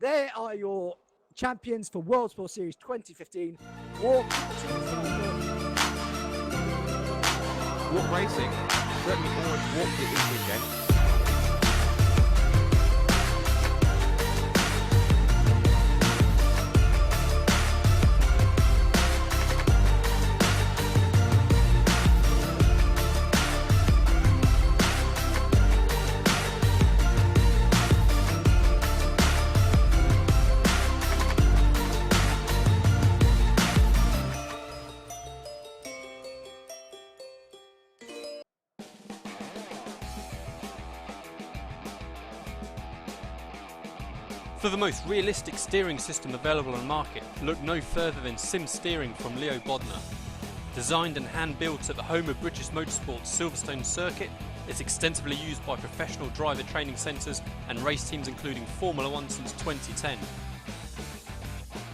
They are your champions for World Sport Series 2015. Walk racing. Certainly always walked it this weekend. For the most realistic steering system available on the market, look no further than Sim Steering from Leo Bodnar. Designed and hand-built at the home of British Motorsport's Silverstone circuit, it's extensively used by professional driver training centres and race teams including Formula 1 since 2010.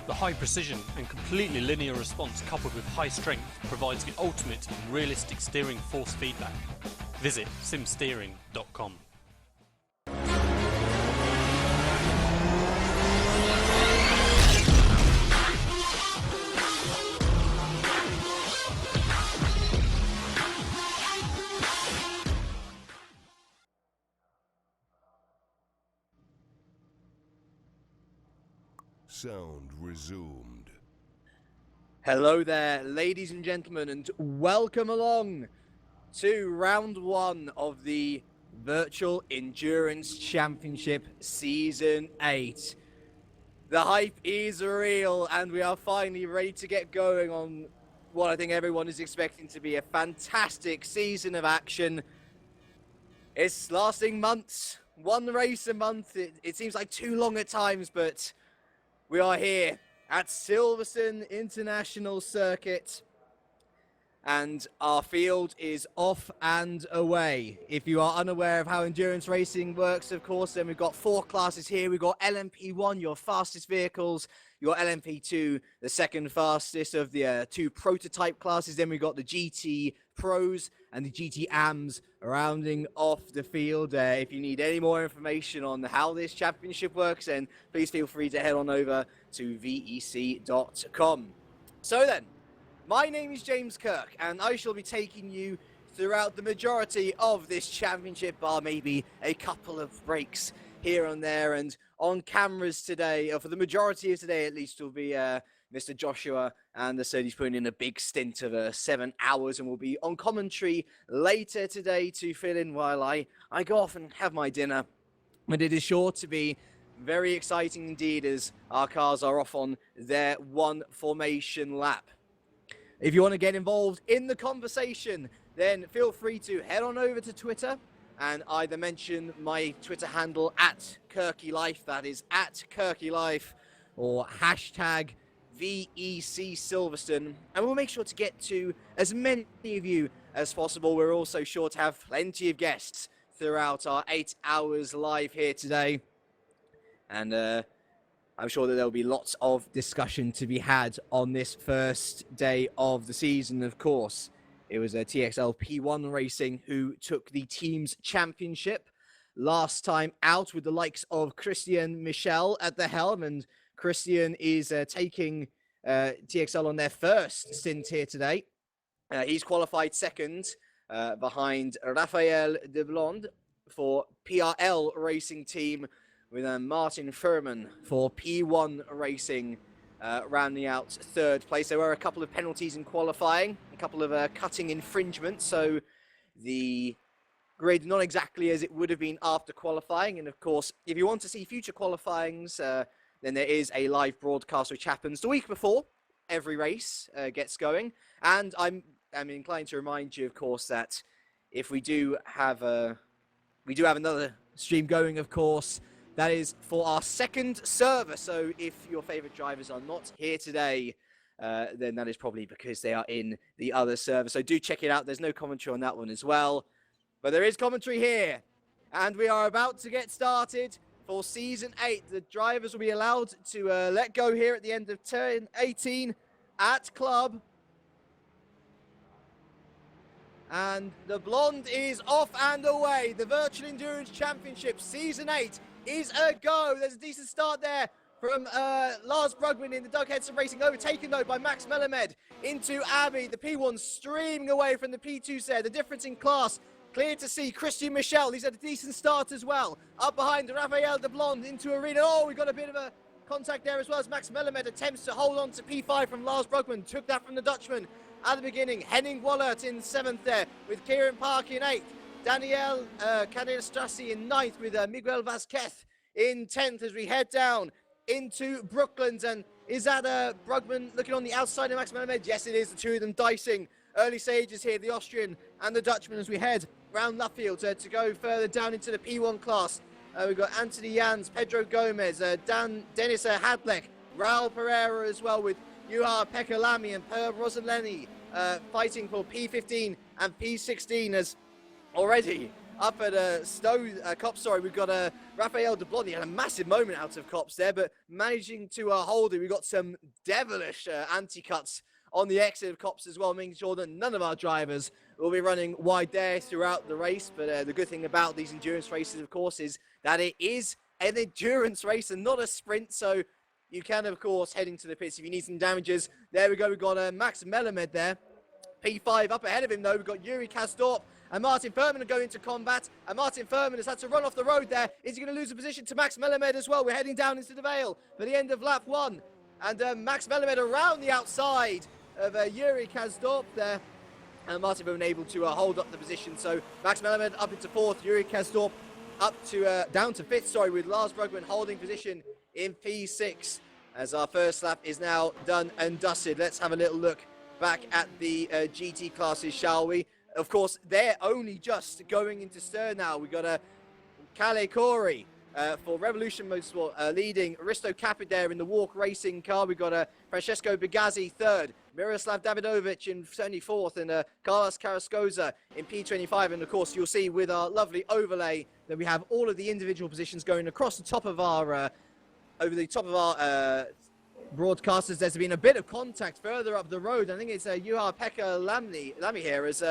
The high precision and completely linear response coupled with high strength provides the ultimate in realistic steering force feedback. Visit simsteering.com. Sound resumed. Hello there, ladies and gentlemen, and welcome along to round one of the Virtual Endurance Championship Season 8. The hype is real, and we are finally ready to get going on what I think everyone is expecting to be a fantastic season of action. It's lasting months, one race a month. It seems like too long at times, but we are here at Silverstone International Circuit, and our field is off and away. If you are unaware of how endurance racing works, of course, then we've got 4 classes here. We've got LMP1, your fastest vehicles, your LMP2, the second fastest of the 2 prototype classes. Then we've got the GT Pros and the GT AMs rounding off the field. If you need any more information on how this championship works, then please feel free to head on over to VEC.com. So then, my name is James Kirk, and I shall be taking you throughout the majority of this championship, bar maybe a couple of breaks here and there. And on cameras today, or for the majority of today at least, will be Mr. Joshua Anderson. He's putting in a big stint of 7 hours and will be on commentary later today to fill in while I go off and have my dinner. But it is sure to be very exciting indeed as our cars are off on their one formation lap. If you want to get involved in the conversation, then feel free to head on over to Twitter and either mention my Twitter handle at KirkyLife, that is at KirkyLife, or hashtag VEC Silverstone, and we'll make sure to get to as many of you as possible. We're also sure to have plenty of guests throughout our 8 hours live here today, and I'm sure that there'll be lots of discussion to be had on this first day of the season. Of course, it was a TXL P1 Racing who took the team's championship last time out, with the likes of Christian Michel at the helm, and Christian is taking TXL on their first stint here today. He's qualified second behind Raphael de Blonde for PRL Racing Team, with Martin Furman for P1 Racing rounding out third place. There were a couple of penalties in qualifying, a couple of cutting infringements, so the grid not exactly as it would have been after qualifying. And of course, if you want to see future qualifyings, then there is a live broadcast which happens the week before every race gets going. And I'm inclined to remind you, of course, that if we do have another stream going, of course, that is for our second server. So if your favorite drivers are not here today, then that is probably because they are in the other server. So do check it out. There's no commentary on that one as well, but there is commentary here. And we are about to get started for Season 8. The drivers will be allowed to let go here at the end of turn 18 at Club. And the Blonde is off and away. The Virtual Endurance Championship Season 8 is a go. There's a decent start there from Lars Brugman in the Doug Henson Racing, overtaken though by Max Melamed into Abbey. The P1 streaming away from the P2 there. The difference in class clear to see. Christian Michel, he's had a decent start as well. Up behind Raphael de Blonde into Arena. Oh, we got a bit of a contact there as well as Max Melamed attempts to hold on to P5 from Lars Brugman. Took that from the Dutchman at the beginning. Henning Wallert in 7th there with Kieran Park in 8th. Daniel Canestrassi in 9th with Miguel Vasquez in 10th as we head down into Brooklands. And is that Brugman looking on the outside of Max Melamed? Yes, it is. The two of them dicing early stages here, the Austrian and the Dutchman, as we head round Luffield to go further down into the P1 class. We've got Anthony Jans, Pedro Gomez, Dennis Hadleck, Raul Pereira as well, with Juha Pekka Lamy and Per Rosaleni fighting for P15 and P16 as already up at Cops, we've got Raphael de Blonde. He had a massive moment out of Cops there, but managing to hold it. We've got some devilish anti-cuts on the exit of Cops as well, making sure that none of our drivers will be running wide there throughout the race. But the good thing about these endurance races, of course, is that it is an endurance race and not a sprint. So you can, of course, head into the pits if you need some damages. There we go. We've got Max Melamed there. P5 up ahead of him, though. We've got Yuri Kastorp and Martin Furman are going into combat. And Martin Furman has had to run off the road there. Is he going to lose a position to Max Melamed as well? We're heading down into the Vale for the end of lap 1. And Max Melamed around the outside of Yuri Kastorp there. And Martin Furman able to hold up the position. So Max Melamed up into 4th. Yuri Kastorp up to down to 5th, with Lars Brugman holding position in P6. As our first lap is now done and dusted. Let's have a little look back at the GT classes, shall we? Of course, they're only just going into stir now. We've got Kalle Corey for Revolution Motorsport leading Risto Capit there in the Walk Racing car. We've got Francesco Bigazzi 3rd, Miroslav Davidovic in 24th, and Carlos Carrascosa in P25. And of course, you'll see with our lovely overlay that we have all of the individual positions going across the top of our over the top of our broadcasters. There's been a bit of contact further up the road. I think it's Juha Pekka Lamy here as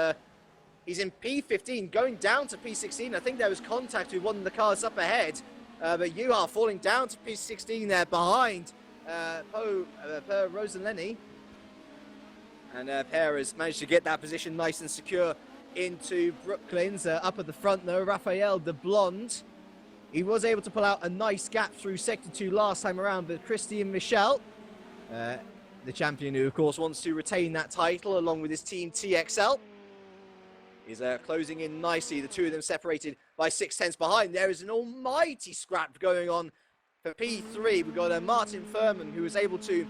he's in P15 going down to P16. I think there was contact with one of the cars up ahead, but Juha falling down to P16 there behind Per Rosaleni. And Per has managed to get that position nice and secure into Brooklands. Up at the front though, Raphael de Blonde. He was able to pull out a nice gap through Sector 2 last time around, but Christian Michel, the champion who, of course, wants to retain that title along with his team TXL, is closing in nicely. The two of them separated by 6/10 behind. There is an almighty scrap going on for P3. We've got Martin Furman, who was able to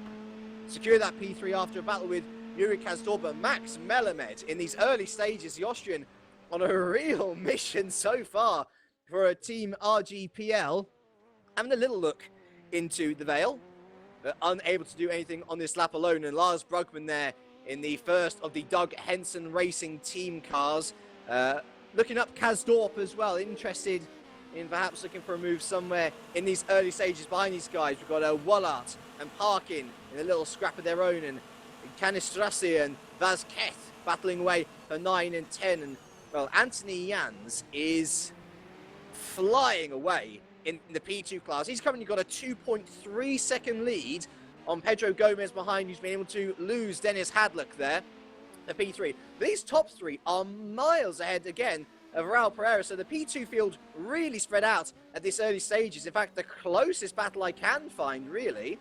secure that P3 after a battle with Yuri Kastorp. Max Melamed in these early stages, the Austrian, on a real mission so far for a Team RGPL. Having a little look into the Vale, but unable to do anything on this lap alone. And Lars Brugman there in the first of the Doug Henson Racing team cars. Looking up Kastorp as well, interested in perhaps looking for a move somewhere in these early stages behind these guys. We've got Wallart and Parkin in a little scrap of their own, and Canestrassi and Vasquez battling away for 9 and 10. And, well, Anthony Jans is flying away in the P2 class. He's currently got a 2.3 second lead on Pedro Gomez behind, who's been able to lose Dennis Hadlock there, the P3. But these top 3 are miles ahead again of Raul Pereira, so the P2 field really spread out at this early stages. In fact, the closest battle I can find, really,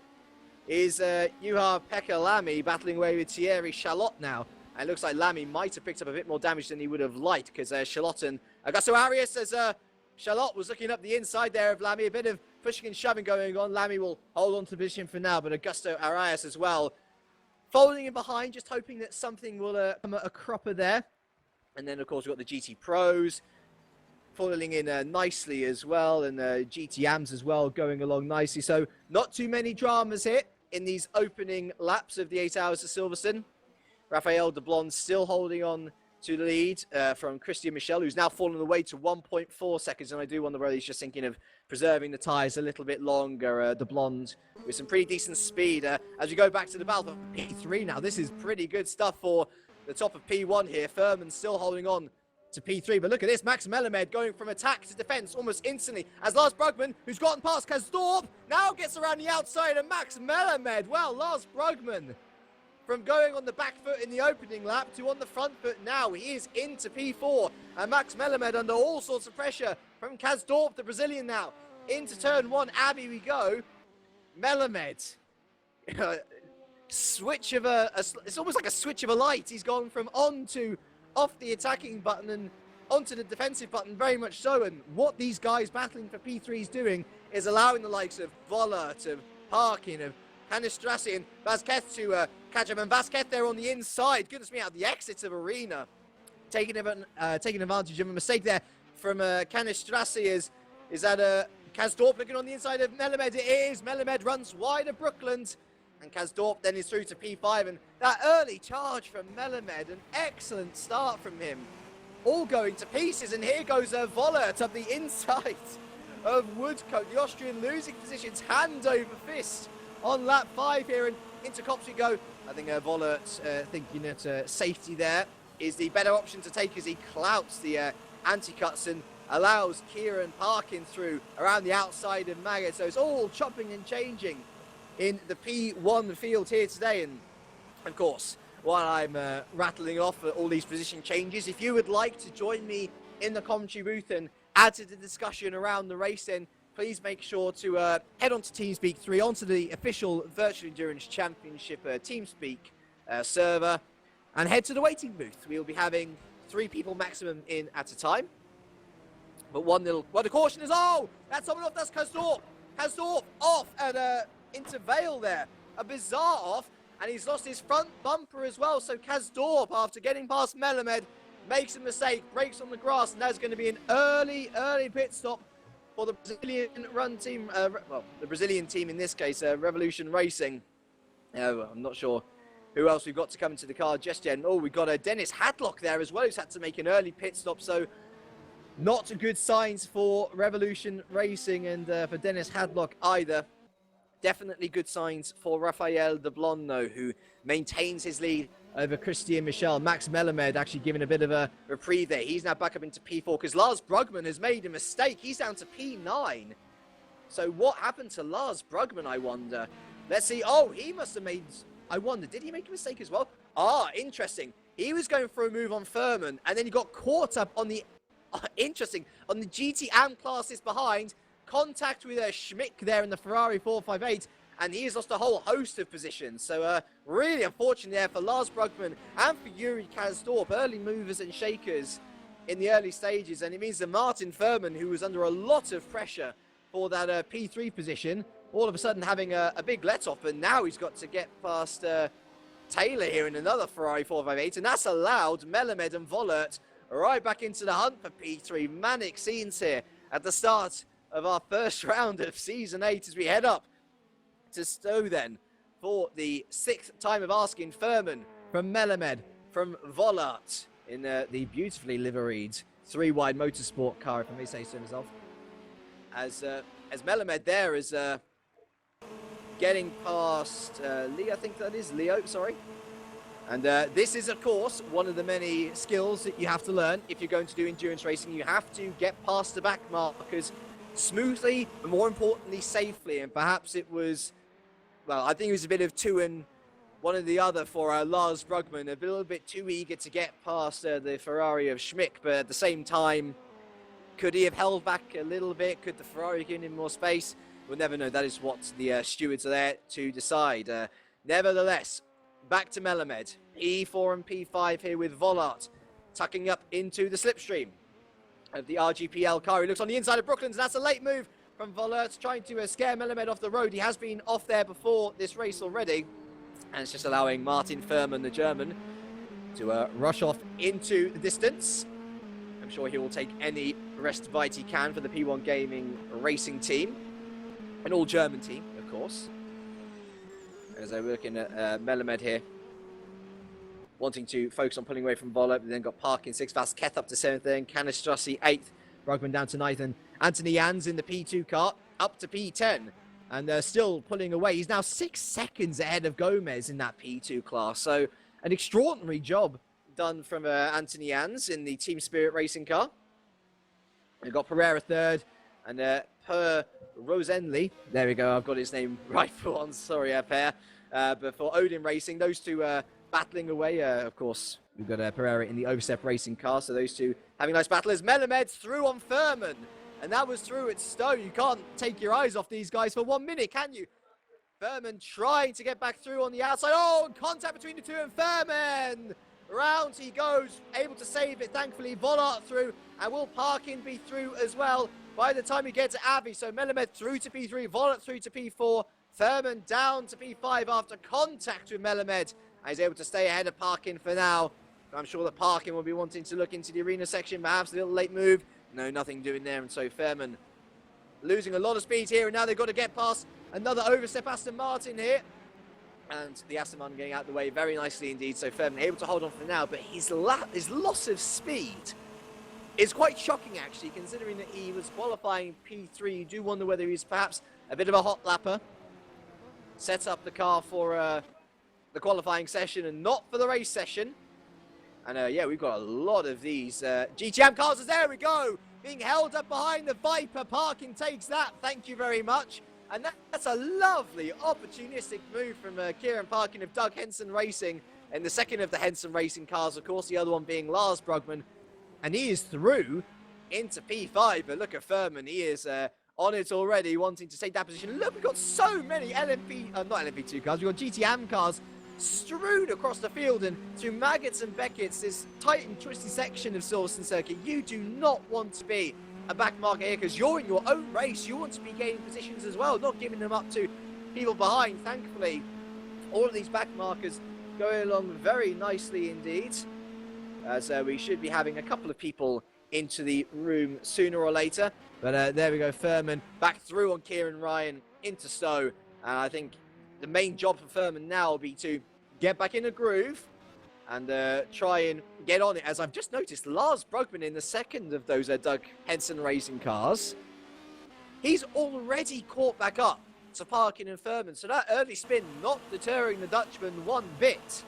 is Juha Pekka Lamy battling away with Thierry Charlotte now. And it looks like Lamy might have picked up a bit more damage than he would have liked, because Charlotte and Augusto Arias, as Charlotte was looking up the inside there of Lamy, a bit of pushing and shoving going on. Lamy will hold on to the position for now, but Augusto Arias as well, following in behind, just hoping that something will come at a cropper there. And then, of course, we've got the GT Pros falling in nicely as well, and GT Ams as well going along nicely. So not too many dramas here in these opening laps of the 8 Hours of Silverstone. Raphael de Blonde still holding on to the lead from Christian Michel, who's now fallen away to 1.4 seconds. And I do wonder whether he's just thinking of preserving the tyres a little bit longer. De Blonde with some pretty decent speed. As we go back to the battle for P3 now, this is pretty good stuff for the top of P1 here. Furman still holding on to P3. But look at this, Max Melamed going from attack to defense almost instantly as Lars Brugman, who's gotten past Kazdorp, now gets around the outside of Max Melamed. Well, Lars Brugman, from going on the back foot in the opening lap to on the front foot now, he is into P4. And Max Melamed under all sorts of pressure from Kazdorp, the Brazilian now. Into turn 1, Abbey we go. Melamed. Switch of it's almost like a switch of a light. He's gone from on to off the attacking button and onto the defensive button, very much so. And what these guys battling for P3 is doing is allowing the likes of Vollert, of Parkin, of Canistrassi and Vasquez to catch him. And Vasquez there on the inside, goodness me, out the exits of arena, taking advantage of a mistake there from Canistrassi is that Kazdorp looking on the inside of Melamed. It is. Melamed runs wide of Brookland. And Kazdorp then is through to P5. And that early charge from Melamed, an excellent start from him. All going to pieces. And here goes Vollert up the inside of Woodcote. The Austrian losing positions hand over fist on lap 5 here. And into Copse we go. I think Vollert thinking that safety there is the better option to take as he clouts the anti-cuts and allows Kieran Parkin through around the outside of Maggot. So it's all chopping and changing in the P1 field here today. And of course, while I'm rattling off all these position changes, if you would like to join me in the commentary booth and add to the discussion around the race, then please make sure to head on to TeamSpeak 3, onto the official Virtual Endurance Championship TeamSpeak server, and head to the waiting booth. We'll be having 3 people maximum in at a time. But the caution is, oh, that's someone off, that's Kazdorp. Kazdorp off at into Vale there. A bizarre off, and he's lost his front bumper as well. So Kazdorp, after getting past Melamed, makes a mistake, breaks on the grass, and that's going to be an early pit stop for the Brazilian run team. Well, the Brazilian team in this case, Revolution Racing. I'm not sure who else we've got to come into the car just yet. Oh, we've got Dennis Hadlock there as well, who's had to make an early pit stop. So not good signs for Revolution Racing and for Dennis Hadlock either. Definitely good signs for Rafael de Blon, though, who maintains his lead over Christian Michel. Max Melamed actually giving a bit of a reprieve there. He's now back up into P4 because Lars Brugman has made a mistake. He's down to P9. So what happened to Lars Brugman, I wonder? Let's see. Oh, he must have made... I wonder, did he make a mistake as well? Ah, interesting. He was going for a move on Furman, and then he got caught up on the... interesting. On the GT AM classes behind. Contact with Schmick there in the Ferrari 458, and he has lost a whole host of positions. So really unfortunate there for Lars Brugman and for Yuri Kazdorp, early movers and shakers in the early stages. And it means that Martin Furman, who was under a lot of pressure for that P3 position, all of a sudden having a big let-off, and now he's got to get past Taylor here in another Ferrari 458, and that's allowed Melamed and Vollert right back into the hunt for P3. Manic scenes here at the start of our first round of Season 8 as we head up to Stowe then for the 6th time of asking. Furman from Melamed, from Vollert in the beautifully liveried 3-wide motorsport car, if I may say so myself. As Melamed there is getting past Leo, I think that is Leo, sorry. And this is, of course, one of the many skills that you have to learn if you're going to do endurance racing. You have to get past the back markers smoothly, but more importantly, safely. And perhaps it was, well, I think it was a bit of two and one or the other for Lars Brugman, a little bit too eager to get past the Ferrari of Schmick, but at the same time, could he have held back a little bit? Could the Ferrari give him more space? We'll never know. That is what the stewards are there to decide. Nevertheless, back to Melamed. P4 and P5 here with Vollert, tucking up into the slipstream of the RGPL car. He looks on the inside of Brooklands, and that's a late move from Vollert, trying to scare Melamed off the road. He has been off there before this race already, and it's just allowing Martin Furman, the German, to rush off into the distance. I'm sure he will take any respite he can for the P1 Gaming racing team, an all-German team, of course. As we're looking at Melamed here, wanting to focus on pulling away from Vollert, but then got Parkin 6th, Vasquez up to 7th, then Canistrassi 8th, Brugman down to 9th, and Anthony Jans in the P2 car up to P10, and still pulling away. He's now 6 seconds ahead of Gomez in that P2 class, so an extraordinary job done from Anthony Jans in the Team Spirit racing car. We've got Pereira third, and Per Rosenli, there we go, I've got his name right for once, sorry Per. But for Odin Racing, those two battling away. Of course, we've got Pereira in the Overstep racing car, so those two having nice battlers. Melamed's through on Furman, and that was through at Stowe. You can't take your eyes off these guys for 1 minute, can you? Furman trying to get back through on the outside. Oh, contact between the two, and Furman! Round he goes, able to save it, thankfully. Vollart through, and will Parkin be through as well by the time he gets to Avi? So Melamed through to P3, Vollart through to P4, Furman down to P5 after contact with Melamed. And he's able to stay ahead of Parkin for now. I'm sure that Parkin will be wanting to look into the arena section, perhaps a little late move. No, nothing doing there, and so Furman losing a lot of speed here, and now they've got to get past another overstep Aston Martin here. And the Aston Martin getting out of the way very nicely indeed, so Furman able to hold on for now, but his loss of speed is quite shocking actually, considering that he was qualifying P3. You do wonder whether he's perhaps a bit of a hot lapper, sets up the car for the qualifying session and not for the race session. And yeah, we've got a lot of these GTM cars, as there we go, being held up behind the Viper. Parkin takes that, thank you very much. And that's a lovely opportunistic move from Kieran Parkin of Doug Henson Racing, and the second of the Henson Racing cars, of course, the other one being Lars Brugman. And he is through into P5, but look at Furman, he is on it already, wanting to take that position. Look, we've got so many LMP, not LMP2 cars, we've got GTM cars strewed across the field, and through Maggots and Beckett's, this tight and twisty section of Silverstone Circuit, you do not want to be a back marker here, because you're in your own race. You want to be gaining positions as well, not giving them up to people behind. Thankfully, all of these back markers going along very nicely indeed, as we should be having a couple of people into the room sooner or later. But there we go, Furman back through on Kieran Ryan into Stowe, and I think the main job for Furman now will be to get back in a groove and try and get on it. As I've just noticed, Lars Brugman in the second of those Doug Henson Racing cars, he's already caught back up to Parkin and Furman. So that early spin not deterring the Dutchman one bit.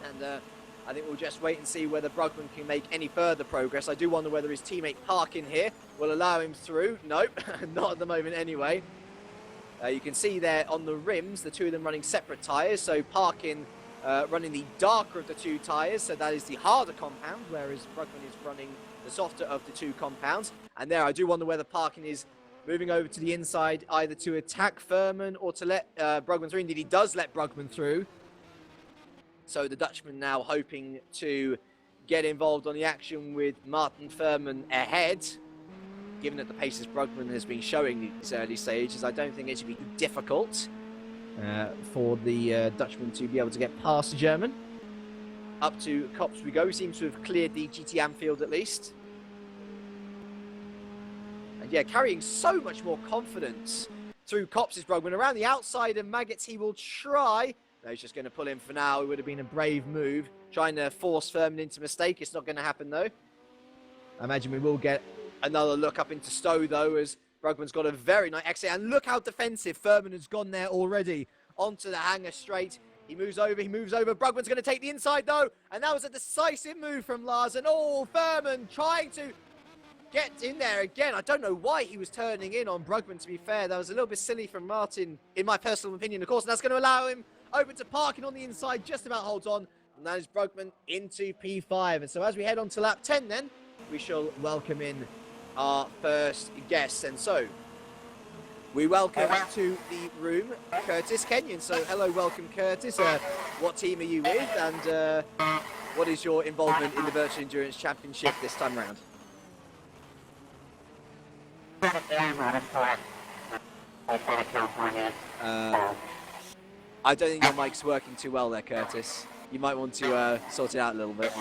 And I think we'll just wait and see whether Brugman can make any further progress. I do wonder whether his teammate Parkin here will allow him through. Nope, not at the moment anyway. You can see there on the rims, the two of them running separate tyres. So Parkin running the darker of the two tyres, so that is the harder compound, whereas Brugman is running the softer of the two compounds. And there, I do wonder whether Parkin is moving over to the inside, either to attack Furman or to let Brugman through. Indeed, he does let Brugman through. So the Dutchman now hoping to get involved on the action with Martin Furman ahead. Given that the paces Brugman has been showing these early stages, I don't think it should be difficult for the Dutchman to be able to get past the German. Up to Kops we go. Seems to have cleared the GTM field at least. And yeah, carrying so much more confidence through Kops is Brugman. Around the outside of Maggots, he will try. No, he's just going to pull in for now. It would have been a brave move, trying to force Furman into mistake. It's not going to happen though. I imagine we will get another look up into Stowe though, as Brugman's got a very nice exit, and look how defensive Furman has gone there already. Onto the hanger straight. He moves over. Brugman's going to take the inside though, and that was a decisive move from Lars. And oh, Furman trying to get in there again. I don't know why he was turning in on Brugman, to be fair. That was a little bit silly from Martin, in my personal opinion, of course, and that's going to allow him open to Parkin on the inside, just about holds on, and that is Brugman into P5. And so as we head on to lap 10 then, we shall welcome in our first guest. And so we welcome to the room Curtis Kenyon. So hello, welcome Curtis. What team are you with, and what is your involvement in the Virtual Endurance Championship this time around? I don't think your mic's working too well there, Curtis. You might want to sort it out a little bit.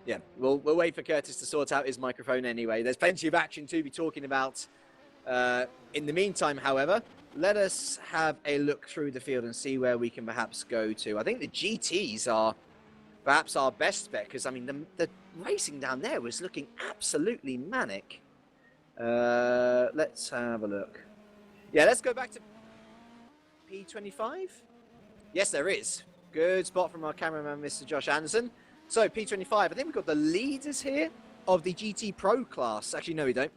Yeah, we'll wait for Curtis to sort out his microphone anyway. There's plenty of action to be talking about. In the meantime, however, let us have a look through the field and see where we can perhaps go to. I think the GTs are perhaps our best bet, because, I mean, the racing down there was looking absolutely manic. Let's have a look. Yeah, let's go back to P25. Yes, there is. Good spot from our cameraman, Mr. Josh Anderson. So, P25, I think we've got the leaders here of the GT Pro class. Actually, no, we don't.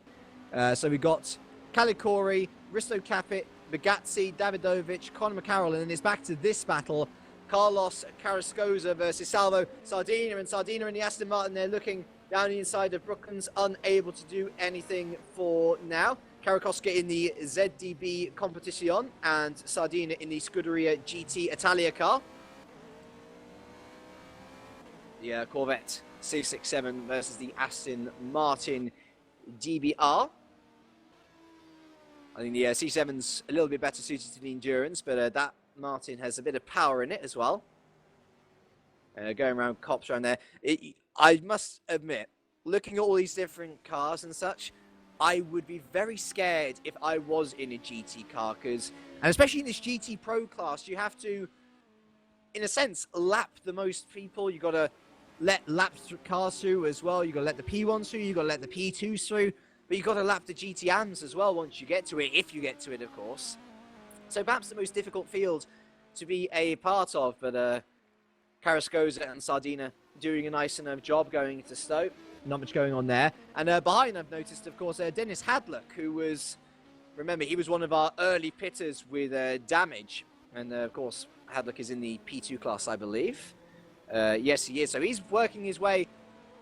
So we've got Calicori, Risto Capit, Bugatti, Davidovic, Conor McCarroll, and then it's back to this battle. Carlos Carrascosa versus Salvo Sardina, and Sardina in the Aston Martin, they're looking down the inside of Brooklands, unable to do anything for now. Carrascosa in the ZDB Competition, and Sardina in the Scuderia GT Italia car. The Corvette C67 versus the Aston Martin DBR. I think the C7's a little bit better suited to the endurance, but that Martin has a bit of power in it as well. Going around cops around there. I must admit, looking at all these different cars and such, I would be very scared if I was in a GT car, and especially in this GT Pro class, you have to, in a sense, lap the most people. You've got to let cars through as well. You've got to let the P1s through, you've got to let the P2s through, but you've got to lap the GTMs as well once you get to it, if you get to it, of course. So perhaps the most difficult field to be a part of, but Carrascosa and Sardina doing a nice enough job going into Stowe. Not much going on there. And behind, I've noticed, of course, Dennis Hadlock, who was, remember, he was one of our early pitters with damage. And, of course, Hadlock is in the P2 class, I believe. Yes, he is. So he's working his way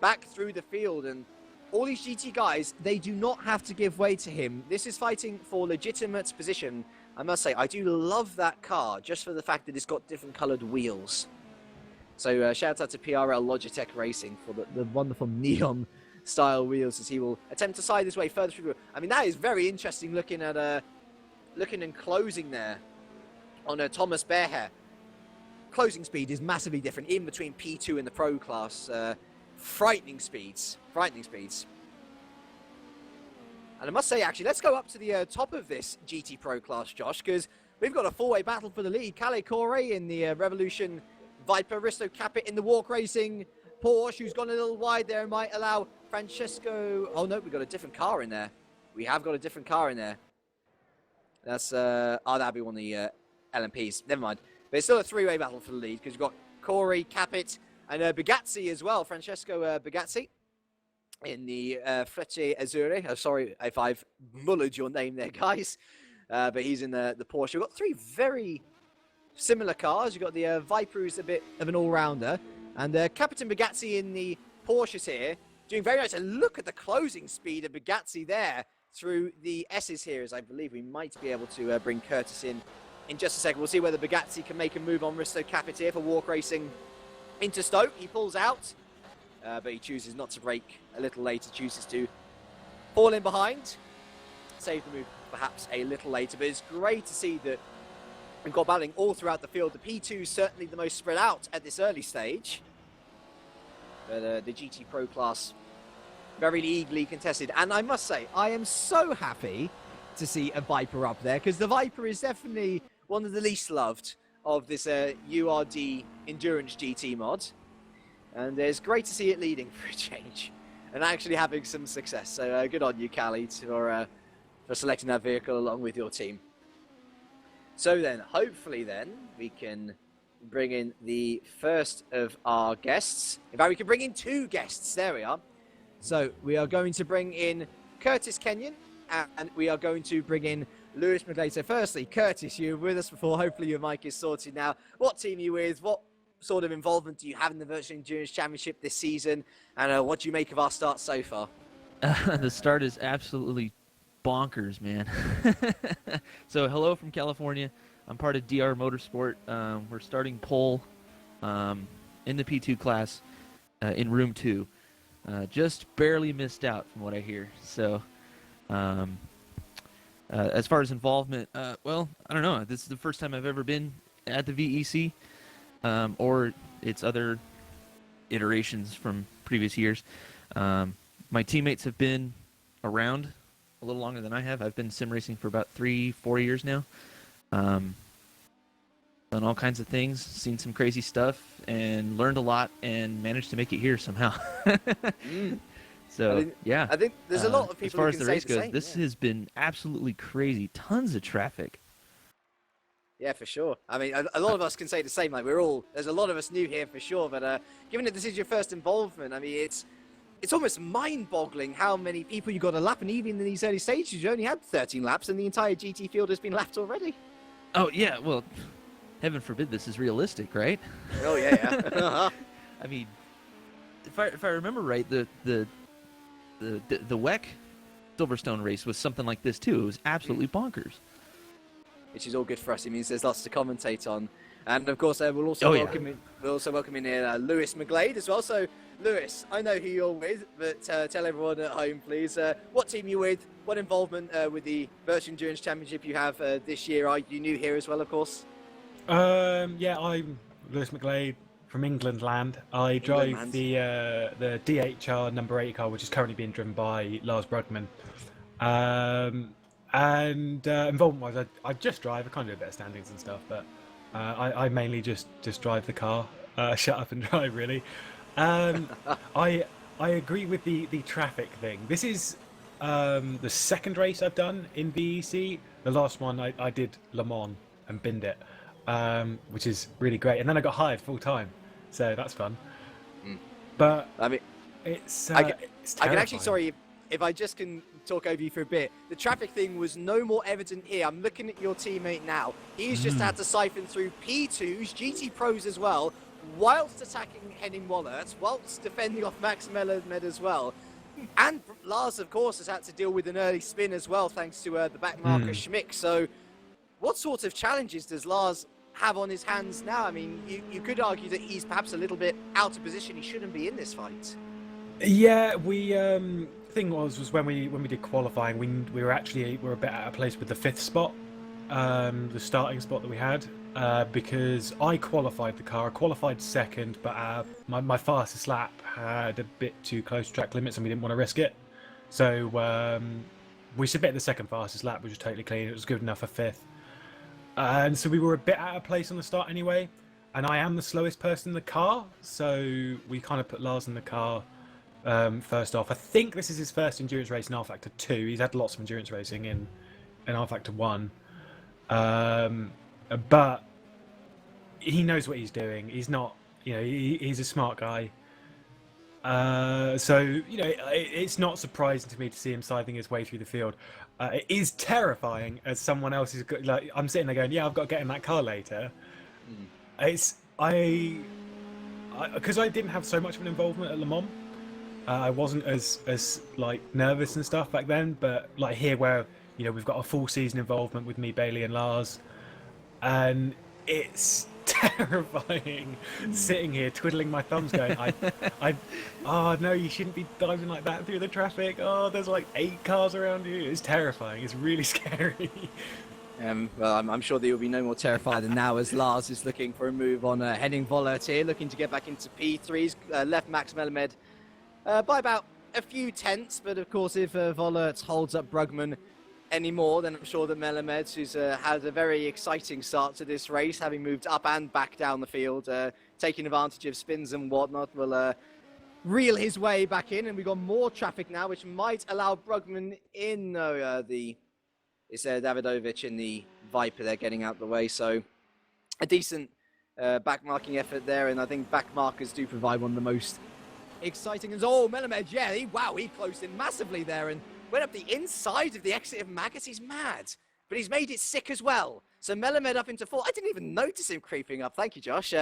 back through the field. And all these GT guys, they do not have to give way to him. This is fighting for legitimate position. I must say, I do love that car, just for the fact that it's got different coloured wheels. So shout out to PRL Logitech Racing for the wonderful neon style wheels as he will attempt to side his way further through. I mean, that is very interesting looking at looking and closing there on Thomas Bearhair. Closing speed is massively different in between P2 and the Pro class. Frightening speeds. Frightening speeds. And I must say, actually, let's go up to the top of this GT Pro class, Josh, because we've got a four-way battle for the lead. Kalle Corey in the Revolution Viper, Risto Capit in the Walk Racing Porsche, who's gone a little wide there, might allow Francesco... Oh, no, we've got a different car in there. We have got a different car in there. That's... that'd be one of the LMPs. Never mind. But it's still a three-way battle for the lead, because you've got Corey, Capit, and Bugatti as well. Francesco Bugatti in the Frecce Azzurre. Sorry if I've mullered your name there, guys. But he's in the Porsche. We've got three very similar cars. You've got the Viper, who's a bit of an all-rounder. And Captain Bugatti in the Porsches here, doing very nice. And look at the closing speed of Bugatti there through the S's here, as I believe we might be able to bring Curtis in just a second. We'll see whether Bugatti can make a move on Risto Capit here for Walk Racing into Stoke. He pulls out, but he chooses not to brake a little later, chooses to fall in behind. Save the move perhaps a little later, but it's great to see that we've got battling all throughout the field. The P2 is certainly the most spread out at this early stage. But the GT Pro class, very eagerly contested. And I must say, I am so happy to see a Viper up there, because the Viper is definitely one of the least loved of this URD Endurance GT mod. And it's great to see it leading for a change and actually having some success. So good on you, Callie, for selecting that vehicle along with your team. So then, hopefully then, we can bring in the first of our guests. In fact, we can bring in two guests. There we are. So we are going to bring in Curtis Kenyon, and we are going to bring in Lewis McGlade. So firstly, Curtis, you were with us before. Hopefully your mic is sorted now. What team are you with? What sort of involvement do you have in the Virtual Endurance Championship this season? And what do you make of our start so far? The start is absolutely bonkers, man. So hello from California. I'm part of DR Motorsport. We're starting pole in the P2 class in room 2. Just barely missed out from what I hear. So as far as involvement, well, I don't know. This is the first time I've ever been at the VEC or its other iterations from previous years. My teammates have been around a little longer than I have. I've been sim racing for about 3-4 years now. Done all kinds of things, seen some crazy stuff, and learned a lot, and managed to make it here somehow. So yeah, I think there's a lot of people. As far as the race goes, this has been absolutely crazy. Tons of traffic. Yeah, for sure. I mean, a lot of us can say the same. Like, there's a lot of us new here for sure. But given that this is your first involvement, I mean, it's almost mind-boggling how many people you got to lap, and even in these early stages, you only had 13 laps, and the entire GT field has been lapped already. Oh yeah, well, heaven forbid this is realistic, right? Oh yeah. I mean, if I remember right, the WEC Silverstone race was something like this too. It was absolutely bonkers. Which is all good for us. It means there's lots to commentate on. And of course, we'll also welcome in here Lewis McGlade as well. So, Lewis, I know who you're with, but tell everyone at home, please, what team you're with, what involvement with the Virtual Endurance Championship you have this year. Are you new here as well, of course? Yeah, I'm Lewis McGlade from England land. I drive the DHR number 8 car, which is currently being driven by Lars Brugman. And involvement-wise, I just drive. I kind of do a bit of standings and stuff, but I mainly just drive the car. Shut up and drive, really. I agree with the traffic thing. This is the second race I've done in VEC. The last one I did Le Mans and binned it, which is really great. And then I got hired full time, so that's fun. But I mean, it's I can terrifying. actually, sorry, if I just can talk over you for a bit. The traffic thing was no more evident here. I'm looking at your teammate now. He's just had to siphon through P2s, GT Pros as well, whilst attacking Henning Wollert, whilst defending off Max Melamed as well. And Lars, of course, has had to deal with an early spin as well, thanks to the backmarker Schmick. So what sort of challenges does Lars have on his hands now? I mean, you could argue that he's perhaps a little bit out of position. He shouldn't be in this fight. Yeah, we thing was when we did qualifying, we were a bit out of place with the 5th spot, the starting spot that we had, because I qualified the car. I qualified second, but my fastest lap had a bit too close to track limits, and we didn't want to risk it. So we submitted the second fastest lap, which was totally clean. It was good enough for 5th, and so we were a bit out of place on the start anyway. And I am the slowest person in the car, so we kind of put Lars in the car. First off, I think this is his first endurance race in R Factor 2. He's had lots of endurance racing in R Factor 1. But he knows what he's doing. He's not, he's a smart guy. So, it's not surprising to me to see him scything his way through the field. It is terrifying as someone else is, like, I'm sitting there going, yeah, I've got to get in that car later. Because I didn't have so much of an involvement at Le Mans. I wasn't as like nervous and stuff back then, but like here where we've got a full season involvement with me, Bailey, and Lars, and it's terrifying sitting here twiddling my thumbs, going, oh no, you shouldn't be diving like that through the traffic. Oh, there's like 8 cars around you. It's terrifying. It's really scary. Well, I'm sure that you'll be no more terrified than now, as Lars is looking for a move on Henning Wollert here, looking to get back into P3s, left Max Melamed by about a few tenths, but of course if Wollert holds up Brugman anymore, then I'm sure that Melamed, who's had a very exciting start to this race, having moved up and back down the field, taking advantage of spins and whatnot, will reel his way back in, and we've got more traffic now, which might allow Brugman in. No, it's Davidovich in the Viper there getting out the way, so a decent backmarking effort there, and I think backmarkers do provide one of the most exciting. Oh, Melamed, yeah, he closed in massively there and went up the inside of the exit of Magus. He's mad, but he's made it sick as well. So Melamed up into 4. I didn't even notice him creeping up. Thank you, Josh.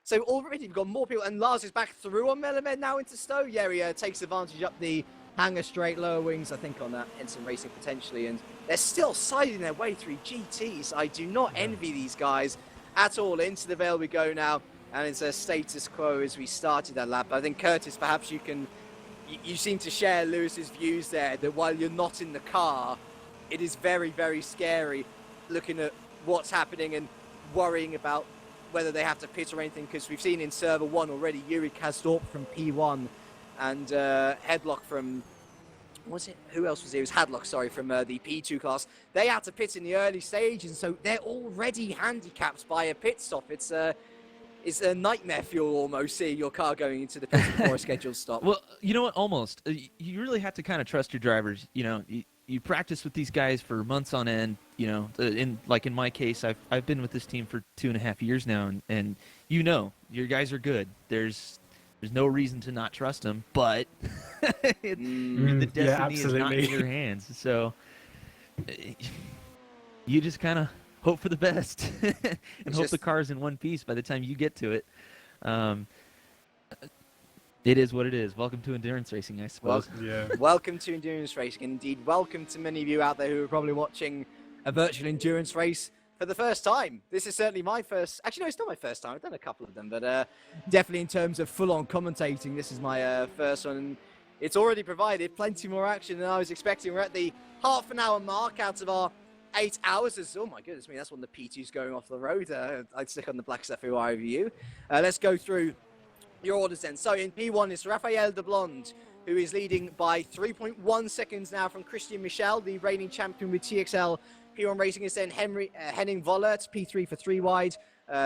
So already we've got more people, and Lars is back through on Melamed now into Stowe. Yeah, he takes advantage up the hanger straight, lower wings, I think, on that Henson Racing potentially, and they're still siding their way through GTs. I do not envy these guys at all. Into the Vale we go now, and it's a status quo as we started that lap. I think, Curtis, perhaps you seem to share Lewis's views there, that while you're not in the car, it is very, very scary looking at what's happening and worrying about whether they have to pit or anything, because we've seen in Server 1 already, Yuri Kasdorp from P1 and Headlock from, who else was here? It was Hadlock, sorry, from the P2 class. They had to pit in the early stage, and so they're already handicapped by a pit stop. It's a nightmare fuel almost, seeing your car going into the pit before a scheduled stop. Well, you know what? Almost. You really have to kind of trust your drivers. you practice with these guys for months on end. You know, in my case, I've been with this team for 2.5 years now, and you know, your guys are good. There's no reason to not trust them, but the destiny is not in your hands. So you just kind of hope for the best and hope the car's in one piece by the time you get to it. It is what it is. Welcome to endurance racing, I suppose. Welcome to endurance racing. Indeed, welcome to many of you out there who are probably watching a virtual endurance race for the first time. This is certainly my first. Actually, no, it's not my first time. I've done a couple of them, but definitely in terms of full-on commentating, this is my first one. And it's already provided plenty more action than I was expecting. We're at the half-an-hour mark out of our 8 hours. Oh my goodness me, that's when the P2's going off the road. I'd stick on the black stuff if I were you. Let's go through your orders then. So in P1 is Raphael de Blonde, who is leading by 3.1 seconds now from Christian Michel, the reigning champion with TXL. P1 Racing is then Henning Vollert, P3 for 3 wide.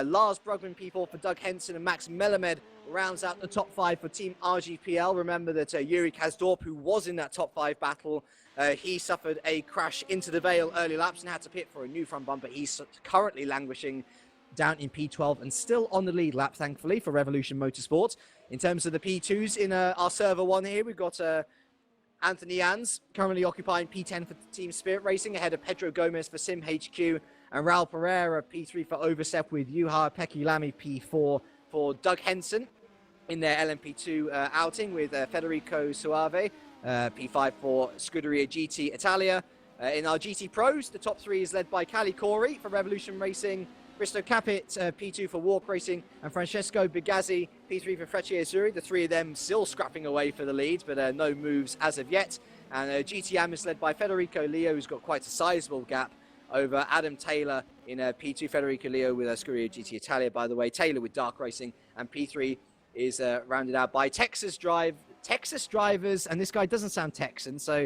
Lars Brugman P4 for Doug Henson, and Max Melamed rounds out the top 5 for Team RGPL. Remember that Yuri Kazdorp, who was in that top 5 battle, he suffered a crash into the Vale early laps and had to pit for a new front bumper. He's currently languishing down in P12 and still on the lead lap, thankfully, for Revolution Motorsports. In terms of the P2s in our server 1 here, we've got Anthony Jans currently occupying P10 for Team Spirit Racing, ahead of Pedro Gomez for Sim HQ, and Raul Pereira P3 for Overstep, with Juha Pekilami P4 for Doug Henson in their LMP2 outing, with Federico Suave P5 for Scuderia GT Italia. In our GT Pros, the top 3 is led by Cali Corey for Revolution Racing, Risto Capit, P2 for Walk Racing, and Francesco Bigazzi, P3 for Frecce Azzurri. The 3 of them still scrapping away for the lead, but no moves as of yet. And GTM is led by Federico Leo, who's got quite a sizable gap over Adam Taylor in P2. Federico Leo with Scuderia GT Italia, by the way. Taylor with Dark Racing, and P3 is rounded out by Texas drivers, and this guy doesn't sound Texan, so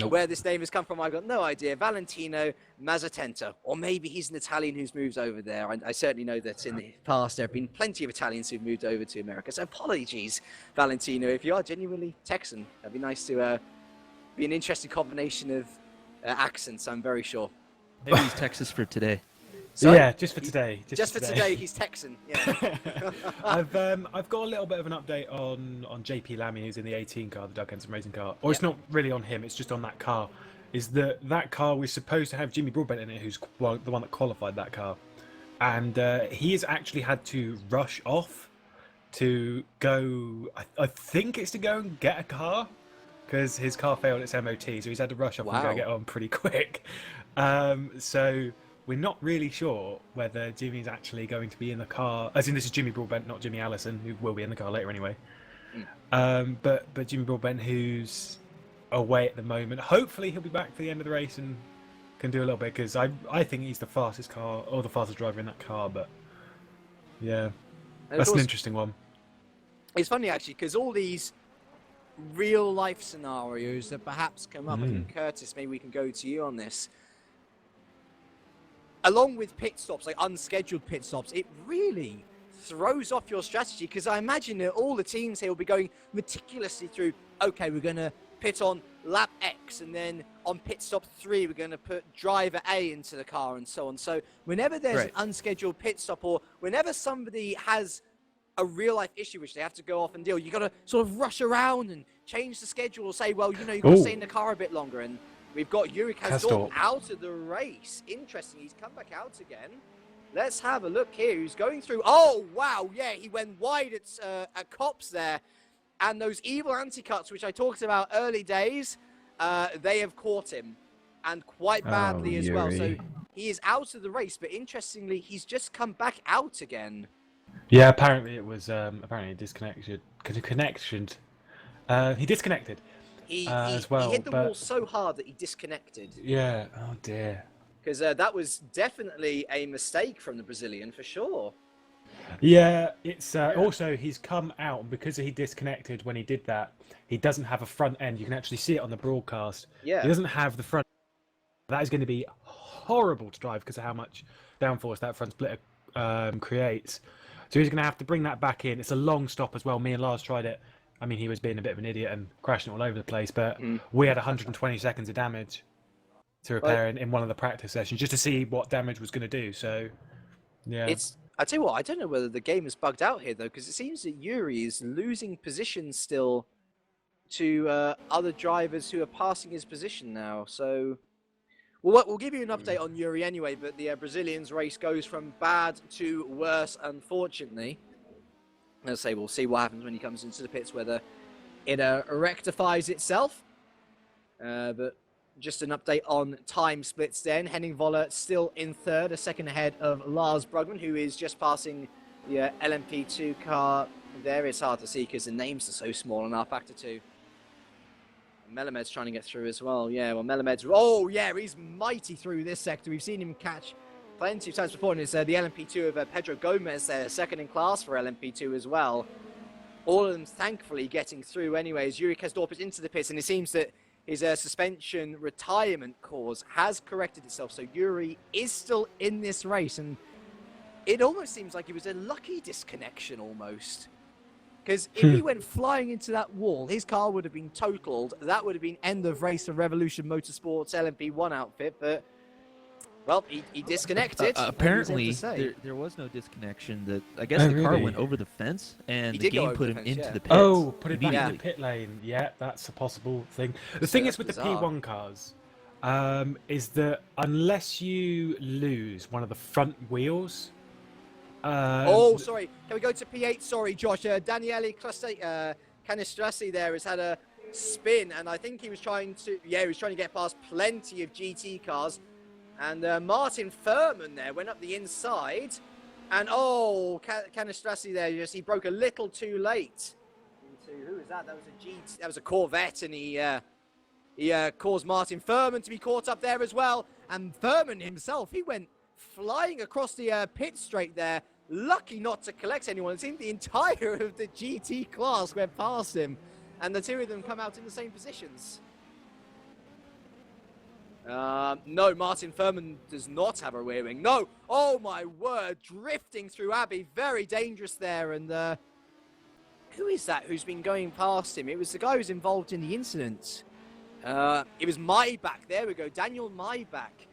where this name has come from, I've got no idea. Valentino Mazzatenta, or maybe he's an Italian who's moved over there. I certainly know that in the past there have been plenty of Italians who've moved over to America. So apologies, Valentino, if you are genuinely Texan. That'd be nice to be an interesting combination of accents, I'm very sure. Maybe he's Texas for today. So, yeah, just for today. Just for today, he's Texan. Yeah. I've got a little bit of an update on JP Lammy, who's in the 18 car, the Doug Henson racing car. Or it's not really on him; it's just on that car. Is that car was supposed to have Jimmy Broadbent in it, who's the one that qualified that car, and he has actually had to rush off to go. I think it's to go and get a car because his car failed its MOT, so he's had to rush off and go get on pretty quick. So we're not really sure whether Jimmy's actually going to be in the car. As in, this is Jimmy Broadbent, not Jimmy Allison, who will be in the car later anyway. But Jimmy Broadbent, who's away at the moment. Hopefully he'll be back for the end of the race and can do a little bit, because I think he's the fastest car, or the fastest driver in that car. But yeah, that's an interesting one. It's funny actually, because all these real life scenarios that perhaps come up, I think, Curtis, maybe we can go to you on this. Along with pit stops, like unscheduled pit stops, it really throws off your strategy, because I imagine that all the teams here will be going meticulously through, okay, we're going to pit on lap X, and then on pit stop 3, we're going to put driver A into the car, and so on. So whenever there's an unscheduled pit stop, or whenever somebody has a real life issue which they have to go off and deal, you got to sort of rush around and change the schedule, or say, well, you know, you've got to stay in the car a bit longer. And we've got Yuri Kazdorp out of the race. Interesting, he's come back out again. Let's have a look here. Who's going through? Oh, wow, yeah, he went wide at Cops there. And those evil anti-cuts, which I talked about early days, they have caught him, and quite badly as well. So he is out of the race, but interestingly, he's just come back out again. Yeah, apparently it was disconnected. He disconnected. As well, he hit the wall so hard that he disconnected. Yeah. Oh dear. Because that was definitely a mistake from the Brazilian for sure. Yeah, it's also he's come out, and because he disconnected when he did that, he doesn't have a front end. You can actually see it on the broadcast. Yeah. He doesn't have the front. That is going to be horrible to drive because of how much downforce that front splitter creates. So he's going to have to bring that back in. It's a long stop as well. Me and Lars tried it I mean, he was being a bit of an idiot and crashing all over the place, but Mm. we had 120 seconds of damage to repair in one of the practice sessions just to see what damage was going to do. So, yeah. I tell you what, I don't know whether the game is bugged out here though, because it seems that Yuri is losing position still to other drivers who are passing his position now. So, we'll give you an update on Yuri anyway. But the Brazilian's race goes from bad to worse, unfortunately. Let's say we'll see what happens when he comes into the pits, whether it rectifies itself. But just an update on time splits then. Henning Voller still in third, a second ahead of Lars Brugman, who is just passing the LMP2 car there. It's hard to see because the names are so small on our Factor 2. Melamed's trying to get through as well. Yeah, well, Melamed's... Oh, yeah, he's mighty through this sector. We've seen him catch plenty of times before, and it's the LMP2 of Pedro Gomez there, second in class for LMP2 as well. All of them thankfully getting through anyways. Yuri Kasdorp is into the pits, and it seems that his suspension retirement cause has corrected itself, so Yuri is still in this race, and it almost seems like it was a lucky disconnection almost. Because if he went flying into that wall, his car would have been totaled. That would have been end of race for Revolution Motorsports LMP1 outfit, but, well, he disconnected. Apparently, there was no disconnection. I guess the car went over the fence, and the game put him into the pits. Oh, put it back in the immediately. pit lane. Yeah, that's a possible thing. The thing is with the bizarre. P1 cars, is that unless you lose one of the front wheels, Sorry. Can we go to P8? Sorry, Josh. Daniele Canestrassi there has had a spin, and I think he was trying to get past plenty of GT cars. And Martin Furman there went up the inside. And, Canestrassi there, he broke a little too late. Who was that? That was a Corvette, and he caused Martin Furman to be caught up there as well. And Furman himself, he went flying across the pit straight there, lucky not to collect anyone. It seemed the entire of the GT class went past him, and the two of them come out in the same positions. No, Martin Furman does not have a rear wing. No! Oh my word, drifting through Abbey, very dangerous there, and who is that who's been going past him? It was the guy who's involved in the incident. It was Maybach, there we go, Daniel Maybach.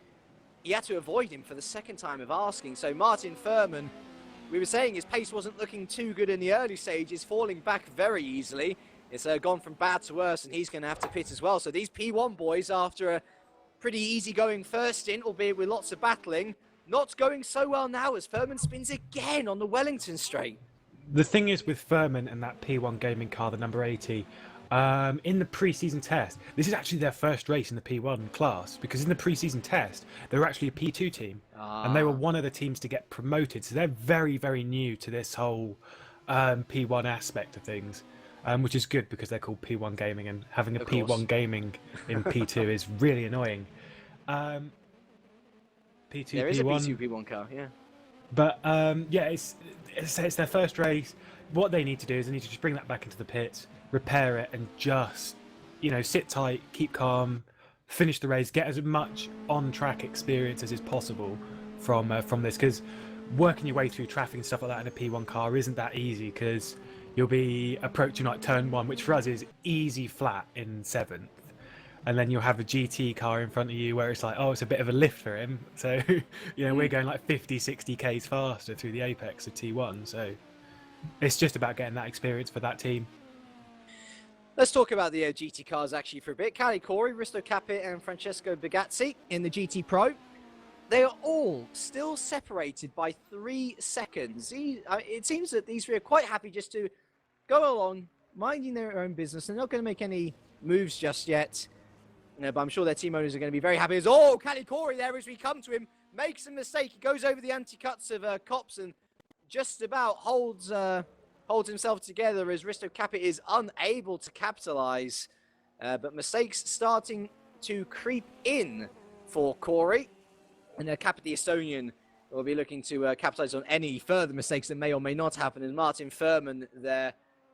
He had to avoid him for the second time of asking. So Martin Furman, we were saying his pace wasn't looking too good in the early stages, falling back very easily. It's gone from bad to worse, and he's going to have to pit as well. So these P1 boys, after a pretty easy-going first stint, albeit with lots of battling, not going so well now as Furman spins again on the Wellington straight. the thing is with Furman and that P1 gaming car, the number 80, in the pre-season test, this is actually their first race in the P1 class, because in the pre-season test, they were actually a P2 team, and they were one of the teams to get promoted, so they're very, very new to this whole P1 aspect of things, which is good because they're called P1 Gaming, and having a P1 Gaming in P2 is really annoying. P2, There is P1, a P2, P1 car, yeah. but yeah, it's their first race. What they need to do is they need to just bring that back into the pits, repair it, and just, you know, sit tight, keep calm, finish the race, get as much on-track experience as is possible from this. Because working your way through traffic and stuff like that in a P1 car isn't that easy, because you'll be approaching like turn 1, which for us is easy flat in 7th. And then you'll have a GT car in front of you where it's like, oh, it's a bit of a lift for him. So, you know, we're going like 50, 60 Ks faster through the apex of T1. So it's just about getting that experience for that team. Let's talk about the GT cars actually for a bit. Cali Corey, Risto Capit, and Francesco Bigazzi in the GT Pro. They are all still separated by 3 seconds. It seems that these three are quite happy just to go along, minding their own business. They're not going to make any moves just yet. But I'm sure their team owners are going to be very happy. Cali Corey there as we come to him. Makes a mistake. He goes over the anti-cuts of Cops and just about holds himself together as Risto Capit is unable to capitalize. But mistakes starting to creep in for Corey. And Capit, the Estonian, will be looking to capitalize on any further mistakes that may or may not happen. And Martin Furman there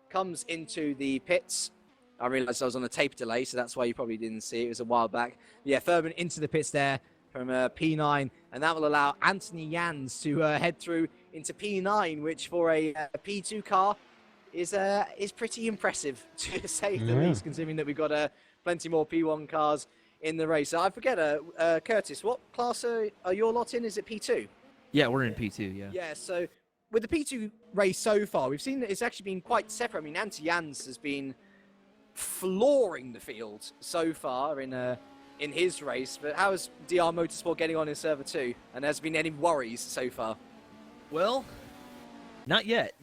comes into the pits. I realised I was on a tape delay, so that's why you probably didn't see it. It was a while back. Yeah, Furman into the pits there from P9, and that will allow Anthony Jans to head through into P9, which for a P2 car is pretty impressive, to say the Yeah. least, considering that we've got plenty more P1 cars in the race. I forget, Curtis, what class are your lot in? Is it P2? Yeah, we're in P2. Yeah. Yeah, so with the P2 race so far, we've seen that it's actually been quite separate. I mean, Antti Jans has been flooring the field so far in his race. But how is DR Motorsport getting on in Server 2? And has there been any worries so far? Well, not yet.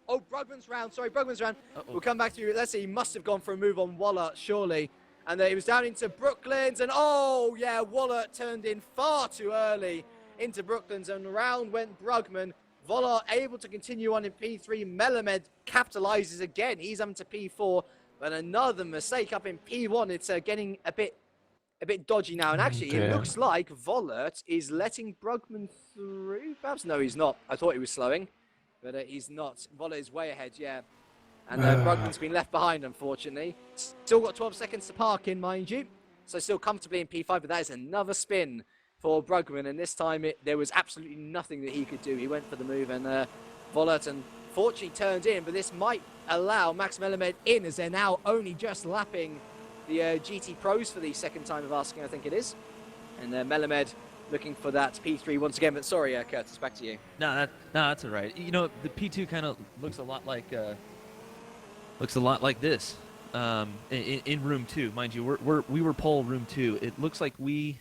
Oh, Brugman's round. Sorry, Brugman's round. Uh-oh. We'll come back to you. Let's see. He must have gone for a move on Waller, surely. And he was down into Brooklands. And oh, yeah, Waller turned in far too early into Brooklands. And round went Brugman. Waller able to continue on in P3. Melamed capitalizes again. He's up to P4. But another mistake up in P1. It's getting a bit dodgy now. And actually, it dear. looks like Vollert is letting Brugman through. Perhaps no, he's not. I thought he was slowing. But he's not. Vollert is way ahead, yeah. And Brugman's been left behind, unfortunately. Still got 12 seconds to park in, mind you. So still comfortably in P5, but that is another spin for Brugman. And this time there was absolutely nothing that he could do. He went for the move, and Vollert unfortunately turned in. But this might allow Max Melamed in, as they're now only just lapping the GT Pros for the second time of asking, I think it is. And Melamed looking for that P3 once again. But sorry, Curtis, back to you. No, that's all right. You know, the P2 kind of looks a lot like this. In room 2, mind you, we were pole room 2. It looks like we've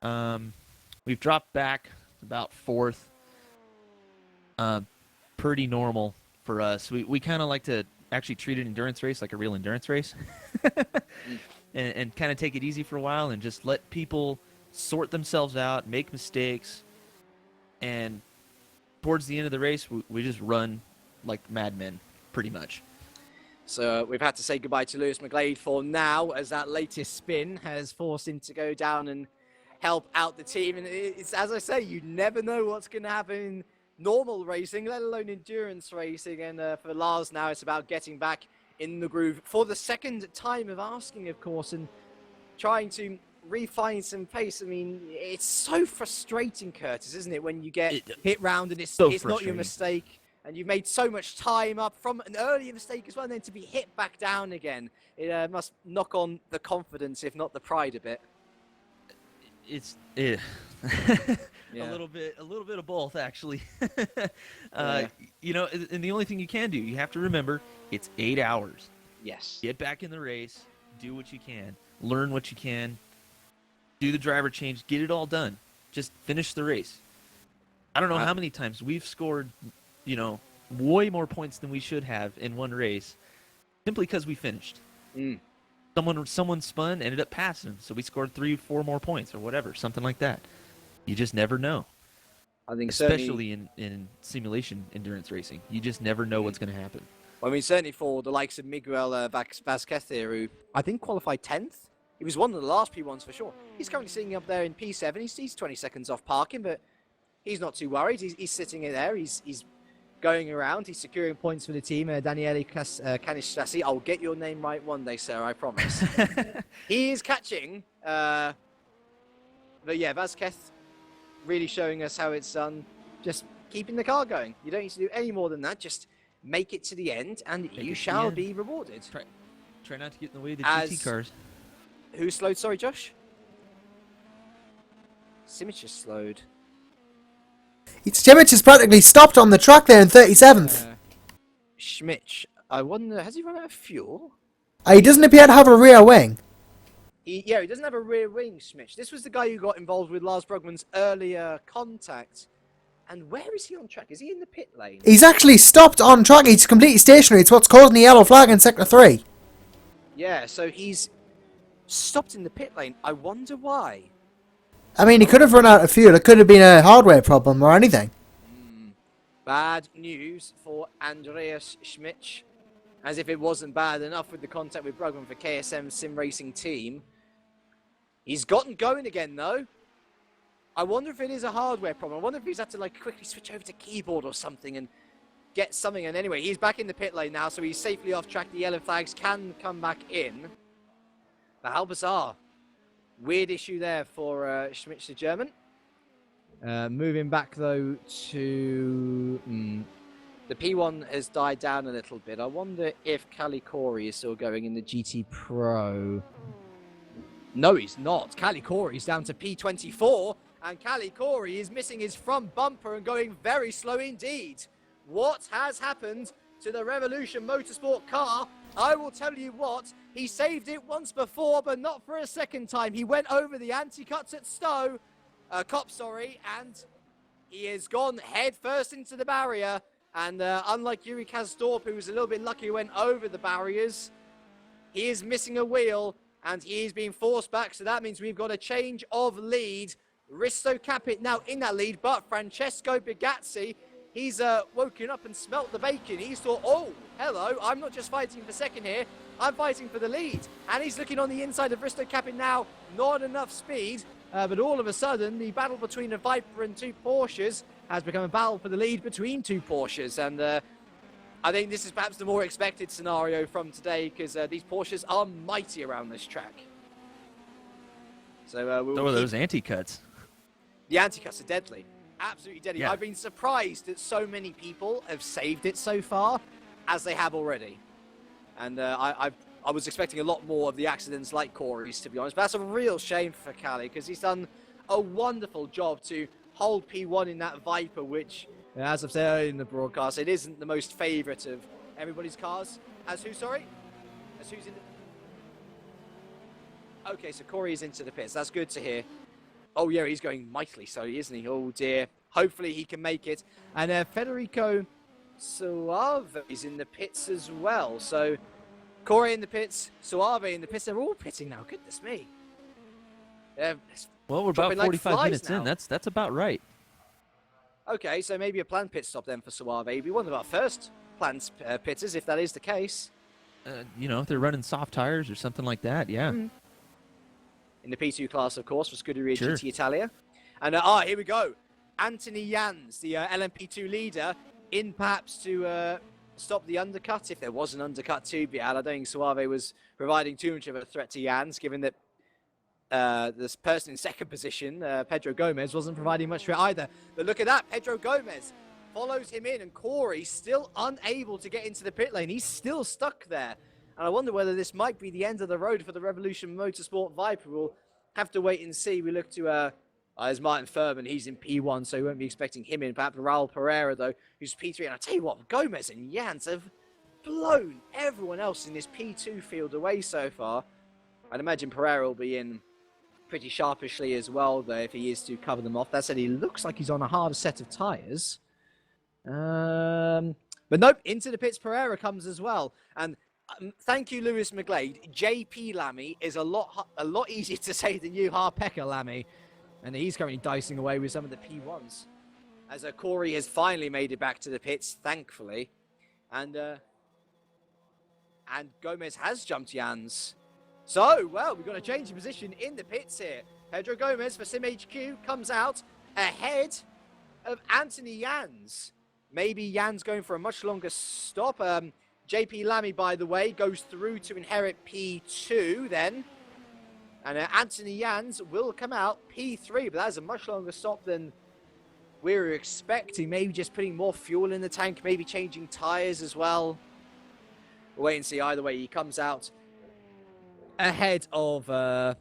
dropped back about 4th. Pretty normal for us. We kind of like to actually treat an endurance race like a real endurance race, and kind of take it easy for a while and just let people sort themselves out, make mistakes, and towards the end of the race, we just run like madmen, pretty much. So we've had to say goodbye to Lewis McGlade for now, as that latest spin has forced him to go down and help out the team. And it's, as I say, you never know what's going to happen in normal racing, let alone endurance racing. And for Lars now, it's about getting back in the groove for the second time of asking, of course, and trying to refine some pace. I mean, it's so frustrating, Curtis, isn't it, when you get hit round and it's not your mistake, and you've made so much time up from an earlier mistake as well, and then to be hit back down again. It must knock on the confidence, if not the pride, a bit. It's a little bit of both, actually. You know, and the only thing you can do, you have to remember, it's 8 hours. Yes. Get back in the race, do what you can, learn what you can, do the driver change, get it all done. Just finish the race. I don't know how many times we've scored, you know, way more points than we should have in one race, simply because we finished. Someone spun, ended up passing him, so we scored 3-4 more points or whatever, something like that. You just never know. I think especially in simulation endurance racing, you just never know what's going to happen. I mean, certainly for the likes of Miguel Vazquez here, who I think qualified 10th. He was one of the last P1s for sure. He's currently sitting up there in P7. He's 20 seconds off parking, but he's not too worried. He's sitting in there. He's going around. He's securing points for the team. Daniele Canistasi. I'll get your name right one day, sir. I promise. He is catching. But yeah, Vazquez really showing us how it's done. Just keeping the car going. You don't need to do any more than that. Just make it to the end, and you shall be rewarded. Try not to get in the way of the GT cars. Who slowed? Sorry, Josh? Simic just slowed. Simic is practically stopped on the track there in 37th. Schmitz, I wonder, has he run out of fuel? He doesn't appear to have a rear wing. He doesn't have a rear wing, Schmitz. This was the guy who got involved with Lars Brugman's earlier contact. And where is he on track? Is he in the pit lane? He's actually stopped on track. He's completely stationary. It's what's causing the yellow flag in Sector 3. Yeah, so he's stopped in the pit lane. I wonder why. I mean, he could have run out of fuel. It could have been a hardware problem or anything. Bad news for Andreas Schmitz. As if it wasn't bad enough with the contact with Brugman for KSM Sim Racing Team. He's gotten going again, though. I wonder if it is a hardware problem. I wonder if he's had to like quickly switch over to keyboard or something and get something. And anyway, he's back in the pit lane now, so he's safely off track. The yellow flags can come back in. But how bizarre. Weird issue there for Schmitz, the German. Moving back though to the P1 has died down a little bit. I wonder if Cali Corey is still going in the GT Pro. No, he's not. Cali Corey's down to P24, and Cali Corey is missing his front bumper and going very slow indeed. What has happened to the Revolution Motorsport car? I will tell you what, he saved it once before, but not for a second time. He went over the anti-cuts at Cop, and he has gone head first into the barrier. And unlike Yuri Kazdorp, who was a little bit lucky, went over the barriers, he is missing a wheel, and he is being forced back. So that means we've got a change of lead. Risto Capit now in that lead, but Francesco Bigazzi, he's woken up and smelt the bacon. He's thought, oh, hello, I'm not just fighting for second here, I'm fighting for the lead. And he's looking on the inside of Risto Capit now, not enough speed. But all of a sudden, the battle between a Viper and two Porsches has become a battle for the lead between two Porsches. And I think this is perhaps the more expected scenario from today, because these Porsches are mighty around this track. So those anti-cuts. The anti-cuts are deadly. Absolutely deadly. Yeah. I've been surprised that so many people have saved it so far, as they have already. And I was expecting a lot more of the accidents like Corey's, to be honest. But that's a real shame for Cali, because he's done a wonderful job to hold P1 in that Viper, which, as I've said earlier in the broadcast, it isn't the most favourite of everybody's cars. As who, sorry? As who's in the... Okay, so Corey is into the pits. That's good to hear. Oh, yeah, he's going mightily so, isn't he? Oh, dear. Hopefully he can make it. And Federico Suave is in the pits as well. So... Corey in the pits, Suave in the pits. They're all pitting now. Goodness me. Well, we're about 45 minutes in. That's about right. Okay, so maybe a planned pit stop then for Suave. He'd be one of our first planned pitters, if that is the case. If they're running soft tires or something like that, yeah. In the P2 class, of course, for Scuderia Sure. GT Italia. And here we go. Anthony Jans, the LMP2 leader, in perhaps to... stop the undercut, if there was an undercut to be had. I don't think Suave was providing too much of a threat to Jans, given that this person in second position, Pedro Gomez, wasn't providing much threat either. But look at that, Pedro Gomez follows him in, and Corey still unable to get into the pit lane. He's still stuck there. And I wonder whether this might be the end of the road for the Revolution Motorsport Viper. We'll have to wait and see. We look to... there's Martin Furman, he's in P1, so we won't be expecting him in. Perhaps Raul Pereira, though, who's P3. And I tell you what, Gomez and Jans have blown everyone else in this P2 field away so far. I'd imagine Pereira will be in pretty sharpishly as well, though, if he is to cover them off. That said, he looks like he's on a harder set of tyres. But nope, into the pits Pereira comes as well. And thank you, Lewis McGlade. JP Lammy is a lot easier to say than you, Harpeka Lammy. And he's currently dicing away with some of the P1s. As Corey has finally made it back to the pits, thankfully. And Gomez has jumped Jans. So, well, we've got a change of position in the pits here. Pedro Gomez for SimHQ comes out ahead of Anthony Jans. Maybe Jans going for a much longer stop. JP Lammy, by the way, goes through to inherit P2 then. And Anthony Jans will come out P3, but that's a much longer stop than we were expecting. Maybe just putting more fuel in the tank, maybe changing tyres as well. We'll wait and see. Either way, he comes out ahead of a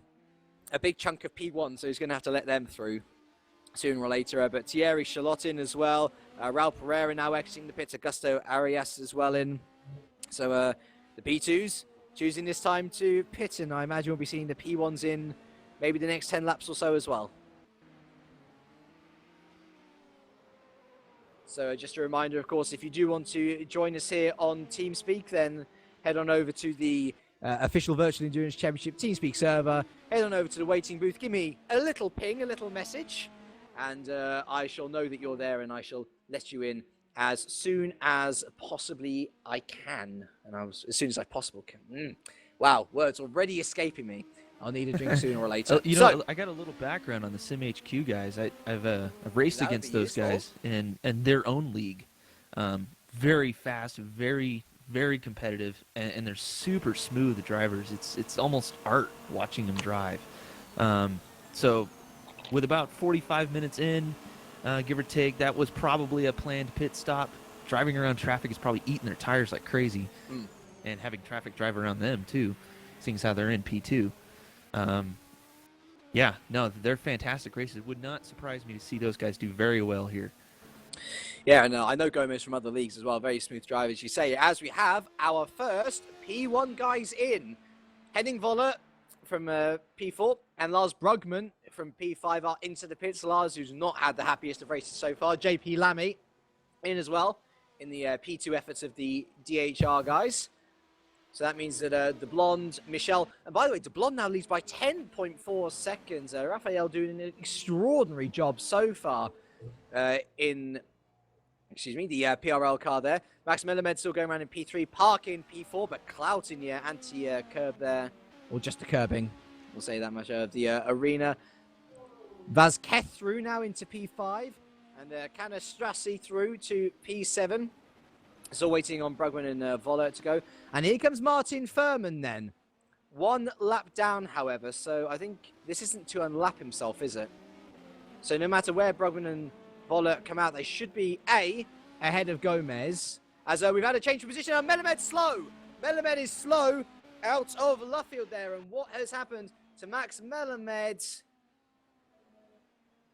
big chunk of P1, so he's going to have to let them through sooner or later. But Thierry Charlotte in as well. Raul Pereira now exiting the pits. Augusto Arias as well in. So the P2s choosing this time to pit, and I imagine we'll be seeing the P1s in maybe the next 10 laps or so as well. So just a reminder, of course, if you do want to join us here on TeamSpeak, then head on over to the official Virtual Endurance Championship TeamSpeak server. Head on over to the waiting booth, give me a little ping, a little message, and I shall know that you're there, and I shall let you in as soon as possibly I can. And as soon as I possibly can. Wow, words already escaping me. I'll need a drink sooner or later. I got a little background on the SimHQ guys. I've raced against those guys in their own league. Very fast, very, very competitive, and they're super smooth drivers. It's almost art watching them drive. So with about 45 minutes in, give or take, that was probably a planned pit stop. Driving around traffic is probably eating their tires like crazy, and having traffic drive around them too, seeing as how they're in P2. Yeah, no, they're fantastic races. It would not surprise me to see those guys do very well here. Yeah, no, I know Gomez from other leagues as well. Very smooth drivers, you say. As we have our first P1 guys in. Henning Voller from P4 and Lars Brugman from P5 are into the pits. Lars, who's not had the happiest of races so far. JP Lamy in as well in the P2 efforts of the DHR guys. So that means that the Blonde, Michel, and by the way, the Blonde now leads by 10.4 seconds. Raphael doing an extraordinary job so far in, the PRL car there. Max Melamed still going around in P3, Park in P4, but clouting the anti-curb there, or just the curbing, we'll say that much, of the arena. Vazquez through now into P5, and Canastrassi through to P7. Still waiting on Brugman and Voller to go. And here comes Martin Furman then. One lap down, however, so I think this isn't to unlap himself, is it? So no matter where Brugman and Voller come out, they should be ahead of Gomez. As we've had a change of position, and Melamed slow. Melamed is slow out of Luffield there. And what has happened to Max Melamed?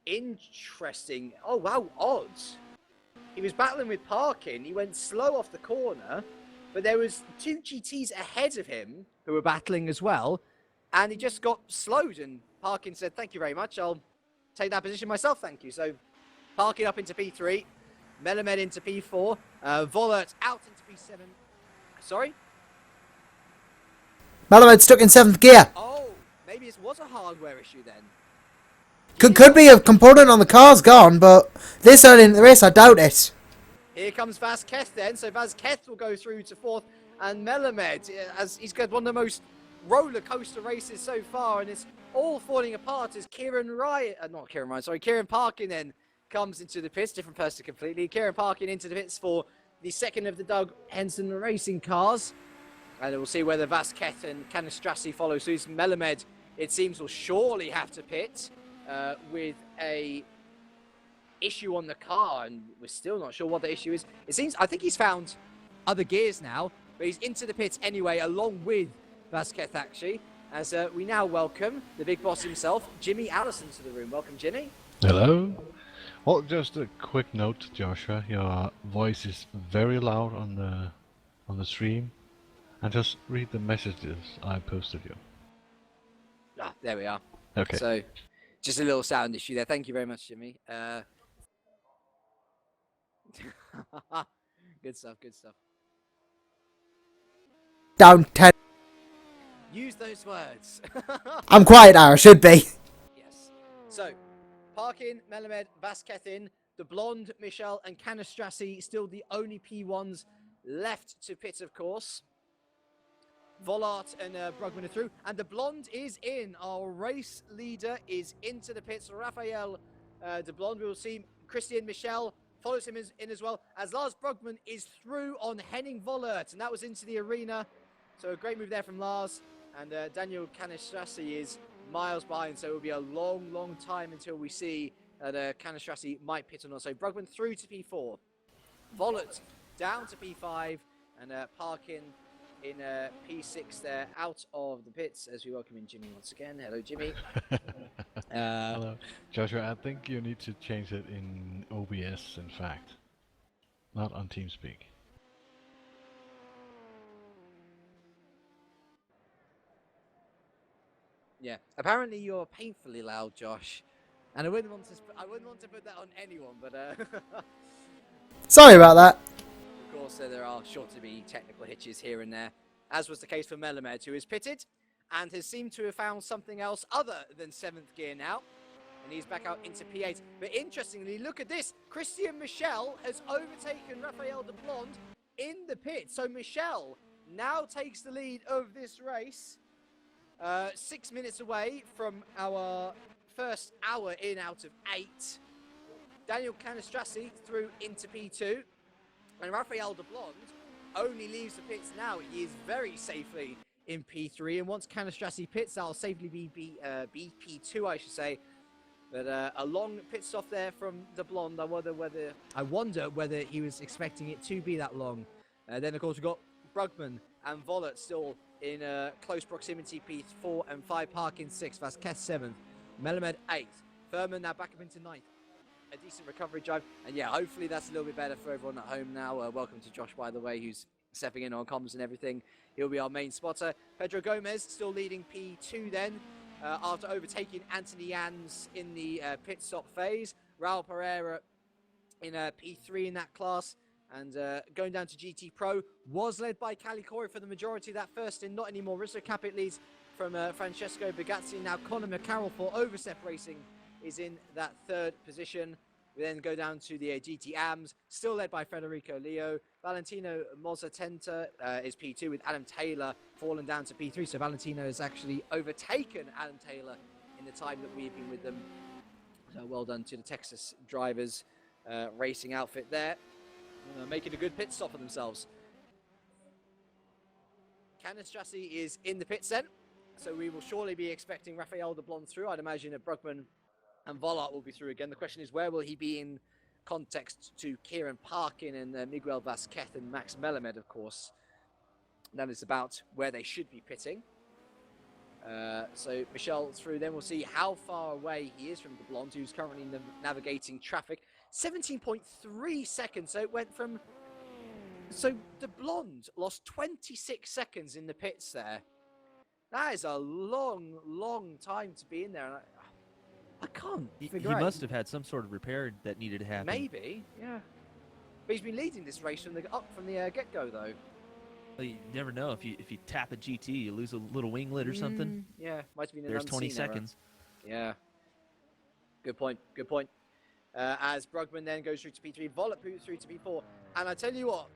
Interesting. Oh, wow, odd. He was battling with Parkin. He went slow off the corner, but there was 2 GTs ahead of him who were battling as well, and he just got slowed, and Parkin said, thank you very much. I'll take that position myself, thank you. So Parkin up into P3, Melamed into P4, Vollert out into P7. Sorry? Melamed stuck in 7th gear. Oh, maybe it was a hardware issue then. Could be a component on the car's gone, but this early in the race, I doubt it. Here comes Vazquez then, so Vazquez will go through to 4th, and Melamed, as he's got one of the most roller coaster races so far, and it's all falling apart as Kieran Parkin then comes into the pits, different person completely. Kieran Parkin into the pits for the second of the Doug Henson racing cars, and we'll see whether Vazquez and Canastrassi follow suit. Melamed, it seems, will surely have to pit with a issue on the car, and we're still not sure what the issue is. It seems, I think he's found other gears now, but he's into the pits anyway, along with Vazquez actually, as we now welcome the big boss himself, Jimmy Allison, to the room. Welcome, Jimmy. Hello. Well, just a quick note, Joshua. Your voice is very loud on the stream, and just read the messages I posted you. Ah, there we are. Okay. So, just a little sound issue there. Thank you very much, Jimmy. Good stuff, good stuff. Down 10. Use those words. I'm quiet now, I should be. Yes. So, Parkin, Melamed, Vazquez in, the Blonde, Michel, and Canastrassi still the only P1s left to pit, of course. Vollart and Brugman are through, and the Blonde is in. Our race leader is into the pits. Raphael de Blonde. We will see Christian Michel follows him in as well, as Lars Brugman is through on Henning Vollert, and that was into the arena. So a great move there from Lars, and Daniel Canastrassi is miles behind, so it will be a long, long time until we see that Canastrassi might pit or not. So Brugman through to P4, Vollert down to P5, and Parkin in P6 there, out of the pits, as we welcome in Jimmy once again. Hello, Jimmy. Hello. Joshua, I think you need to change it in OBS, in fact. Not on TeamSpeak. Yeah, apparently you're painfully loud, Josh. And I wouldn't want to put that on anyone, but Sorry about that. of course, there are sure to be technical hitches here and there, as was the case for Melamed, who is pitted and has seemed to have found something else other than 7th gear now. And he's back out into P8. But interestingly, look at this. Christian Michel has overtaken Raphael de Blonde in the pit. So Michel now takes the lead of this race. 6 minutes away from our first hour in out of 8. Daniel Canastrassi through into P2. And Raphael de Blonde only leaves the pits now. He is very safely in P3. And once Canastrassi pits, that'll safely be BP2, I should say. But a long pit stop there from the blonde. I wonder whether he was expecting it to be that long. Then, of course, we've got Brugman and Vollert still in close proximity, P4 and 5, Park in 6th, Vasquez 7th, Melamed 8th, Furman now back up into 9th. A decent recovery drive, and yeah, hopefully that's a little bit better for everyone at home now. Welcome to Josh, by the way, who's stepping in on comms and everything. He'll be our main spotter. Pedro Gomez still leading P2 then, after overtaking Anthony Jans in the pit stop phase. Raul Pereira in P3 in that class. And going down to GT Pro, was led by Cali Corey for the majority of that first in, not anymore. Risto Capit leads from Francesco Bagazzi. Now Conor McCarroll for Overstep Racing is in that 3rd position. We then go down to the GT AMS, still led by Federico Leo. Valentino Mozzatenta is P2 with Adam Taylor fallen down to P3. So Valentino has actually overtaken Adam Taylor in the time that we've been with them. So well done to the Texas drivers racing outfit there. Making a good pit stop for themselves. Canistrassi is in the pits then, so we will surely be expecting Rafael de Blonde through. I'd imagine that Brugman and Vollert will be through again. The question is, where will he be in context to Kieran Parkin and Miguel Vasquez and Max Melamed, of course. That is about where they should be pitting. So Michel through, then we'll see how far away he is from the Blonde, who's currently navigating traffic. 17.3 seconds, so it went from... So the Blonde lost 26 seconds in the pits there. That is a long, long time to be in there. And I can't figure out. He must have had some sort of repair that needed to happen. Maybe, yeah. But he's been leading this race from the get-go, though. Well, you never know. If you tap a GT, you lose a little winglet or something. Yeah, might have been an There's 20 unseen error. seconds. Yeah. Good point. Good point. As Brugman then goes through to P3, Vollert through to P4. And I tell you what,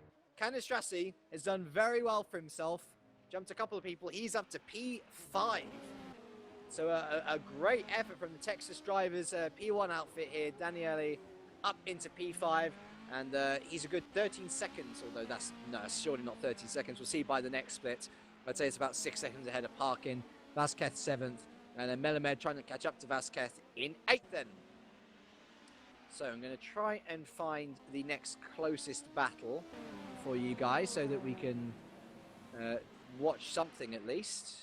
Canistrassi has done very well for himself. Jumped a couple of people. He's up to P5. So a great effort from the Texas drivers. P1 outfit here. Daniele up into P5. And he's a good 13 seconds, although that's surely not 13 seconds. We'll see by the next split. I'd say it's about 6 seconds ahead of Parkin. Vasquez 7th. And then Melamed trying to catch up to Vasquez in 8th then. So I'm going to try and find the next closest battle for you guys so that we can watch something at least.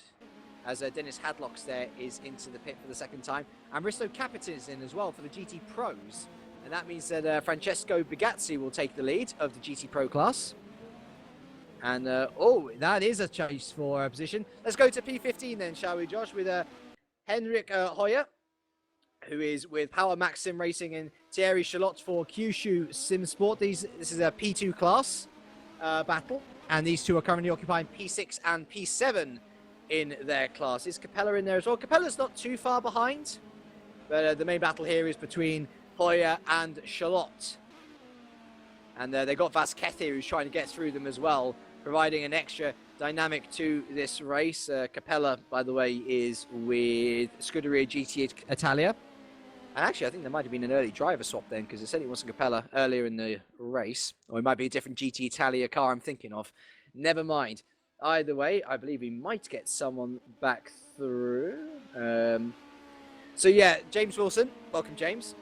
As Dennis Hadlock's there is into the pit for the second time. And Risto Capitan is in as well for the GT Pros. And that means that Francesco Bagazzi will take the lead of the GT Pro class. And, that is a chase for position. Let's go to P15 then, shall we, Josh, with Henrik Hoyer, who is with Power Max Sim Racing, and Thierry Charlotte for Kyushu Sim Sport. This is a P2 class battle, and these two are currently occupying P6 and P7 in their class. Is Capella in there as well? Capella's not too far behind, but the main battle here is between Hoyer and Charlotte. And they got Vasquez here, who's trying to get through them as well, providing an extra dynamic to this race. Capella, by the way, is with Scuderia GT Italia. And actually, I think there might have been an early driver swap then, because it said it wasn't Capella earlier in the race. Or it might be a different GT Italia car I'm thinking of. Never mind. Either way, I believe we might get someone back through. So yeah, James Wilson. Welcome, James.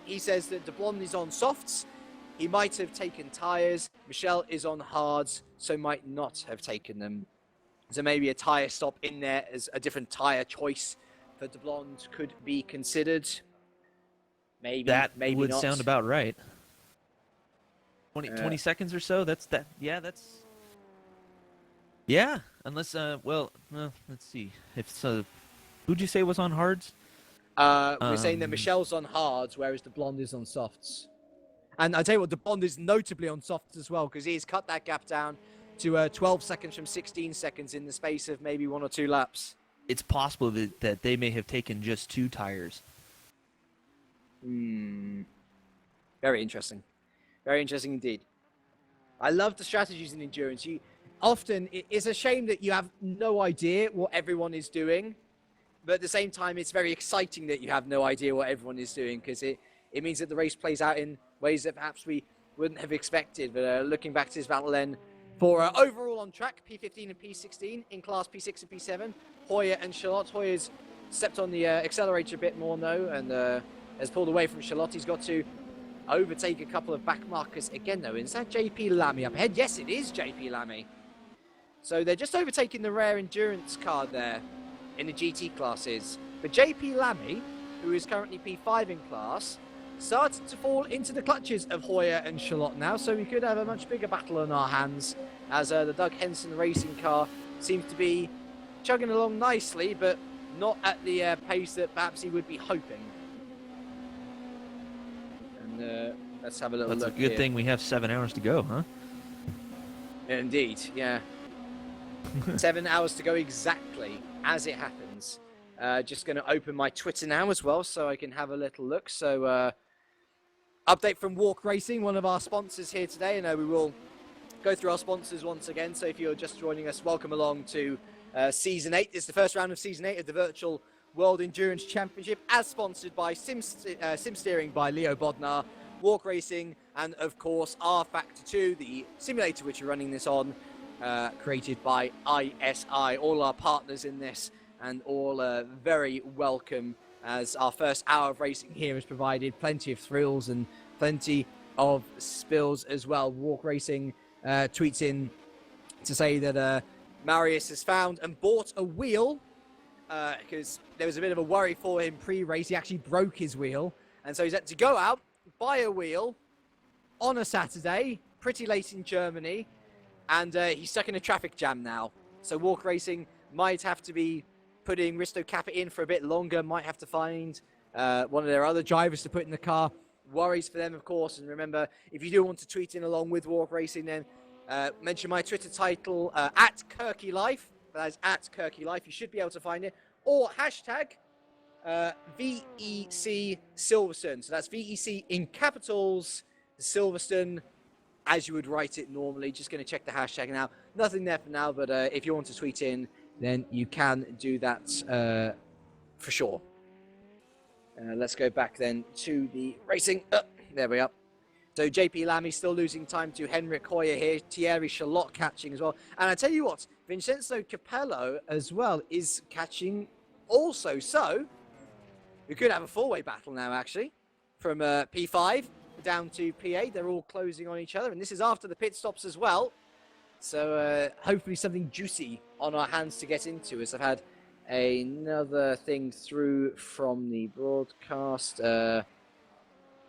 He says that De Blonde is on softs. He might have taken tyres. Michel is on hards, so might not have taken them. So maybe a tyre stop in there as a different tyre choice for De Blonde could be considered. Maybe That maybe would not. sound about right. 20 seconds or so. That's. Yeah, unless let's see. If so, who'd you say was on hards? We're saying that Michel's on hards, whereas De Blonde is on softs. And I tell you what, De Blonde is notably on softs as well, because he's cut that gap down to 12 seconds from 16 seconds in the space of maybe 1 or 2 laps. It's possible that they may have taken just 2 tires. Very interesting. Very interesting indeed. I love the strategies in endurance. It's a shame that you have no idea what everyone is doing, but at the same time, it's very exciting that you have no idea what everyone is doing, because it means that the race plays out in ways that perhaps we wouldn't have expected. But looking back to this battle then, for overall on track, P15 and P16, in class P6 and P7, Hoyer and Charlotte. Hoyer's stepped on the accelerator a bit more, though, and has pulled away from Charlotte. He's got to overtake a couple of back markers again, though. Is that JP Lamy up ahead? Yes, it is JP Lamy. So they're just overtaking the rare endurance car there in the GT classes. But JP Lamy, who is currently P5 in class, started to fall into the clutches of Hoyer and Charlotte now, so we could have a much bigger battle on our hands as the Doug Henson racing car seems to be chugging along nicely, but not at the pace that perhaps he would be hoping. And let's have a little That's look a good here. thing we have 7 hours to go, huh? Indeed, yeah. 7 hours to go exactly, as it happens. Just going to open my Twitter now as well, so I can have a little look. So, update from Walk Racing, one of our sponsors here today. And we will go through our sponsors once again. So if you're just joining us, welcome along to Season 8. It's the first round of Season 8 of the Virtual World Endurance Championship, as sponsored by Sim Steering by Leo Bodnar, Walk Racing, and of course R Factor 2, the simulator which we're running this on, created by ISI. All our partners in this, and all very welcome, as our first hour of racing here has provided plenty of thrills and plenty of spills as well. Walk Racing tweets in to say that Marius has found and bought a wheel, because there was a bit of a worry for him pre-race. He actually broke his wheel, and so he's had to go out, buy a wheel on a Saturday, pretty late in Germany, and he's stuck in a traffic jam now. So Walk Racing might have to be putting Risto Kappa in for a bit longer, might have to find one of their other drivers to put in the car. Worries for them, of course. And remember, if you do want to tweet in along with Walk Racing, then mention my Twitter title, at Kirky Life. That is at Kirky Life. You should be able to find it. Or hashtag VEC Silverstone. So that's VEC in capitals, Silverstone, as you would write it normally. Just going to check the hashtag now. Nothing there for now, but if you want to tweet in, then you can do that for sure. Let's go back then to the racing. There we are. So JP Lamy still losing time to Henrik Hoyer here. Thierry Charlotte catching as well. And I tell you what, Vincenzo Capello as well is catching also. So we could have a four-way battle now, actually, from P5 down to P8. They're all closing on each other, and this is after the pit stops as well. So hopefully something juicy on our hands to get into, as I've had another thing through from the broadcast.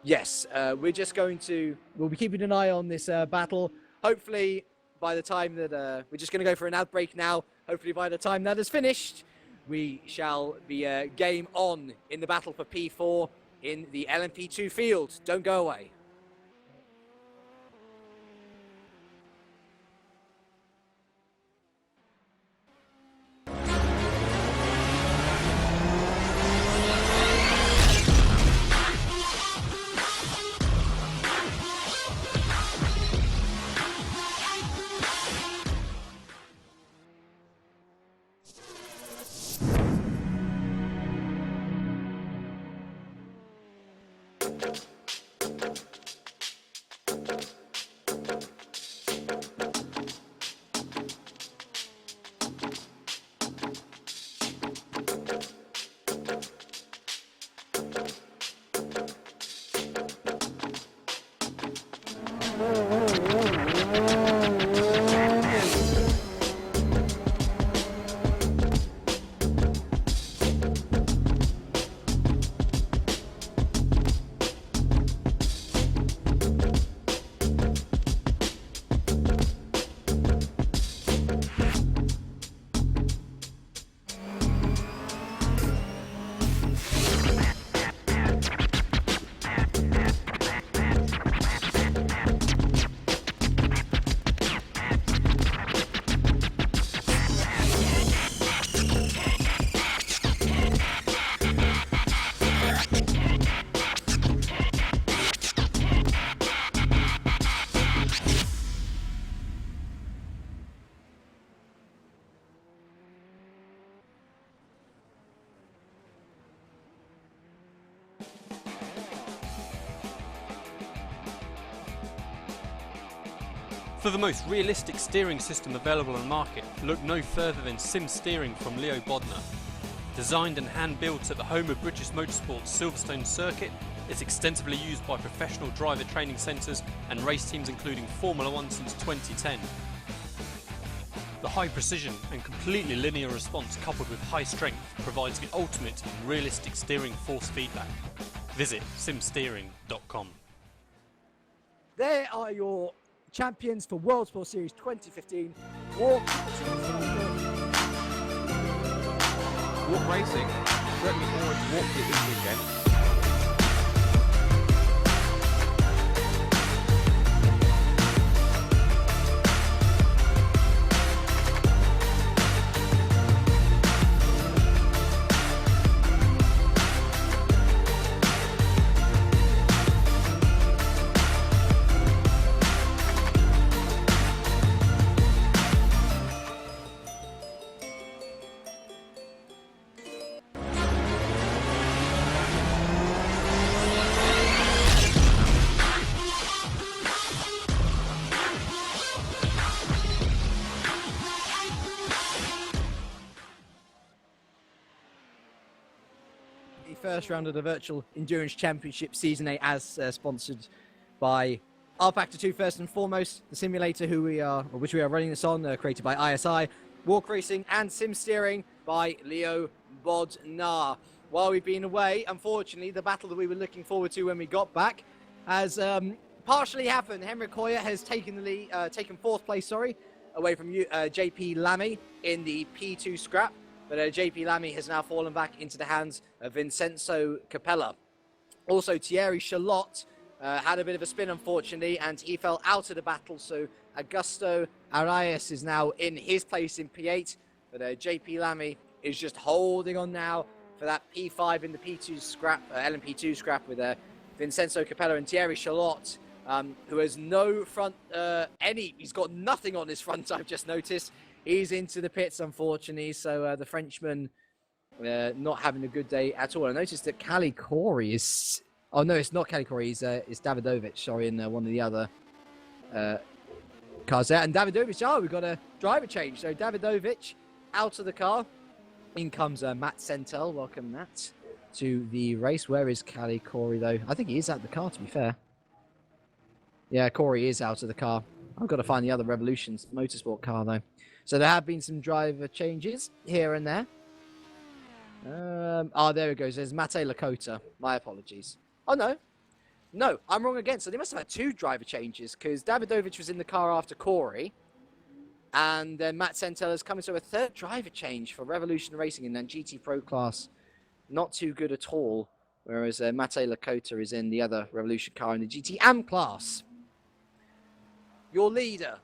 Yes, we're just going to, we'll be keeping an eye on this battle. Hopefully by the time that, we're just going to go for an outbreak now. Hopefully by the time that is finished, we shall be game on in the battle for P4 in the LMP2 field. Don't go away. For the most realistic steering system available on the market, look no further than Sim Steering from Leo Bodnar. Designed and hand-built at the home of British Motorsport's Silverstone circuit, it's extensively used by professional driver training centres and race teams including Formula 1 since 2010. The high precision and completely linear response coupled with high strength provides the ultimate in realistic steering force feedback. Visit simsteering.com. There are your champions for World Sport Series 2015. Walk Racing certainly always walked it this weekend. the first round of the Virtual Endurance Championship Season 8 as sponsored by R-Factor 2 first and foremost, the simulator which we are running this on, created by ISI, Walk Racing and Sim Steering by Leo Bodnar. While we've been away, unfortunately, the battle that we were looking forward to when we got back has partially happened. Henrik Hoyer has taken the lead, taken fourth place, away from JP Lamy in the P2 scrap. But JP Lamy has now fallen back into the hands of Vincenzo Capella. Also, Thierry Charlotte had a bit of a spin, unfortunately, and he fell out of the battle. So Augusto Arias is now in his place in P8. But JP Lamy is just holding on now for that P5 in the P2 scrap, LMP2 scrap with Vincenzo Capella and Thierry Charlotte, who has no front, he's got nothing on his front, I've just noticed. He's into the pits, unfortunately, so the Frenchman not having a good day at all. I noticed that Cali Corey is... Oh, no, it's not Cali Corey, it's Davidovich, sorry, in one of the other cars there. And Davidovich, we've got a driver change. So Davidovich out of the car. In comes Matt Sentel. Welcome, Matt, to the race. Where is Cali Corey, though? I think he is out of the car, to be fair. Yeah, Corey is out of the car. I've got to find the other Revolutions Motorsport car, though. So there have been some driver changes here and there. There it goes. There's Mate Lakota. My apologies. Oh, no. No, I'm wrong again. So they must have had two driver changes because Davidovich was in the car after Corey. And then Matt Sentel has come into a third driver change for Revolution Racing in that GT Pro class. Not too good at all. Whereas Mate Lakota is in the other Revolution car in the GT AM class. Your leader,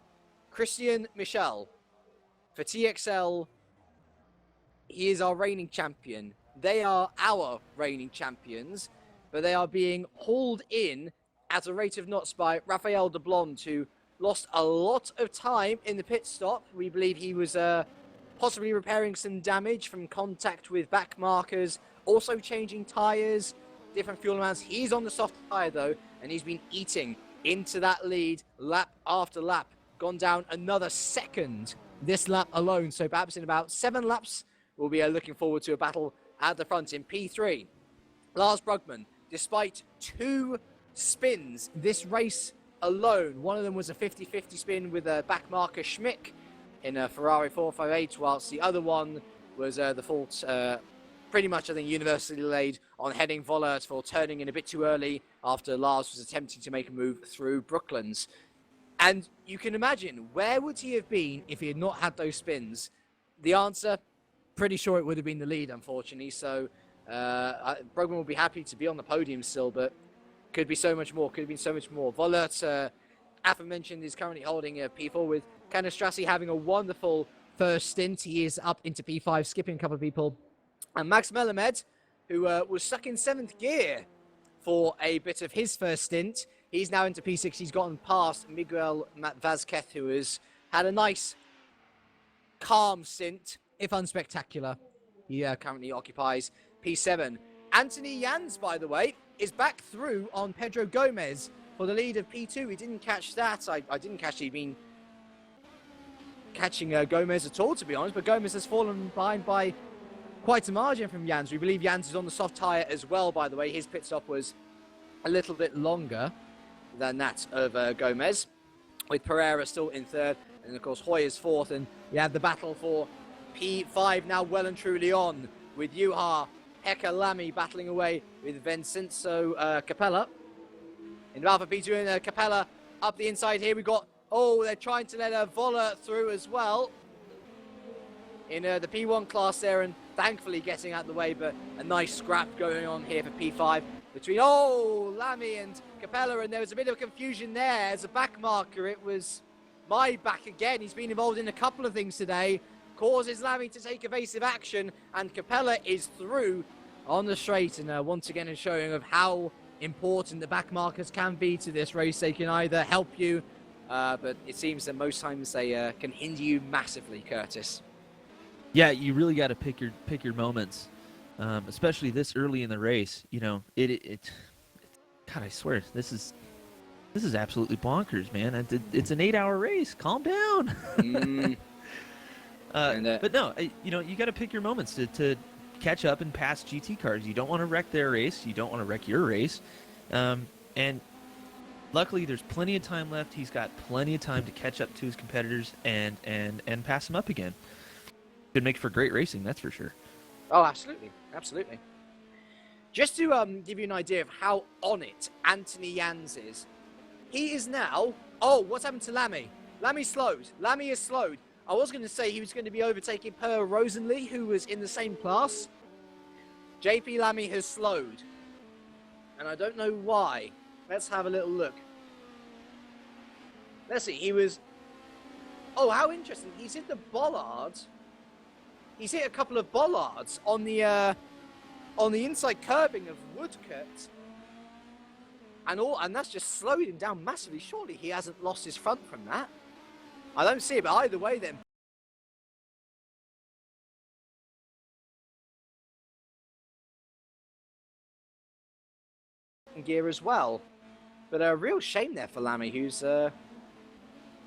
Christian Michel. For TXL, he is our reigning champion. They are our reigning champions, but they are being hauled in at a rate of knots by Raphael de Blonde, who lost a lot of time in the pit stop. We believe he was possibly repairing some damage from contact with back markers, also changing tyres, different fuel amounts. He's on the soft tyre, though, and he's been eating into that lead lap after lap. Gone down another second this lap alone, so perhaps in about 7 laps we'll be looking forward to a battle at the front in P3. Lars Brugman, despite 2 spins this race alone, one of them was a 50-50 spin with a back marker Schmick in a Ferrari 458, whilst the other one was the fault pretty much, I think, universally laid on Henning Vollert for turning in a bit too early after Lars was attempting to make a move through Brooklands. And you can imagine, where would he have been if he had not had those spins? The answer, pretty sure it would have been the lead, unfortunately. So Brugman will be happy to be on the podium still, but could be so much more, could have been so much more. Vollert, aforementioned, is currently holding P4 with Canastrassi having a wonderful first stint. He is up into P5, skipping a couple of people. And Max Melamed, who was stuck in 7th gear for a bit of his first stint, he's now into P6. He's gotten past Miguel Vazquez, who has had a nice, calm stint, if unspectacular. He currently occupies P7. Anthony Jans, by the way, is back through on Pedro Gomez for the lead of P2. We didn't catch that. I didn't actually been catching Gomez at all, to be honest, but Gomez has fallen behind by quite a margin from Jans. We believe Jans is on the soft tyre as well, by the way. His pit stop was a little bit longer than that of Gomez, with Pereira still in third, and of course Hoyer's fourth, and you have the battle for P5 now well and truly on, with Juha Heka Lamy battling away with Vincenzo Capella. In the Alpha P2 and Capella up the inside here. We've got, they're trying to let Voller through as well in the P1 class there, and thankfully getting out of the way, but a nice scrap going on here for P5 between, Lamy and Capella, and there was a bit of confusion there. As a back marker, it was my back again. He's been involved in a couple of things today, causes Lamy to take evasive action, and Capella is through on the straight, and once again a showing of how important the back markers can be to this race. They can either help you, but it seems that most times they can hinder you massively, Curtis. Yeah, you really got to pick your moments, especially this early in the race. You know, God, I swear, this is absolutely bonkers, man. It's an 8-hour race. Calm down. But no, you got to pick your moments to catch up and pass GT cars. You don't want to wreck their race. You don't want to wreck your race. And luckily, there's plenty of time left. He's got plenty of time to catch up to his competitors and pass them up again. Could make for great racing, that's for sure. Oh, absolutely. Absolutely. Just to give you an idea of how on it Anthony Jans is, he is now... what's happened to Lamy? Lamy slowed. Lamy is slowed. I was going to say he was going to be overtaking Per Rosenlee, who was in the same class. JP Lamy has slowed. And I don't know why. Let's have a little look. Let's see, he was... how interesting. He's hit the bollards. He's hit a couple of bollards on the inside curbing of Woodcote. And that's just slowed him down massively. Surely he hasn't lost his front from that. I don't see it, but either way then. Gear as well. But a real shame there for Lamy, who's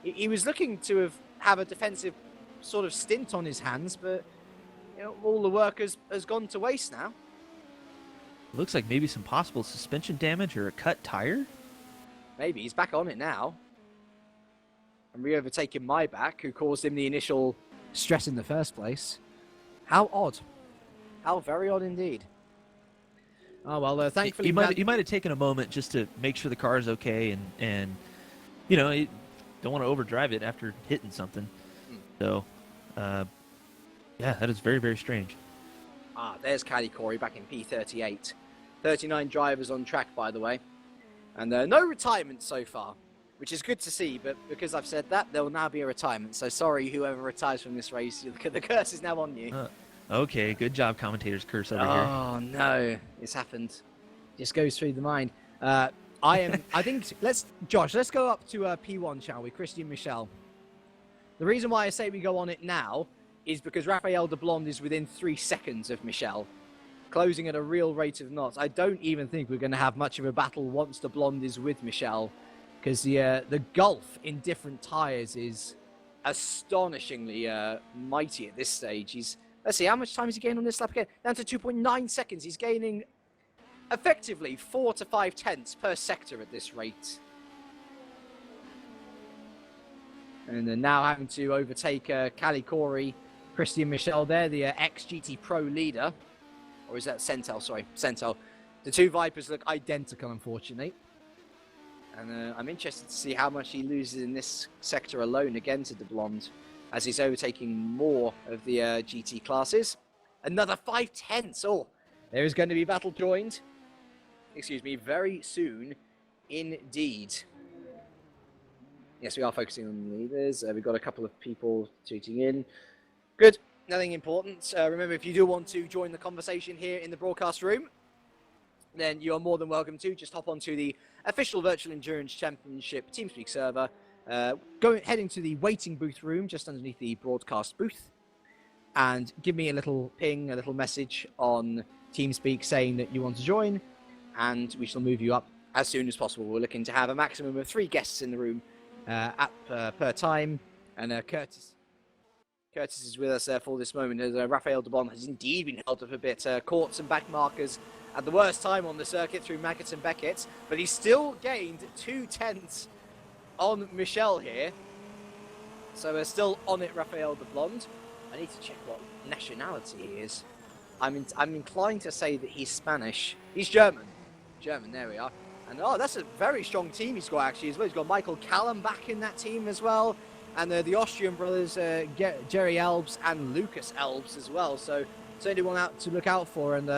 he was looking to have a defensive sort of stint on his hands, but all the work has gone to waste now. Looks like maybe some possible suspension damage or a cut tire. Maybe he's back on it now. And re-overtaking my back, who caused him the initial stress in the first place. How odd. How very odd indeed. Oh, well, thankfully... He might have taken a moment just to make sure the car is okay, and you don't want to overdrive it after hitting something. So, yeah, that is very, very strange. There's Cali Corey back in P38. 39 drivers on track, by the way. And no retirement so far, which is good to see, but because I've said that, there will now be a retirement. So sorry, whoever retires from this race, the curse is now on you. Okay, good job, commentator's curse over here. Oh, no. It's happened. Just goes through the mind. I think, Josh, let's go up to P1, shall we? Christian Michel. The reason why I say we go on it now is because Raphael de Blonde is within 3 seconds of Michel, closing at a real rate of knots. I don't even think we're going to have much of a battle once de Blonde is with Michel, because the gulf in different tyres is astonishingly mighty at this stage. Let's see, how much time is he gaining on this lap again? Down to 2.9 seconds. He's gaining effectively 4 to 5 tenths per sector at this rate. And then now having to overtake Cali Corey, Christian Michel there, the ex-GT Pro leader. Or is that Centel? Sorry, Centel. The two Vipers look identical, unfortunately. And I'm interested to see how much he loses in this sector alone again to de Blonde, as he's overtaking more of the GT classes. Another 5 tenths. Oh, there is going to be battle joined. Excuse me, very soon indeed. Yes, we are focusing on the leaders. We've got a couple of people tweeting in. Good, nothing important. Remember, if you do want to join the conversation here in the broadcast room, then you are more than welcome to. Just hop onto the official Virtual Endurance Championship TeamSpeak server. Heading to the waiting booth room just underneath the broadcast booth, and give me a little ping, a little message on TeamSpeak saying that you want to join, and we shall move you up as soon as possible. We're looking to have a maximum of 3 guests in the room per time, and Curtis. Curtis is with us for this moment as Raphael de Blond has indeed been held up a bit. Caught some back markers at the worst time on the circuit through Maggots and Beckett, but he still gained 2/10 on Michel here. So we're still on it, Raphael de Blond. I need to check what nationality he is. I'm inclined to say that he's Spanish. He's German. German, there we are. And oh, that's a very strong team he's got actually as well. He's got Michael Callum back in that team as well. And the Austrian brothers, Jerry Elbs and Lucas Elbs as well. So certainly one out to look out for. And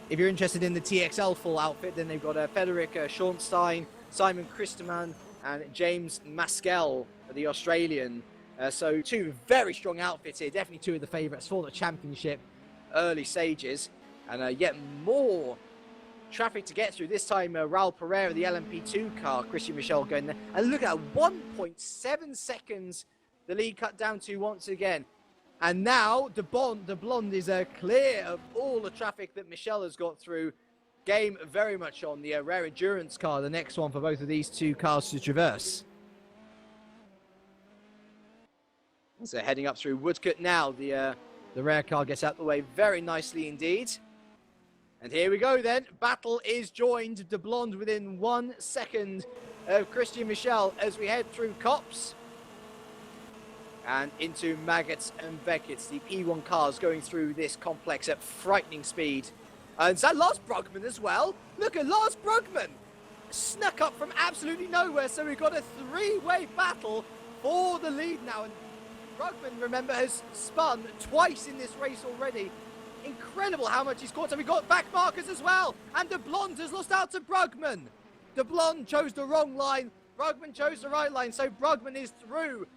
if you're interested in the TXL full outfit, then they've got Frederick Schornstein, Simon Christemann, and James Maskell, the Australian. So two very strong outfits here. Definitely two of the favourites for the championship early stages. And yet more traffic to get through. This time, Raul Pereira, the LMP2 car, Christian Michel going there. And look at 1.7 seconds the lead cut down to once again. And now the Blonde is clear of all the traffic that Michel has got through. Game very much on the rare endurance car, the next one for both of these two cars to traverse. So heading up through Woodcote now, the rare car gets out the way very nicely indeed. And here we go then. Battle is joined. De Blonde within 1 second of Christian Michel as we head through Copse and into Maggots and Beckett's. The P1 cars going through this complex at frightening speed. And is that Lars Brugman as well? Look at Lars Brugman. Snuck up from absolutely nowhere. So we've got a three-way battle for the lead now. And Brugman, remember, has spun twice in this race already. Incredible how much he's caught. So we got back markers as well. And De Blonde has lost out to Brugman. De Blonde chose the wrong line. Brugman chose the right line. So Brugman is through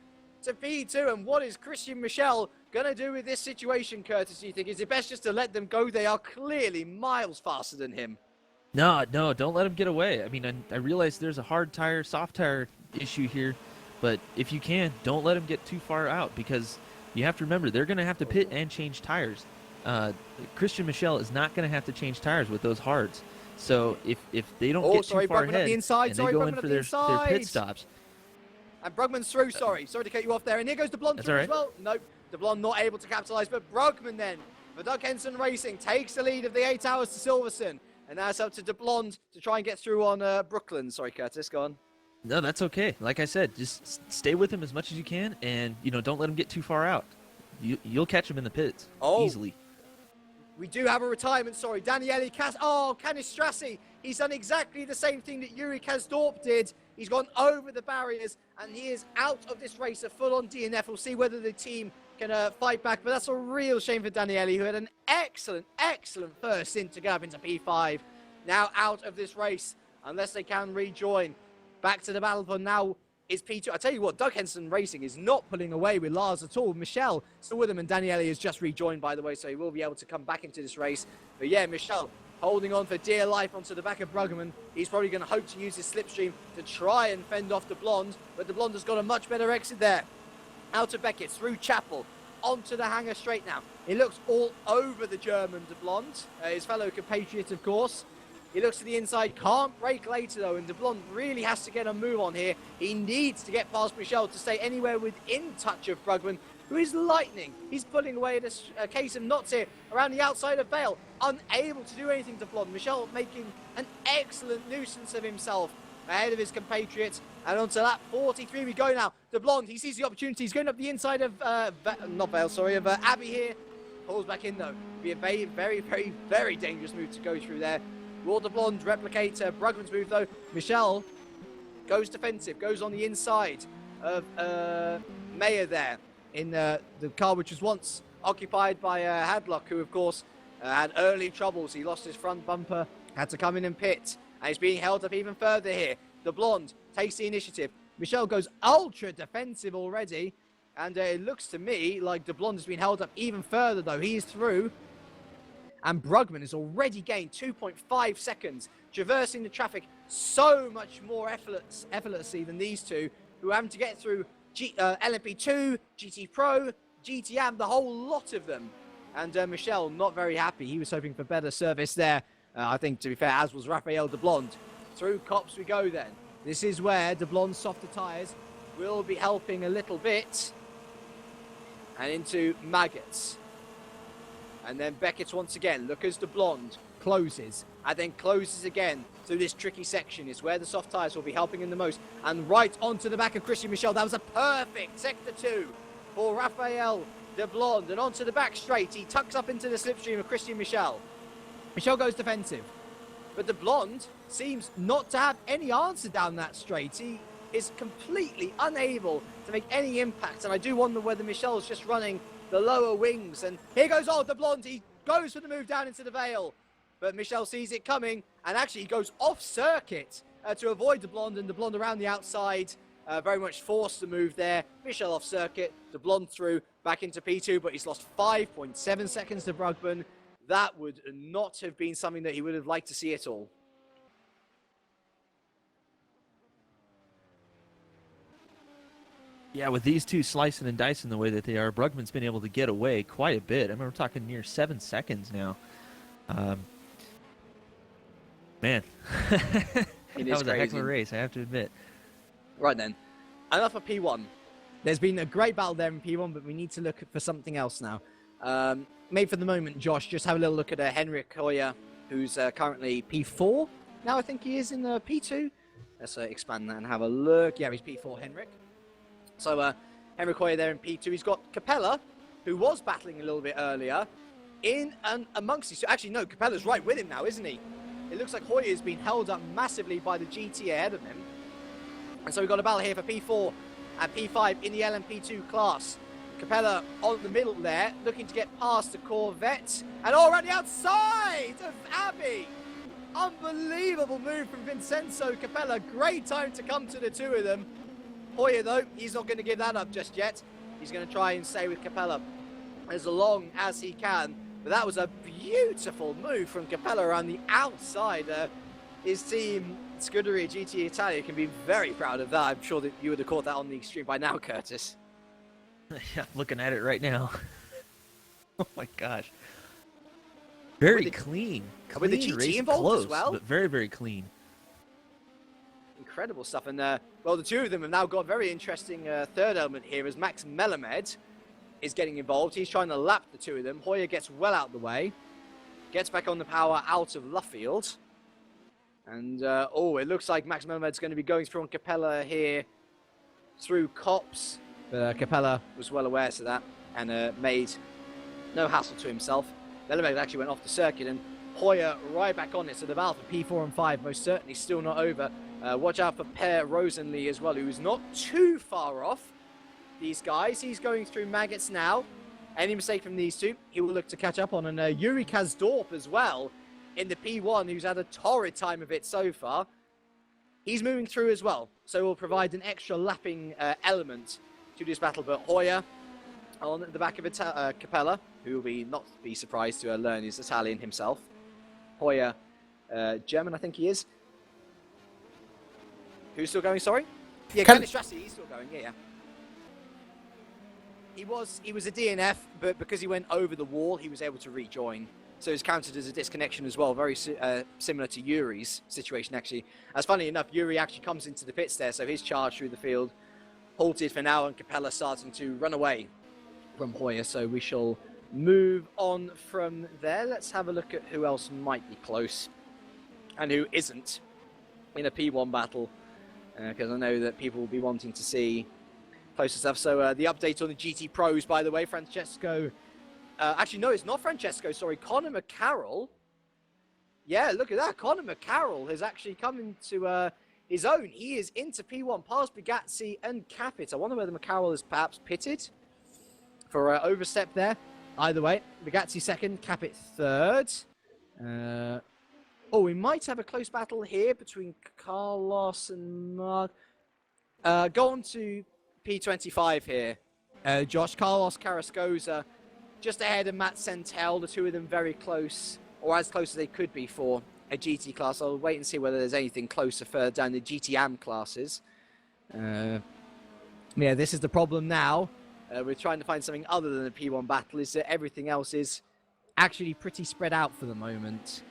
to P2. And what is Christian Michel going to do with this situation, Curtis, do you think? Is it best just to let them go? They are clearly miles faster than him. No, don't let him get away. I mean, I realize there's a hard tire, soft tire issue here. But if you can, don't let him get too far out. Because you have to remember, they're going to have to pit and change tires. Christian Michel is not going to have to change tires with those hards. So if they don't get too far ahead and they go in for their pit stops. And Brugman's through, sorry to cut you off there. And here goes De Blonde through as well. Nope, De Blonde not able to capitalise. But Brugman then, for Doug Henson Racing, takes the lead of the 8 hours to Silverstone. And now it's up to De Blonde to try and get through on Brooklyn. Sorry, Curtis, go on. No, that's okay. Like I said, just stay with him as much as you can. And, don't let him get too far out. You'll catch him in the pits easily. We do have a retirement, sorry. Daniele Canistrassi. He's done exactly the same thing that Yuri Kasdorp did. He's gone over the barriers, and he is out of this race, a full-on DNF. We'll see whether the team can fight back, but that's a real shame for Daniele, who had an excellent first stint to go up into P5. Now out of this race, unless they can rejoin. Back to the battle for now is P2. I tell you what, Doug Henson Racing is not pulling away with Lars at all. Michel still with him, and Daniele has just rejoined, by the way, so he will be able to come back into this race. But yeah, Michel holding on for dear life onto the back of Brugman. He's probably going to hope to use his slipstream to try and fend off De Blonde, but De Blonde has got a much better exit there. Out of Beckett, through Chapel, onto the hangar straight now. He looks all over the German De Blonde, his fellow compatriot, of course. He looks to the inside, can't brake later though, and De Blonde really has to get a move on here. He needs to get past Michel to stay anywhere within touch of Brugman, who is lightning. He's pulling away at a case of knots here around the outside of Vale, unable to do anything to Blonde. Michel making an excellent nuisance of himself ahead of his compatriots, and onto lap 43 we go now. De Blonde, he sees the opportunity, he's going up the inside of, of Abbey here. Pulls back in though. Be a very dangerous move to go through there. Will De Blonde replicate Brugman's move though? Michel goes defensive, goes on the inside of Mayer there in the car which was once occupied by Hadlock, who of course had early troubles. He lost his front bumper, had to come in and pit, and he's being held up even further here. De Blonde takes the initiative. Michel goes ultra defensive already, and it looks to me like De Blonde has been held up even further though. He is through. And Brugman has already gained 2.5 seconds, traversing the traffic so much more effortlessly than these two, who are having to get through LMP2, GT Pro, GTM, the whole lot of them. And Michel not very happy. He was hoping for better service there. I think, to be fair, as was Raphael De Blonde. Through Copse we go then. This is where De Blonde's softer tyres will be helping a little bit. and into Maggots. And then Beckett's once again. Look as the blonde closes and then closes again. So this tricky section is where the soft tyres will be helping him the most. And right onto the back of Christian Michel. That was a perfect sector 2 for Raphael de Blonde. And onto the back straight. He tucks up into the slipstream of Christian Michel. Michel goes defensive. But the blonde seems not to have any answer down that straight. He is completely unable to make any impact. And I do wonder whether Michel's just running the lower wings. And here goes the blonde. He goes for the move down into the Vale. But Michel sees it coming. And actually he goes off circuit to avoid the blonde. And the blonde around the outside very much forced the move there. Michel off circuit. The blonde through back into P2. But he's lost 5.7 seconds to Brugman. That would not have been something that he would have liked to see at all. Yeah, with these two slicing and dicing the way that they are, Brugman's been able to get away quite a bit. I mean, we're talking near 7 seconds now. Man, that was a heck of a race, I have to admit. Right then, enough of P1. There's been a great battle there in P1, but we need to look for something else now. Maybe for the moment, Josh, just have a little look at Henrik Hoyer, who's currently P4. Now I think he is in P2. Let's expand that and have a look. Yeah, he's P4, Henrik. So Henrik Hoyer there in P2. He's got Capella, who was battling a little bit earlier, in and amongst these. Actually, no, Capella's right with him now, isn't he? It looks like Hoyer's been held up massively by the GT ahead of him. And so we've got a battle here for P4 and P5 in the LMP2 class. Capella on the middle there, looking to get past the Corvette. And already outside of Abbey. Unbelievable move from Vincenzo Capella. Great time to come to the two of them. Hoyer, though, he's not going to give that up just yet. He's going to try and stay with Capella as long as he can. But that was a beautiful move from Capella around the outside. His team, Scuderia GT Italia, can be very proud of that. I'm sure that you would have caught that on the stream by now, Curtis. Yeah, I'm looking at it right now. Oh my gosh. Very clean. With the Clean GT race, involved close, as well? but very, very clean. Incredible stuff. And, well, the two of them have now got a very interesting third element here as Max Melamed is getting involved. He's trying to lap the two of them. Hoyer gets well out the way. Gets back on the power out of Luffield. And, it looks like Max Melamed's going to be going through on Capella here through Cops. But Capella was well aware of that and made no hassle to himself. Melamed actually went off the circuit and Hoyer right back on it. So the battle for P4 and 5 most certainly still not over. Watch out for Per Rosenlee as well, who's not too far off these guys. He's going through Maggots now. Any mistake from these two, he will look to catch up on. And Yuri Kazdorp as well in the P1, who's had a torrid time of it so far. He's moving through as well. So will provide an extra lapping element to this battle. But Hoyer on the back of Capella, who will not be surprised to learn he's Italian himself. Hoyer, German, I think he is. Who's still going, sorry? Yeah, Kenneth Strassi, he's still going, yeah. He was a DNF, but because he went over the wall, he was able to rejoin. So it's counted as a disconnection as well, very similar to Yuri's situation, actually. As funny enough, Yuri actually comes into the pits there, so his charge through the field halted for now, and Capella starting to run away from Hoyer, so we shall move on from there. Let's have a look at who else might be close and who isn't in a P1 battle, because I know that people will be wanting to see closer stuff. So the update on the GT Pros, by the way, Francesco, actually no, it's not Francesco, sorry, Conor McCarroll. Yeah, look at that, Conor McCarroll has actually come into his own. He is into P1, past Bugatti and Capit. I wonder whether McCarroll is perhaps pitted for overstep there. Either way, Bugatti second, Capit third. We might have a close battle here between Carlos and Mark. Go on to P25 here. Josh, Carlos Carrascosa just ahead of Matt Centel. The two of them very close, or as close as they could be for a GT class. I'll wait and see whether there's anything closer further down the GTM classes. Yeah, this is the problem now. We're trying to find something other than a P1 battle, is that everything else is actually pretty spread out for the moment.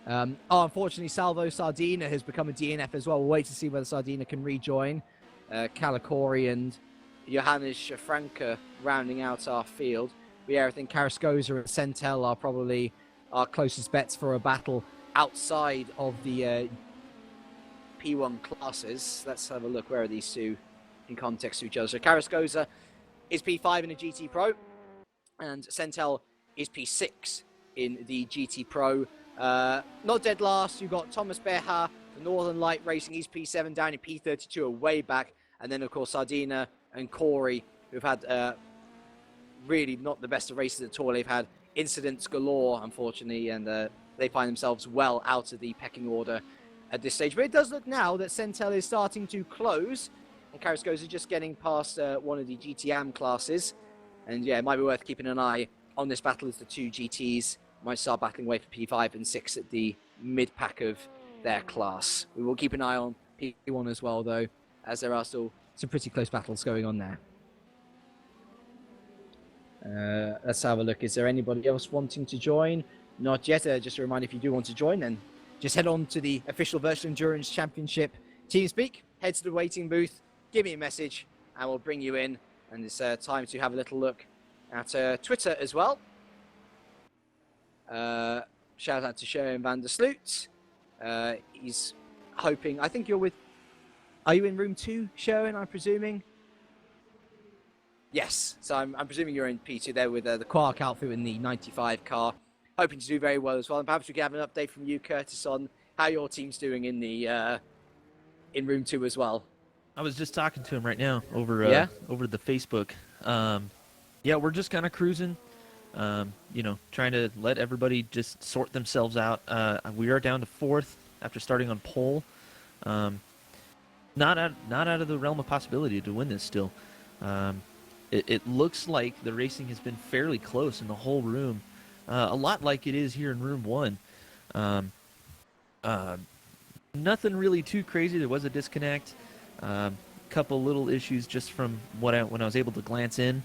Unfortunately, Salvo Sardina has become a DNF as well. We'll wait to see whether Sardina can rejoin. Calicori and Johannes Franke rounding out our field. I think Carrascosa and Centel are probably our closest bets for a battle outside of the P1 classes. Let's have a look. Where are these two in context to each other? So Carrascosa is P5 in a GT Pro, and Centel is P6 in the GT Pro. Not dead last, you've got Thomas Beha, the Northern Light Racing. He's P7 down in P32, way back. And then, of course, Sardina and Corey, who've had really not the best of races at all. They've had incidents galore, unfortunately, and they find themselves well out of the pecking order at this stage. But it does look now that Centel is starting to close, and Carrascosa is just getting past one of the GTM classes. And yeah, it might be worth keeping an eye on this battle as the two GTs might start battling away for P5 and 6 at the mid-pack of their class. We will keep an eye on P1 as well, though, as there are still some pretty close battles going on there. Let's have a look. Is there anybody else wanting to join? Not yet. Just a reminder, if you do want to join, then just head on to the official Virtual Endurance Championship TeamSpeak, head to the waiting booth, give me a message, and we'll bring you in. And it's time to have a little look at Twitter as well. Shout out to Sharon van der Sloot. He's hoping, I think you're with, are you in room 2, Sharon, I'm presuming? Yes, so I'm presuming you're in P2 there with the Quark outfit in the 95 car. Hoping to do very well as well. And perhaps we can have an update from you, Curtis, on how your team's doing in the in room 2 as well. I was just talking to him right now over over the Facebook. Yeah, we're just kind of cruising. You know, trying to let everybody just sort themselves out. We are down to 4th after starting on pole. Not out of the realm of possibility to win this still. It looks like the racing has been fairly close in the whole room. A lot like it is here in room 1. Nothing really too crazy. There was a disconnect. Couple little issues just from when I was able to glance in.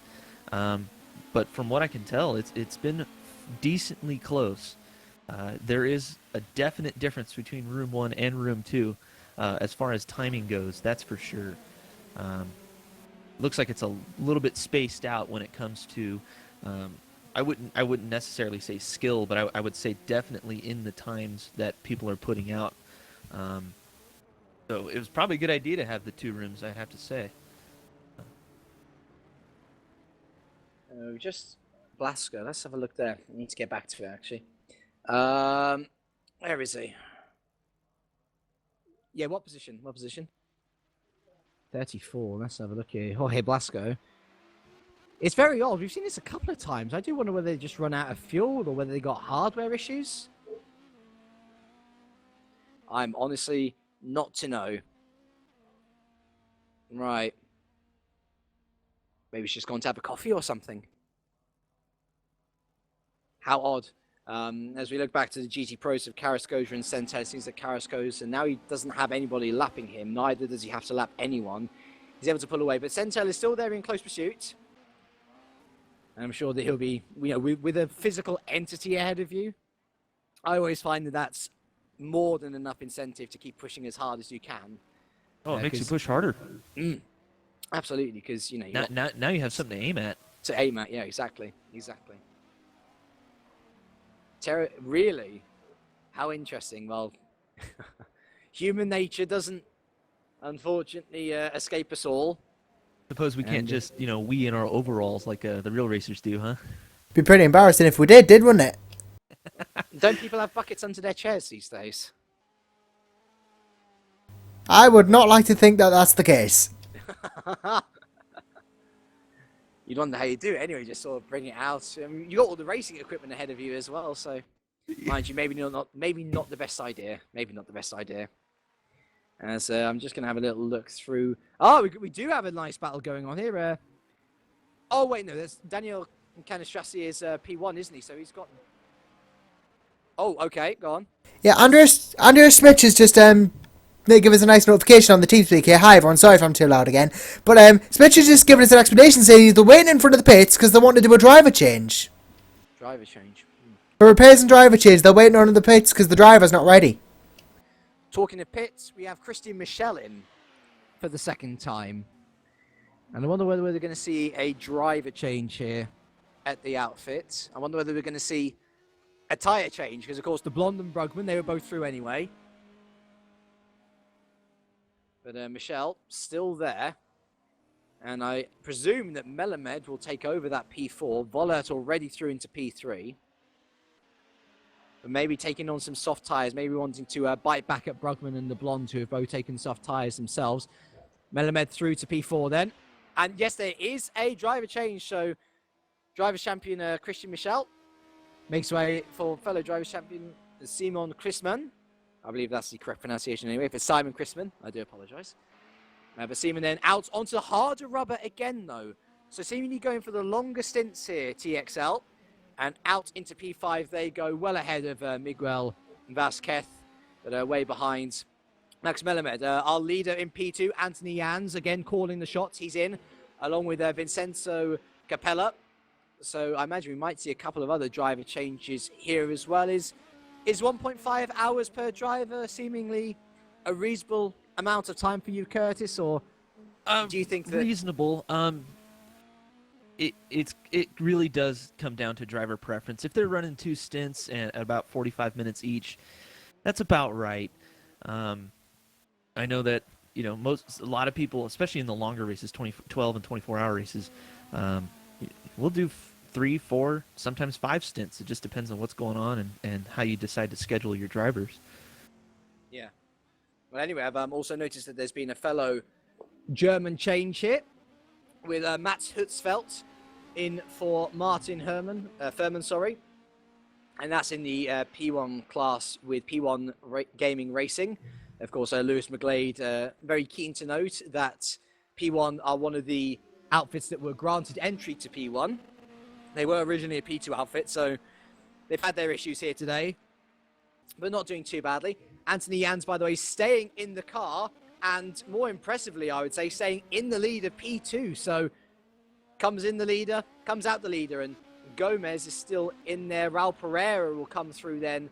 But from what I can tell, it's been decently close. There is a definite difference between room 1 and room 2 as far as timing goes. That's for sure. Looks like it's a little bit spaced out when it comes to. I wouldn't necessarily say skill, but I would say definitely in the times that people are putting out. So it was probably a good idea to have the 2 rooms, I'd have to say. Just Blasco. Let's have a look there. I need to get back to it, actually. Where is he? Yeah, what position? What position? 34. Let's have a look here. Jorge Blasco. It's very odd. We've seen this a couple of times. I do wonder whether they just run out of fuel or whether they got hardware issues. I'm honestly not to know. Right. Maybe she's gone to have a coffee or something. How odd. As we look back to the GT Pros of Carrascosa and Centel, it seems that Carrascosa, now he doesn't have anybody lapping him, neither does he have to lap anyone. He's able to pull away, but Centel is still there in close pursuit. And I'm sure that he'll be, you know, with a physical entity ahead of you, I always find that that's more than enough incentive to keep pushing as hard as you can. Oh, it makes you push harder. Absolutely, because, you know... Now you have something to aim at. To aim at, yeah, exactly. Really? How interesting. Well, human nature doesn't, unfortunately, escape us all. Suppose we can't just, you know, wee in our overalls like the real racers do, huh? Be pretty embarrassing if we did, wouldn't it? Don't people have buckets under their chairs these days? I would not like to think that that's the case. You'd wonder how you do it anyway, just sort of bring it out. I mean, you got all the racing equipment ahead of you as well, so mind you, maybe not the best idea. As I'm just going to have a little look through. Oh, we do have a nice battle going on here. Oh, wait, no, there's Daniel Canistrassi is P1, isn't he? So he's got... Oh, okay, go on. Yeah, Andreas Smith is just they give us a nice notification on the TeamSpeak here. Hi everyone, sorry if I'm too loud again. But Smith is just giving us an explanation saying they're waiting in front of the pits because they want to do a driver change. Driver change. For repairs and driver change, they're waiting on the pits because the driver's not ready. Talking of pits, we have Christian Michel in for the second time. And I wonder whether we're going to see a driver change here at the outfit. I wonder whether we're going to see a tyre change, because of course the Blonde and Brugman, they were both through anyway. But Michelle still there. And I presume that Melamed will take over that P4. Vollert already through into P3. But maybe taking on some soft tyres, maybe wanting to bite back at Brugman and the Blonde, who have both taken soft tyres themselves. Melamed through to P4 then. And yes, there is a driver change. So driver champion Christian Michel makes way for fellow driver champion Simon Chrisman. I believe that's the correct pronunciation anyway. If it's Simon Chrisman, I do apologise. But Simon then out onto harder rubber again, though. So seemingly going for the longer stints here, TXL. And out into P5 they go, well ahead of Miguel Vasquez, but way behind Max Melamed. Our leader in P2, Anthony Jans, again calling the shots. He's in, along with Vincenzo Capella. So I imagine we might see a couple of other driver changes here as well. Is 1.5 hours per driver seemingly a reasonable amount of time for you, Curtis, or do you think that reasonable? It really does come down to driver preference. If they're running 2 stints and at about 45 minutes each, that's about right. I know that a lot of people, especially in the longer races, 12 and 24-hour races, we'll do 3, 4, sometimes 5 stints. It just depends on what's going on and how you decide to schedule your drivers. Yeah. Well, anyway, I've also noticed that there's been a fellow German change here with Mats Hutzfeldt in for Martin Furman, sorry. And that's in the P1 class with P1 Gaming Racing. Of course, Lewis McGlade, very keen to note that P1 are one of the outfits that were granted entry to P1. They were originally a P2 outfit, so they've had their issues here today, but not doing too badly. Anthony Jans, by the way, staying in the car, and more impressively, I would say, staying in the lead of P2. So comes in the leader, comes out the leader, and Gomez is still in there. Raul Pereira will come through then.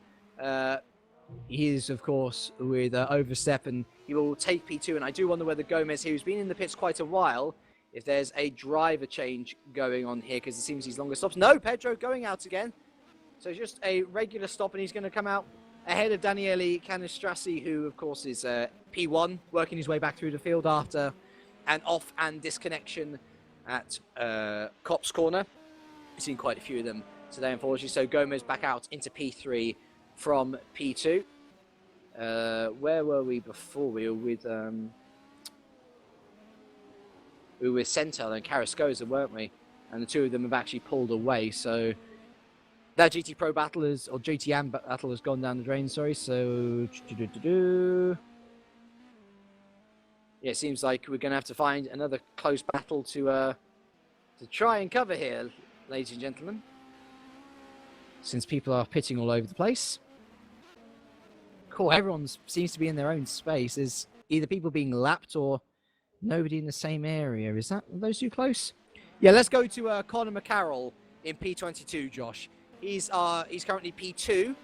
He is, of course, with overstep, and he will take P2. And I do wonder whether Gomez, who's been in the pits quite a while, if there's a driver change going on here, because it seems he's longer stops. No, Pedro going out again. So just a regular stop, and he's going to come out ahead of Daniele Canestrassi, who, of course, is P1, working his way back through the field after an off and disconnection at Copse Corner. We've seen quite a few of them today, unfortunately. So Gomez back out into P3 from P2. Where were we before? We were with Centel and Carrascosa, weren't we? And the two of them have actually pulled away. So that GT Pro battle is, or GTM battle has gone down the drain, sorry. So yeah, it seems like we're going to have to find another close battle to try and cover here, ladies and gentlemen. Since people are pitting all over the place. Cool, everyone seems to be in their own space. There's either people being lapped or nobody in the same area. Is that those two close? Yeah, let's go to Conor McCarroll in P22, Josh. He's currently P2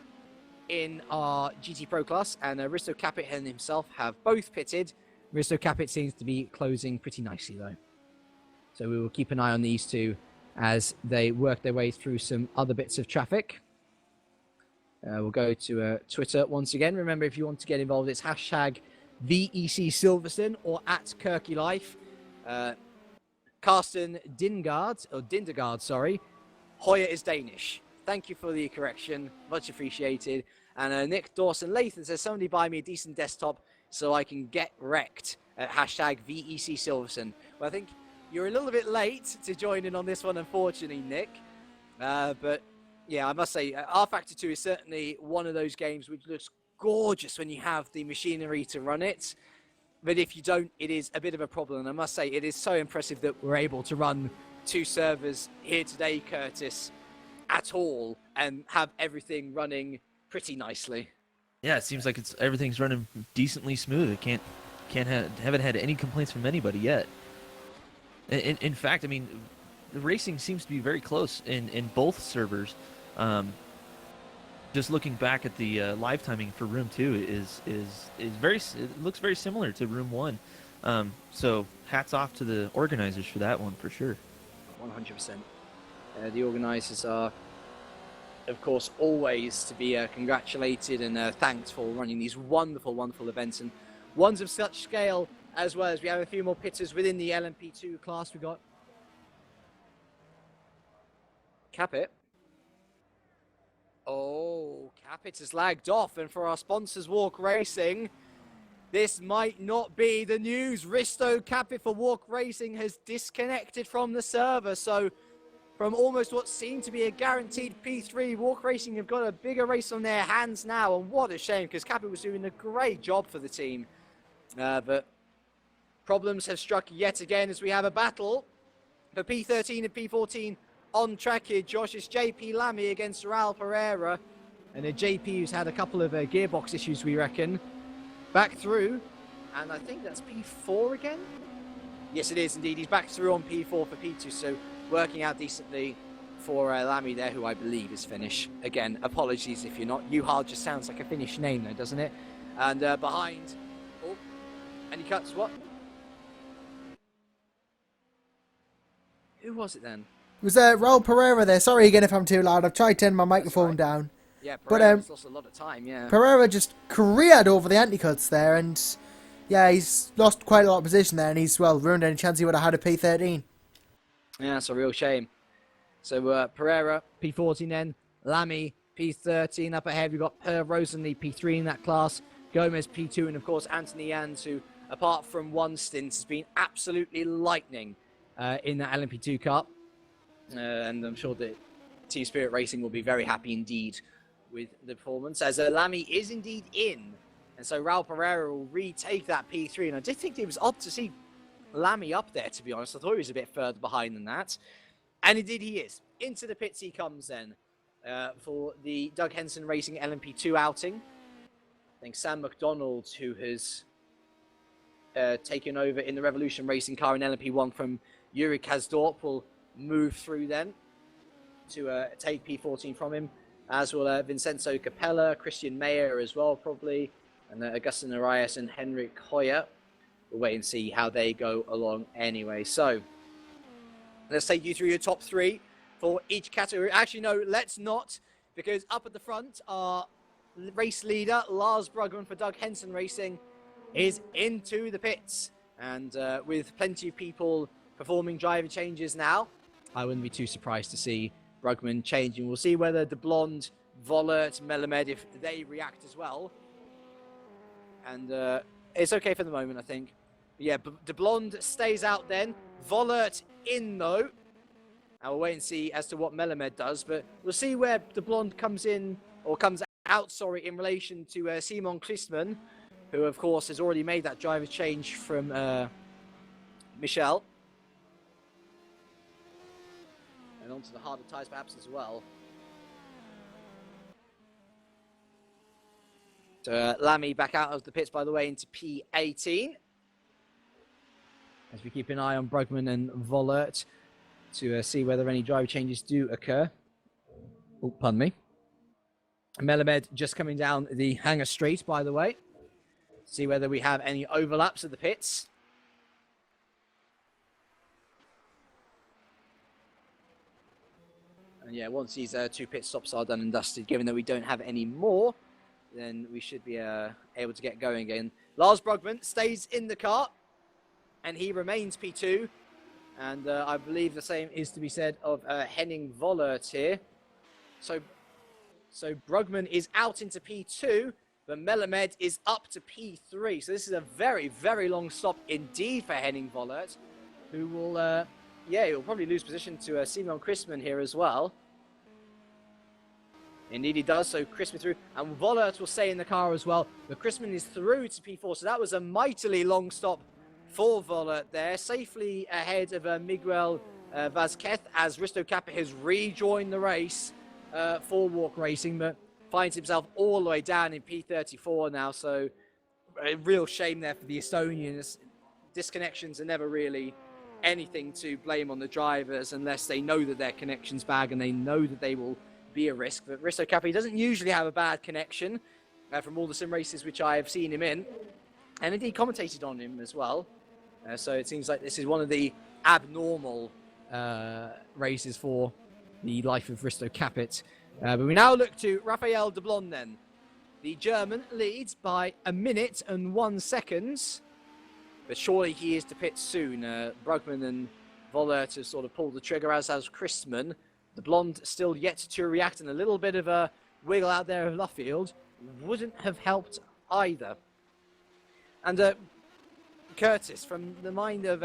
in our GT Pro class, and Risto Capit and himself have both pitted. Risto Capit seems to be closing pretty nicely, though. So we will keep an eye on these two as they work their way through some other bits of traffic. We'll go to Twitter once again. Remember, if you want to get involved, it's hashtag VEC Silverstone or at Kirky Life. Carsten Dindergaard, sorry. Hoyer is Danish. Thank you for the correction. Much appreciated. And Nick Dawson-Lathan says, somebody buy me a decent desktop so I can get wrecked at hashtag VEC Silverstone. Well, I think you're a little bit late to join in on this one, unfortunately, Nick. But yeah, I must say, R-Factor 2 is certainly one of those games which looks gorgeous when you have the machinery to run it. But if you don't, it is a bit of a problem. And I must say, it is so impressive that we're able to run 2 servers here today, Curtis, at all, and have everything running pretty nicely. Yeah, it seems like everything's running decently smooth. Haven't had any complaints from anybody yet. In fact, I mean, the racing seems to be very close in both servers. Just looking back at the live timing for Room 2 is very, it looks very similar to Room 1. So hats off to the organizers for that one, for sure. 100%. The organisers are, of course, always to be congratulated and thanked for running these wonderful, wonderful events, and ones of such scale as well. As we have a few more pitters within the LMP2 class. We got Capit. Oh, Capit has lagged off, and for our sponsors, Walk Racing, this might not be the news. Risto Capit for Walk Racing has disconnected from the server, so from almost what seemed to be a guaranteed P3, Walk Racing have got a bigger race on their hands now, and what a shame, because Capit was doing a great job for the team. But problems have struck yet again as we have a battle for P13 and P14 on track here. Josh, it's JP Lamy against Raul Pereira, and a JP who's had a couple of gearbox issues, we reckon. Back through, and I think that's P4 again? Yes, it is indeed. He's back through on P4 for P2, so working out decently for Lamy there, who I believe is Finnish. Again, apologies if you're not. Juhal just sounds like a Finnish name though, doesn't it? And behind... Oh, and he cuts what? Who was it then? It was Raul Pereira there. Sorry again if I'm too loud. I've tried turning my microphone down. Yeah, But, Pereira's lost a lot of time, yeah. Pereira just careered over the anti-cuts there, and yeah, he's lost quite a lot of position there, and he's, well, ruined any chance he would have had a P13. Yeah, it's a real shame. So Pereira, P14 then, Lamy, P13 up ahead. We've got Per Rosenly, P3 in that class, Gomez, P2, and of course Anthony Jans, who, apart from one stint, has been absolutely lightning in that LMP2 Cup. And I'm sure that Team Spirit Racing will be very happy indeed with the performance, as Lamy is indeed in. And so Raul Pereira will retake that P3. And I did think it was odd to see Lamy up there, to be honest. I thought he was a bit further behind than that. And indeed he is. Into the pits he comes then for the Doug Henson Racing LMP2 outing. I think Sam McDonald, who has taken over in the Revolution Racing car in LMP1 from Yuri Kazdorp, will move through then to take P14 from him, as will Vincenzo Capella, Christian Mayer as well, probably, and Augustin Arias and Henrik Hoyer. We'll wait and see how they go along anyway. So, let's take you through your top three for each category. Actually, no, let's not, because up at the front, our race leader, Lars Brugman for Doug Henson Racing, is into the pits. And with plenty of people performing driver changes now, I wouldn't be too surprised to see Brugman changing. We'll see whether De Blonde, Vollert, Melamed, if they react as well. And it's okay for the moment, I think. But yeah, De Blonde stays out then. Vollert in, though. And we'll wait and see as to what Melamed does. But we'll see where De Blonde comes in, or comes out, sorry, in relation to Simon Christman, who, of course, has already made that driver change from Michel. And onto the harder tyres perhaps as well. So Lamy back out of the pits, by the way, into P18. As we keep an eye on Brugman and Vollert to see whether any driver changes do occur. Oh, pardon me. Melamed just coming down the hangar straight, by the way. See whether we have any overlaps of the pits. And yeah, once these two pit stops are done and dusted, given that we don't have any more, then we should be able to get going again. Lars Brugman stays in the car, and he remains P2. And I believe the same is to be said of Henning Vollert here. So Brugman is out into P2, but Melamed is up to P3. So this is a very, very long stop indeed for Henning Vollert, who will, he'll probably lose position to Simon Christman here as well. Indeed he does, so Christman through, and Vollert will stay in the car as well, but Christman is through to P4, so that was a mightily long stop for Vollert there, safely ahead of Miguel Vazquez, as Risto Kappa has rejoined the race for Walk Racing, but finds himself all the way down in P34 now, so a real shame there for the Estonians. Disconnections are never really anything to blame on the drivers unless they know that their connection's bad and they know that they will be a risk. But Risto Kappa doesn't usually have a bad connection from all the sim races which I have seen him in, and indeed commentated on him as well. So it seems like this is one of the abnormal races for the life of Risto Capit. But we now look to Raphael de Blonde then. The German leads by 1 minute and 1 second. But surely he is to pit soon. Brugman and Vollert have sort of pulled the trigger, as has Christman. The Blonde still yet to react, and a little bit of a wiggle out there of Luffield wouldn't have helped either. And Curtis, from the mind of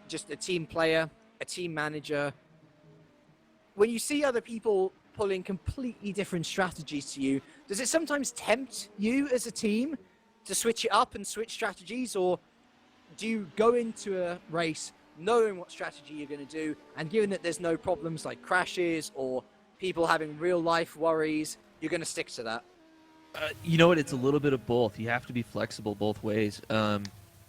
just a team player, a team manager, when you see other people pulling completely different strategies to you, does it sometimes tempt you as a team to switch it up and switch strategies, or do you go into a race knowing what strategy you're going to do, and given that there's no problems like crashes or people having real life worries, you're going to stick to that? You know what? It's a little bit of both. You have to be flexible both ways.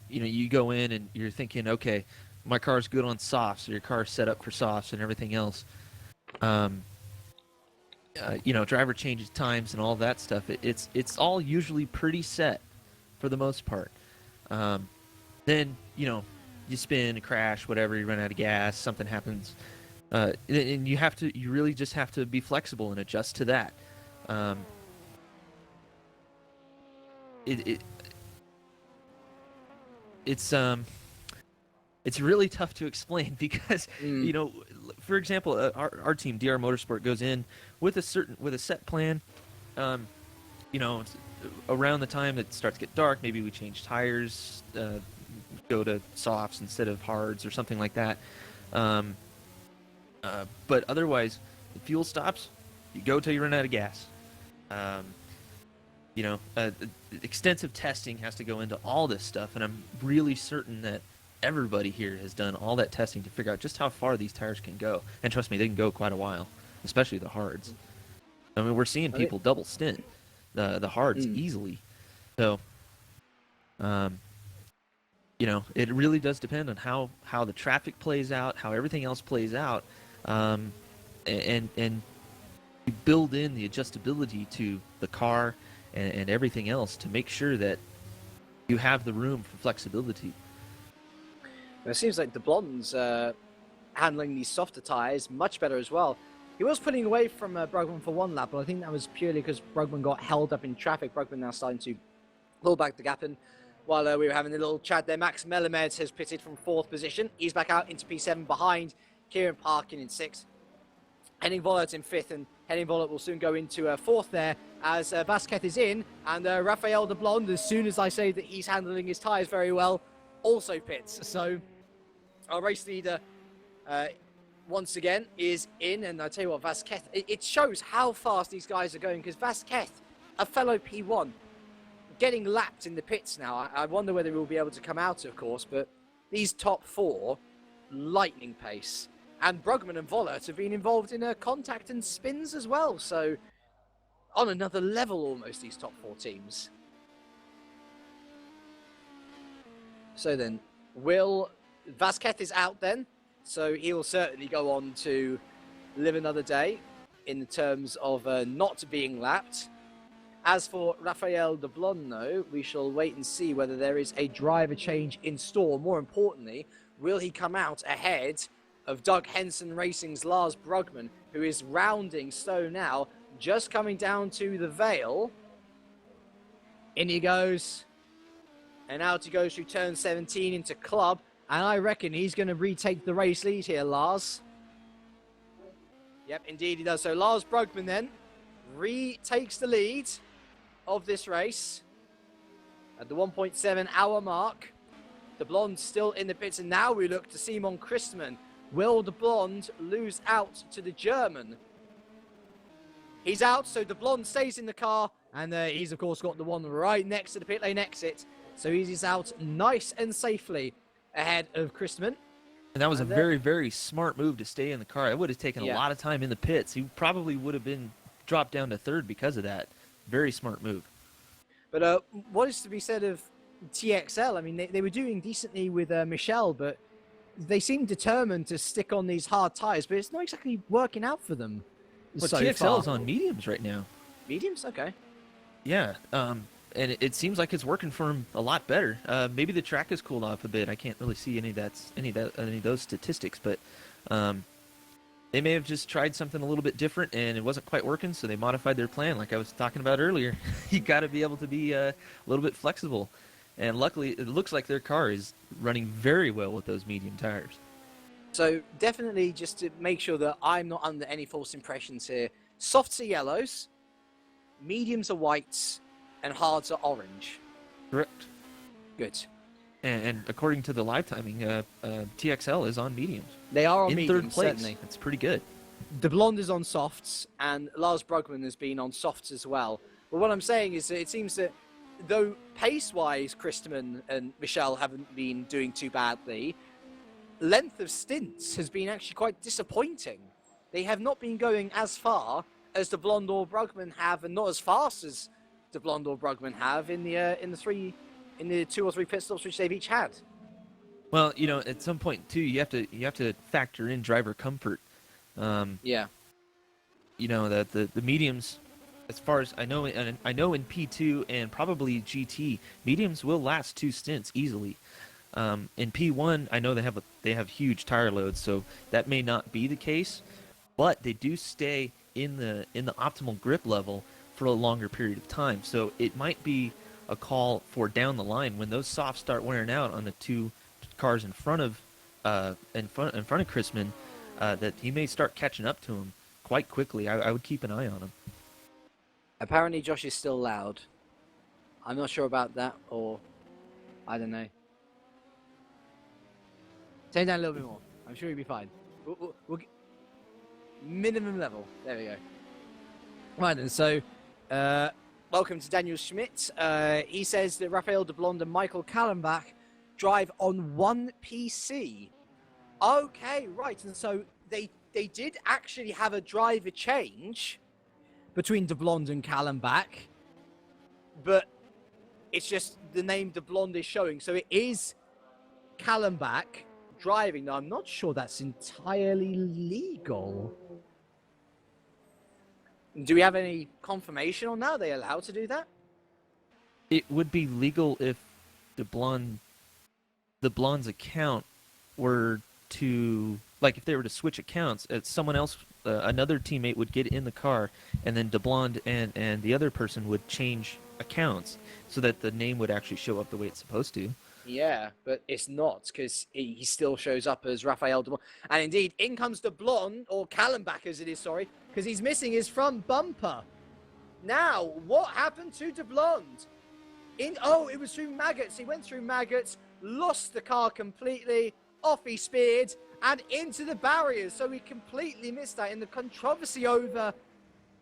You go in and you're thinking, okay, my car's good on softs, or your car's set up for softs and everything else. Driver changes times and all that stuff. It's all usually pretty set for the most part. Then, you spin, a crash, whatever, you run out of gas, something happens. And you really just have to be flexible and adjust to that. It's really tough to explain because for example, our team DR Motorsport goes in with a set plan. Around the time it starts to get dark, maybe we change tires, go to softs instead of hards or something like that. But otherwise, the fuel stops, you go till you run out of gas. Extensive testing has to go into all this stuff, and I'm really certain that everybody here has done all that testing to figure out just how far these tires can go. And trust me, they can go quite a while, especially the hards. I mean, we're seeing people double stint the hards easily. So, it really does depend on how the traffic plays out, how everything else plays out, and you build in the adjustability to the car and everything else to make sure that you have the room for flexibility. It seems like the Blonde's handling these softer tyres much better as well. He was pulling away from Brugman for one lap, but I think that was purely because Brugman got held up in traffic. Brugman now starting to pull back the gap, and while we were having a little chat there, Max Melamed has pitted from 4th position. He's back out into P7 behind Kieran Parkin in 6th. Henning Vollert in 5th, and Henning Vollert will soon go into 4th there as Vasquez is in, and Raphael de Blonde, as soon as I say that he's handling his tyres very well, also pits. So our race leader once again is in, and I tell you what, Vasquez, it shows how fast these guys are going, because Vasquez, a fellow P1, getting lapped in the pits now. I wonder whether he'll be able to come out, of course, but these top 4, lightning pace. And Brugman and Vollert have been involved in contact and spins as well, so on another level almost, these top 4 teams. So then, Vasquez is out then, so he will certainly go on to live another day in terms of not being lapped. As for Raphael de Blonde, though, we shall wait and see whether there is a driver change in store. More importantly, will he come out ahead of Doug Henson Racing's Lars Brugman, who is rounding Stowe now, just coming down to the Vale. In he goes. And out he goes through turn 17 into Club. And I reckon he's going to retake the race lead here, Lars. Yep, indeed he does. So Lars Brugman then retakes the lead of this race at the 1.7 hour mark. De Blonde still in the pits, and now we look to Simon Christman. Will De Blonde lose out to the German? He's out, so De Blonde stays in the car, and he's of course got the one right next to the pit lane exit. So he's out nice and safely ahead of Christman. And that was a very, very smart move to stay in the car. It would have taken a lot of time in the pits. He probably would have been dropped down to 3rd because of that. Very smart move. But what is to be said of TXL? I mean, they were doing decently with Michel, but they seem determined to stick on these hard tyres, but it's not exactly working out for them. But so TXL far. is on mediums right now. Mediums? Okay. Yeah. and it seems like it's working for him a lot better. Maybe the track has cooled off a bit. I can't really see any of those statistics, but they may have just tried something a little bit different and it wasn't quite working, so they modified their plan. Like I was talking about earlier, you got to be able to be a little bit flexible. And luckily, it looks like their car is running very well with those medium tires. So definitely, just to make sure that I'm not under any false impressions here, softs are yellows, mediums are whites, and hards are orange. Correct. Good. And according to the live timing, TXL is on mediums. They are on in mediums, third place. certainly. That's pretty good. The Blonde is on softs, and Lars Brugman has been on softs as well. But what I'm saying is that it seems that though pace-wise, Christman and Michelle haven't been doing too badly, length of stints has been actually quite disappointing. They have not been going as far as the Blonde or Brugman have, and not as fast as the Blonde or Brugman have in the 2 or 3 pit stops which they've each had. Well, at some point too, you have to factor in driver comfort. Yeah. That the mediums, as far as I know, and I know in P2 and probably GT, mediums will last 2 stints easily. In P1, I know they have huge tire loads, so that may not be the case, but they do stay in the optimal grip level for a longer period of time. So it might be a call for down the line when those softs start wearing out on the 2 cars in front of Chrisman, that he may start catching up to him quite quickly. I would keep an eye on him. Apparently Josh is still loud. I'm not sure about that, or I don't know. Turn it down a little bit more. I'm sure you'll be fine. We'll minimum level. There we go. Right then, so welcome to Daniel Schmidt. He says that Raphael de Blonde and Michael Kallenbach drive on one PC. Okay, right. And so they did actually have a driver change between de Blonde and Kallenbach, but it's just the name de Blonde is showing. So it is Kallenbach driving. Now, I'm not sure that's entirely legal. Do we have any confirmation on that? Are they allowed to do that? It would be legal if the Blonde's account were to, like, if they were to switch accounts, someone else, another teammate would get in the car, and then de Blonde and the other person would change accounts so that the name would actually show up the way it's supposed to. Yeah, but it's not, because he still shows up as Raphael de Blonde. And indeed, in comes de Blonde, or Kallenbach as it is, sorry, because he's missing his front bumper. Now, what happened to de Blonde? It was through maggots. He went through maggots, lost the car completely, off he speared, and into the barriers. So he completely missed that. In the controversy over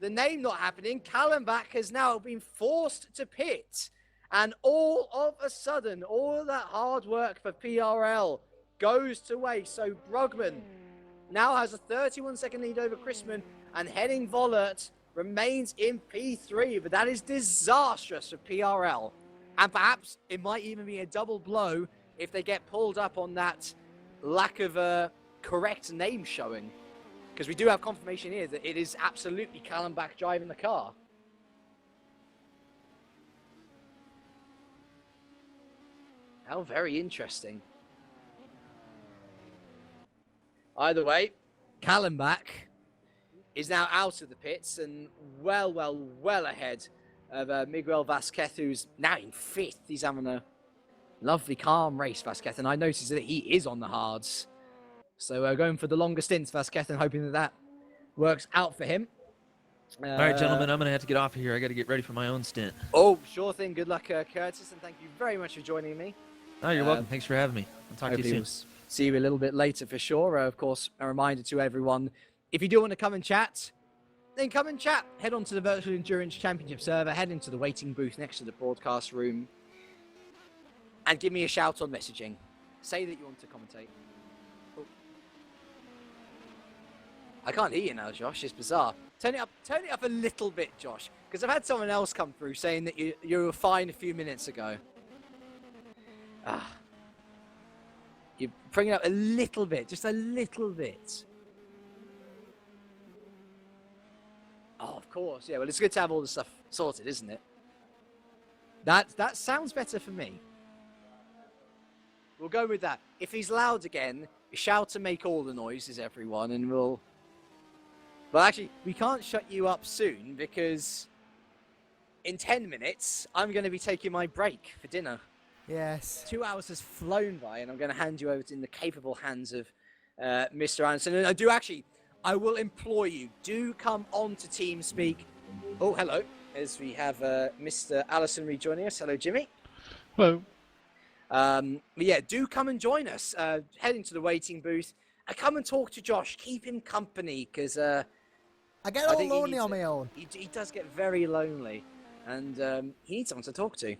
the name not happening, Kallenbach has now been forced to pit. And all of a sudden, all of that hard work for PRL goes to waste. So Brugman now has a 31-second lead over Chrisman, and Henning Vollert remains in P3. But that is disastrous for PRL. And perhaps it might even be a double blow if they get pulled up on that lack of a correct name showing. Because we do have confirmation here that it is absolutely Kallenbach driving the car. How very interesting. Either way, Kallenbach is now out of the pits and well ahead of Miguel Vasquez, who's now in 5th. He's having a lovely, calm race, Vasquez, and I noticed that he is on the hards. So going for the longer stints, Vasquez, and hoping that works out for him. All right, gentlemen, I'm going to have to get off of here. I got to get ready for my own stint. Oh, sure thing. Good luck, Curtis, and thank you very much for joining me. Oh, you're welcome. Thanks for having me. I'll talk to you soon. We'll see you a little bit later for sure. Of course, a reminder to everyone, if you do want to come and chat, then come and chat. Head on to the Virtual Endurance Championship server, head into the waiting booth next to the broadcast room, and give me a shout on messaging. Say that you want to commentate. Oh. I can't hear you now, Josh. It's bizarre. Turn it up a little bit, Josh, because I've had someone else come through saying that you were fine a few minutes ago. You bring it up a little bit, just a little bit. Oh, of course. Yeah, well, it's good to have all the stuff sorted, isn't it? That sounds better for me. We'll go with that. If he's loud again, shout to make all the noises, everyone, and we'll... But actually, we can't shut you up soon because in 10 minutes, I'm going to be taking my break for dinner. Yes. 2 hours has flown by, and I'm going to hand you over in the capable hands of Mr. Anderson. And I will implore you, do come on to TeamSpeak. Oh, hello, as we have Mr. Allison rejoining us. Hello, Jimmy. Hello. Yeah, do come and join us. Head into the waiting booth. Come and talk to Josh. Keep him company, because I get all lonely on my own. He does get very lonely, and he needs someone to talk to.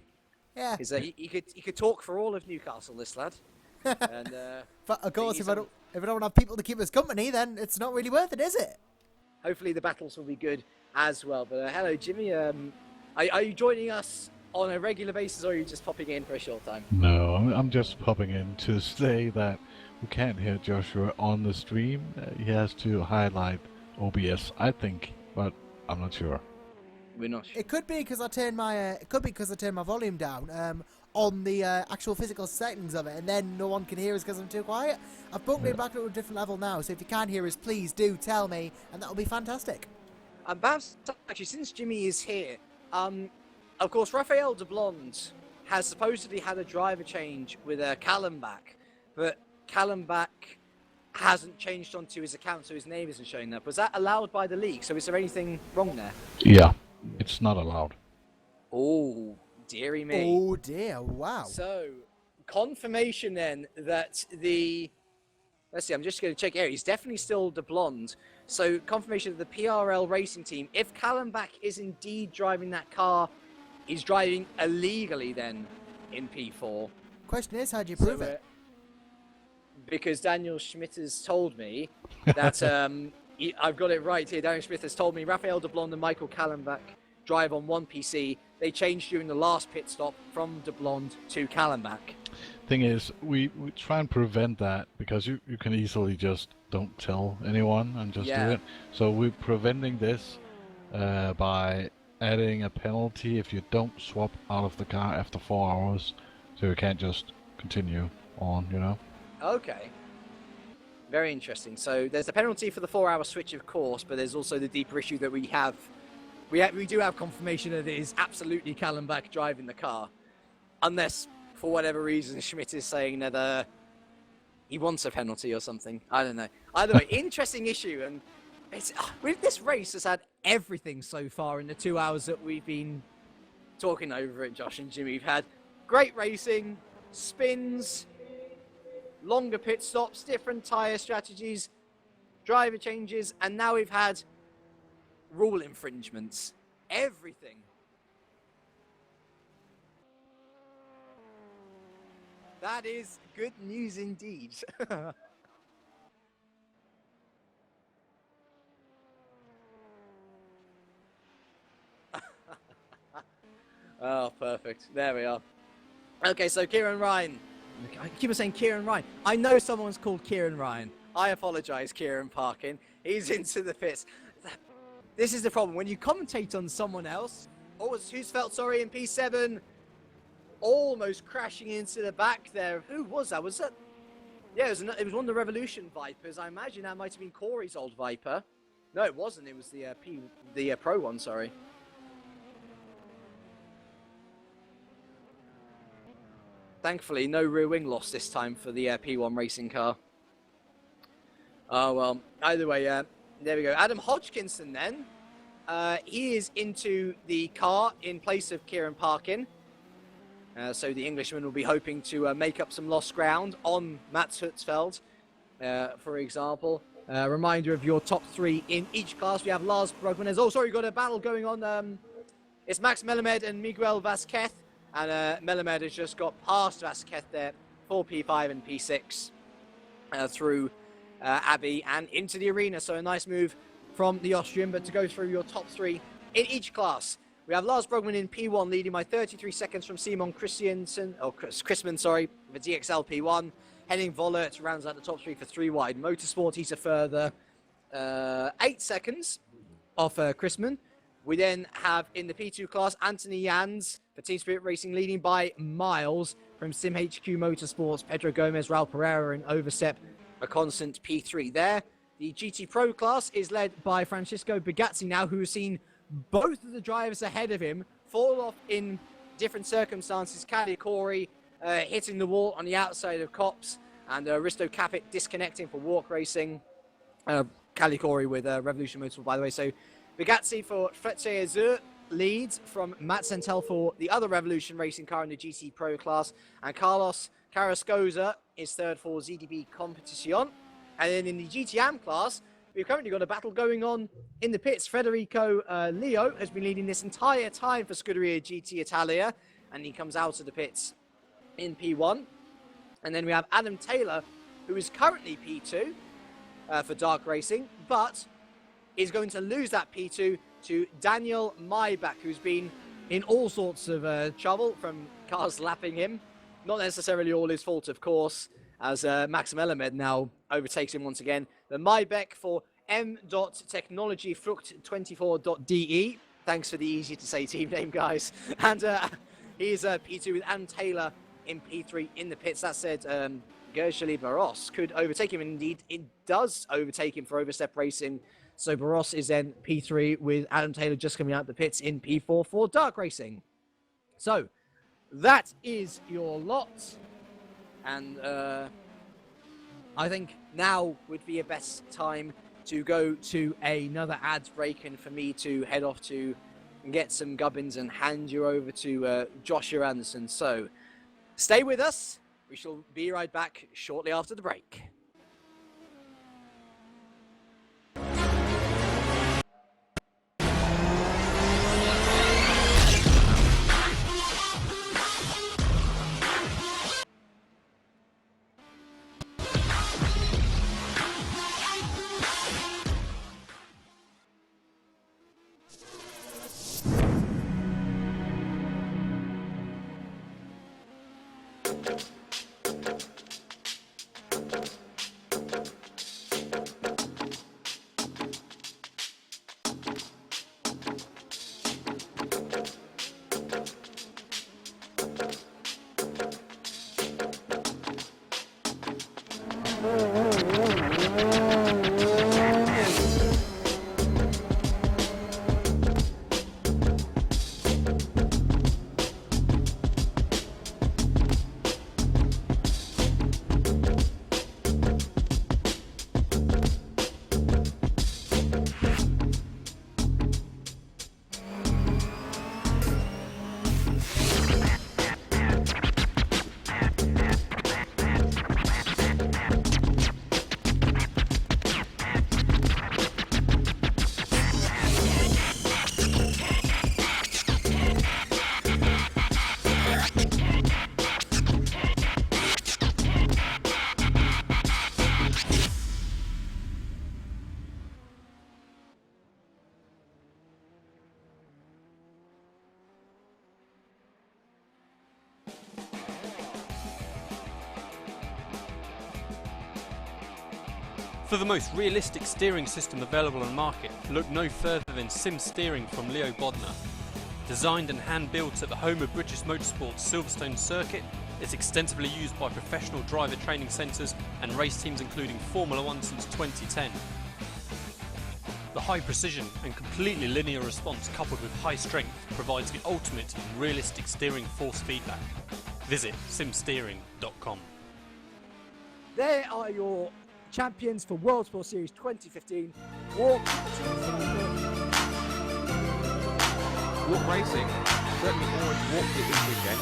Yeah. Because he could talk for all of Newcastle, this lad. And But of course, if I don't have people to keep us company, then it's not really worth it, is it? hopefully the battles will be good as well. But hello, Jimmy. Are you joining us on a regular basis, or are you just popping in for a short time? No, I'm just popping in to say that we can't hear Joshua on the stream. He has to highlight OBS, I think, but I'm not sure. We're not sure. It could be because I turned my volume down on the actual physical settings of it, and then no one can hear us because I'm too quiet. I've bumped it back to a different level now, so if you can hear us, please do tell me, and that'll be fantastic. Perhaps, actually, since Jimmy is here, of course, Raphael de Blonde has supposedly had a driver change with Callum back, but Callum back hasn't changed onto his account, so his name isn't showing up. Was that allowed by the league? So is there anything wrong there? Yeah, it's not allowed. Oh, dearie me. Oh dear, wow. So, confirmation then that the... Let's see, I'm just going to check here. He's definitely still de Blonde. So, confirmation that the PRL racing team, if Callum Back is indeed driving that car, he's driving illegally then in P4. Question is, how do you prove it? Because Daniel Schmidt has told me that, I've got it right here, Daniel Schmidt has told me Raphael de Blonde and Michael Callenbach drive on one PC. They changed during the last pit stop from de Blonde to Callenbach. Thing is, we try and prevent that because you can easily just don't tell anyone and just do it. So we're preventing this by adding a penalty if you don't swap out of the car after 4 hours, so you can't just continue on, you know? Okay. Very interesting. So there's a penalty for the 4-hour switch, of course, but there's also the deeper issue that we do have confirmation that it is absolutely Callenbach driving the car. Unless, for whatever reason, Schmidt is saying that he wants a penalty or something. I don't know. Either way, interesting issue. And this race has had everything so far in the 2 hours that we've been talking over it, Josh and Jimmy. We've had great racing, spins, longer pit stops, different tyre strategies, driver changes, and now we've had rule infringements. Everything. That is good news indeed. Oh, perfect. There we are. Okay, so Kieran Ryan. I keep on saying Kieran Ryan. I know someone's called Kieran Ryan. I apologise, Kieran Parkin. He's into the pits. This is the problem. When you commentate on someone else, who's felt sorry in P7? Almost crashing into the back there. Who was that? Was that? Yeah, it was one of the Revolution Vipers. I imagine that might have been Corey's old Viper. No, it wasn't. It was the Pro one. Sorry. Thankfully, no rear wing loss this time for the P1 racing car. Oh well. Either way, there we go. Adam Hodgkinson then. He is into the car in place of Kieran Parkin. So the Englishman will be hoping to make up some lost ground on Mats Hutzfeld, for example. Reminder of your top three in each class. We have Lars Brugman. We've got a battle going on. It's Max Melamed and Miguel Vasquez. And Melamed has just got past Vasquez there for P5 and P6 through Abbey and into the arena. So a nice move from the Austrian, but to go through your top three in each class. We have Lars Brugman in P1 leading by 33 seconds from Simon Christman, for DXL P1. Henning Vollert rounds out the top three for 3 wide. Motorsport, he's a further 8 seconds off Christman, We then have in the P2 class Anthony Jans for Team Spirit Racing, leading by miles from Sim HQ Motorsports, Pedro Gomez, Raul Pereira, and Overstep, a constant P3 there. The GT Pro class is led by Francisco Bugatti now, who has seen both of the drivers ahead of him fall off in different circumstances. Cali Corey hitting the wall on the outside of Cops, and Risto Capit disconnecting for Walk Racing. Cali Corey with Revolution Motorsport, by the way. So Bugatti for Fletcher Azur leads from Matt Centel for the other Revolution Racing car in the GT Pro class, and Carlos Carrascosa is third for ZDB Competition. And then in the GTM class, we've currently got a battle going on in the pits. Federico Leo has been leading this entire time for Scuderia GT Italia, and he comes out of the pits in P1. And then we have Adam Taylor, who is currently P2 for Dark Racing, but is going to lose that P2 to Daniel Maybach, who's been in all sorts of trouble from cars lapping him. Not necessarily all his fault, of course, as Maxim Elamed now overtakes him once again. The Maybach for M.Technology Fruct24.de. Thanks for the easy to say team name, guys. And he's P2 with Adam Taylor in P3 in the pits. That said, Gersheli Barros could overtake him. Indeed, it does overtake him for Overstep Racing. So Barros is then P3 with Adam Taylor just coming out the pits in P4 for Dark Racing. So that is your lot. And I think now would be a best time to go to another ads break and for me to head off to get some gubbins and hand you over to Joshua Anderson. So stay with us. We shall be right back shortly after the break. For the most realistic steering system available on the market, look no further than Sim Steering from Leo Bodnar. Designed and hand-built at the home of British Motorsport's Silverstone circuit, it's extensively used by professional driver training centres and race teams including Formula 1 since 2010. The high precision and completely linear response coupled with high strength provides the ultimate in realistic steering force feedback. Visit simsteering.com. There are your champions for World Sport Series 2015. Walk Racing certainly always walked it this weekend.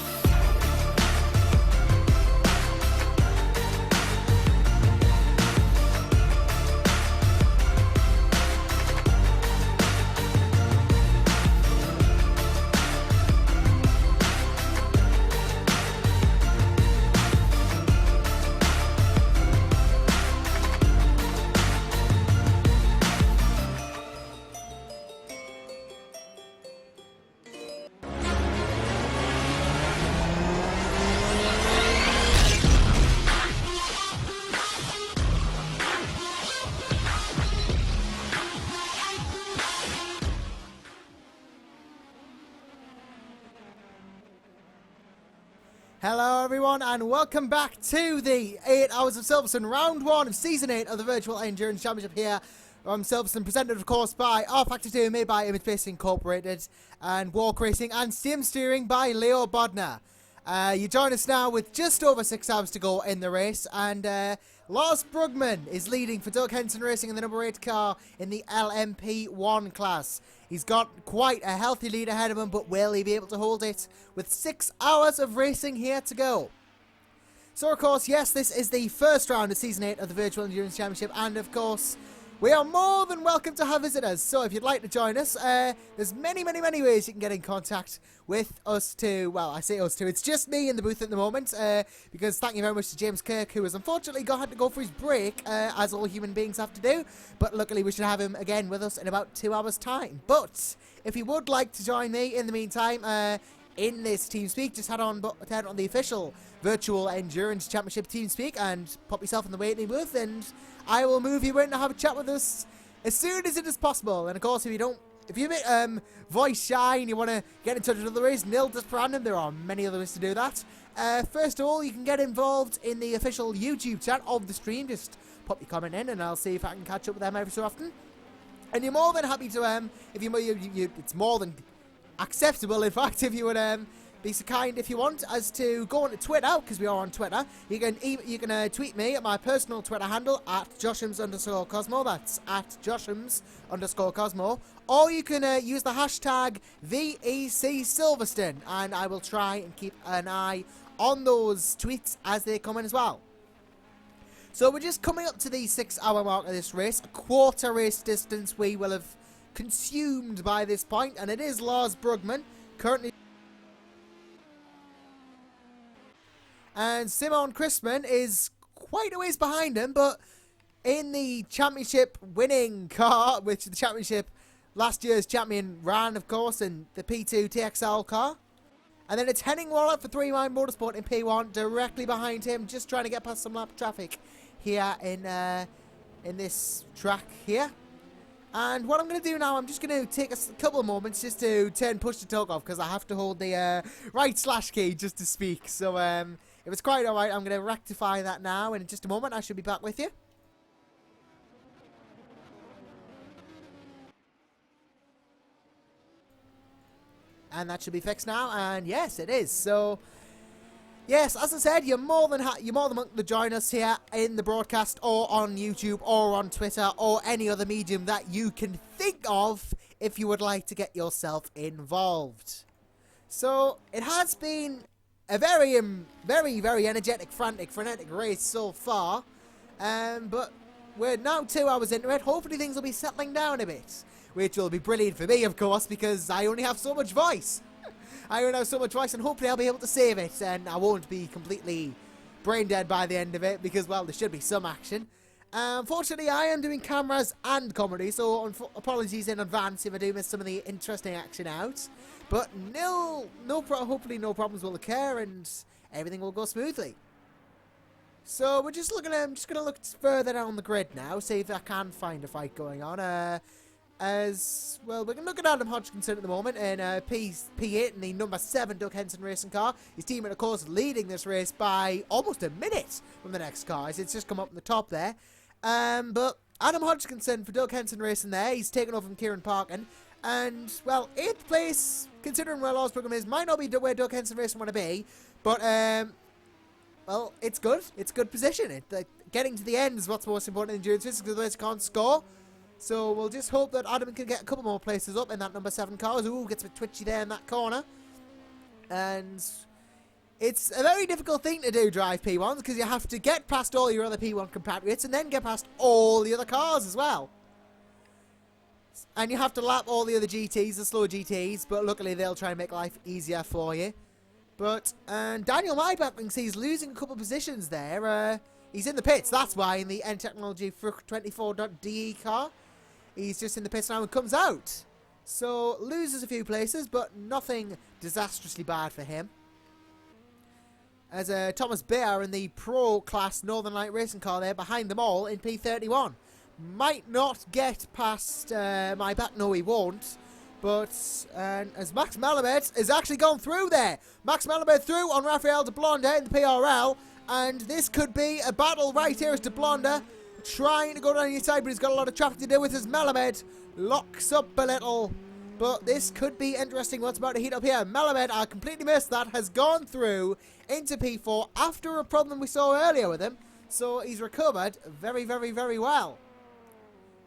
Hello everyone and welcome back to the 8 Hours of Silverstone, round 1 of Season 8 of the Virtual Endurance Championship here from Silverstone, presented of course by R-Factor 2, made by Image Based Incorporated, and Walk Racing and Sim Steering by Leo Bodner. You join us now with just over 6 hours to go in the race, and Lars Brugman is leading for Doug Henson Racing in the number 8 car in the LMP1 class. He's got quite a healthy lead ahead of him, but will he be able to hold it with 6 hours of racing here to go? So of course, yes, this is the first round of Season 8 of the Virtual Endurance Championship, and of course, we are more than welcome to have visitors. So if you'd like to join us, there's many ways you can get in contact with us two. Well, I say us two, it's just me in the booth at the moment, because thank you very much to James Kirk, who has unfortunately had to go for his break, as all human beings have to do. But luckily we should have him again with us in about 2 hours time. But if you would like to join me in the meantime, in this TeamSpeak, just head on the official Virtual Endurance Championship TeamSpeak and pop yourself in the waiting booth, and I will move you in to have a chat with us as soon as it is possible. And of course, if you're a bit voice shy and you want to get in touch with other ways, nil just random, there are many other ways to do that. First of all, you can get involved in the official YouTube chat of the stream. Just pop your comment in and I'll see if I can catch up with them every so often. And you're more than happy to, it's more than acceptable, in fact, if you would be so kind, if you want, as to go on to Twitter, because we are on Twitter. You can tweet me at my personal Twitter handle at joshams_cosmo. That's at joshams_cosmo. Or you can use the hashtag VEC Silverstone, and I will try and keep an eye on those tweets as they come in as well. So we're just coming up to the 6 hour mark of this race. A quarter race distance we will have consumed by this point, and it is Lars Brugman currently, and Simon Christman is quite a ways behind him, but in the championship winning car, which the championship last year's champion ran, of course, in the P2 TXL car. And then it's Henning Waller for 3 Mine Motorsport in P1, directly behind him, just trying to get past some lap traffic here in this track here. And what I'm going to do now, I'm just going to take a couple of moments just to turn push to talk off, because I have to hold the right / key just to speak. So if it's quite alright, I'm going to rectify that now, and in just a moment I should be back with you. And that should be fixed now, and yes, it is. So yes, as I said, you're more than welcome to join us here in the broadcast, or on YouTube, or on Twitter, or any other medium that you can think of if you would like to get yourself involved. So it has been a very energetic, frenetic race so far, but we're now 2 hours into it. Hopefully things will be settling down a bit, which will be brilliant for me, of course, because I only have so much voice. And hopefully I'll be able to save it, and I won't be completely brain dead by the end of it, because, well, there should be some action. Unfortunately, I am doing cameras and comedy, so apologies in advance if I do miss some of the interesting action out. But hopefully no problems will occur, and everything will go smoothly. So we're just looking at, I'm just going to look further down the grid now, see if I can find a fight going on. As well, we're looking at Adam Hodgkinson at the moment in P8 in the number 7 Doug Henson racing car. His teammate, of course, leading this race by almost a minute from the next car, as it's just come up in the top there. But Adam Hodgkinson for Doug Henson racing there, he's taken over from Kieran Parkin. And, well, 8th place, considering where Lars Brugman is, might not be where Doug Henson racing want to be, but, well, it's good. It's good position. Getting to the end is what's most important in endurance races, because otherwise you can't score. So we'll just hope that Adam can get a couple more places up in that number 7 car. Ooh, gets a bit twitchy there in that corner. And it's a very difficult thing to do, drive P1s, because you have to get past all your other P1 compatriots and then get past all the other cars as well. And you have to lap all the other GTs, the slow GTs, but luckily they'll try and make life easier for you. But Daniel Maybach thinks he's losing a couple of positions there. He's in the pits, that's why, in the N-Technology 24.de car. He's just in the pits now and comes out. So, loses a few places, but nothing disastrously bad for him. As Thomas Bear in the Pro Class Northern Light Racing car there, behind them all in P31. Might not get past my back, no he won't. But as Max Malamed is actually gone through there. Max Malamed through on Rafael de Blonda in the PRL. And this could be a battle right here as de Blonda trying to go down the side, but he's got a lot of traffic to deal with as Malamed locks up a little. But this could be interesting what's about to heat up here. Malamed, I completely missed that, has gone through into P4 after a problem we saw earlier with him. So he's recovered very, very, very well.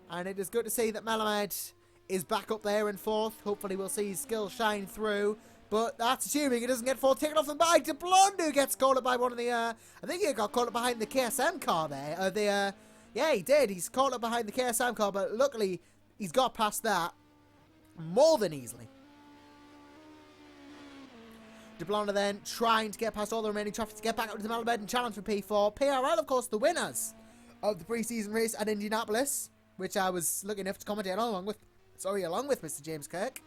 And it is good to see that Malamed is back up there in fourth. Hopefully we'll see his skills shine through. But that's assuming he doesn't get fourth, taken off the bike. De Blonde, who gets caught up by one of the, I think he got caught up behind the KSM car there. Yeah, he did. He's caught up behind the KSM car, but luckily he's got past that more than easily. De Blonde then trying to get past all the remaining traffic to get back up to the Malamed and challenge for P4. PRL, of course, the winners of the preseason race at Indianapolis, which I was lucky enough to commentate along with Mr. James Kirk.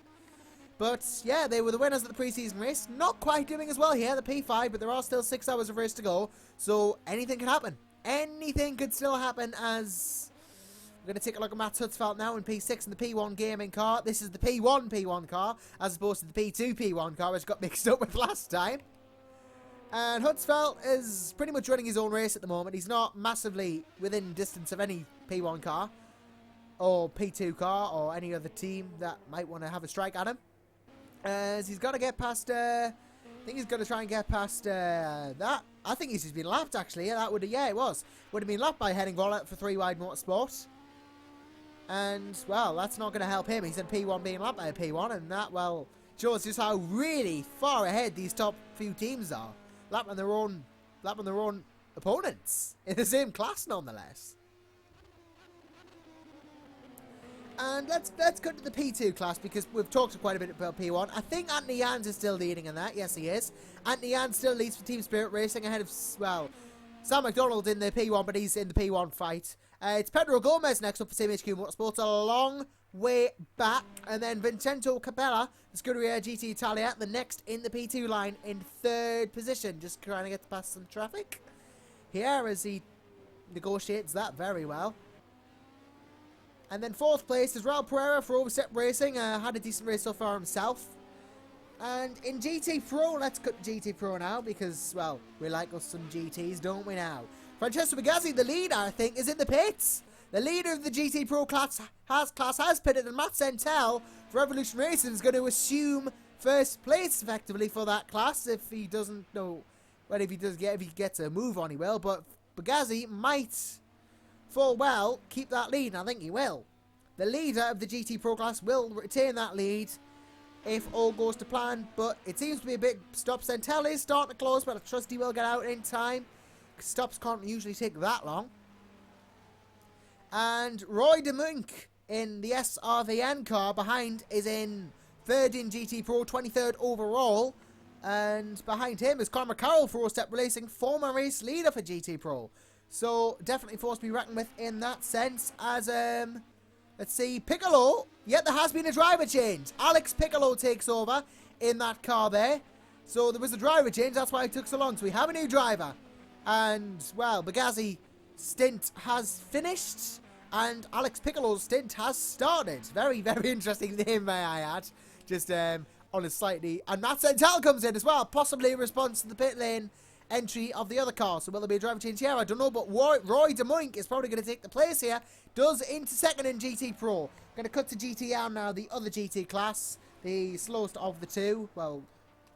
But yeah, they were the winners of the preseason race. Not quite doing as well here, the P5, but there are still 6 hours of race to go. So anything can happen. Anything could still happen as we're going to take a look at Matt Hutzfeld now in P6 in the P1 gaming car. This is the P1 car as opposed to the P2 P1 car, which got mixed up with last time. And Hutzfeld is pretty much running his own race at the moment. He's not massively within distance of any P1 car or P2 car or any other team that might want to have a strike at him. As he's got to get past, I think he's got to try and get past that. I think he's just been lapped, actually. Yeah, it was. Would have been lapped by Henning Vollert for 3 Wide Motorsport. And, well, that's not going to help him. He's in P1 being lapped by a P1, and that, well, shows just how really far ahead these top few teams are. Lapping their own opponents in the same class, nonetheless. And let's go to the P2 class, because we've talked quite a bit about P1. I think Anthony Jans is still leading in that. Yes, he is. Anthony Jans still leads for Team Spirit Racing ahead of, well, Sam McDonald in the P1, but he's in the P1 fight. It's Pedro Gomez next up for Team HQ Motorsports, a long way back. And then Vincenzo Capella, the Scuderia GT Italia, the next in the P2 line in 3rd position. Just trying to get past some traffic here as he negotiates that very well. And then 4th place is Raul Pereira for Overstep Racing. Had a decent race so far himself. And in GT Pro, let's cut GT Pro now because, well, we like us some GTs, don't we now? Francesco Bugazzi, the leader, I think, is in the pits. The leader of the GT Pro class has pitted, and Matt Sentel for Revolution Racing is going to assume 1st place effectively for that class if he doesn't know. Well, if he gets a move on, he will. But Bugazzi might full well keep that lead, and I think he will. The leader of the GT Pro class will retain that lead if all goes to plan, but it seems to be a bit stop. Sentel is starting to close, but I trust he will get out in time. Stops can't usually take that long. And Roy de Munk in the SRVN car behind is in 3rd in GT Pro, 23rd overall. And behind him is Conor McCarroll for Overstep Racing, former race leader for GT Pro. So definitely force to be reckoned with in that sense. As let's see, Piccolo. Yet there has been a driver change. Alex Piccolo takes over in that car there. So there was a driver change. That's why it took so long. So we have a new driver. And, well, Bugazzi's stint has finished, and Alex Piccolo's stint has started. Very, very interesting name, may I add. Just on a slightly... And Matt Sentel comes in as well, possibly in response to the pit lane entry of the other car. So will there be a driver change here? I don't know, but Roy de Munk is probably going to take the place here. Does into 2nd in GT Pro. Going to cut to GTR now, the other GT class, the slowest of the two. Well,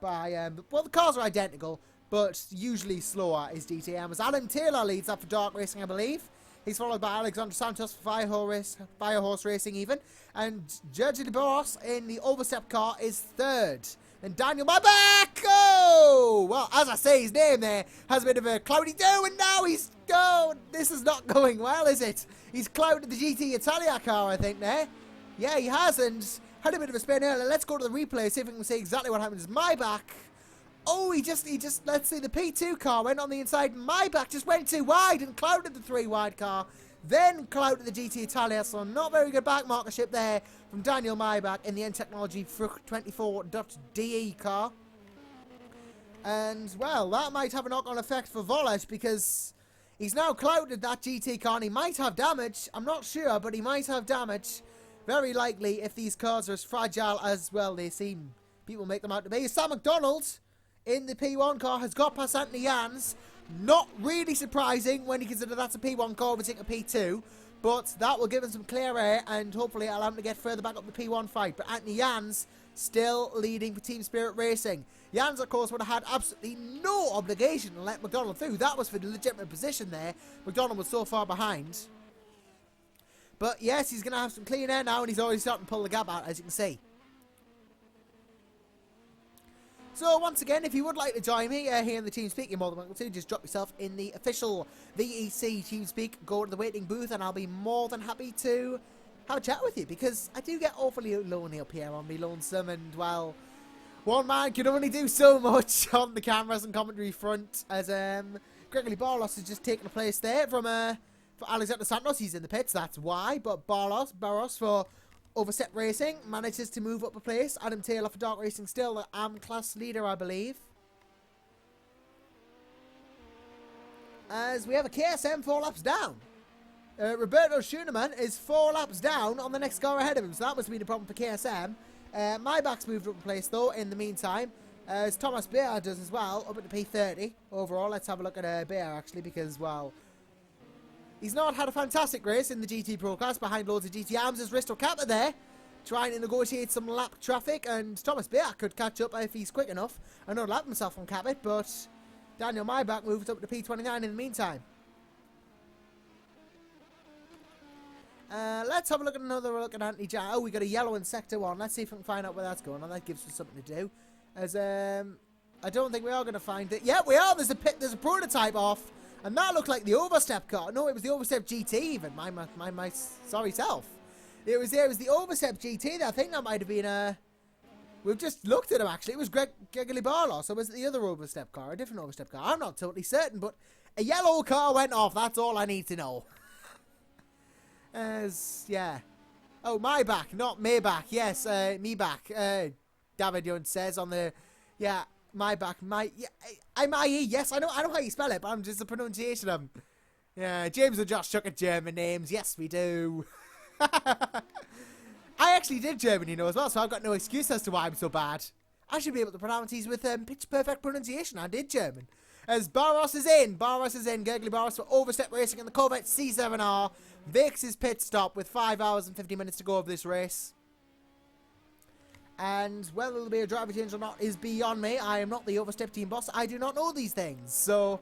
the cars are identical, but usually slower is DTM. As Adam Taylor leads up for Dark Racing, I believe. He's followed by Alexander Santos for Firehorse Racing even. And Sergio De Boros in the Overstep car is 3rd. And Daniel Maybach! Oh! Well, as I say, his name there has a bit of a cloudy do, and now he's... Oh, this is not going well, is it? He's clouded the GT Italia car, I think, there. Yeah, he has, and had a bit of a spin earlier. Let's go to the replay, see if we can see exactly what happens. Maybach... Oh, he just, let's see, the P2 car went on the inside. Maybach just went too wide and clouded the 3 wide car. Then clouded the GT Italia, so not very good back markership there from Daniel Maybach in the N Technology 24.de car. And, well, that might have a knock-on effect for Vollert because he's now clouded that GT car and he might have damage. I'm not sure, but he might have damage. very likely, if these cars are as fragile as, well, they seem people make them out to be. Sam McDonald in the P1 car has got past Anthony Jans. Not really surprising when you consider that's a P1 car overtaking a P2. But that will give him some clear air and hopefully allow him to get further back up the P1 fight. But Anthony Jans still leading for Team Spirit Racing. Jans, of course, would have had absolutely no obligation to let McDonald through. That was for the legitimate position there. McDonald was so far behind. But yes, he's going to have some clean air now, and he's already starting to pull the gap out, as you can see. So once again, if you would like to join me here in the TeamSpeak, you're more than welcome to. Just drop yourself in the official VEC TeamSpeak, go to the waiting booth, and I'll be more than happy to have a chat with you, because I do get awfully lonely up here on me lonesome, and, well, one man can only do so much on the cameras and commentary front, as Gregory Barros has just taken a place there from for Alexander Santos. He's in the pits, that's why, but Barros for Overstep Racing manages to move up a place. Adam Taylor for Dark Racing still the AM class leader, I believe. As we have a KSM 4 laps down. Roberto Schunemann is 4 laps down on the next car ahead of him, so that must be the problem for KSM. Maybach's moved up a place though in the meantime, as Thomas Beer does as well, up at the P30 overall. Let's have a look at Beer actually, because, well, he's not had a fantastic race in the GT Pro class behind loads of GT arms. As Risto Kappa there, trying to negotiate some lap traffic, and Thomas Beer could catch up if he's quick enough. I know lap himself on Cabot, but Daniel Maybach moved up to P29 in the meantime. Let's have a look at another look at Anthony Jan. Oh, we got a yellow in Sector 1. Let's see if we can find out where that's going on. That gives us something to do. As I don't think we are going to find it. Yeah, we are. There's a prototype off. And that looked like the Overstep car. No, it was the Overstep GT even. My sorry self. It was the Overstep GT. I think that might have been we've just looked at him actually. It was Gregory Barlos. Or was it the other Overstep car? A different Overstep car? I'm not totally certain, but a yellow car went off. That's all I need to know. Yeah. Oh, Maybach, not Maybach. Yes, Maybach. David Jones says on the, yeah, Maybach. I'm IE. Yes, I know how you spell it, but I'm just the pronunciation of them. Yeah, James and Josh shook at German names. Yes, we do. I actually did German, you know, as well, so I've got no excuse as to why I'm so bad. I should be able to pronounce these with pitch perfect pronunciation. I did German. As Barros is in. Gregory Barros for Overstep Racing in the Corvette C7R. Vic's his pit stop with 5 hours and 50 minutes to go of this race. And whether there'll be a driver change or not is beyond me. I am not the Overstep team boss. I do not know these things. So,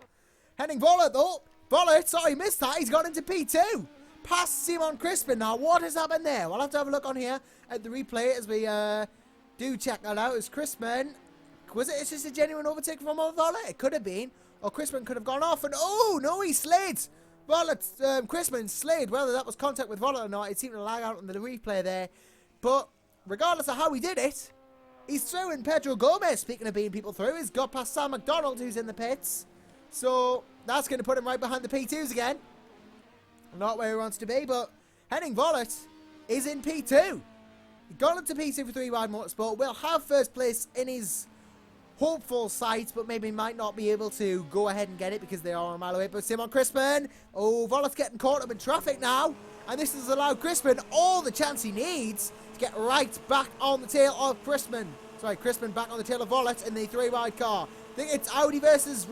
Henning Vollert though. Vollert, sorry, missed that. He's got into P2. Past Simon Crispin. Now, what has happened there? We'll have to have a look on here at the replay as we do check that out. As Crispin, was it just a genuine overtake from Vollert? It could have been. Or Crispin could have gone off and, oh, no, he slid. Vollert, Crispin slid. Whether that was contact with Vollert or not, it seemed to lag out on the replay there. But regardless of how he did it, he's through in Pedro Gomez. Speaking of being people through, he's got past Sam McDonald, who's in the pits. So that's going to put him right behind the P2s again. Not where he wants to be, but Henning Vollert is in P2. He got into P2 for 3 Wide Motorsport. Will have first place in his hopeful sights, but maybe might not be able to go ahead and get it because they are a mile away. But Simon Crispin, oh, Vollert's getting caught up in traffic now, and this has allowed Crispin all the chance he needs to get right back on the tail of Crispin. Sorry, Crispin back on the tail of Vollert in the 3 wide car. I think it's Audi versus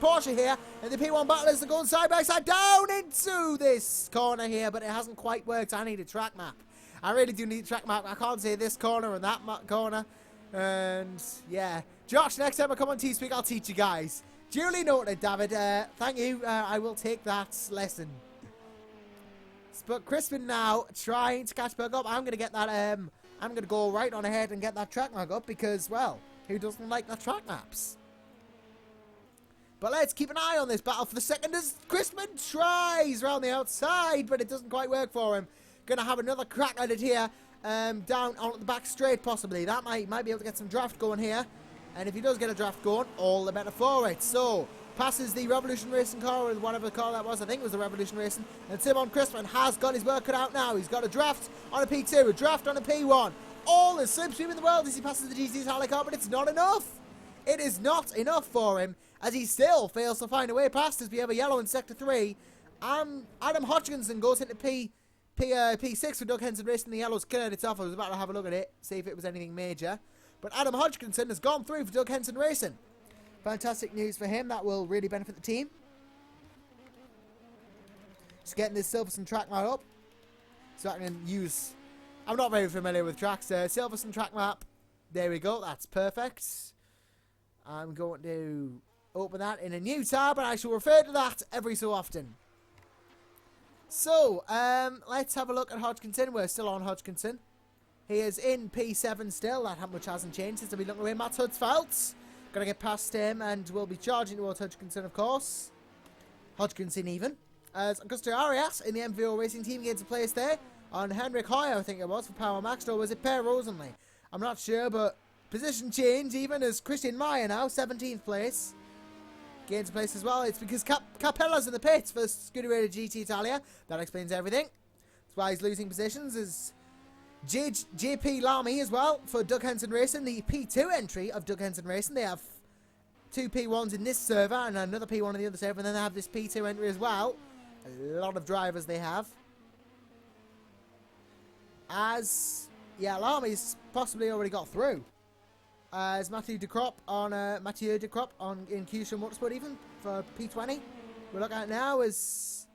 Porsche here, and the P1 battlers are going side by side down into this corner here, but it hasn't quite worked. I need a track map. I really do need a track map. I can't say this corner and that corner. And yeah, Josh, next time I come on TeamSpeak, I'll teach you guys. Duly noted, David. Thank you. I will take that lesson. But Crispin now trying to catch back up. I'm gonna get that. I'm gonna go right on ahead and get that track map up because, well, who doesn't like the track maps? But let's keep an eye on this battle for the second as Crispin tries around the outside, but it doesn't quite work for him. Gonna have another crack at it here. Down on the back straight possibly. That might be able to get some draft going here. And if he does get a draft going, all the better for it. So, passes the Revolution Racing car, or whatever car that was. I think it was the Revolution Racing. And Simon Crispin has got his work cut out now. He's got a draft on a P2, a draft on a P1. All the slipstream in the world as he passes the GT's Harley car, but it's not enough. It is not enough for him, as he still fails to find a way past as we have a yellow in Sector 3. Adam Hodgkinson goes into P6 for Doug Henson Racing. The yellow's killing it off. I was about to have a look at it, see if it was anything major. But Adam Hodgkinson has gone through for Doug Henson Racing. Fantastic news for him. That will really benefit the team. Just getting this Silverstone track map up, so I can use... I'm not very familiar with tracks. Silverstone track map. There we go. That's perfect. I'm going to open that in a new tab, and I shall refer to that every so often. So, let's have a look at Hodgkinson. We're still on Hodgkinson. He is in P7 still. That much hasn't changed since I've been looking away. Matt Hudsfeld. Gonna get past him, and we'll be charging towards Hodgkinson, of course. Hodgkinson even. As Augusto Arias in the MVO Racing Team gains a place there. On Henrik Hoyer, I think it was, for Power Max. Or was it Per Rosenley? I'm not sure, but position change even as Christian Meyer now, 17th place. Gains a place as well. It's because Capella's in the pits for Scuderia GT Italia. That explains everything. That's why he's losing positions. Is JP Lamy as well for Doug Henson Racing. The P2 entry of Doug Henson Racing. They have 2 P1s in this server and another P1 in the other server. And then they have this P2 entry as well. A lot of drivers they have. Yeah, Lamy's possibly already got through. As Mathieu Decrop on in Kyushu Motorsport even for P20. We're looking at now is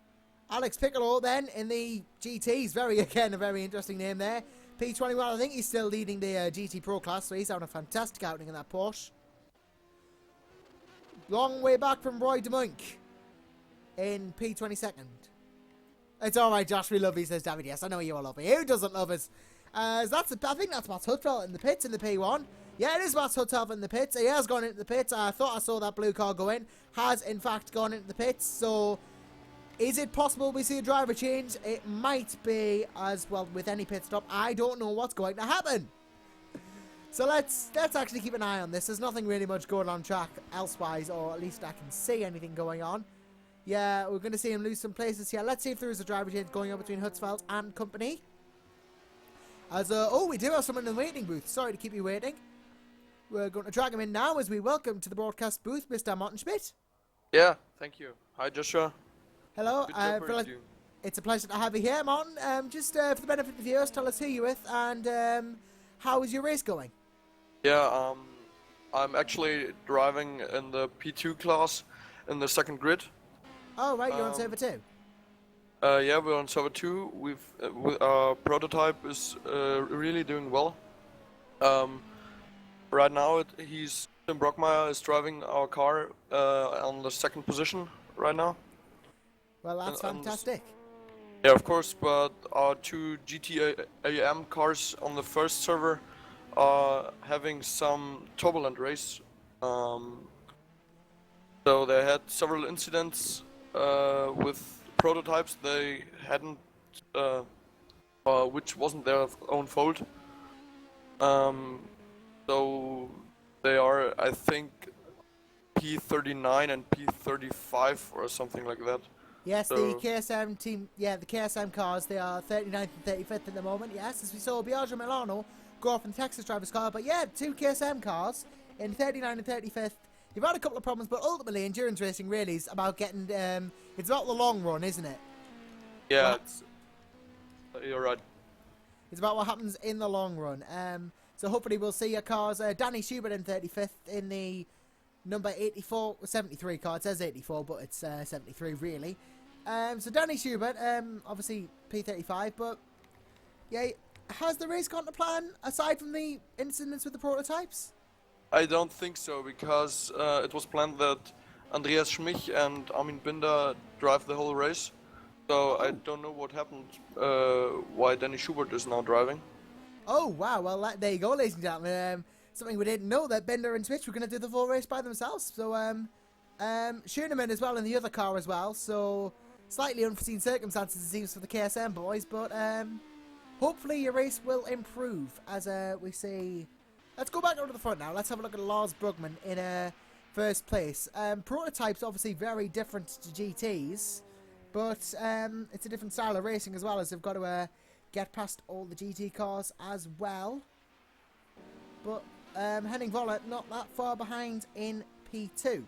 Alex Piccolo then in the GTs. Again, a very interesting name there. P21, I think he's still leading the GT Pro class, so he's having a fantastic outing in that Porsche. Long way back from Roy DeMunk in P22nd. It's alright, Josh, we love you, says David. Yes, I know you all love me. Who doesn't love us? I think that's Matt Huttfeld in the pits in the P1. Yeah, it is Matt Huttfeld in the pits. He has gone into the pits. I thought I saw that blue car go in. Has, in fact, gone into the pits. So, is it possible we see a driver change? It might be, as well, with any pit stop. I don't know what's going to happen. So, let's actually keep an eye on this. There's nothing really much going on track elsewise, or at least I can see anything going on. Yeah, we're going to see him lose some places here. Let's see if there is a driver change going on between Hutzfeld and company. Oh, we do have someone in the waiting booth. Sorry to keep you waiting. We're going to drag him in now as we welcome to the broadcast booth Mr. Martin Schmidt. Yeah, thank you. Hi, Joshua. Hello. Good job for you. It's a pleasure to have you here, Martin. Just for the benefit of the viewers, tell us who you're with and how is your race going? Yeah, I'm actually driving in the P2 class in the second grid. Oh, right, you're on server 2. Yeah, we're on server 2. Our prototype is really doing well. Right now, Tim Brockmeyer is driving our car on the second position right now. Well, that's fantastic. Yeah, of course, but our 2 GT-AM cars on the first server are having some turbulent race. So they had several incidents with prototypes they hadn't, which wasn't their own fault. So they are, I think, P39 and P35 or something like that. Yes, so the KSM team, the KSM cars, they are 39th and 35th at the moment, yes, as we saw Biagio Milano go off in the Texas driver's car, but yeah, 2 KSM cars in 39 and 35th. You've had a couple of problems, but ultimately endurance racing really is about getting, it's about the long run, isn't it? Yeah, you're right. It's about what happens in the long run. So hopefully we'll see your cars, Danny Schubert in 35th in the number 84, 73 car. It says 84, but it's 73 really. So Danny Schubert, obviously P35, but yeah, has the race gone to plan aside from the incidents with the prototypes? I don't think so, because it was planned that Andreas Schmich and Armin Binder drive the whole race. So I don't know what happened, why Danny Schubert is now driving. Oh wow, well there you go, ladies and gentlemen. Something we didn't know, that Binder and Schmich were going to do the full race by themselves. So Schoenemann as well in the other car as well. So slightly unforeseen circumstances it seems for the KSM boys, but hopefully your race will improve as we see. Let's go back over to the front now. Let's have a look at Lars Brugman in first place. Prototypes obviously very different to GTs, but it's a different style of racing as well, as they've got to get past all the GT cars as well. But Henning Voller not that far behind in P2.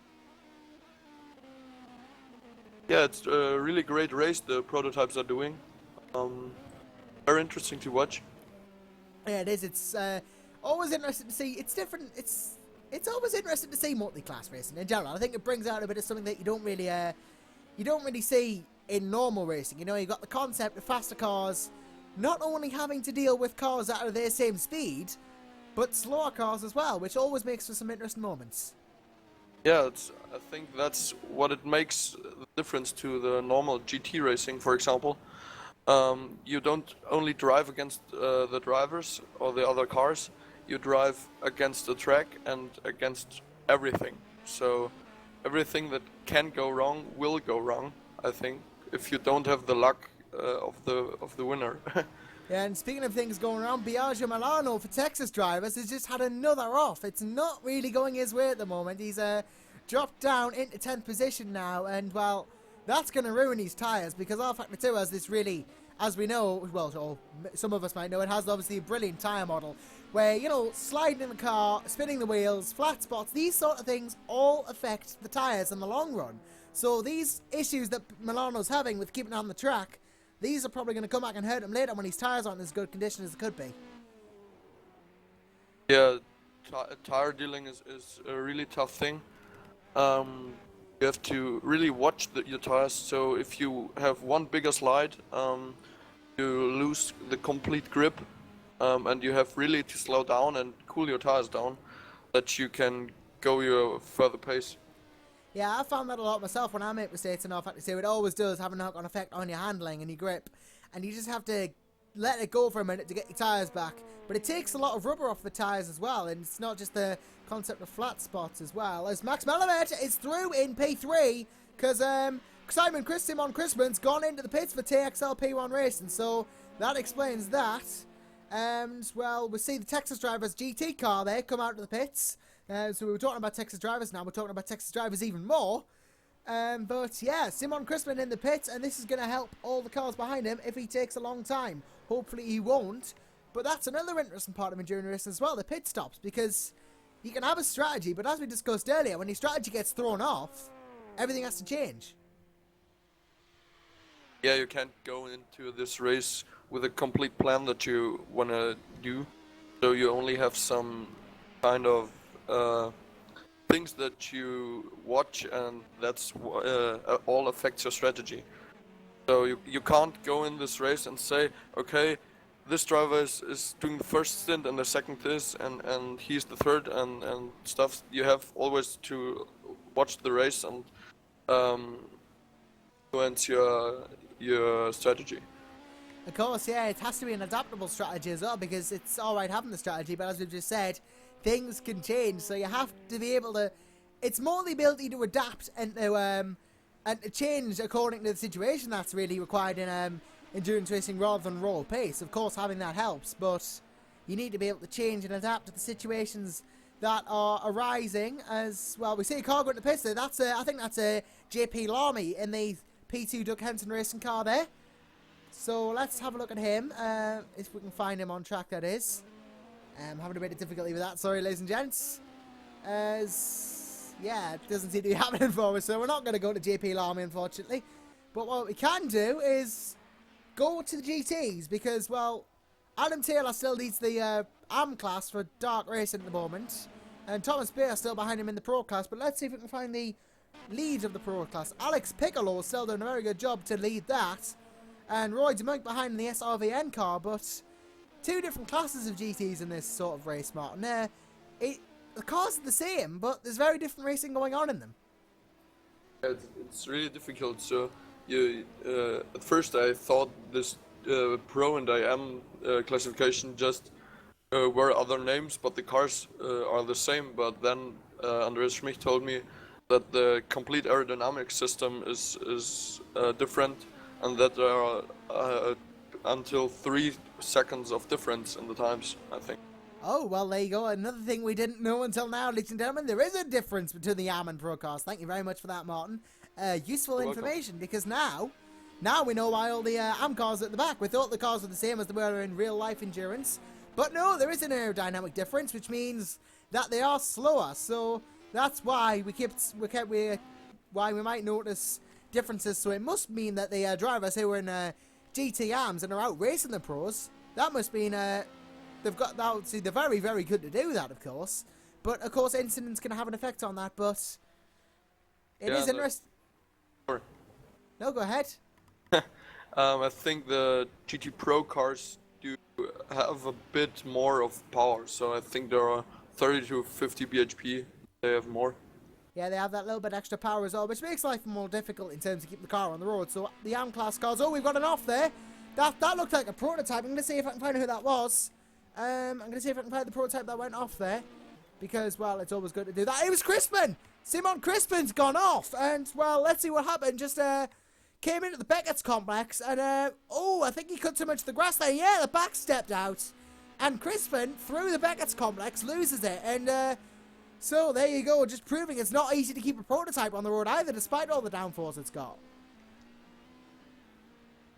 Yeah, it's a really great race the prototypes are doing. very interesting to watch. Yeah, it is. It's always interesting to see. It's different. It's always interesting to see multi-class racing in general. I think it brings out a bit of something that you don't really see in normal racing. You know, you've got the concept of faster cars not only having to deal with cars that are their same speed, but slower cars as well, which always makes for some interesting moments. Yeah, I think that's what it makes the difference to the normal GT racing, for example. You don't only drive against the drivers or the other cars, you drive against the track and against everything. So everything that can go wrong will go wrong, I think, if you don't have the luck of the winner. Yeah, and speaking of things going around, Biagio Milano for Texas drivers has just had another off. It's not really going his way at the moment. He's dropped down into 10th position now, and, well, that's going to ruin his tyres, because R-Factor 2 has this really, as we know, well, or some of us might know, it has obviously a brilliant tyre model, where, you know, sliding in the car, spinning the wheels, flat spots, these sort of things all affect the tyres in the long run. So these issues that Milano's having with keeping on the track, these are probably going to come back and hurt him later when his tyres aren't in as good condition as it could be. Yeah, tire dealing is a really tough thing. You have to really watch your tires, so if you have one bigger slide, you lose the complete grip, and you have really to slow down and cool your tires down, that you can go your further pace. Yeah, I found that a lot myself when I make mistakes in R-Factor 2. It always does have a knock-on effect on your handling and your grip, and you just have to let it go for a minute to get your tyres back. But it takes a lot of rubber off the tyres as well, and it's not just the concept of flat spots as well. As Max Melamed is through in P3, because Simon Chrisman's gone into the pits for TXL P1 Racing, so that explains that. And, well, we see the Texas drivers GT car there come out of the pits. So we were talking about Texas drivers, now we're talking about Texas drivers even more. But yeah, Simon Chrisman in the pits, and this is going to help all the cars behind him if he takes a long time. Hopefully he won't. But that's another interesting part of endurance racing as well, the pit stops, because you can have a strategy, but as we discussed earlier, when your strategy gets thrown off, everything has to change. Yeah, you can't go into this race with a complete plan that you want to do. So you only have some kind of things that you watch, and that's all affects your strategy. So you can't go in this race and say, okay, this driver is doing the first stint and the second this, and he's the third, and stuff. You have always to watch the race and influence your strategy. Of course, yeah, it has to be an adaptable strategy as well, because it's alright having the strategy, but as we've just said, things can change, so you have to be able to... It's more the ability to adapt and to change according to the situation that's really required in endurance racing rather than raw pace. Of course, having that helps, but you need to be able to change and adapt to the situations that are arising. As well, we see a car going to the pits there. That's I think that's a JP Lamy in the P2 Doug Henson racing car there. So let's have a look at him, if we can find him on track, that is. Having a bit of difficulty with that, sorry ladies and gents. As, yeah, it doesn't seem to be happening for us, so we're not going to go to JP Lamy, unfortunately. But what we can do is go to the GTs, because, well, Adam Taylor still leads the AM class for dark racing at the moment, and Thomas Beer still behind him in the pro class, but let's see if we can find the lead of the pro class. Alex Piccolo is still doing a very good job to lead that, and Roy DeMunk behind in the SRVN car, but two different classes of GTs in this sort of race, Martin. The cars are the same, but there's very different racing going on in them. It's really difficult. So at first I thought this Pro and IM classification just were other names, but the cars are the same. But then Andreas Schmich told me that the complete aerodynamic system is different, and that there are until 3 seconds of difference in the times, I think. Oh, well, there you go. Another thing we didn't know until now, ladies and gentlemen. There is a difference between the AM and Pro cars. Thank you very much for that, Martin. Useful information, because now we know why all the AM cars are at the back. We thought the cars were the same as they were in real-life endurance. But no, there is an aerodynamic difference, which means that they are slower. So that's why why we might notice differences. So it must mean that the drivers who were in GTMs and are out racing the pros. That must mean they've got that. See, they're very, very good to do that, of course. But of course, incidents can have an effect on that. But it is interesting. Sorry. No, go ahead. I think the GT Pro cars do have a bit more of power, so I think there are 30 to 50 bhp. They have more. Yeah, they have that little bit extra power as well, which makes life more difficult in terms of keeping the car on the road. So the AM class cars. Oh, we've got an off there. That looked like a prototype. I'm going to see if I can find out who that was. I'm going to see if I can find the prototype that went off there. Because, well, it's always good to do that. It was Crispin! Simon Crispin's gone off. And, well, let's see what happened. Just came into the Beckett's complex. And, oh, I think he cut too much of the grass there. Yeah, the back stepped out. And Crispin, through the Beckett's complex, loses it. And, so, there you go. Just proving it's not easy to keep a prototype on the road either, despite all the downforce it's got.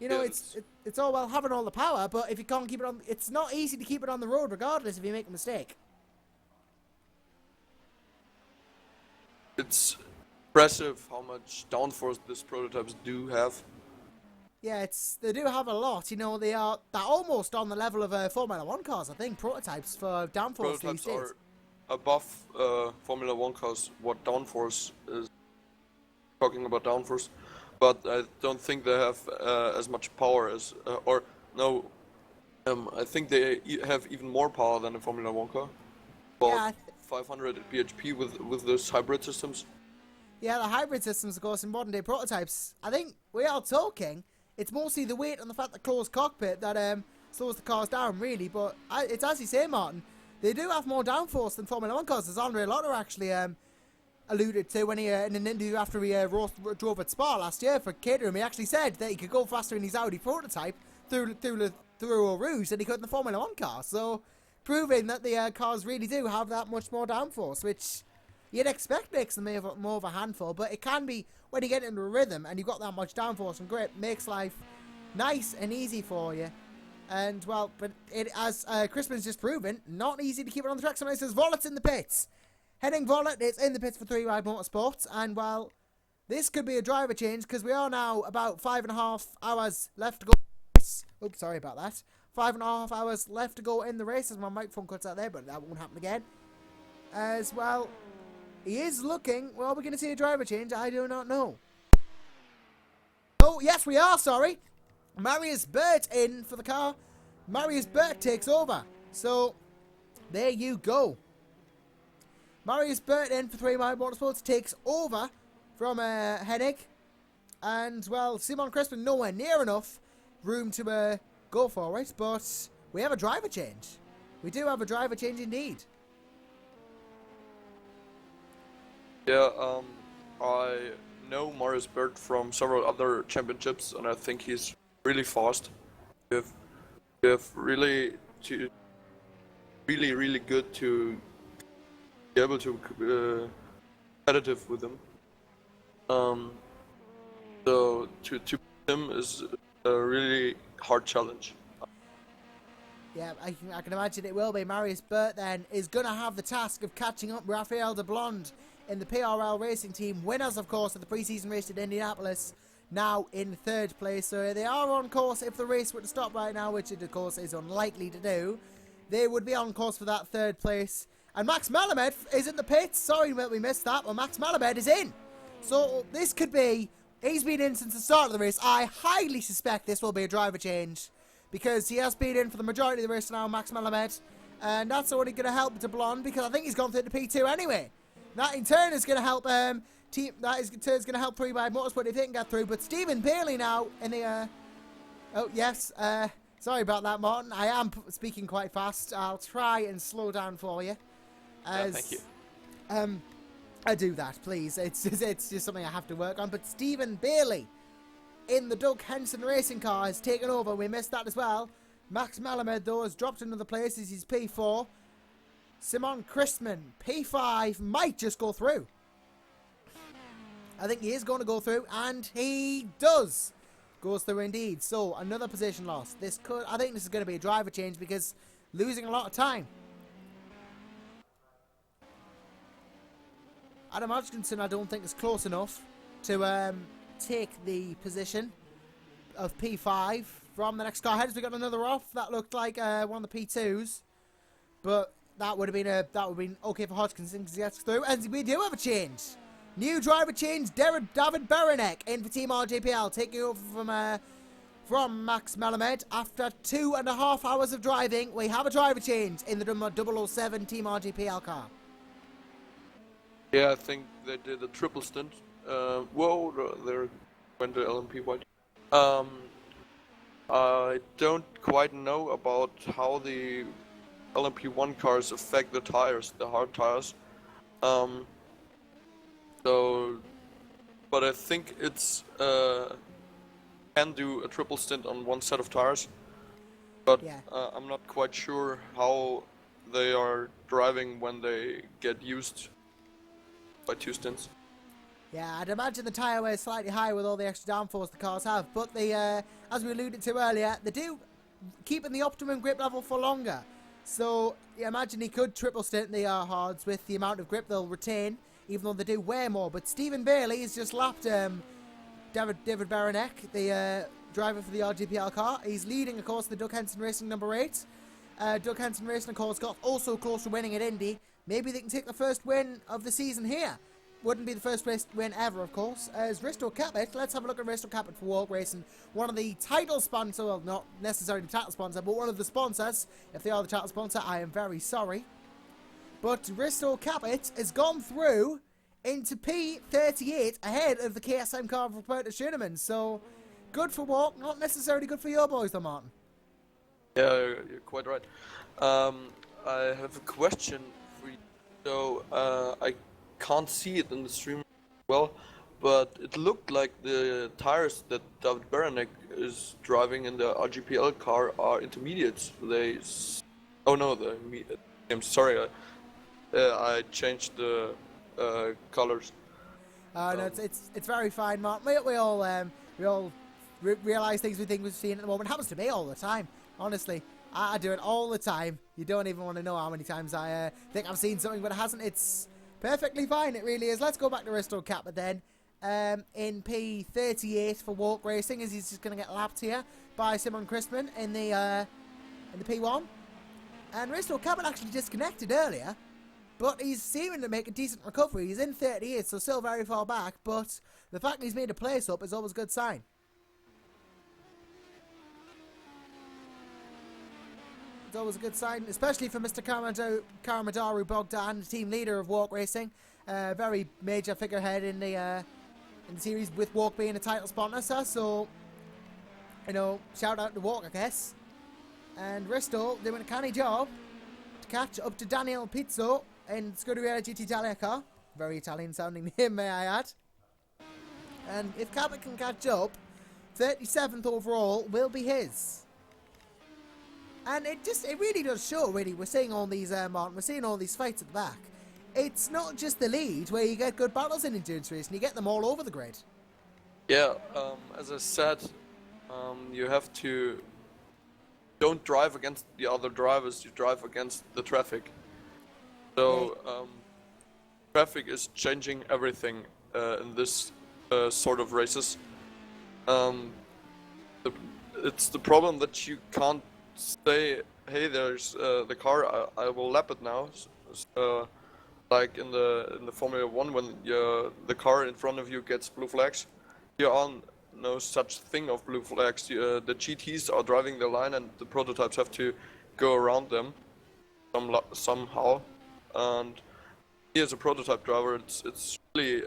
You know, Yes. it's all well having all the power, but if you can't keep it on... It's not easy to keep it on the road, regardless if you make a mistake. It's impressive how much downforce these prototypes do have. Yeah, they do have a lot. You know, they're almost on the level of Formula 1 cars, I think, prototypes for downforce these Prototypes days. are above Formula 1 cars, what downforce is. Talking about downforce, but I don't think they have as much power as, I think they have even more power than a Formula 1 car. About Yeah, 500 bhp with those hybrid systems. Yeah, the hybrid systems, of course, in modern day prototypes. I think we are talking. It's mostly the weight and the fact that closed cockpit that slows the cars down, really. But it's as you say, Martin. They do have more downforce than Formula 1 cars, as Andre Lotto actually alluded to when he in an interview after he drove at Spa last year for Caterham. He actually said that he could go faster in his Audi prototype through Eau Rouge than he could in the Formula 1 car. So, proving that the cars really do have that much more downforce, which you'd expect makes them more of a handful, but it can be, when you get into a rhythm and you've got that much downforce and grip, makes life nice and easy for you. And, well, but it, as Crispin's just proven, not easy to keep it on the track. Somebody says, Vollett's in the pits. Henning Vollett is in the pits for 3 Ride Motorsports, and, well, this could be a driver change, because we are now about 5.5 hours left to go. Oops, sorry about that. 5.5 hours left to go in the race, as my microphone cuts out there, but that won't happen again. As, well, he is looking, well, we're going to see a driver change, I do not know. Oh, yes, we are, sorry. Marius Burt in for the car. Marius Burt takes over. So, there you go. Marius Burt in for 3 Ride Motorsports takes over from Hennig. And, well, Simon Crispin nowhere near enough room to go for it. But we have a driver change. We do have a driver change indeed. Yeah, I know Marius Burt from several other championships, and I think he's really fast. We have really good to be able to competitive with him. So to beat him is a really hard challenge. Yeah, I can imagine it will be. Marius Burt then is going to have the task of catching up Raphael de Blonde in the PRL racing team. Winners, of course, of the preseason race at Indianapolis. Now in 3rd place. So they are on course. If the race were to stop right now, which it of course is unlikely to do, they would be on course for that 3rd place. And Max Malamed is in the pits. Sorry that we missed that, but Max Malamed is in. So this could be, he's been in since the start of the race. I highly suspect this will be a driver change, because he has been in for the majority of the race now, Max Malamed. And that's only going to help de Blonde, because I think he's gone through the P2 anyway. That in turn is going to help going to help 3 Ride Motorsport if they can get through. But Stephen Bailey now in the oh yes, sorry about that, Martin. I am speaking quite fast. I'll try and slow down for you. Yeah, thank you. I do that, please. It's just something I have to work on. But Stephen Bailey in the Doug Henson racing car has taken over. We missed that as well. Max Malamed, though, has dropped another place. He's P4. Simon Crispin, P5, might just go through. I think he is going to go through, and he does. Goes through indeed. So, another position loss. I think this is going to be a driver change, because losing a lot of time. Adam Hodgkinson, I don't think is close enough to take the position of P5 from the next car ahead as we got another off. That looked like one of the P2s, but that would have been okay for Hodgkinson because he gets through. And we do have a change. New driver change. David Beranek in for Team RJPL, taking over from Max Melamed. After 2.5 hours of driving, we have a driver change in the 007 Team RJPL car. Yeah, I think they did a triple stint. Whoa, there went the LMP white. I don't quite know about how the LMP1 cars affect the tires, the hard tires. But I think it's can do a triple stint on one set of tires. But Yeah. I'm not quite sure how they are driving when they get used by 2 stints. Yeah, I'd imagine the tyre wear is slightly higher with all the extra downforce the cars have, but as we alluded to earlier, they do keeping the optimum grip level for longer. So you imagine he could triple stint the hards with the amount of grip they'll retain, even though they do wear more. But Stephen Bailey has just lapped David Beranek, the driver for the RGPL car. He's leading, of course, the Doug Henson Racing number 8. Doug Henson Racing, of course, got also close to winning at Indy. Maybe they can take the first win of the season here. Wouldn't be the first race win ever, of course. As Risto Capit, let's have a look at Risto Capit for Walk Racing. One of the title sponsors, well, not necessarily the title sponsor, but one of the sponsors. If they are the title sponsor, I am very sorry. But Risto Capit has gone through into P38 ahead of the KSM car of Roberto Schoenemann. So, good for Walk, not necessarily good for your boys, though, Martin. Yeah, you're quite right. I have a question for you. So, I can't see it in the stream well, but it looked like the tires that David Beranek is driving in the RGPL car are intermediates. Oh no, I'm sorry, I changed the colors. No, it's very fine, Martin. We all realize things we think we've seen at the moment. It happens to me all the time, honestly. I do it all the time. You don't even want to know how many times I think I've seen something, but it hasn't. It's perfectly fine, it really is. Let's go back to Risto Capit then. In P38 for Walk Racing, as he's just going to get lapped here by Simon Crispin in the P1. And Risto Capit actually disconnected earlier, but he's seeming to make a decent recovery. He's in 38, so still very far back, but the fact that he's made a place up is always a good sign. It's always a good sign, especially for Mr. Karamadaru Bogdan, the team leader of Walk Racing. Very major figurehead in the series, with Walk being a title sponsor. So, shout out to Walk, I guess. And Risto doing a canny job to catch up to Daniel Pizzo in Scuderia GT Italia car. Very Italian sounding name, may I add. And if Capit can catch up, 37th overall will be his. And it really does show, really. We're seeing all these, Martin, we're seeing all these fights at the back. It's not just the lead where you get good battles in endurance racing, you get them all over the grid. Yeah, as I said, you have to don't drive against the other drivers, you drive against the traffic. So, traffic is changing everything in this sort of races. It's the problem that you can't say, hey, there's the car, I will lap it now. Like in the Formula 1, when the car in front of you gets blue flags, there are no such thing of blue flags. The GTs are driving the line, and the prototypes have to go around them somehow. And me as a prototype driver, it's really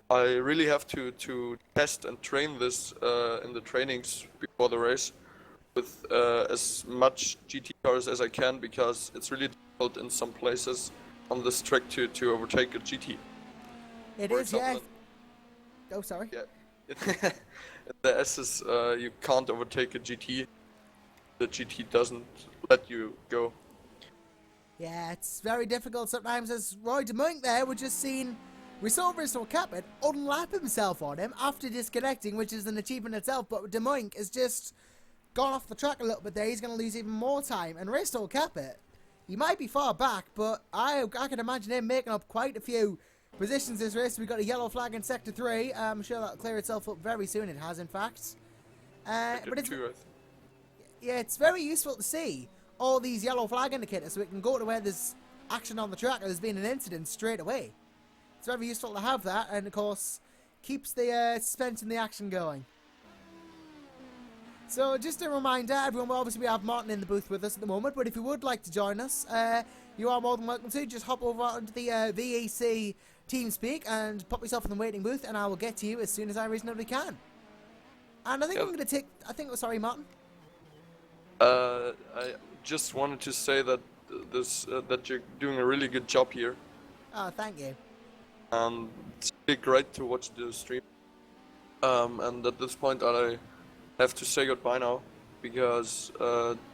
I really have to test and train this in the trainings before the race with as much GT cars as I can, because it's really difficult in some places on this track to overtake a GT. It For is, yeah. example, Oh, sorry. Yeah. In the S's, you can't overtake a GT. The GT doesn't let you go. Yeah, it's very difficult sometimes. As Roy DeMunk there, we saw Risto Capit unlap himself on him after disconnecting, which is an achievement itself, but DeMunk has just gone off the track a little bit there. He's going to lose even more time. And Risto Capit, he might be far back, but I can imagine him making up quite a few positions this race. We've got a yellow flag in Sector 3. I'm sure that'll clear itself up very soon. It has, in fact. But yeah, it's very useful to see all these yellow flag indicators so we can go to where there's action on the track or there's been an incident straight away. It's very useful to have that, and of course keeps the suspense and the action going. So just a reminder, everyone, obviously we have Martin in the booth with us at the moment, but if you would like to join us, you are more than welcome to. Just hop over onto the VEC TeamSpeak and pop yourself in the waiting booth, and I will get to you as soon as I reasonably can. And I think I'm going to take... sorry, Martin? I just wanted to say that that you're doing a really good job here. Oh, thank you. It's really great to watch the stream. And at this point, I have to say goodbye now because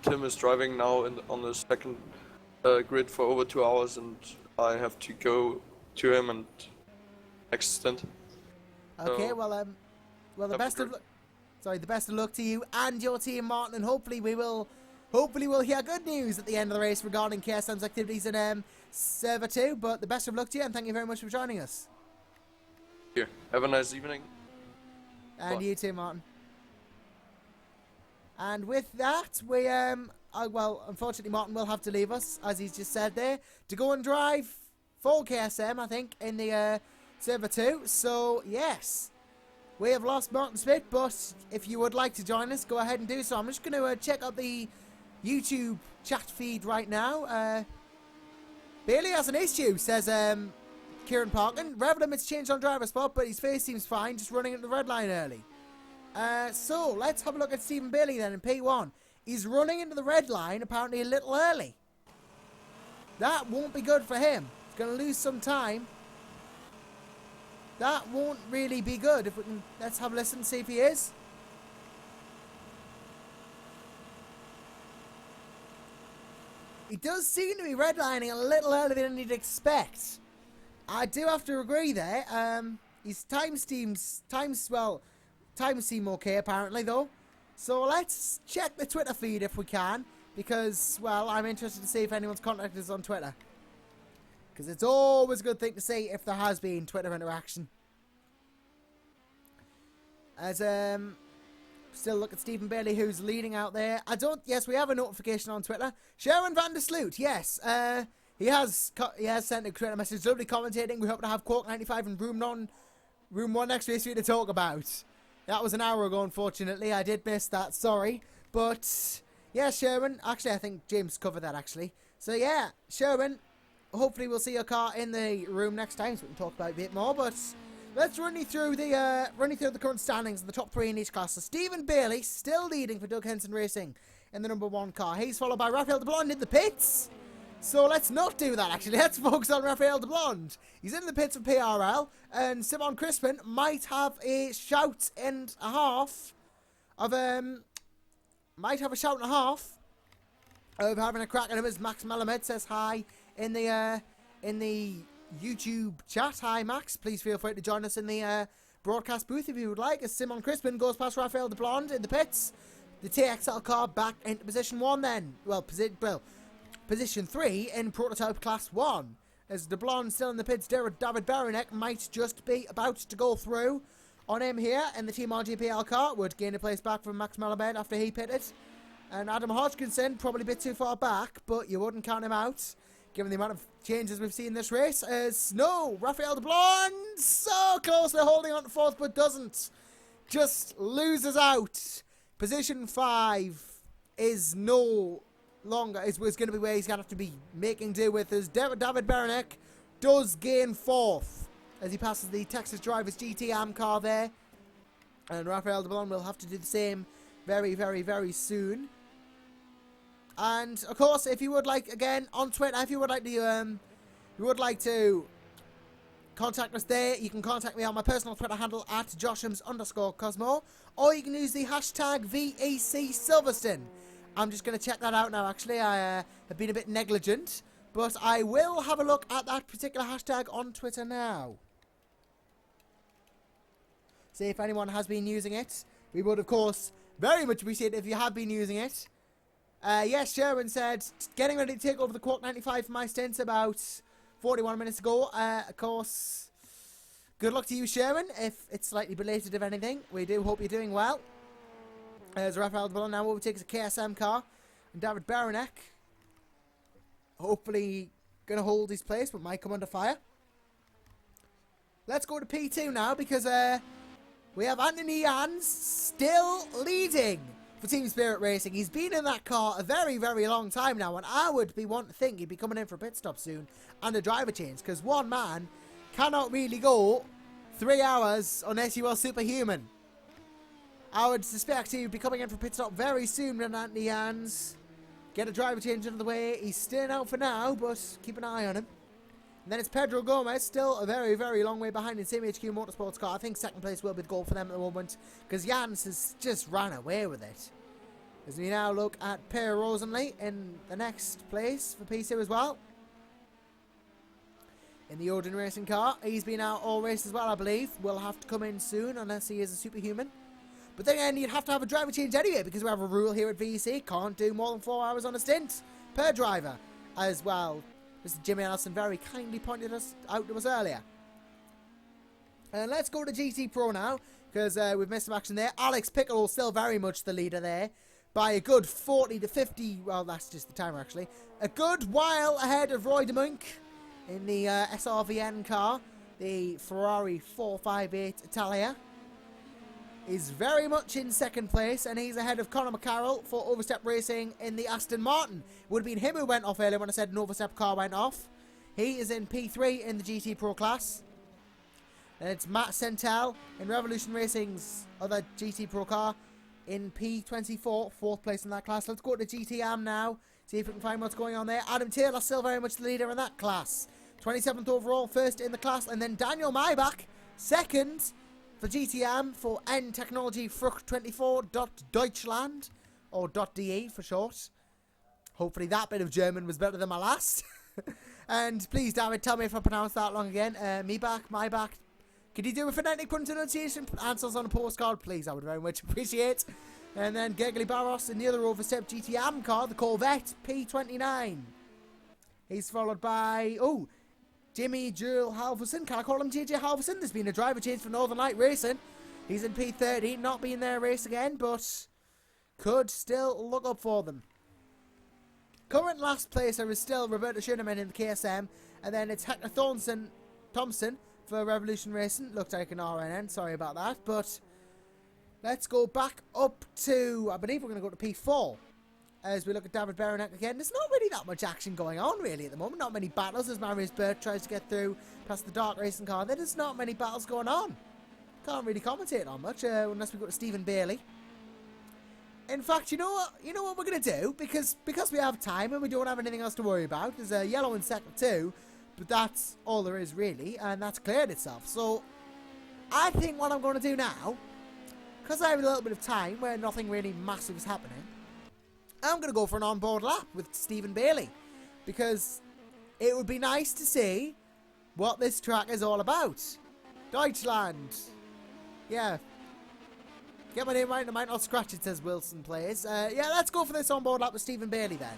Tim is driving now on the second grid for over 2 hours, and I have to go to him and next stint. Okay, So, well, the best of luck. Sorry, the best of luck to you and your team, Martin, and hopefully we'll hear good news at the end of the race regarding KSM's activities in Server 2. But the best of luck to you, and thank you very much for joining us. Here, have a nice evening. And Bye. you too, Martin. And with that, we well, unfortunately, Martin will have to leave us, as he's just said there, to go and drive for KSM, I think, in the Server 2. So yes, we have lost Martin Smith, but if you would like to join us, go ahead and do so. I'm just going to check out the YouTube chat feed right now. Bailey has an issue, says Kieran Parkin. Rev limit's changed on driver spot, but his face seems fine, just running at the red line early. So let's have a look at Stephen Bailey then in P1. He's running into the red line apparently a little early. That won't be good for him. He's going to lose some time. That won't really be good. If we can, let's have a listen and see if he is. He does seem to be redlining a little earlier than you'd expect. I do have to agree there. His time seems okay apparently though. So let's check the Twitter feed if we can, because, well, I'm interested to see if anyone's contacted us on Twitter. Because it's always a good thing to see if there has been Twitter interaction. As, still look at Stephen Bailey, who's leading out there. Yes, we have a notification on Twitter. Sharon van der Sloot, yes. He has sent a Twitter message, lovely commentating. We hope to have Cork 95 and Room 1 next race for you to talk about. That was an hour ago, unfortunately. I did miss that, sorry. But, yeah, Sharon. Actually, I think James covered that, actually. So, yeah, Sharon, hopefully we'll see your car in the room next time so we can talk about it a bit more. But let's run you through the current standings of the top 3 in each class. So, Stephen Bailey still leading for Doug Henson Racing in the number 1 car. He's followed by Raphael de Blonde in the pits. So let's not do that, actually. Let's focus on Raphael de Blonde. He's in the pits of PRL, and Simon Crispin might have a shout and a half of having a crack at him, as Max Melamed says hi in the YouTube chat. Hi, Max. Please feel free to join us in the broadcast booth if you would like, as Simon Crispin goes past Raphael de Blonde in the pits. The TXL car back into position 1 then. Position 3 in Prototype Class 1. As de Blonde still in the pits, David Baranek might just be about to go through on him here, and the Team RGPL car would gain a place back from Max Malamed after he pitted. And Adam Hodgkinson, probably a bit too far back, but you wouldn't count him out, given the amount of changes we've seen this race. As, no, Raphael de Blonde, so closely holding on to 4th, but doesn't. Just loses out. Position 5 is no longer, is going to be where he's going to have to be making do with, as David Baranek does gain 4th as he passes the Texas Drivers GT car there, and Raphael de Blonde will have to do the same very, very, very soon. And of course, if you would like, again on Twitter, if you would like to contact us there, you can contact me on my personal Twitter handle at joshams_cosmo, or you can use the hashtag VEC Silverstone. I'm just going to check that out now, actually. I have been a bit negligent, but I will have a look at that particular hashtag on Twitter now. See if anyone has been using it. We would, of course, very much appreciate it if you have been using it. Yes, Sherwin said, getting ready to take over the Quark 95 for my stints about 41 minutes ago. Of course, good luck to you, Sherwin, if it's slightly belated, if anything. We do hope you're doing well. As Raphael Ballon now overtakes a KSM car. And David Baranek, hopefully going to hold his place, but might come under fire. Let's go to P2 now, because we have Anthony Jans still leading for Team Spirit Racing. He's been in that car a very, very long time now, and I would be one to think he'd be coming in for a pit stop soon and a driver change, because one man cannot really go 3 hours unless he was superhuman. I would suspect he would be coming in for a pit stop very soon when Anthony Jans get a driver change out of the way. He's staying out for now, but keep an eye on him. And then it's Pedro Gomez, still a very, very long way behind in Sim HQ Motorsports car. I think second place will be the goal for them at the moment, because Jans has just ran away with it. As we now look at Per Rosenly in the next place for P2 as well. In the Odin Racing car. He's been out all race as well, I believe. Will have to come in soon, unless he is a superhuman. But then again, you'd have to have a driver change anyway, because we have a rule here at VEC. Can't do more than 4 hours on a stint per driver as well. Mr. Jimmy Allison very kindly pointed us out to us earlier. And let's go to GT Pro now, because we've missed some action there. Alex Piccolo still very much the leader there, by a good 40 to 50, well, that's just the timer actually. A good while ahead of Roy de Munk in the SRVN car, the Ferrari 458 Italia. Is very much in second place, and he's ahead of Conor McCarroll for Overstep Racing in the Aston Martin. Would have been him who went off earlier when I said an Overstep car went off. He is in P3 in the GT Pro class. Then it's Matt Sentel in Revolution Racing's other GT Pro car in P24, fourth place in that class. Let's go to GTM now, see if we can find what's going on there. Adam Taylor still very much the leader in that class. 27th overall, first in the class, and then Daniel Maybach, second for GTM for N Technology Frucht 24 Deutschland, or .de for short. Hopefully that bit of German was better than my last. And please, David, tell me if I pronounced that wrong again. Maybach. Could you do a phonetic pronunciation? Answers on a postcard, please. I would very much appreciate. And then Gergely Barros in the other Overstep GTM car, the Corvette P29. He's followed by, Jimmy Jewel Halverson. Can I call him JJ Halverson? There's been a driver change for Northern Light Racing. He's in P30, not being their race again, but could still look up for them. Current last placer is still Roberto Schoenemann in the KSM, and then it's Hector Thompson for Revolution Racing. Looked like an RNN, sorry about that, but let's go back up to, I believe we're going to go to P4. As we look at David Baranek again, there's not really that much action going on really at the moment. Not many battles as Marius Burt tries to get through past the dark racing car. There's not many battles going on. Can't really commentate on much unless we go to Stephen Bailey. In fact, you know what we're going to do? Because we have time and we don't have anything else to worry about. There's a yellow in sector 2, but that's all there is really, and that's cleared itself. So, I think what I'm going to do now, because I have a little bit of time where nothing really massive is happening, I'm going to go for an on-board lap with Stephen Bailey, because it would be nice to see what this track is all about. Deutschland. Yeah. Get my name right, I might not scratch it, says Wilson Plays. Yeah, let's go for this on-board lap with Stephen Bailey then.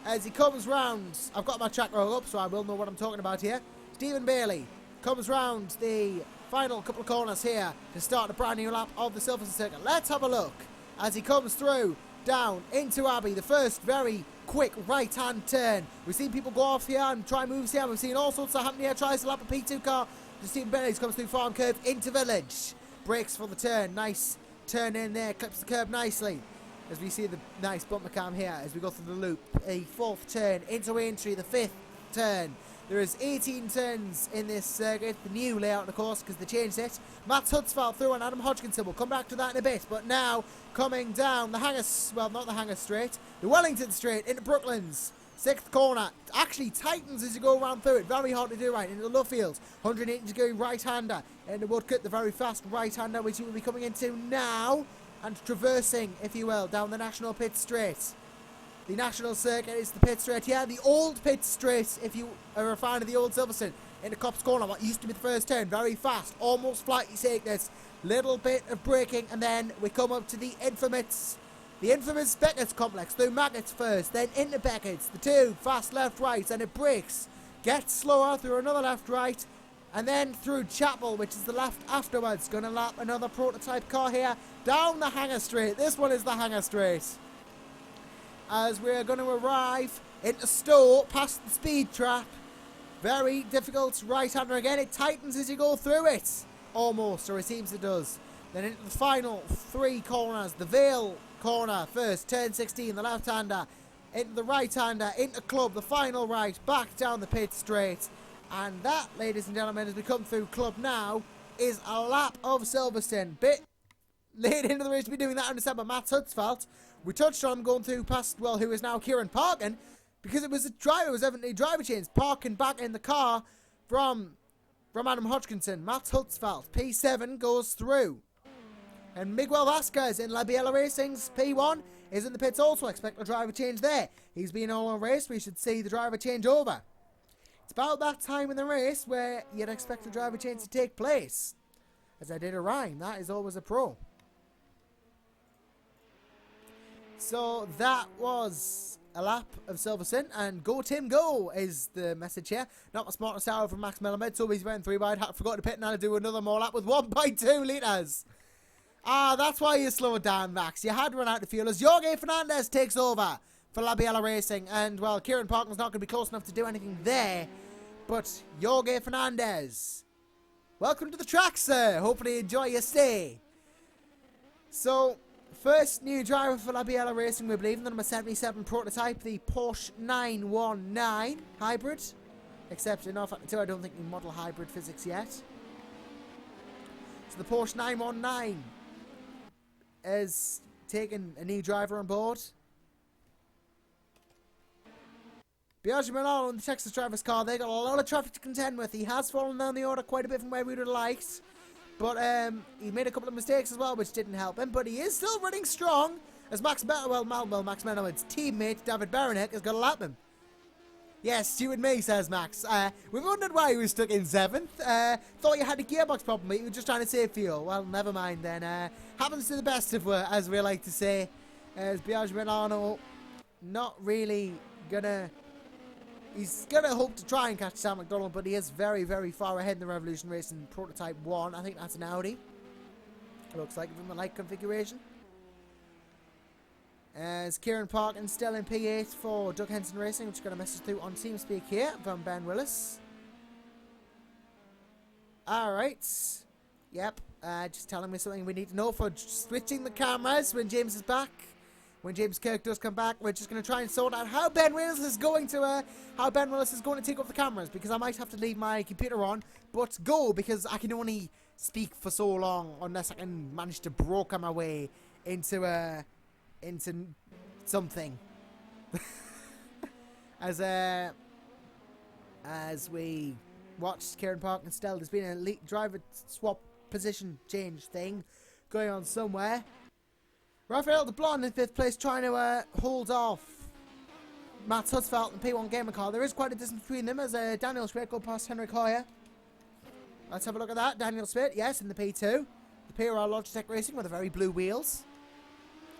As he comes round, I've got my track roll up, so I will know what I'm talking about here. Stephen Bailey comes round the final couple of corners here to start a brand new lap of the Silverstone circuit. Let's have a look as he comes through down into Abbey, the first very quick right hand turn. We've seen people go off here and try moves here. We've seen all sorts of happening here. Tries to lap a P2 car. Stephen Bailey comes through farm curve into Village, brakes for the turn. Nice turn in there, clips the curb nicely as we see the nice bumper cam here as we go through the loop. A fourth turn into Aintree, the fifth turn. There is 18 turns in this circuit, the new layout of the course, because they changed it. Mats Hutzfeld through and Adam Hodgkinson. We'll come back to that in a bit, but now coming down the Hanger, well, not the Hanger Straight, the Wellington Straight into Brooklands. Sixth corner, actually tightens as you go around through it, very hard to do right, into the Lovefields. 180 degree right-hander into Woodcut, the very fast right-hander, which you will be coming into now, and traversing, if you will, down the National Pit Straight. The National Circuit is the pit straight. Yeah, the old pit straight, if you are a fan of the old Silverstone. Into Cops Corner, what used to be the first turn. Very fast, almost flighty thickness. Little bit of braking, and then we come up to the infamous Beckett's complex. Through Maggots first, then into Beckett's. The two fast left-rights, and it brakes. Gets slower through another left-right. And then through Chapel, which is the left afterwards. Going to lap another prototype car here down the hangar straight. This one is the hangar straight. As we're going to arrive into Stowe, past the speed trap. Very difficult right-hander again. It tightens as you go through it. Almost, or it seems it does. Then into the final 3 corners. The Vale corner first, turn 16, the left-hander. Into the right-hander, into Club, the final right, back down the pit straight. And that, ladies and gentlemen, as we come through Club now, is a lap of Silverstone. Bit late into the race to be doing that in December. Matt Hutzfeld, we touched on him going through past, well, who is now Kieran Parkin, because it was a driver, it was evidently driver change. Parkin back in the car from Adam Hodgkinson. Matt Hutzfeld, P7 goes through. And Miguel Vasquez in La Biela Racing's P1 is in the pits also. Expect a driver change there. He's been all on race. We should see the driver change over. It's about that time in the race where you'd expect a driver change to take place. As I did a rhyme, that is always a pro. So that was a lap of Silverstone, and go Tim go is the message here. Not the smartest hour from Max Melamed, so he's went 3 wide, forgot to pit and had to do another more lap with 1.2 litres. Ah, that's why you slow it down, Max. You had run out of fuel as Jorge Fernandez takes over for La Biela Racing. And, well, Kieran Parkin's not going to be close enough to do anything there. But Jorge Fernandez, welcome to the track, sir. Hopefully you enjoy your stay. So, first new driver for La Biela Racing, we believe, in the number 77 prototype, the Porsche 919 hybrid. Except in Factor 2, I don't think we model hybrid physics yet. So the Porsche 919 is taking a new driver on board. Biagio Milano in the Texas driver's car, they got a lot of traffic to contend with. He has fallen down the order quite a bit from where we would have liked. But he made a couple of mistakes as well, which didn't help him. But he is still running strong, as Max Menowit's teammate, David Baranek, has got to lap him. Yes, you and me, says Max. We wondered why he was stuck in 7th. Thought you had a gearbox problem, but you were just trying to save fuel. Well, never mind then. Happens to the best of us, as we like to say. As Biagio Milano not really gonna... He's gonna hope to try and catch Sam McDonald, but he is very, very far ahead in the Revolution Racing Prototype 1. I think that's an Audi. It looks like from the light configuration. As Kieran Parkin still in P8 for Doug Henson Racing, which got a message through on TeamSpeak here from Ben Willis. Alright. Yep. Just telling me something we need to know for switching the cameras when James is back. When James Kirk does come back, we're just going to try and sort out how Ben Willis is going to take off the cameras, because I might have to leave my computer on, but go, because I can only speak for so long unless I can manage to broker my way into something. As we watched Kieran Parkin still, there's been an elite driver swap position change thing going on somewhere. Raphael de Blonde in 5th place, trying to hold off Matt Hutzfeld and P1 Gamer Car. There is quite a distance between them as Daniel Schmidt go past Henrik Hoyer. Let's have a look at that. Daniel Schmidt, yes, in the P2. The PRL Logitech Racing with the very blue wheels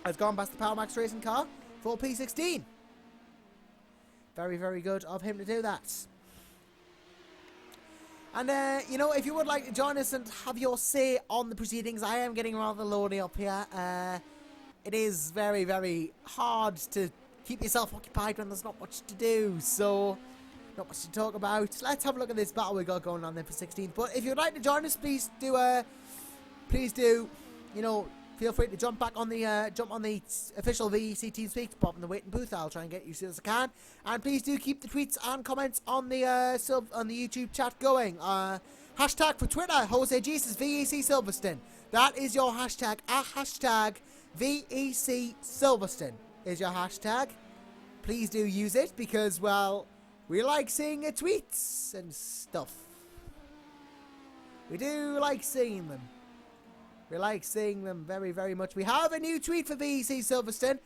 has gone past the Power Max Racing car for P16. Very, very good of him to do that. And, you know, if you would like to join us and have your say on the proceedings, I am getting rather lonely up here. It is very, very hard to keep yourself occupied when there's not much to do, so not much to talk about. Let's have a look at this battle we got going on there for 16th. But if you'd like to join us, please do, you know, feel free to jump on the official VEC TeamSpeak, pop in the waiting booth. I'll try and get you as soon as I can. And please do keep the tweets and comments on the YouTube chat going. Hashtag for Twitter, Jose Jesus VEC Silverstone. That is your hashtag. Hashtag VEC Silverstone is your hashtag. Please do use it because, well, we like seeing your tweets and stuff. We do like seeing them. We like seeing them very, very much. We have a new tweet for VEC Silverstone.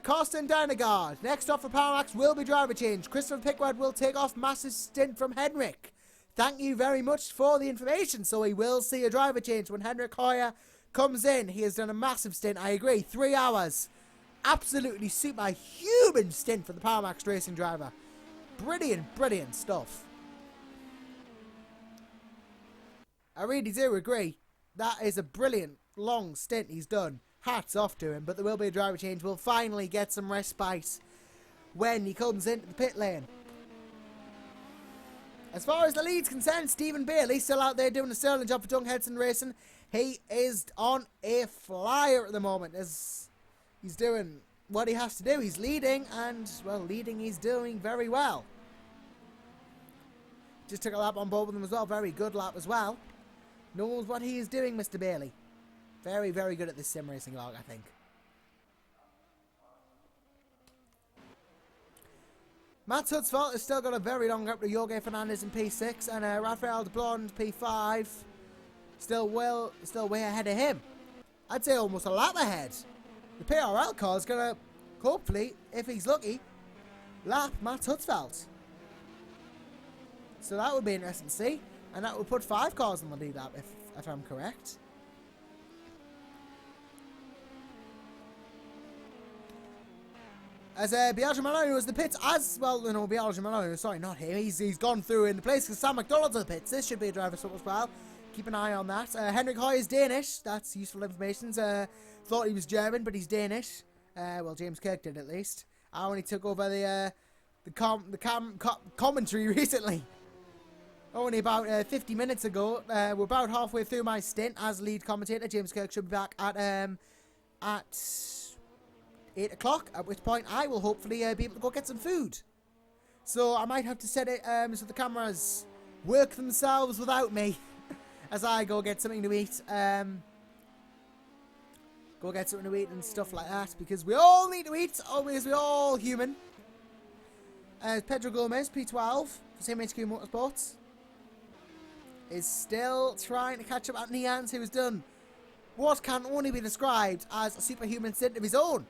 Carsten Dynagard. Next off for Power Max will be driver change. Christopher Pickard will take off massive stint from Henrik. Thank you very much for the information. So we will see a driver change when Henrik Hoyer comes in. He has done a massive stint. I agree. 3 hours. Absolutely superhuman stint for the Power Max racing driver. Brilliant, brilliant stuff. I really do agree. That is a brilliant long stint he's done. Hats off to him, but there will be a driver change. We'll finally get some respite when he comes into the pit lane. As far as the lead's concerned, Stephen Bailey still out there doing a sterling job for Dung Henson Racing. He is on a flyer at the moment as he's doing what he has to do. He's leading, and, well, leading he's doing very well. Just took a lap on both of them as well. Very good lap as well. Knows what he is doing, Mr. Bailey. Very, very good at this sim racing log, I think. Matt Hutzfeld has still got a very long gap to Jorge Fernandez in P6, and Rafael de Blonde P5 still way ahead of him. I'd say almost a lap ahead. The PRL car is going to, hopefully, if he's lucky, lap Matt Hutzfeld. So that would be interesting to see, and that would put 5 cars on the lead lap, if I'm correct. As Biagio Maloney was the pits, as well, no, Biagio Maloney, sorry, not him, he's gone through in the place because Sam McDonald's at the pits. This should be a driver swap as well. Keep an eye on that. Henrik Hoy is Danish, that's useful information. Thought he was German, but he's Danish. Well, James Kirk did at least. I only took over the commentary recently. Only about 50 minutes ago. We're about halfway through my stint as lead commentator. James Kirk should be back at 8 o'clock, at which point I will hopefully be able to go get some food. So I might have to set it so the cameras work themselves without me as I go get something to eat. Go get something to eat and stuff like that, because we all need to eat, always, we're all human. Pedro Gomez, P12, for Same HQ Motorsports, is still trying to catch up at Nians, who has done what can only be described as a superhuman stint of his own.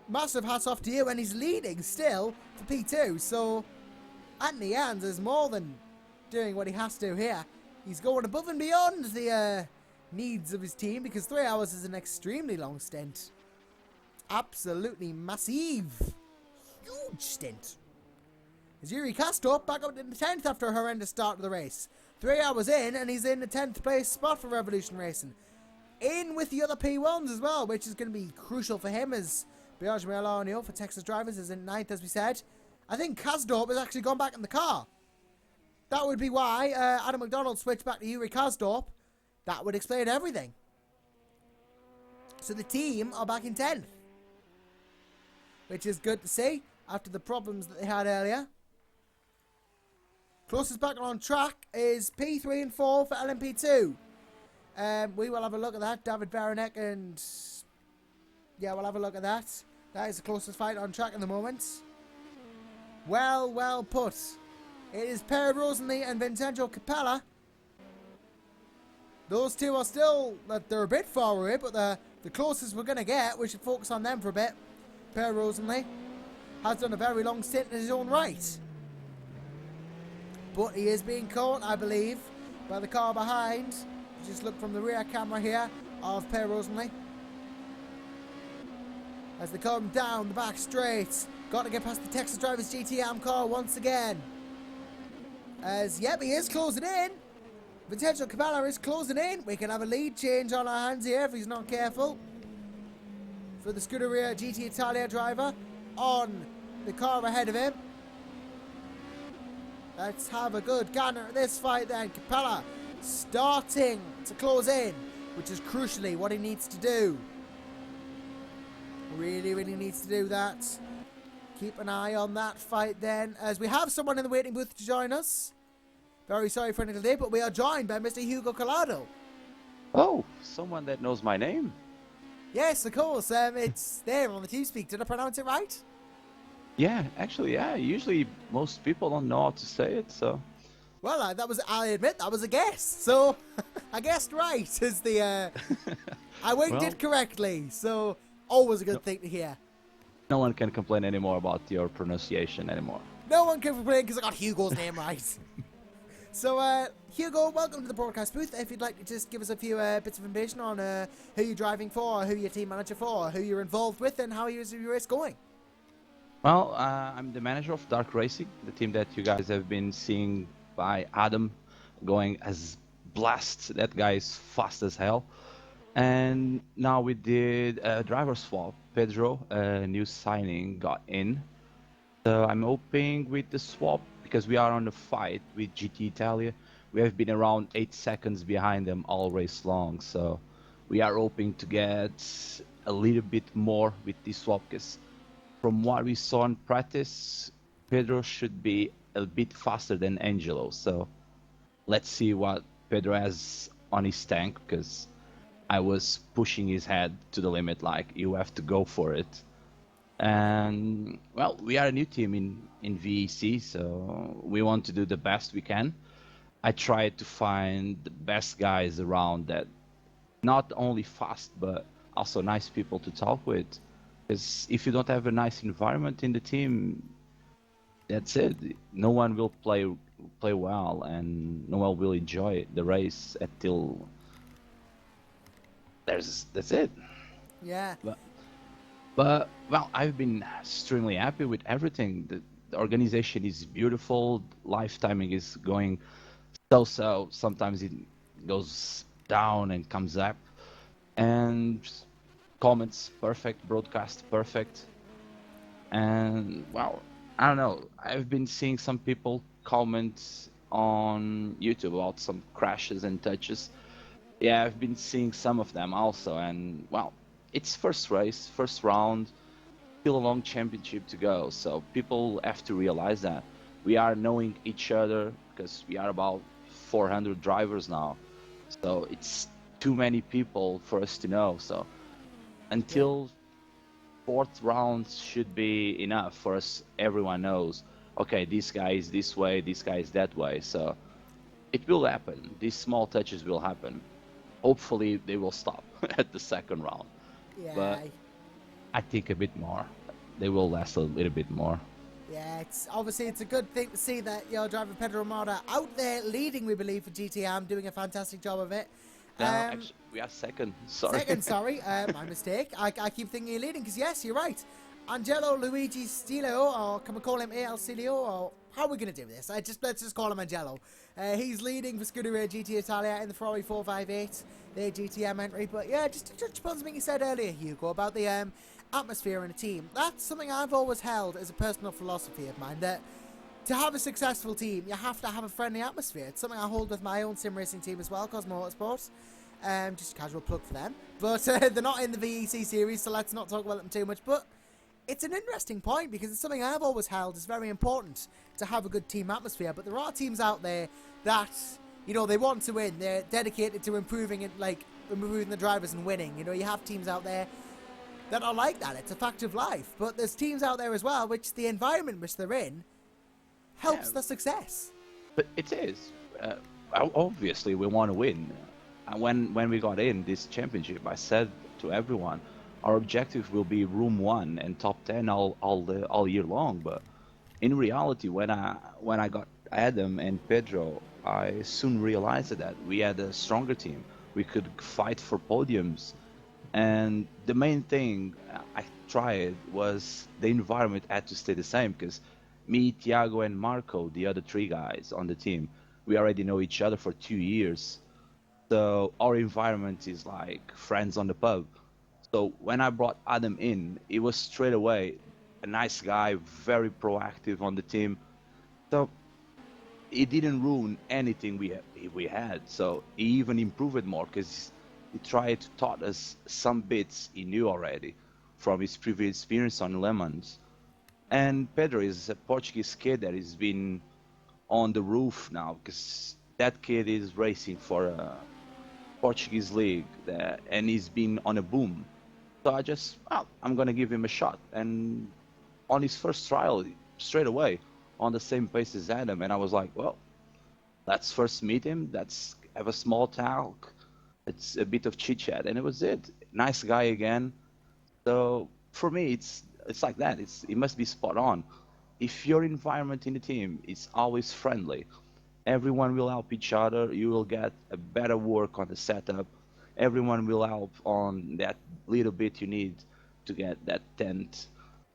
Massive hats off to you, and he's leading still for P2, so Anthony Hans is more than doing what he has to here. He's going above and beyond the needs of his team, because 3 hours is an extremely long stint. Absolutely massive. Huge stint. As Yuri Kastorp back up in the 10th after a horrendous start to the race. 3 hours in, and he's in the 10th place spot for Revolution Racing. In with the other P1s as well, which is going to be crucial for him, as Biagio Maloney for Texas Drivers is in 9th, as we said. I think Kastorp has actually gone back in the car. That would be why Adam McDonald switched back to Yuri Kastorp. That would explain everything. So the team are back in 10th, which is good to see after the problems that they had earlier. Closest back on track is P3 and 4 for LMP2. We will have a look at that. David Baranek and... yeah, we'll have a look at that. That is the closest fight on track at the moment. Well put. It is Per Rosenly and Vincenzo Capella. Those two are still... they're a bit far away, but the closest we're going to get. We should focus on them for a bit. Per Rosenly has done a very long stint in his own right. But he is being caught, I believe, by the car behind. Just look from the rear camera here of Per Rosenly. As they come down the back straight. Got to get past the Texas Drivers GTM car once again. As, yep, he is closing in. Vincenzo Caballa is closing in. We can have a lead change on our hands here if he's not careful. For the Scuderia GT Italia driver on the car ahead of him. Let's have a good gander at this fight then. Capella starting to close in, which is crucially what he needs to do. Really needs to do that. Keep an eye on that fight then, as we have someone in the waiting booth to join us. Very sorry for any delay, but we are joined by Mr. Hugo Collado. Oh, someone that knows my name. Yes, of course. It's there on the TeamSpeak. Did I pronounce it right? Yeah, actually, yeah. Usually most people don't know how to say it, so... Well, I admit that was a guess. So, I guessed right is the... I winked it correctly, so always a good thing to hear. No one can complain anymore about your pronunciation anymore. No one can complain because I got Hugo's name right. So, Hugo, welcome to the broadcast booth. If you'd like to just give us a few bits of information on who you're driving for, who you're team manager for, who you're involved with, and how is your race going? Well, I'm the manager of Dark Racing, the team that you guys have been seeing by Adam going as blast. That guy is fast as hell. And now we did a driver swap. Pedro, a new signing, got in. So I'm hoping with the swap, because we are on the fight with GT Italia, we have been around 8 seconds behind them all race long. So we are hoping to get a little bit more with this swap, because from what we saw in practice, Pedro should be a bit faster than Angelo. So let's see what Pedro has on his tank, because I was pushing his head to the limit, like, you have to go for it. And, well, we are a new team in VEC, so we want to do the best we can. I tried to find the best guys around that not only fast, but also nice people to talk with. Because if you don't have a nice environment in the team, that's it. No one will play well, and no one will enjoy the race until that's it. Yeah. But well, I've been extremely happy with everything. The organization is beautiful. Live timing is going so. Sometimes it goes down and comes up. And comments perfect, broadcast perfect. And well, I don't know. I've been seeing some people comment on YouTube about some crashes and touches. Yeah, I've been seeing some of them also, and well, it's first race, first round, still a long championship to go. So people have to realize that we are knowing each other, because we are about 400 drivers now. So it's too many people for us to know. So until fourth round should be enough for us. Everyone knows, okay, this guy is this way, this guy is that way. So it will happen. These small touches will happen. Hopefully they will stop at the second round. Yeah. But I think a bit more. They will last a little bit more. Yeah, it's a good thing to see that your driver Pedro Mota out there leading, we believe, for GTM, doing a fantastic job of it. No, actually, we are second. Sorry. Second, sorry, my mistake. I keep thinking you're leading, because yes, you're right. Angelo Luigi Stilo, or can we call him AL Stilio, or how are we going to do this? Let's just call him Angelo. He's leading for Scuderia GT Italia in the Ferrari 458, their GTM entry. But yeah, just to touch upon something you said earlier, Hugo, about the atmosphere in a team. That's something I've always held as a personal philosophy of mine, that to have a successful team, you have to have a friendly atmosphere. It's something I hold with my own sim racing team as well, Cosmo Motorsports. Just a casual plug for them. But they're not in the VEC series, so let's not talk about them too much. But it's an interesting point, because it's something I've always held is very important to have a good team atmosphere. But there are teams out there that, you know, they want to win. They're dedicated to improving it, like improving the drivers and winning. You know, you have teams out there that are like that. It's a fact of life. But there's teams out there as well, which the environment which they're in helps the success. But it is. Obviously, we want to win. When we got in this championship, I said to everyone, our objective will be room 1 and top 10 all year long. But in reality, when I got Adam and Pedro, I soon realized that we had a stronger team. We could fight for podiums. And the main thing I tried was the environment had to stay the same, because me, Thiago, and Marco, the other 3 guys on the team, we already know each other for 2 years. So our environment is like friends on the pub. So when I brought Adam in, it was straight away a nice guy, very proactive on the team. So he didn't ruin anything we had. So he even improved it more, because he tried to taught us some bits he knew already from his previous experience on Le Mans. And Pedro is a Portuguese kid that has been on the roof now, because that kid is racing for a Portuguese league and he's been on a boom. So I'm gonna give him a shot. And on his first trial, straight away, on the same pace as Adam, and I was like, well, let's first meet him, let's have a small talk, it's a bit of chit chat, and it was it. Nice guy again. So for me, it's like that. It must be spot on. If your environment in the team is always friendly, everyone will help each other. You will get a better work on the setup. Everyone will help on that little bit you need to get that 10th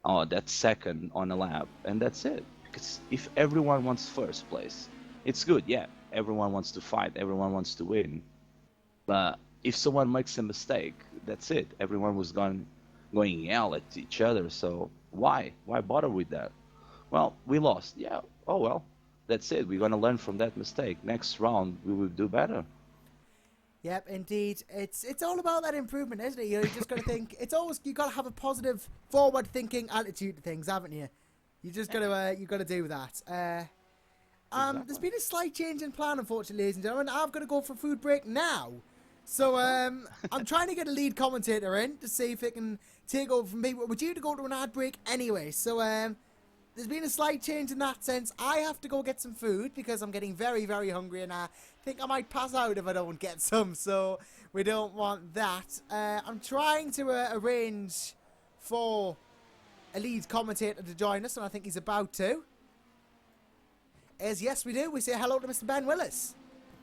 or that second on a lap, and that's it. Because if everyone wants first place, it's good. Yeah, everyone wants to fight, everyone wants to win. But if someone makes a mistake, that's it. Everyone was going yell at each other. So why bother with that? Well, we lost. Yeah. Oh well. That's it. We're gonna learn from that mistake. Next round we will do better. Yep, indeed. It's all about that improvement, isn't it? You just got to think. It's always you got to have a positive, forward-thinking attitude to things, haven't you? You just got to you got to do that. There's been a slight change in plan, unfortunately, ladies and gentlemen. I've got to go for food break now. So I'm trying to get a lead commentator in to see if it can take over from me. We're due to go to an ad break anyway, so there's been a slight change in that sense. I have to go get some food because I'm getting very, very hungry, and I think I might pass out if I don't get some, so we don't want that. I'm trying to arrange for a lead commentator to join us, and I think he's about to. As yes, we do. We say hello to Mr. Ben Willis.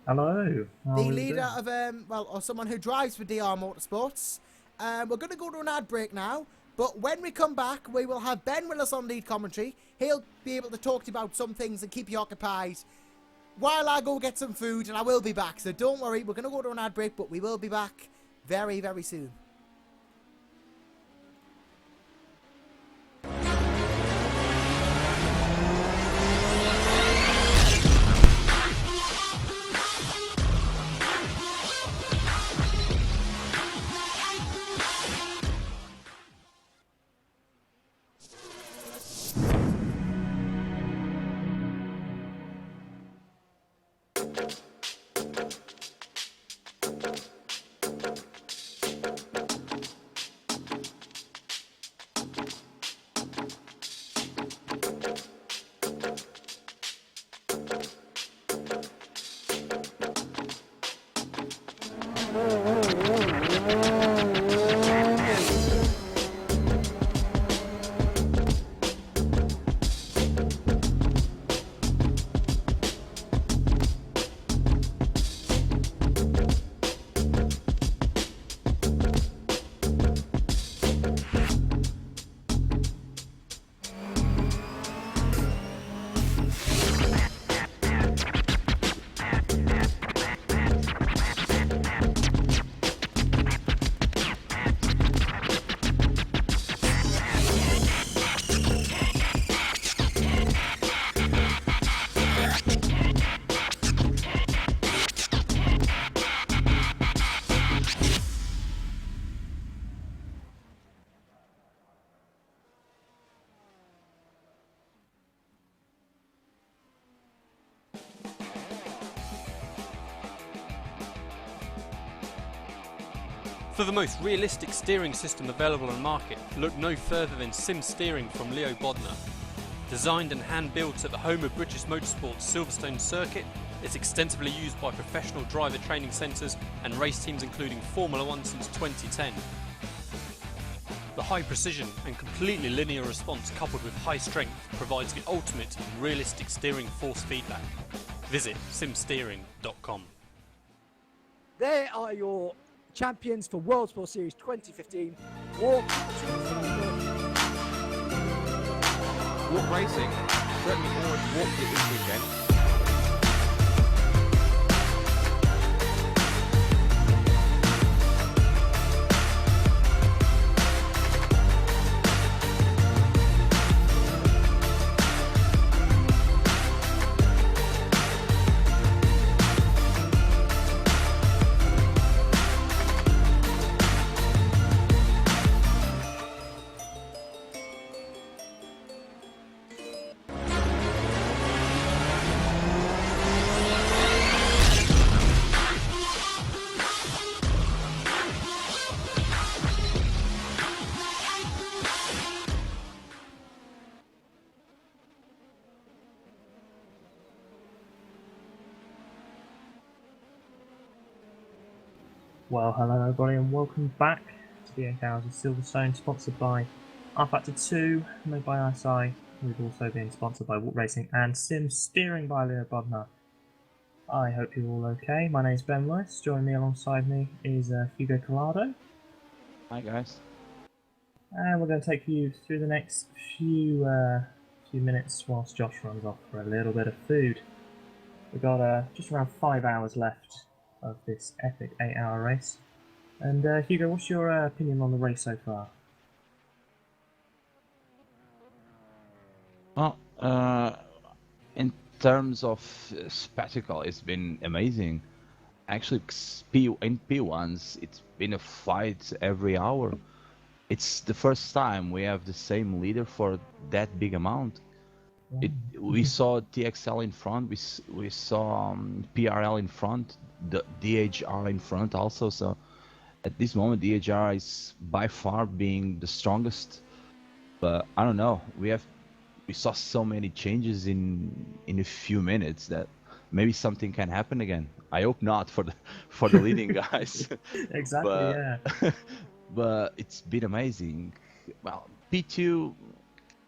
Hello. The leader of, or someone who drives for DR Motorsports. We're going to go to an ad break now, but when we come back, we will have Ben Willis on lead commentary. He'll be able to talk to you about some things and keep you occupied while I go get some food, and I will be back. So don't worry, we're going to go to an ad break, but we will be back very, very soon. For the most realistic steering system available on the market, look no further than Sim Steering from Leo Bodnar. Designed and hand-built at the home of British Motorsport's Silverstone circuit, it's extensively used by professional driver training centres and race teams including Formula 1 since 2010. The high precision and completely linear response coupled with high strength provides the ultimate in realistic steering force feedback. Visit simsteering.com. There are your champions for World Sport Series 2015. Walk Racing certainly always walked it this weekend. Well, hello everybody and welcome back to the 8000 Silverstone, sponsored by R-Factor 2, made by ISI. We've also been sponsored by Walk Racing and Sim Steering by Leo Bodnar. I hope you're all okay. My name's Ben Weiss. Joining me alongside me is Hugo Collado. Hi guys. And we're going to take you through the next few minutes whilst Josh runs off for a little bit of food. We've got just around 5 hours left of this epic 8-hour race. And Hugo, what's your opinion on the race so far? Well, in terms of spectacle, it's been amazing. Actually, in P1s, it's been a fight every hour. It's the first time we have the same leader for that big amount. We saw TXL in front, we saw PRL in front, the DHR in front also. So at this moment, DHR is by far being the strongest. But I don't know. We saw so many changes in a few minutes that maybe something can happen again. I hope not for the leading guys. Exactly. Yeah. But it's been amazing. Well, P2,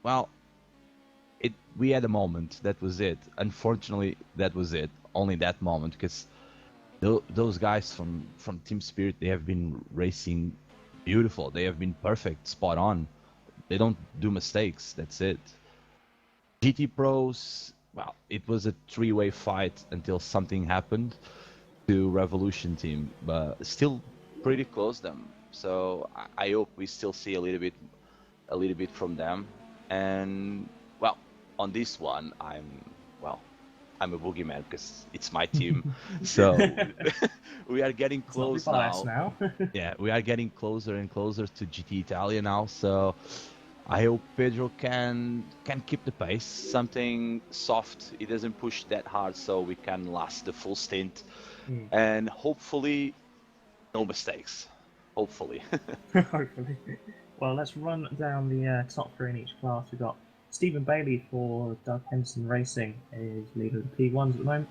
well, we had a moment. That was it. Unfortunately, that was it. Only that moment, because those guys from Team Spirit, they have been racing beautiful. They have been perfect, spot on. They don't do mistakes. That's it. GT Pros, well, it was a three-way fight until something happened to Revolution Team, but still pretty close them. So I hope we still see a little bit from them. And well, on this one, I'm a boogeyman because it's my team. So we are getting close now. Yeah, we are getting closer and closer to GT Italia now. So I hope Pedro can keep the pace. Something soft. He doesn't push that hard, so we can last the full stint. And hopefully, no mistakes. Hopefully. Hopefully. Well, let's run down the top three in each class. We've got Stephen Bailey for Doug Henderson Racing is leader of the P1s at the moment.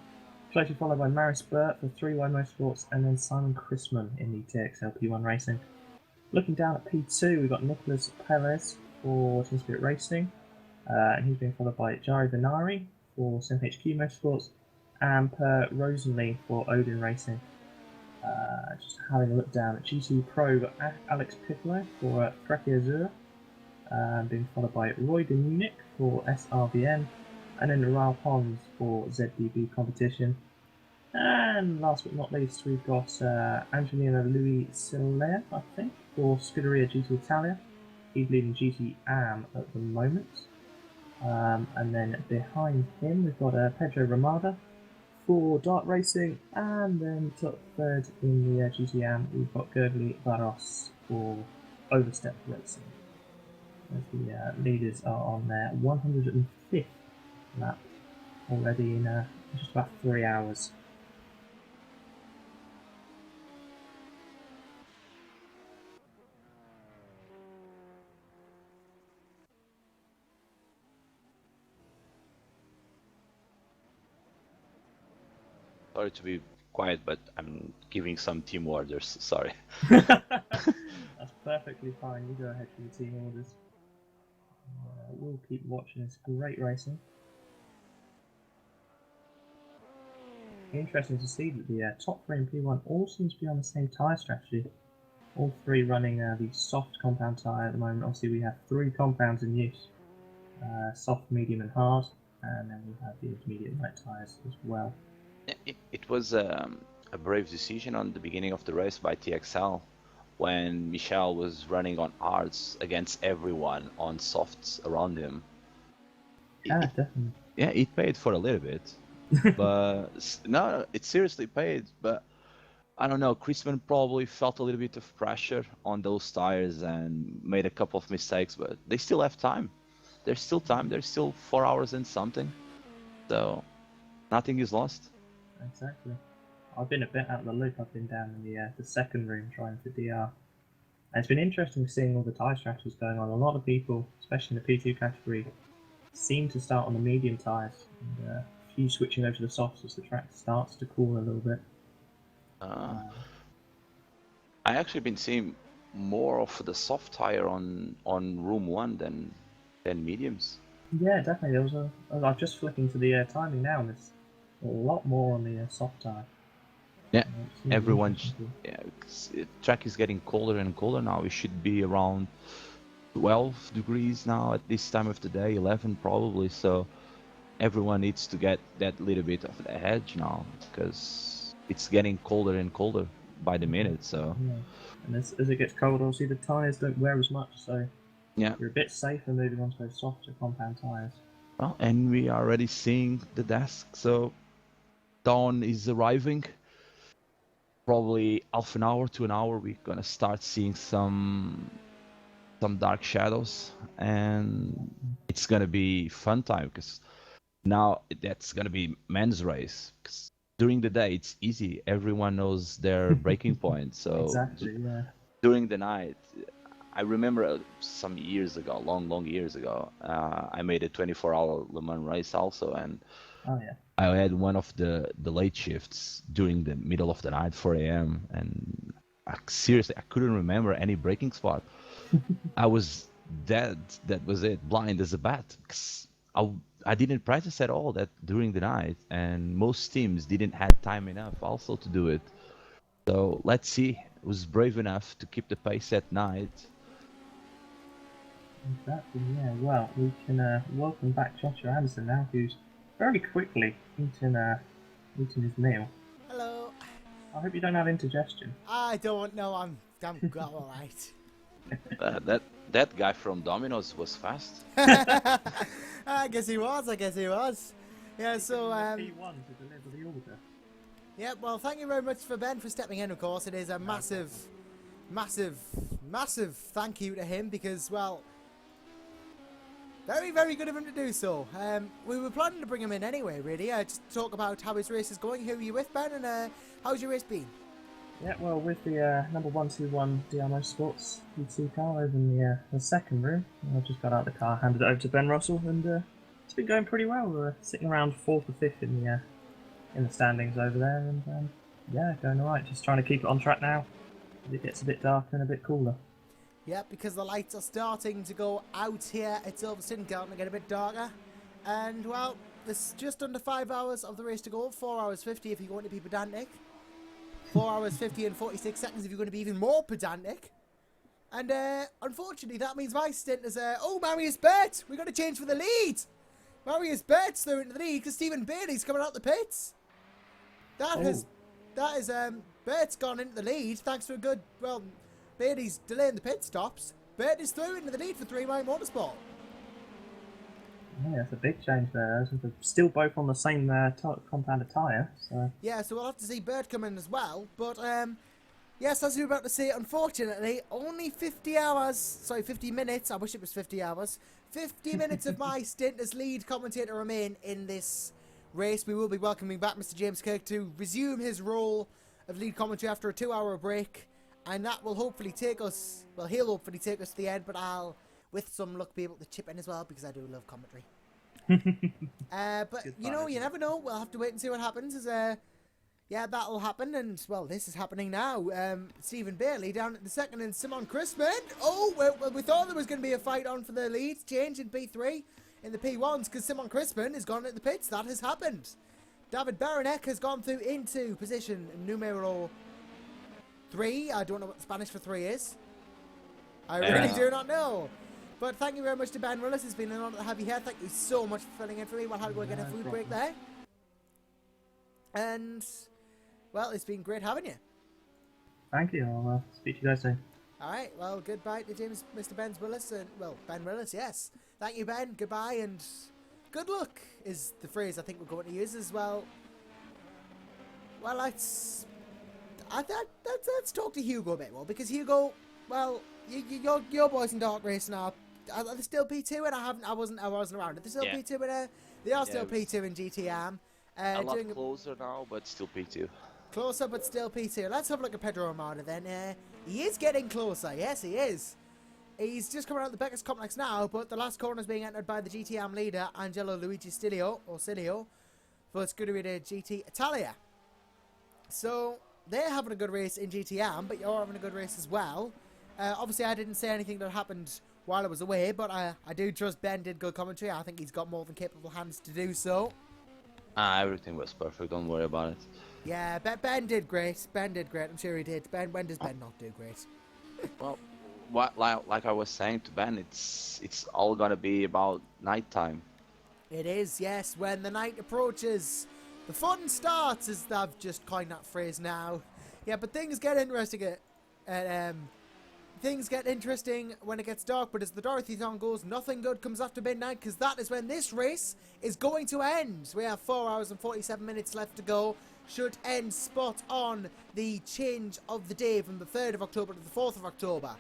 Closely followed by Maris Burt for 3Y Motorsports, and then Simon Chrisman in the TXL P1 Racing. Looking down at P2, we've got Nicholas Perez for Team Spirit Racing, and he's being followed by Jari Venari for SimHQ Motorsports, and Per Rosenly for Odin Racing. Just having a look down at GT Pro, we've got Alex Piccolo for Frecky Azure, being followed by Roy de Munich for SRVN, and then Raul Pons for ZDB Competition. And last but not least, we've got Angelina Louis Siller, I think, for Scuderia GT Italia. He's leading GT AM at the moment. And then behind him, we've got Pedro Ramada for Dart Racing, and then top third in the GT AM, we've got Gergely Varos for Overstep Racing. As the leaders are on their 105th lap already in just about 3 hours. Sorry to be quiet, but I'm giving some team orders. Sorry. That's perfectly fine. You go ahead for the team orders. We'll keep watching this great racing. Interesting to see that the top three in P1 all seems to be on the same tyre strategy. All three running the soft compound tyre at the moment. Obviously, we have 3 compounds in use: soft, medium, and hard, and then we have the intermediate light tyres as well. It was a brave decision on the beginning of the race by TXL when Michel was running on hards against everyone on softs around him. Definitely. Yeah, it paid for a little bit, but no, it seriously paid. But I don't know, Chrisman probably felt a little bit of pressure on those tires and made a couple of mistakes, but they still have time. There's still time. There's still 4 hours and something, so nothing is lost. Exactly. I've been a bit out of the loop. I've been down in the second room trying for DR. And it's been interesting seeing all the tyre strategies going on. A lot of people, especially in the P2 category, seem to start on the medium tyres, and a few switching over to the softs as the track starts to cool a little bit. I actually been seeing more of the soft tyre on room 1 than mediums. Yeah, definitely. I'm just flicking to the timing now, and there's a lot more on the soft tyre. Yeah, everyone. Yeah, the track is getting colder and colder now. It should be around 12 degrees now at this time of the day, 11 probably. So everyone needs to get that little bit of the edge now, because it's getting colder and colder by the minute. So Yeah. And as it gets colder, obviously the tyres don't wear as much, so yeah. you're a bit safer moving on to those softer compound tyres. Well, and we are already seeing the desk. So dawn is arriving. Probably half an hour to an hour, we're gonna start seeing some dark shadows, and it's gonna be fun time, because now that's gonna be men's race. 'Cause during the day it's easy, everyone knows their breaking point. So Exactly, yeah. during the night, I remember some years ago, long years ago, I made a 24-hour Le Mans race also, and Oh yeah. I had one of the late shifts during the middle of the night, 4 a.m. and seriously, I couldn't remember any braking spot. I was dead. That was it, blind as a bat. 'Cause I didn't practice at all that during the night, and most teams didn't have time enough also to do it. So let's see. I was brave enough to keep the pace at night. Exactly, yeah. Well, we can welcome back Joshua Anderson now, who's very quickly eating his meal. Hello. I hope you don't have indigestion. I don't know. I'm all right. That guy from Domino's was fast. I guess he was. Yeah. So P1 to deliver the order. yeah. Well, thank you very much for Ben for stepping in. Of course, it is a massive thank you to him, because, well, very, very good of him to do so. We were planning to bring him in anyway, really, just to talk about how his race is going. Who are you with, Ben, and how's your race been? Yeah, well, with the number 121 DR Motorsports VEC car over in the second room, I just got out of the car, handed it over to Ben Russell, and it's been going pretty well. We're sitting around 4th or 5th in the standings over there, and yeah, going alright. Just trying to keep it on track now as it gets a bit darker and a bit cooler. Yeah, because the lights are starting to go out here at Silverstone, starting to get a bit darker. And, well, there's just under 5 hours of the race to go. 4 hours 50 if you're going to be pedantic. 4 hours 50 and 46 seconds if you're going to be even more pedantic. And, unfortunately, that means my stint is, oh, Marius Burt! We've got to change for the lead! Marius Burt's through into the lead because Stephen Bailey's coming out the pits. That is, Burt's gone into the lead thanks to a good, well, Bailey's delaying the pit stops. Burt is through into the lead for 3 Mile Motorsport. Yeah, it's a big change there. They're still both on the same compounded tyre. So. Yeah, so we'll have to see Burt come in as well. But, yes, as you were about to say, unfortunately, only 50 minutes, I wish it was 50 hours, 50 minutes of my stint as lead commentator remain in this race. We will be welcoming back Mr. James Kirk to resume his role of lead commentary after a 2-hour break. And that will hopefully take us, well, he'll hopefully take us to the end, but I'll, with some luck, be able to chip in as well, because I do love commentary. But, you know, you never know. We'll have to wait and see what happens. Yeah, that'll happen, and, well, this is happening now. Stephen Bailey down at the second, and Simon Crispin. Oh, well, we thought there was going to be a fight on for the lead change in P3 in the P1s, because Simon Crispin has gone at the pits. That has happened. David Baranek has gone through into position numero 3. I don't know what Spanish for 3 is. I really do not know. But thank you very much to Ben Willis. It's been an honour to have you here. Thank you so much for filling in for me while I go get a food break there. And, well, it's been great having you. Thank you. I'll speak to you guys soon. Alright, well, goodbye to Mr. Ben Willis. And, well, Ben Willis, yes. Thank you, Ben. Goodbye and good luck is the phrase I think we're going to use as well. Well, let's talk to Hugo a bit more, because Hugo, well, your boys in Dark Racing are they still P2? And I wasn't around. Are they still P2? And they are still P2 in GTM. A lot closer now, but still P2. Closer, but still P2. Let's have a look at Pedro Armada then. He is getting closer. Yes, he is. He's just coming out of the Beckett's complex now, but the last corner is being entered by the GTM leader, Angelo Luigi Cilio for Scuderia GT Italia. So they're having a good race in GTM, but you're having a good race as well. Obviously, I didn't say anything that happened while I was away, but I do trust Ben did good commentary. I think he's got more than capable hands to do so. Everything was perfect. Don't worry about it. Yeah, Ben did great. Ben did great. I'm sure he did. Ben, when does Ben not do great? Well, like I was saying to Ben, it's all gonna be about nighttime. It is, yes, when the night approaches. The fun starts, as I've just coined that phrase now. Yeah, but things get interesting. Things get interesting when it gets dark, but as the Dorothy song goes, nothing good comes after midnight, because that is when this race is going to end. We have 4 hours and 47 minutes left to go. Should end spot on the change of the day from the 3rd of October to the 4th of October.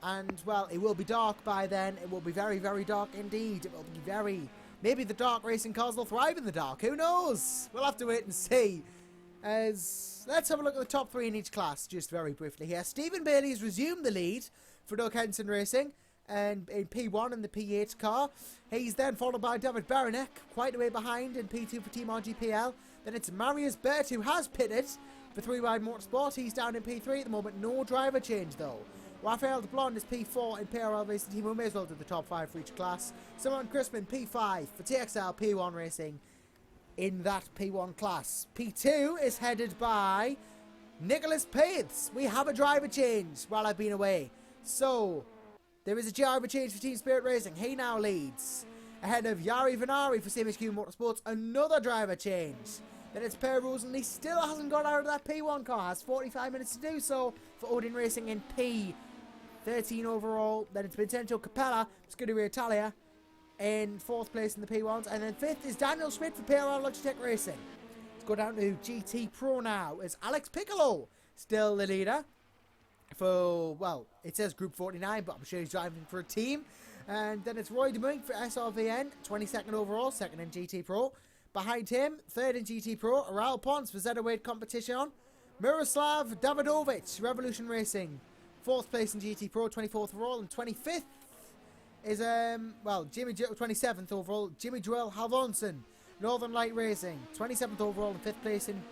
And, well, it will be dark by then. It will be very, very dark indeed. It will be very... Maybe the dark racing cars will thrive in the dark. Who knows? We'll have to wait and see. Let's have a look at the top 3 in each class, just very briefly here. Stephen Bailey has resumed the lead for Doug Henson Racing and in P1 in the P8 car. He's then followed by David Baranek, quite a way behind in P2 for Team RGPL. Then it's Marius Burt, who has pitted for 3 Wide Motorsport. He's down in P3 at the moment. No driver change, though. Raphael de Blonde is P4 in PRL Racing Team. We may as well do the top 5 for each class. Simon Crispin, P5 for TXL P1 Racing in that P1 class. P2 is headed by Nicholas Pates. We have a driver change while I've been away. So, there is a driver change for Team Spirit Racing. He now leads ahead of Yari Venari for CMHQ Motorsports. Another driver change. Then it's Per Rosen. He still hasn't got out of that P1 car. Has 45 minutes to do so for Odin Racing in P13 overall. Then it's Vincenzo Capella, Scuderia Italia, in 4th place in the P1s. And then 5th is Daniel Schmidt for PRL Logitech Racing. Let's go down to GT Pro now. Is Alex Piccolo still the leader for, well, it says Group 49, but I'm sure he's driving for a team. And then it's Roy DeMunk for SRVN, 22nd overall, 2nd in GT Pro. Behind him, 3rd in GT Pro, Raul Pons for Zeta Weight Competition. Miroslav Davidovich, Revolution Racing, 4th place in GT Pro, 24th overall. And 25th is, Jimmy 27th overall, Jimmy Joel Halvonsen, Northern Light Racing, 27th overall and 5th place in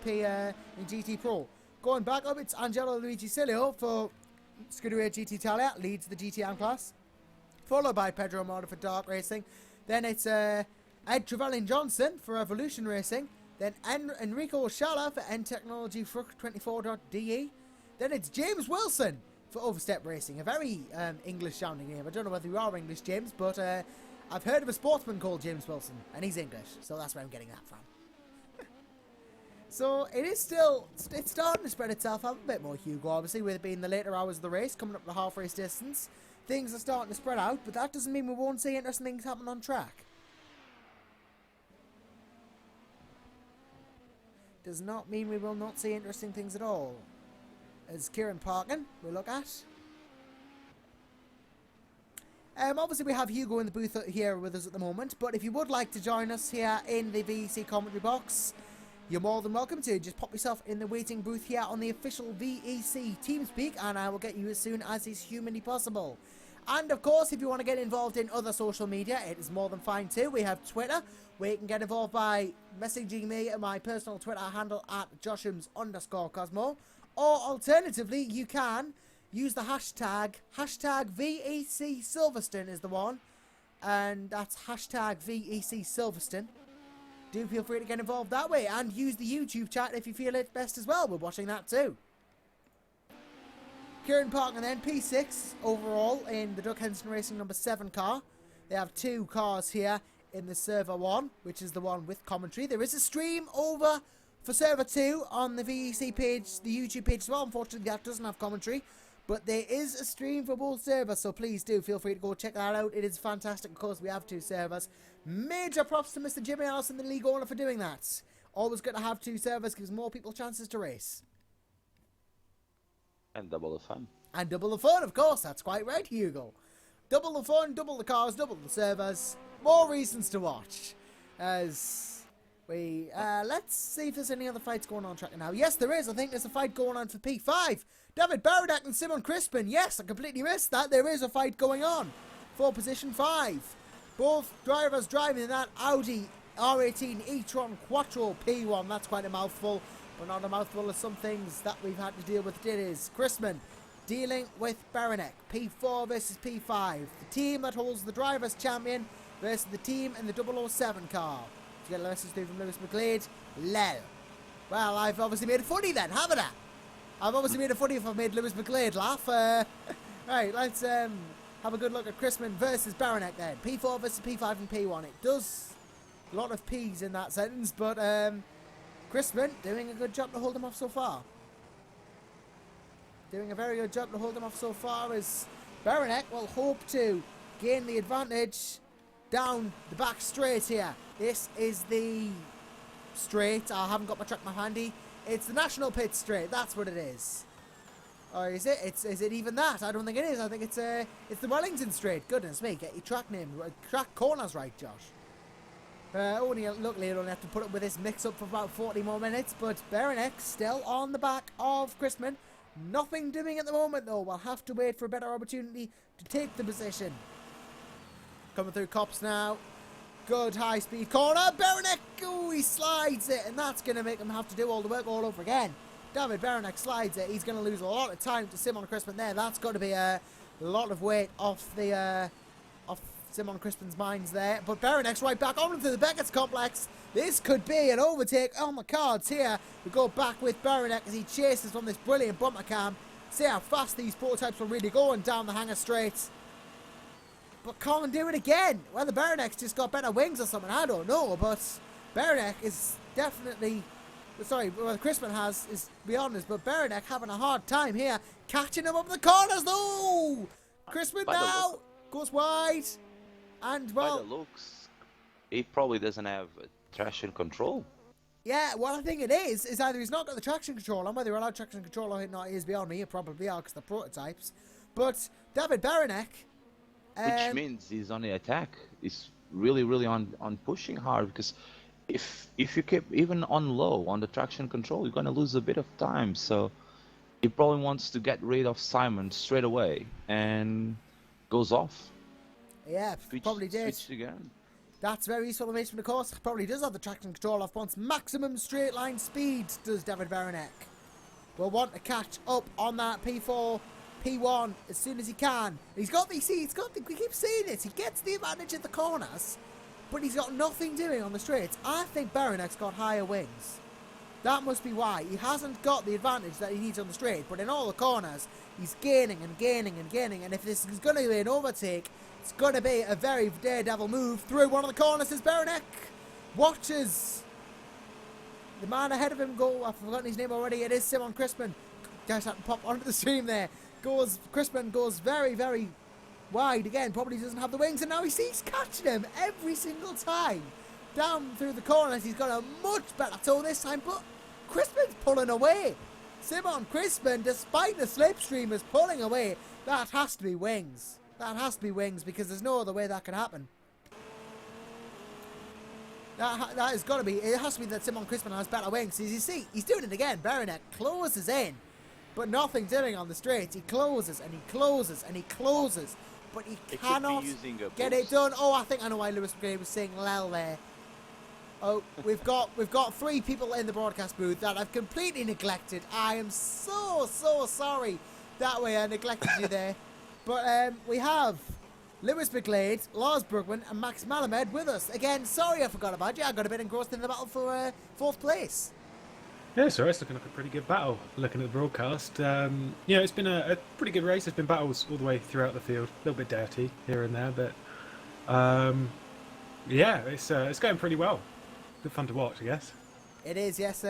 GT Pro. Going back up, it's Angelo Luigi Cilio for Scuderia GT Italia, leads the GTM class. Followed by Pedro Amado for Dark Racing. Then it's Ed Trevelyan Johnson for Evolution Racing. Then Enrico Schala for N Technology for 24.de. Then it's James Wilson for Overstep Racing. A very English sounding name. I don't know whether you are English, James, but I've heard of a sportsman called James Wilson, and he's English, so that's where I'm getting that from. So it is still, it's starting to spread itself out a bit more, Hugo, obviously, with it being the later hours of the race, coming up the half race distance. Things are starting to spread out, but that doesn't mean we won't see interesting things happen on track. Does not mean we will not see interesting things at all. As Kieran Parkin, we'll look at. Obviously we have Hugo in the booth here with us at the moment, but if you would like to join us here in the VEC commentary box, you're more than welcome to. Just pop yourself in the waiting booth here on the official VEC TeamSpeak, and I will get you as soon as is humanly possible. And of course, if you want to get involved in other social media, it is more than fine too. We have Twitter, where you can get involved by messaging me at my personal Twitter handle at joshams_cosmo. Or alternatively, you can use the hashtag VEC Silverstone is the one. And that's hashtag VEC Silverstone. Do feel free to get involved that way, and use the YouTube chat if you feel it best as well. We're watching that too. Kieran Parkin then, P6 overall in the Doug Henson Racing number 7 car. They have 2 cars here in the server 1, which is the one with commentary. There is a stream over for server 2 on the VEC page, the YouTube page as well. Unfortunately, that doesn't have commentary, but there is a stream for both servers, so please do feel free to go check that out. It is fantastic. Of course, we have 2 servers. Major props to Mr. Jimmy Allison, the league owner, for doing that. Always good to have 2 servers, gives more people chances to race. And double the fun. And double the fun, of course. That's quite right, Hugo. Double the fun, double the cars, double the servers. More reasons to watch. As we, let's see if there's any other fights going on track now. Yes, there is. I think there's a fight going on for P5. David Baradak and Simon Crispin. Yes, I completely missed that. There is a fight going on for position 5. Both drivers driving in that Audi R18 e-tron Quattro P1. That's quite a mouthful, but not a mouthful of some things that we've had to deal with. It is Crispin dealing with Baranek. P4 versus P5. The team that holds the Drivers' Champion versus the team in the 007 car. To get a message through from Lewis McGlade. Lel. Well, I've obviously made it funny then, haven't I? I've obviously made it funny if I've made Lewis McGlade laugh. Right, let's have have a good look at Chrisman versus Baranek then. P4 versus P5 and P1. It does a lot of P's in that sentence, but Chrisman doing a good job to hold him off so far. Doing a very good job to hold him off so far as Baranek will hope to gain the advantage down the back straight here. This is the straight. I haven't got my track map handy. It's the National Pit Straight. That's what it is. Or is it? Is it even that? I don't think it is. I think it's the Wellington Straight. Goodness me, get your track name, track corners right, Josh. Luckily, I don't have to put up with this mix-up for about 40 more minutes. But Baranek still on the back of Chrisman. Nothing doing at the moment though. We'll have to wait for a better opportunity to take the position. Coming through Cops now. Good high-speed corner. Baranek, oh, he slides it, and that's going to make him have to do all the work all over again. David Baranek slides it. He's going to lose a lot of time to Simon Crispin there. That's got to be a lot of weight off the off Simon Crispin's minds there. But Baranek's right back on into the Beckett's complex. This could be an overtake on the cards here. We go back with Baranek as he chases from this brilliant bumper cam. See how fast these prototypes are really going down the hangar straight. But can't do it again. Whether Baranek's just got better wings or something, I don't know. But Baranek is definitely... Sorry, well, Crispin has is beyond us, but Baranek having a hard time here. Catching him up the corners, though! Crispin now goes wide. And, well... By the looks, he probably doesn't have traction control. Yeah, what I think it is either he's not got the traction control on, whether we're allowed traction control or not is beyond me. It probably are, because they're prototypes. But David Baranek... Which means he's on the attack. He's really on pushing hard, because if you keep even on low on the traction control, you're gonna lose a bit of time. So he probably wants to get rid of Simon straight away and goes off. Yeah, probably did. Switch again. That's very useful information from the course. Probably does have the traction control off once. Maximum straight line speed does David Baranek. Will want to catch up on that P4. P1 as soon as he can. He's got the, see, we keep saying this, he gets the advantage at the corners, but he's got nothing doing on the straights. I think Baranek's got higher wings. That must be why. He hasn't got the advantage that he needs on the straight, but in all the corners, he's gaining and gaining and gaining, and if this is going to be an overtake, it's going to be a very daredevil move through one of the corners as Baranek watches the man ahead of him go. I've forgotten his name already. It is Simon Crispin. Gosh, that pop onto the stream there. Crispin goes very wide again. Probably doesn't have the wings, and now he's catching him every single time down through the corners. He's got a much better toe this time, but Crispin's pulling away. Simon Crispin, despite the slipstream, is pulling away. That has to be wings. That has to be wings, because there's no other way that can happen. That has got to be. It has to be that Simon Crispin has better wings. As you see, he's doing it again. Baranek closes in. But nothing doing on the straight. He closes and he closes and he closes. But he cannot get it done. Oh, I think I know why Lewis McGray was saying Lel there. Oh, we've got 3 people in the broadcast booth that I've completely neglected. I am so sorry that way I neglected you there. But we have Lewis McGlade, Lars Brugman and Max Malamed with us. Again, sorry I forgot about you. I got a bit engrossed in the battle for 4th place. Yeah, so it's looking like a pretty good battle, looking at the broadcast. Yeah, it's been a pretty good race. There's been battles all the way throughout the field. A little bit dirty here and there, but yeah, it's going pretty well. Good fun to watch, I guess. It is, yes.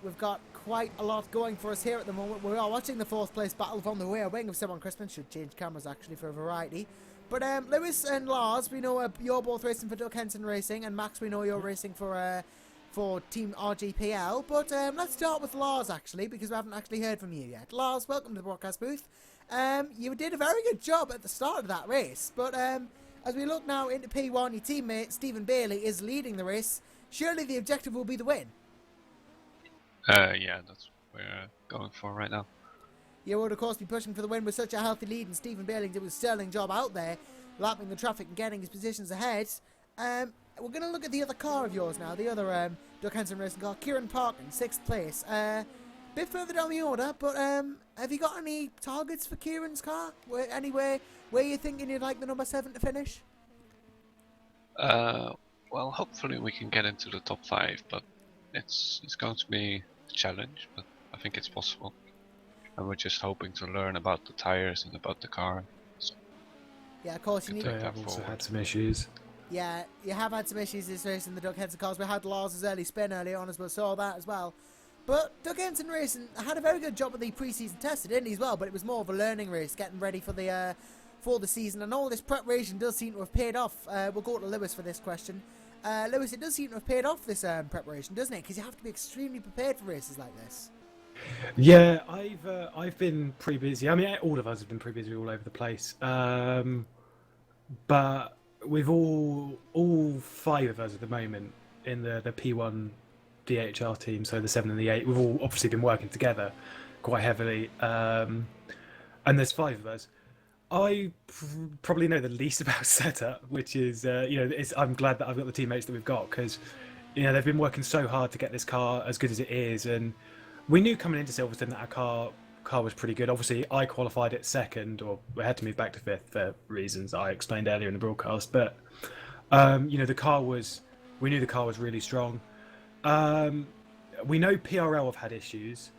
We've got quite a lot going for us here at the moment. We are watching the 4th place battle from the rear wing of Simon Crispin. Should change cameras, actually, for a variety. But Lewis and Lars, we know you're both racing for Doug Henson Racing, and Max, we know you're racing for Team RGPL, but let's start with Lars, actually, because we haven't actually heard from you yet. Lars, welcome to the broadcast booth. You did a very good job at the start of that race, but as we look now into P1, your teammate Stephen Bailey is leading the race. Surely the objective will be the win. Yeah, that's what we're going for right now. You would, of course, be pushing for the win with such a healthy lead, and Stephen Bailey did a sterling job out there, lapping the traffic and getting his positions ahead. We're going to look at the other car of yours now, the other Doug Henson Racing car, Kieran Parkin, 6th place. Bit further down the order, but have you got any targets for Kieran's car? Anywhere where you're thinking you'd like the number 7 to finish? Well, hopefully we can get into the top 5, but it's going to be a challenge, but I think it's possible. And we're just hoping to learn about the tires and about the car. So. Yeah, of course you need. They have also had some issues. Yeah, you have had some issues this race in the Doug Henson cars. We had Lars' early spin earlier on as well, saw that as well. But Doug Henson Racing had a very good job with the pre-season test, didn't he, as well? But it was more of a learning race, getting ready for the season. And all this preparation does seem to have paid off. We'll go to Lewis for this question. Lewis, it does seem to have paid off, this preparation, doesn't it? Because you have to be extremely prepared for races like this. Yeah, I've been pretty busy. I mean, all of us have been pretty busy all over the place. But with all 5 of us at the moment in the P1 DHR team, so the 7 and the 8, we've all obviously been working together quite heavily. And there's 5 of us. I probably know the least about setup, which is, I'm glad that I've got the teammates that we've got, because, they've been working so hard to get this car as good as it is. And we knew coming into Silverstone that our car was pretty good. Obviously, I qualified it second, or we had to move back to 5th for reasons I explained earlier in the broadcast. But, the car was, we knew the car was really strong. We know PRL have had issues,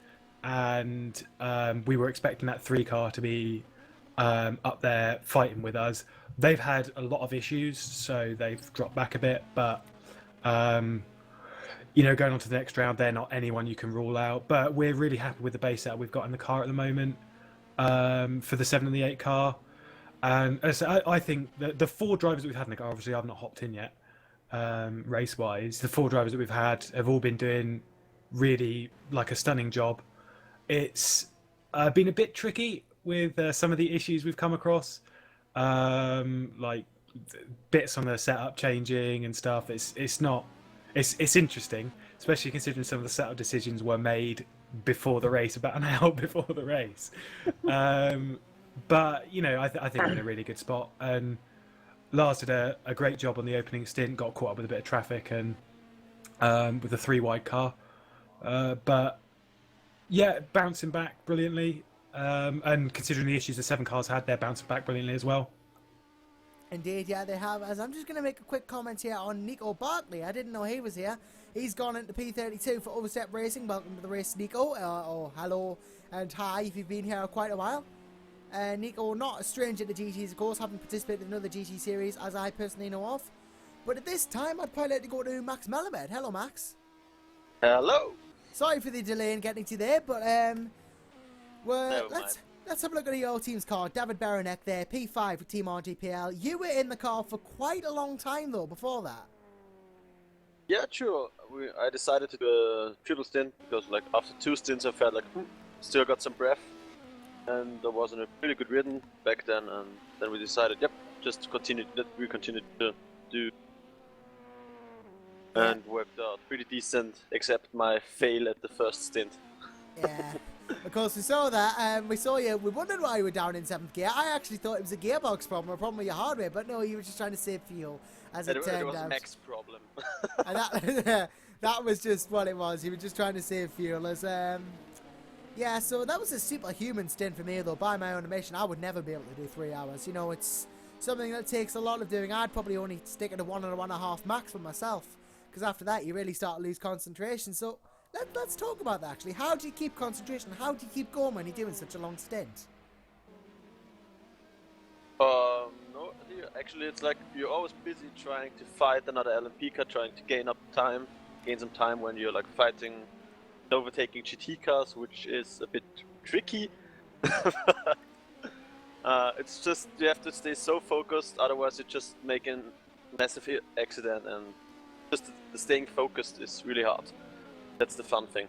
and we were expecting that 3 car to be up there fighting with us. They've had a lot of issues, so they've dropped back a bit, but going on to the next round, they're not anyone you can rule out. But we're really happy with the base setup we've got in the car at the moment for the 7 and the 8 car. And so I think the 4 drivers that we've had in the car, obviously I've not hopped in yet, race-wise, the 4 drivers that we've had have all been doing really like a stunning job. It's been a bit tricky with some of the issues we've come across, like bits on the setup changing and stuff. It's interesting, especially considering some of the setup decisions were made before the race, about an hour before the race. But I think we're in a really good spot, and Lars did a great job on the opening stint, got caught up with a bit of traffic and with the 3 wide car, but yeah, bouncing back brilliantly. And considering the issues the 7 cars had, they're bouncing back brilliantly as well. Indeed, yeah, they have. As I'm just going to make a quick comment here on Nico Barkley. I didn't know he was here. He's gone into P32 for Overstep Racing. Welcome to the race, Nico. Or hello and hi if you've been here quite a while. Nico, not a stranger to GTs, of course, having participated in another GT series, as I personally know of. But at this time, I'd probably like to go to Max Melamed. Hello, Max. Hello. Sorry for the delay in getting to there, but let's have a look at your team's car. David Beranek there, P5 for Team RGPL. You were in the car for quite a long time though before that. Yeah, true. I decided to do a triple stint because after 2 stints I felt like still got some breath, and there wasn't a really good rhythm back then, and then we decided, just continue. We continued to do, and worked out pretty decent, except my fail at the first stint. Yeah. Of course, we saw that. We saw you. We wondered why you were down in 7th gear. I actually thought it was a gearbox problem or a problem with your hardware, but no, you were just trying to save fuel, as it turned out. It was a max problem. And that was just what it was. You were just trying to save fuel. Yeah, so that was a superhuman stint for me, though. By my own admission, I would never be able to do 3 hours. It's something that takes a lot of doing. I'd probably only stick at a 1 and a 1.5 max for myself, because after that, you really start to lose concentration. So let's talk about that, actually. How do you keep concentration? How do you keep going when you're doing such a long stint? No, actually it's like you're always busy trying to fight another LMP car, trying to gain some time when you're fighting, overtaking GT cars, which is a bit tricky. It's just, you have to stay so focused, otherwise you're just making massive accident, and just the staying focused is really hard. That's the fun thing.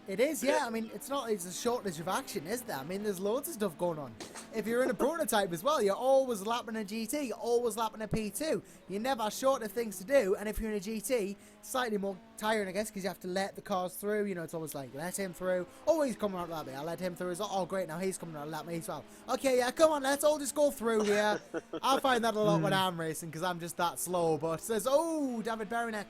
It is, yeah. I mean, it's a shortage of action, is there? I mean, there's loads of stuff going on. If you're in a prototype as well, you're always lapping a GT, you're always lapping a P2. You're never short of things to do, and if you're in a GT, slightly more tiring, I guess, because you have to let the cars through. It's always like, let him through. Oh, he's coming out that way. I'll let him through as well. Oh, great, now he's coming out that way as well. Okay, yeah, come on, let's all just go through here. I find that a lot when I'm racing, because I'm just that slow. But says, oh, David Beranek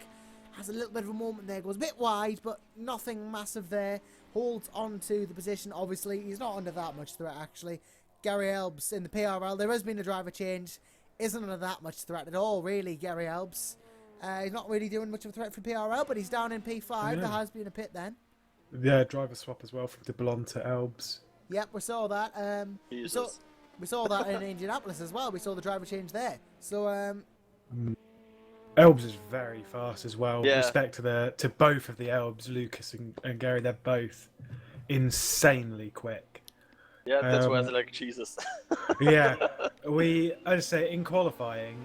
has a little bit of a moment there, goes a bit wide, but nothing massive there. Holds on to the position, obviously. He's not under that much threat, actually. Gary Elbs in the PRL. There has been a driver change. Isn't under that much threat at all, really, Gary Elbs. He's not really doing much of a threat for PRL, but he's down in P5. Yeah. There has been a pit then. Yeah, driver swap as well from De Blonde to Elbs. Yep, we saw that. We saw that in Indianapolis as well. We saw the driver change there. So Elbs is very fast as well. Yeah. Respect to both of the Elbs, Lucas and Gary. They're both insanely quick. Yeah, that's why I was like, Jesus. Yeah, I'd say in qualifying,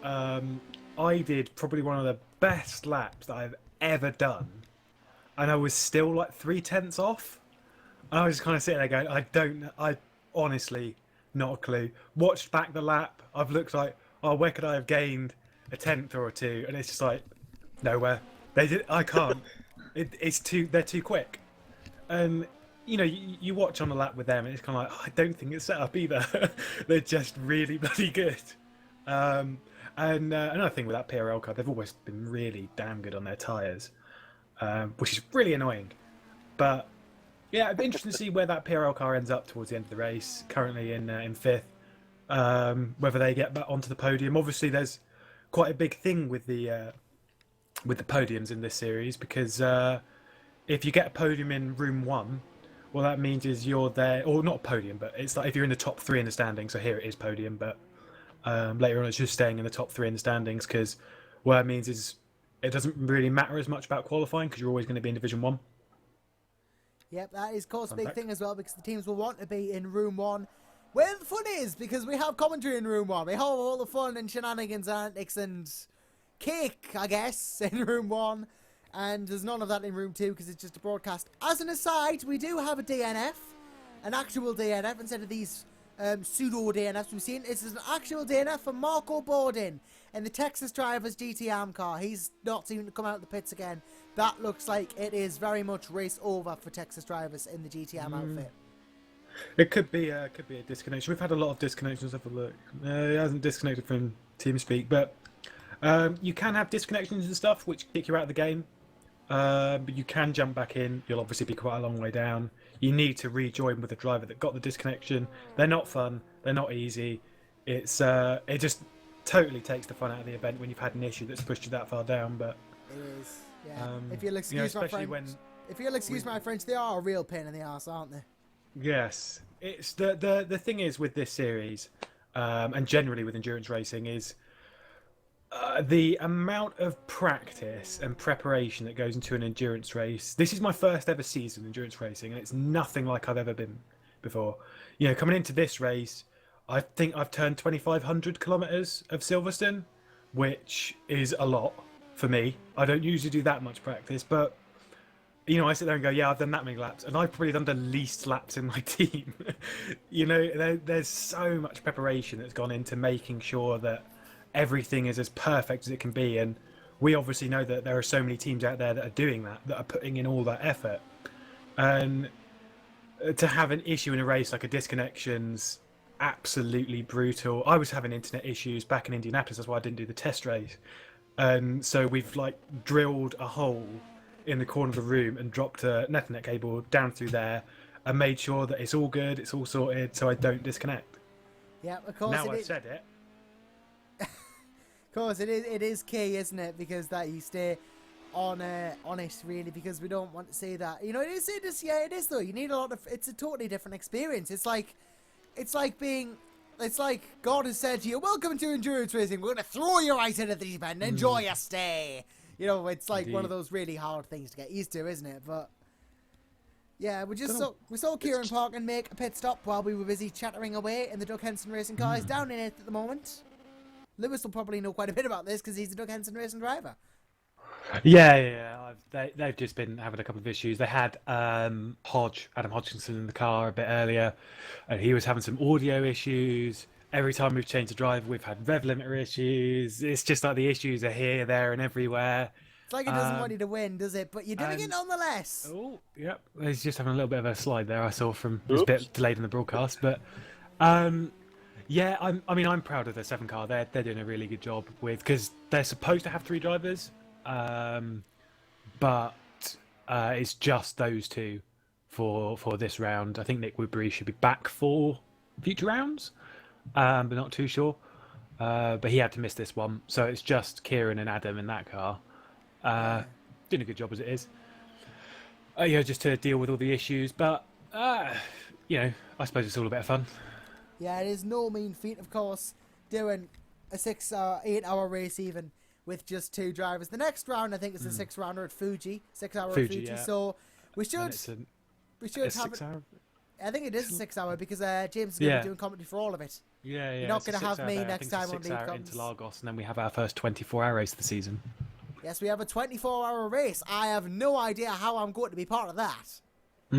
I did probably one of the best laps that I've ever done, and I was still like 0.3 off. And I was just kind of sitting there going, I honestly, not a clue. Watched back the lap. I've looked like, oh, where could I have gained a 10th or a 2? And it's just like, nowhere. I can't. They're too quick. And you know, you watch on the lap with them, and it's kind of like, oh, I don't think it's set up either. They're just really bloody good. And another thing with that PRL car, they've always been really damn good on their tyres, which is really annoying. But yeah, it'd be interesting to see where that PRL car ends up towards the end of the race. Currently in 5th, whether they get back onto the podium. Obviously, there's quite a big thing with the podiums in this series, because if you get a podium in room 1, well, that means is you're there, or not a podium, but it's like if you're in the top 3 in the standings. So here it is podium, but later on it's just staying in the top 3 in the standings, because what that means is it doesn't really matter as much about qualifying, because you're always going to be in Division 1. Yep, that is, of course, a big thing as well, because the teams will want to be in Room 1, where the fun is, because we have commentary in Room 1. We have all the fun and shenanigans, antics, and cake, I guess, in Room 1. And there's none of that in Room 2, because it's just a broadcast. As an aside, we do have a DNF, an actual DNF, instead of these pseudo DNFs we've seen. It's an actual DNF for Marco Borden in the Texas Drivers GT car. He's not seeming to come out of the pits again. That looks like it is very much race over for Texas Drivers in the GTM outfit. It could be a disconnection. We've had a lot of disconnections. Have a look. It hasn't disconnected from TeamSpeak, but you can have disconnections and stuff which kick you out of the game. But you can jump back in. You'll obviously be quite a long way down. You need to rejoin with the driver that got the disconnection. They're not fun. They're not easy. It just totally takes the fun out of the event when you've had an issue that's pushed you that far down. But it is, yeah. If you'll excuse my French, my French, they are a real pain in the arse, aren't they? Yes, it's the thing is with this series, and generally with endurance racing is. The amount of practice and preparation that goes into an endurance race. This is my first ever season endurance racing, and it's nothing like I've ever been before. You know, coming into this race, I think I've turned 2,500 kilometers of Silverstone, which is a lot for me. I don't usually do that much practice, but you know, I sit there and go, yeah, I've done that many laps, and I've probably done the least laps in my team. You know, there's so much preparation that's gone into making sure that everything is as perfect as it can be, and we obviously know that there are so many teams out there that are doing that are putting in all that effort, and to have an issue in a race like a disconnection's absolutely brutal. I was having internet issues back in Indianapolis, that's why I didn't do the test race, and so we've like drilled a hole in the corner of the room and dropped a Ethernet cable down through there and made sure that it's all good, it's all sorted, so I don't disconnect. Yeah, of course. Now I've said it. Of course, it is key, isn't it? Because that you stay honest, really, because we don't want to say that. You know, it is though. You need a lot of. It's a totally different experience. It's like God has said to you, "Welcome to endurance racing. We're going to throw you right into the deep end. Enjoy your stay." You know, it's like one of those really hard things to get used to, isn't it? But yeah, we saw Kieran Parkin make a pit stop while we were busy chattering away in the Doug Henson Racing car. He's down in it at the moment. Lewis will probably know quite a bit about this because he's a Doug Henson Racing driver. Yeah. They've just been having a couple of issues. They had Adam Hodgkinson in the car a bit earlier, and he was having some audio issues. Every time we've changed the driver, we've had rev limiter issues. It's just like the issues are here, there, and everywhere. It's like it doesn't want you to win, does it? But you're doing it nonetheless. Oh, yep. He's just having a little bit of a slide there. I saw from it was a bit delayed in the broadcast, but. Yeah, I'm proud of the 7 car. They're doing a really good job with, because they're supposed to have 3 drivers, but it's just those 2 for this round. I think Nick Woodbury should be back for future rounds, but not too sure. But he had to miss this one, so it's just Kieran and Adam in that car, doing a good job as it is. Just to deal with all the issues, but you know, I suppose it's all a bit of fun. Yeah, it is no mean feat, of course, doing a 8-hour race even with just 2 drivers. The next round, I think, is the 6th rounder at Fuji, 6-hour at Fuji. Yeah. So we should have 6 hour. I think it is a 6-hour because James is going to be doing commentary for all of it. Yeah. You're not going to have me next time on Lead Comms. Interlagos, and then we have our first 24-hour race of the season. Yes, we have a 24-hour race. I have no idea how I'm going to be part of that. I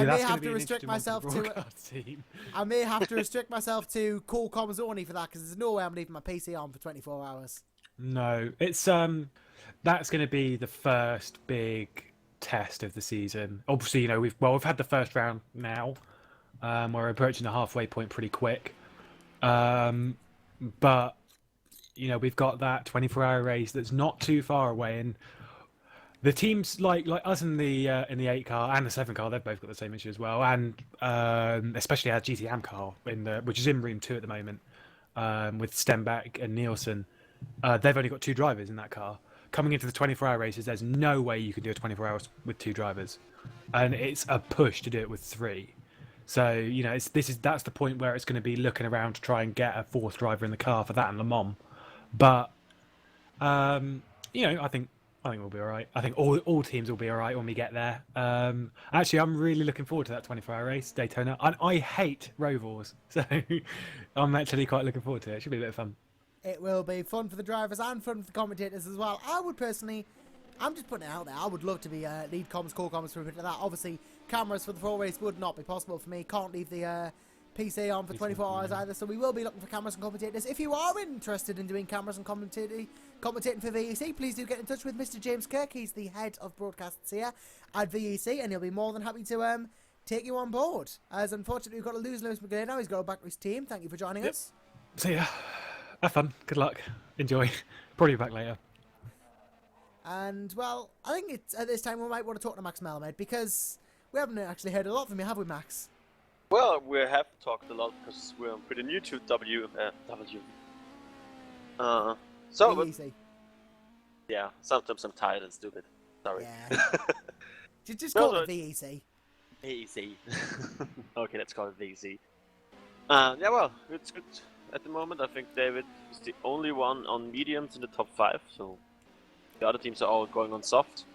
may have to restrict myself to. I may have to restrict myself to call comms only for that because there's no way I'm leaving my PC on for 24 hours. No, it's that's going to be the first big test of the season. Obviously, you know we've had the first round now. We're approaching the halfway point pretty quick, but you know we've got that 24-hour race that's not too far away, and the teams like us in the 8 car and the 7 car, they've both got the same issue as well, and especially our GTM car which is in room 2 at the moment, with Stenbeck and Nielsen. They've only got 2 drivers in that car. Coming into the 24-hour races, there's no way you can do a 24 hours with 2 drivers, and it's a push to do it with 3. So you know, that's the point where it's going to be looking around to try and get a 4th driver in the car for that and Le Mans. But you know, I think we'll be all right. I think all teams will be all right when we get there. Actually, I'm really looking forward to that 24-hour race, Daytona. I hate road wars, so I'm actually quite looking forward to it. It should be a bit of fun. It will be fun for the drivers and fun for the commentators as well. I would personally, I'm just putting it out there, I would love to be lead comms, co-comms for a bit of that. Obviously, cameras for the full race would not be possible for me. Can't leave the PC on for 24 hours either, so we will be looking for cameras and commentators. If you are interested in doing cameras and commentating for VEC, please do get in touch with Mr. James Kirk. He's the head of broadcasts here at VEC, and he'll be more than happy to take you on board. As unfortunately, we've got to lose Lewis McGlade now. He's got to go back to his team. Thank you for joining us. See ya. Have fun. Good luck. Enjoy. Probably back later. And, well, I think it's at this time we might want to talk to Max Melamed, because we haven't actually heard a lot from you, have we, Max? Well, we have talked a lot because we're pretty new to W. Easy. Yeah, sometimes I'm tired and stupid. Sorry. Yeah. just call it VEC. VEC. Okay, let's call it VEC. Yeah, well, it's good at the moment. I think David is the only one on mediums in the top 5, so the other teams are all going on soft.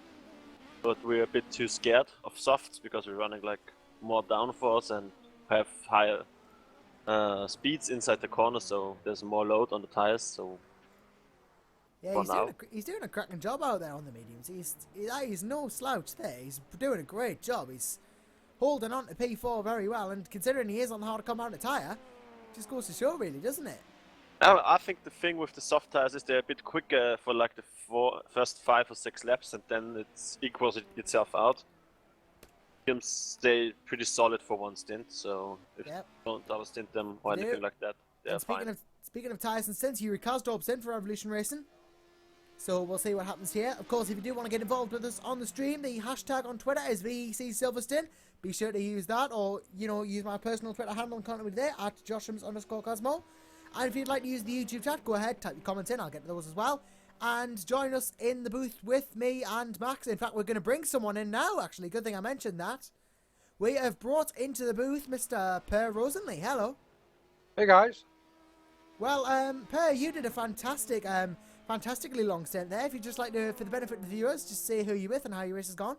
But we're a bit too scared of softs because we're running like more downforce and have higher speeds inside the corner, so there's more load on the tires. So yeah, he's doing a cracking job out there on the mediums. He's no slouch there. He's doing a great job. He's holding on to P4 very well, and considering he is on the hard to come out of tyre, just goes to show, really, doesn't it? I think the thing with the soft tires is they're a bit quicker for like the first 5 or 6 laps, and then it equals itself out. Teams stay pretty solid for one stint, so if you don't double stint them or anything like that, they're fine. Speaking of tyres and stints, Yuri Kazdorp's in for Revolution Racing. So we'll see what happens here. Of course, if you do want to get involved with us on the stream, the hashtag on Twitter is VEC Silverstone. Be sure to use that, or, you know, use my personal Twitter handle and contact me there at Joshams_Cosmo. And if you'd like to use the YouTube chat, go ahead, type your comments in, I'll get to those as well. And join us in the booth with me and Max. In fact, we're going to bring someone in now, actually. Good thing I mentioned that. We have brought into the booth Mr. Per Rosenley. Hello. Hey, guys. Well, Per, you did a fantastically long stint there. If you'd just like to, for the benefit of the viewers, just say who you're with and how your race has gone.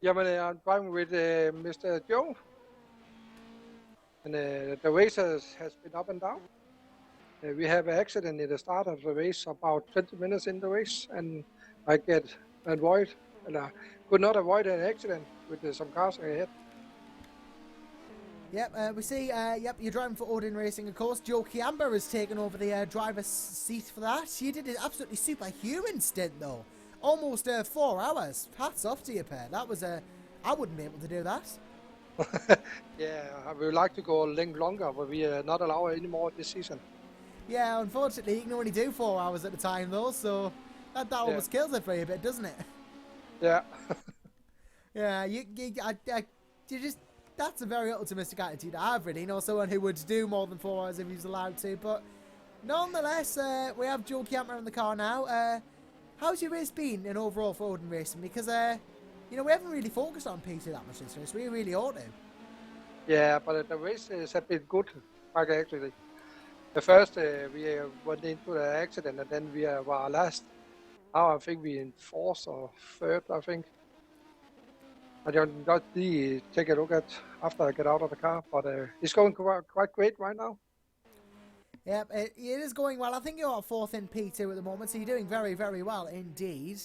Yeah, I'm driving with Mr. Joe. And the race has been up and down. We have an accident at the start of the race, about 20 minutes in the race, and I could not avoid an accident with some cars ahead. Yep, we see, you're driving for Odin Racing, of course. Joe Chiamba has taken over the driver's seat for that. You did an absolutely superhuman stint, though. Almost 4 hours. Hats off to you, Per. That was I wouldn't be able to do that. Yeah, I would like to go a little longer, but we are not allowed anymore this season. Yeah, unfortunately, you can only do 4 hours at a time, though, so that almost kills it for you a bit, doesn't it? Yeah. Yeah, you just, that's a very optimistic attitude to have, really. You know, someone who would do more than 4 hours if he was allowed to, but nonetheless, we have Joe Chiampa in the car now. How's your race been in overall for Odin Racing? Because, you know, we haven't really focused on P2 that much this race. We really ought to. Yeah, but the races have been good, like actually. The first we went into the accident and then we were last. Now I think we in fourth or third, I think. I don't got the take a look at after I get out of the car, but it's going quite great right now. Yep, it is going well. I think you're fourth in P2 at the moment, so you're doing very, very well indeed.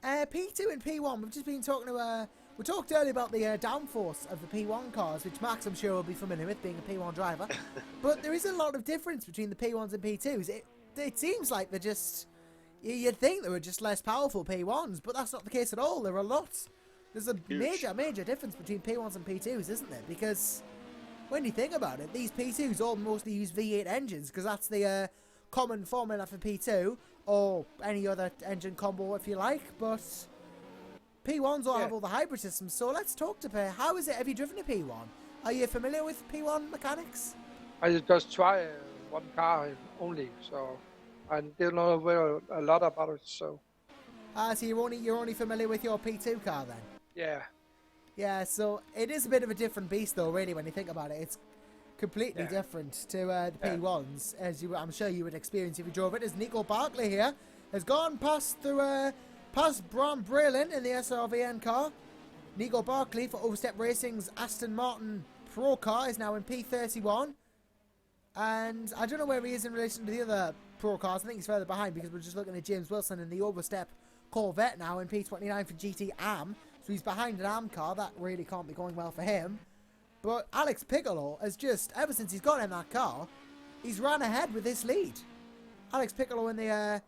P2 and P1, we've just been talking to... we talked earlier about the downforce of the P1 cars, which Max, I'm sure, will be familiar with, being a P1 driver. But there is a lot of difference between the P1s and P2s. It seems like they're just... You'd think they were just less powerful P1s, but that's not the case at all. There are lots. There's a major difference between P1s and P2s, isn't there? Because when you think about it, these P2s all mostly use V8 engines, because that's the common formula for P2, or any other engine combo if you like, but P1s all have all the hybrid systems. So let's talk to Per. How is it? Have you driven a P1? Are you familiar with P1 mechanics? I just try one car only, so I don't know a lot about it. So. So you're only familiar with your P2 car then? Yeah. Yeah, so it is a bit of a different beast though, really, when you think about it. It's completely different to the P1s, as I'm sure you would experience if you drove it. As Nico Barkley here has gone past Bram Braylon in the SRVN car. Nico Barkley for Overstep Racing's Aston Martin Pro car is now in P31. And I don't know where he is in relation to the other Pro cars. I think he's further behind because we're just looking at James Wilson in the Overstep Corvette now in P29 for GT AM. So he's behind an AM car. That really can't be going well for him. But Alex Piccolo has just, ever since he's got in that car, he's ran ahead with this lead. Alex Piccolo in the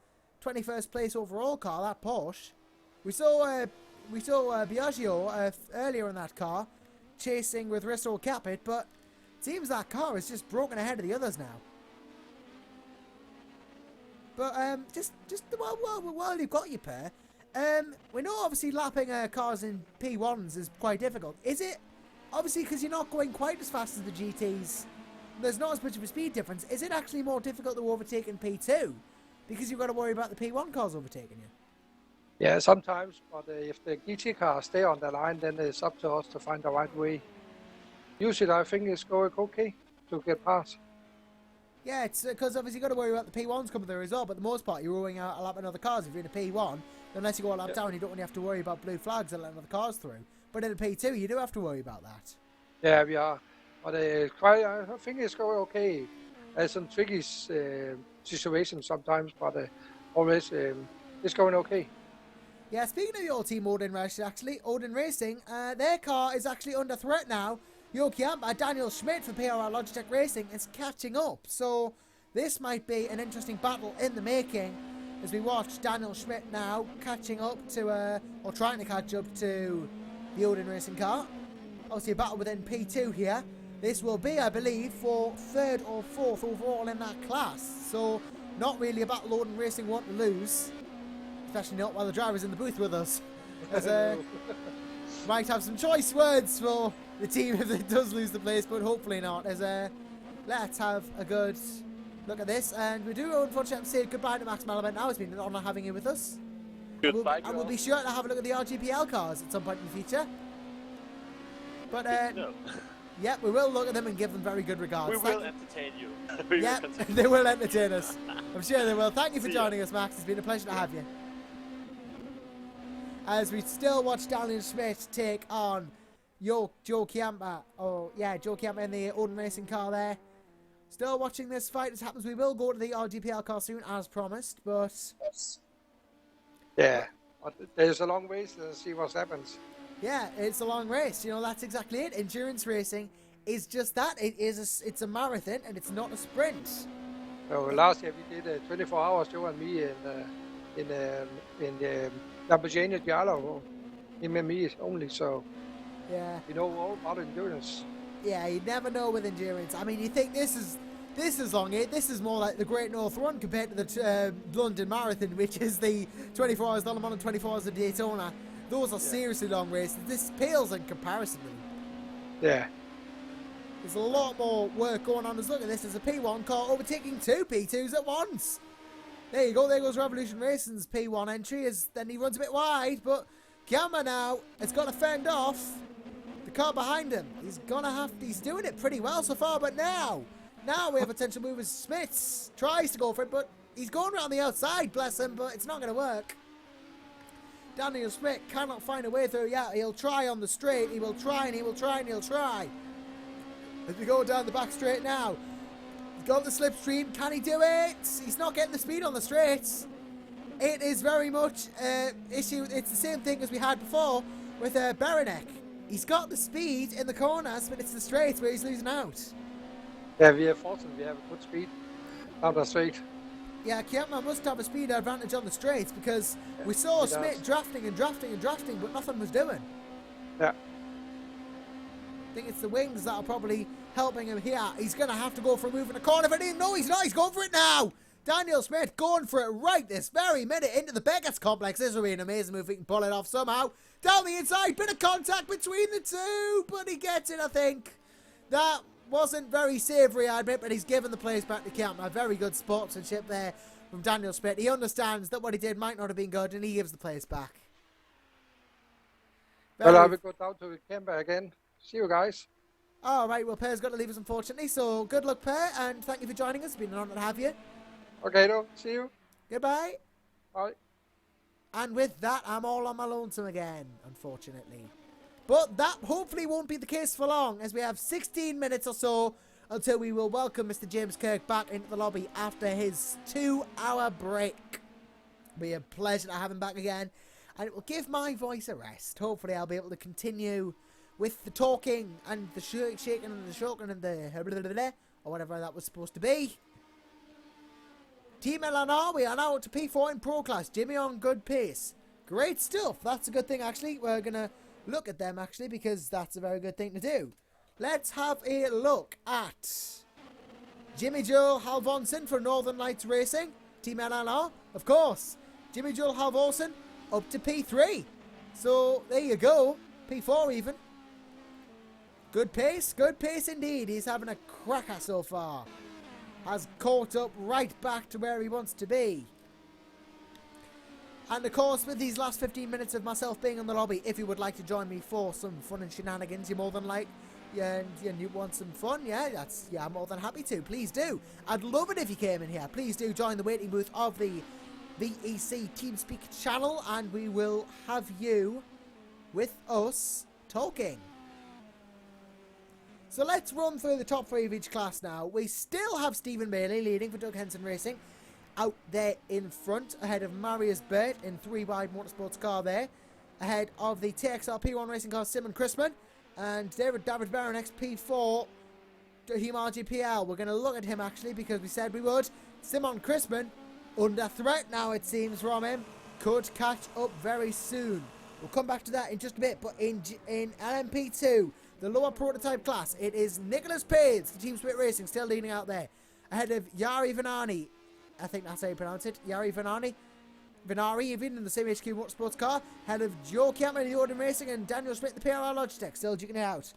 21st place overall car, that Porsche. We saw Biagio earlier in that car, chasing with Risto Capit, but it seems that car is just broken ahead of the others now. But while you've got your pair, we know obviously lapping cars in P1s is quite difficult. Is it? Obviously, because you're not going quite as fast as the GTs, there's not as much of a speed difference. Is it actually more difficult to overtake in P2? Because you've got to worry about the P1 cars overtaking you? Yeah, sometimes, but if the GT cars stay on the line, then it's up to us to find the right way. Usually, I think it's going okay to get past. Yeah, it's because obviously you've got to worry about the P1s coming through as well, but the most part, you're rolling out a lap in other cars. If you're in a P1, unless you go a lap down, you don't really have to worry about blue flags and letting other cars through. But in a P2, you do have to worry about that. Yeah, we are. But I think it's going okay. There's some tricky situations sometimes, but always it's going okay. Yeah, speaking of your team, Odin Racing, their car is actually under threat now. Yokoyama Daniel Schmidt for PRR Logitech Racing is catching up. So this might be an interesting battle in the making as we watch Daniel Schmidt now catching up to, or trying to catch up to the Odin Racing car. Obviously a battle within P2 here. This will be, I believe, for third or fourth overall in that class. So not really a battle Odin Racing want to lose. Especially not while the driver's in the booth with us. As might have some choice words for the team if it does lose the place, but hopefully not. As let's have a good look at this. And we do unfortunately have to say goodbye to Max Malabent now. It's been an honour having you with us. Goodbye, and we'll be sure to have a look at the RGPL cars at some point in the future. But yeah, we will look at them and give them very good regards. We will entertain you. Yeah, they will entertain us. I'm sure they will. Thank you for joining us, Max. It's been a pleasure to have you. As we still watch Daniel Schmidt take on Joe Chiampa. Oh, yeah, Joe Chiampa in the Odin Racing car there. Still watching this fight. As happens, we will go to the RGPL car soon, as promised, but... Yeah, but there's a long race to see what happens. Yeah, it's a long race. You know, that's exactly it. Endurance racing is just that. It's a marathon, and it's not a sprint. So last year we did 24 hours, Joe and me, in the Lamborghini Giallo, him and me only, so yeah, you know all about endurance. Yeah, you never know with endurance. I mean, you think this is long, eh? This is more like the Great North Run compared to the London Marathon, which is the 24 hours of Le Mans and 24 hours of Daytona. Those are seriously long races. This pales in comparison. Yeah. There's a lot more work going on. Look at this. There's a P1 car overtaking two P2s at once. There you go. There goes Revolution Racing's P1 entry. Then he runs a bit wide, but Chiampa now has got to fend off the car behind him. He's doing it pretty well so far, but now we have potential movers. Smits tries to go for it, but he's going around the outside, bless him, but it's not going to work. Daniel Smith cannot find a way through. Yeah, he'll try on the straight. He will try and he will try and he'll try. As we go down the back straight now. He's got the slipstream. Can he do it? He's not getting the speed on the straights. It is very much issue. It's the same thing as we had before with Beranek. He's got the speed in the corners, but it's the straights where he's losing out. Yeah, we are fortunate. We have a good speed down the straight. Yeah, Kiertman must have a speed advantage on the straights because we saw Smith drafting, but nothing was doing. Yeah. I think it's the wings that are probably helping him here. He's going to have to go for a move in the corner. But no, he's not. He's going for it now. Daniel Smith going for it right this very minute into the Beckett's complex. This will be an amazing move if he can pull it off somehow. Down the inside, bit of contact between the two, but he gets it, I think. That wasn't very savoury, I admit, but he's given the place back to Kiertman. A very good sportsmanship there from Daniel Smith. He understands that what he did might not have been good, and he gives the place back. Well, I will go down to the camper again. See you guys. All right, well, Per's got to leave us, unfortunately, so good luck, Per, and thank you for joining us. It's been an honour to have you. Okay, though. See you. Goodbye. Bye. And with that, I'm all on my lonesome again, unfortunately. But that hopefully won't be the case for long, as we have 16 minutes or so until we will welcome Mr. James Kirk back into the lobby after his 2-hour break. It'll be a pleasure to have him back again, and it will give my voice a rest. Hopefully I'll be able to continue with the talking and the shaking and the shoking and the or whatever that was supposed to be. Team LNR, we are now up to P4 in Pro Class. Jimmy on good pace. Great stuff. That's a good thing, actually. We're going to look at them, actually, because that's a very good thing to do. Let's have a look at Jimmy Joel Halvorsen for Northern Lights Racing. Team LNR, of course. Jimmy Joel Halvorsen up to P3. So, there you go. P4 even. Good pace indeed. He's having a cracker so far. Has caught up right back to where he wants to be. And of course, with these last 15 minutes of myself being in the lobby, if you would like to join me for some fun and shenanigans, you're more than and you want some fun, I'm more than happy to. Please do. I'd love it if you came in here. Please do join the waiting booth of the VEC TeamSpeak channel, and we will have you with us talking. So let's run through the top 3 of each class now. We still have Stephen Bailey leading for Doug Henson Racing out there in front, ahead of Marius Burt in 3-wide motorsports car there, ahead of the TXR P1 racing car Simon Chrisman, and David Baronx P4 Team RGPL. We're going to look at him actually because we said we would. Simon Chrisman under threat now, it seems, from him. Could catch up very soon. We'll come back to that in just a bit, but in LMP2, the lower prototype class, it is Nicholas Pades for Team Split Racing still leading out there, ahead of Yari Vanani. I think that's how you pronounce it. Yari Vanani. Venari, even in the same HQ Motorsports car, ahead of Joe Cameron in the Odin Racing and Daniel Smith, the PRR Logitech, still duking it out.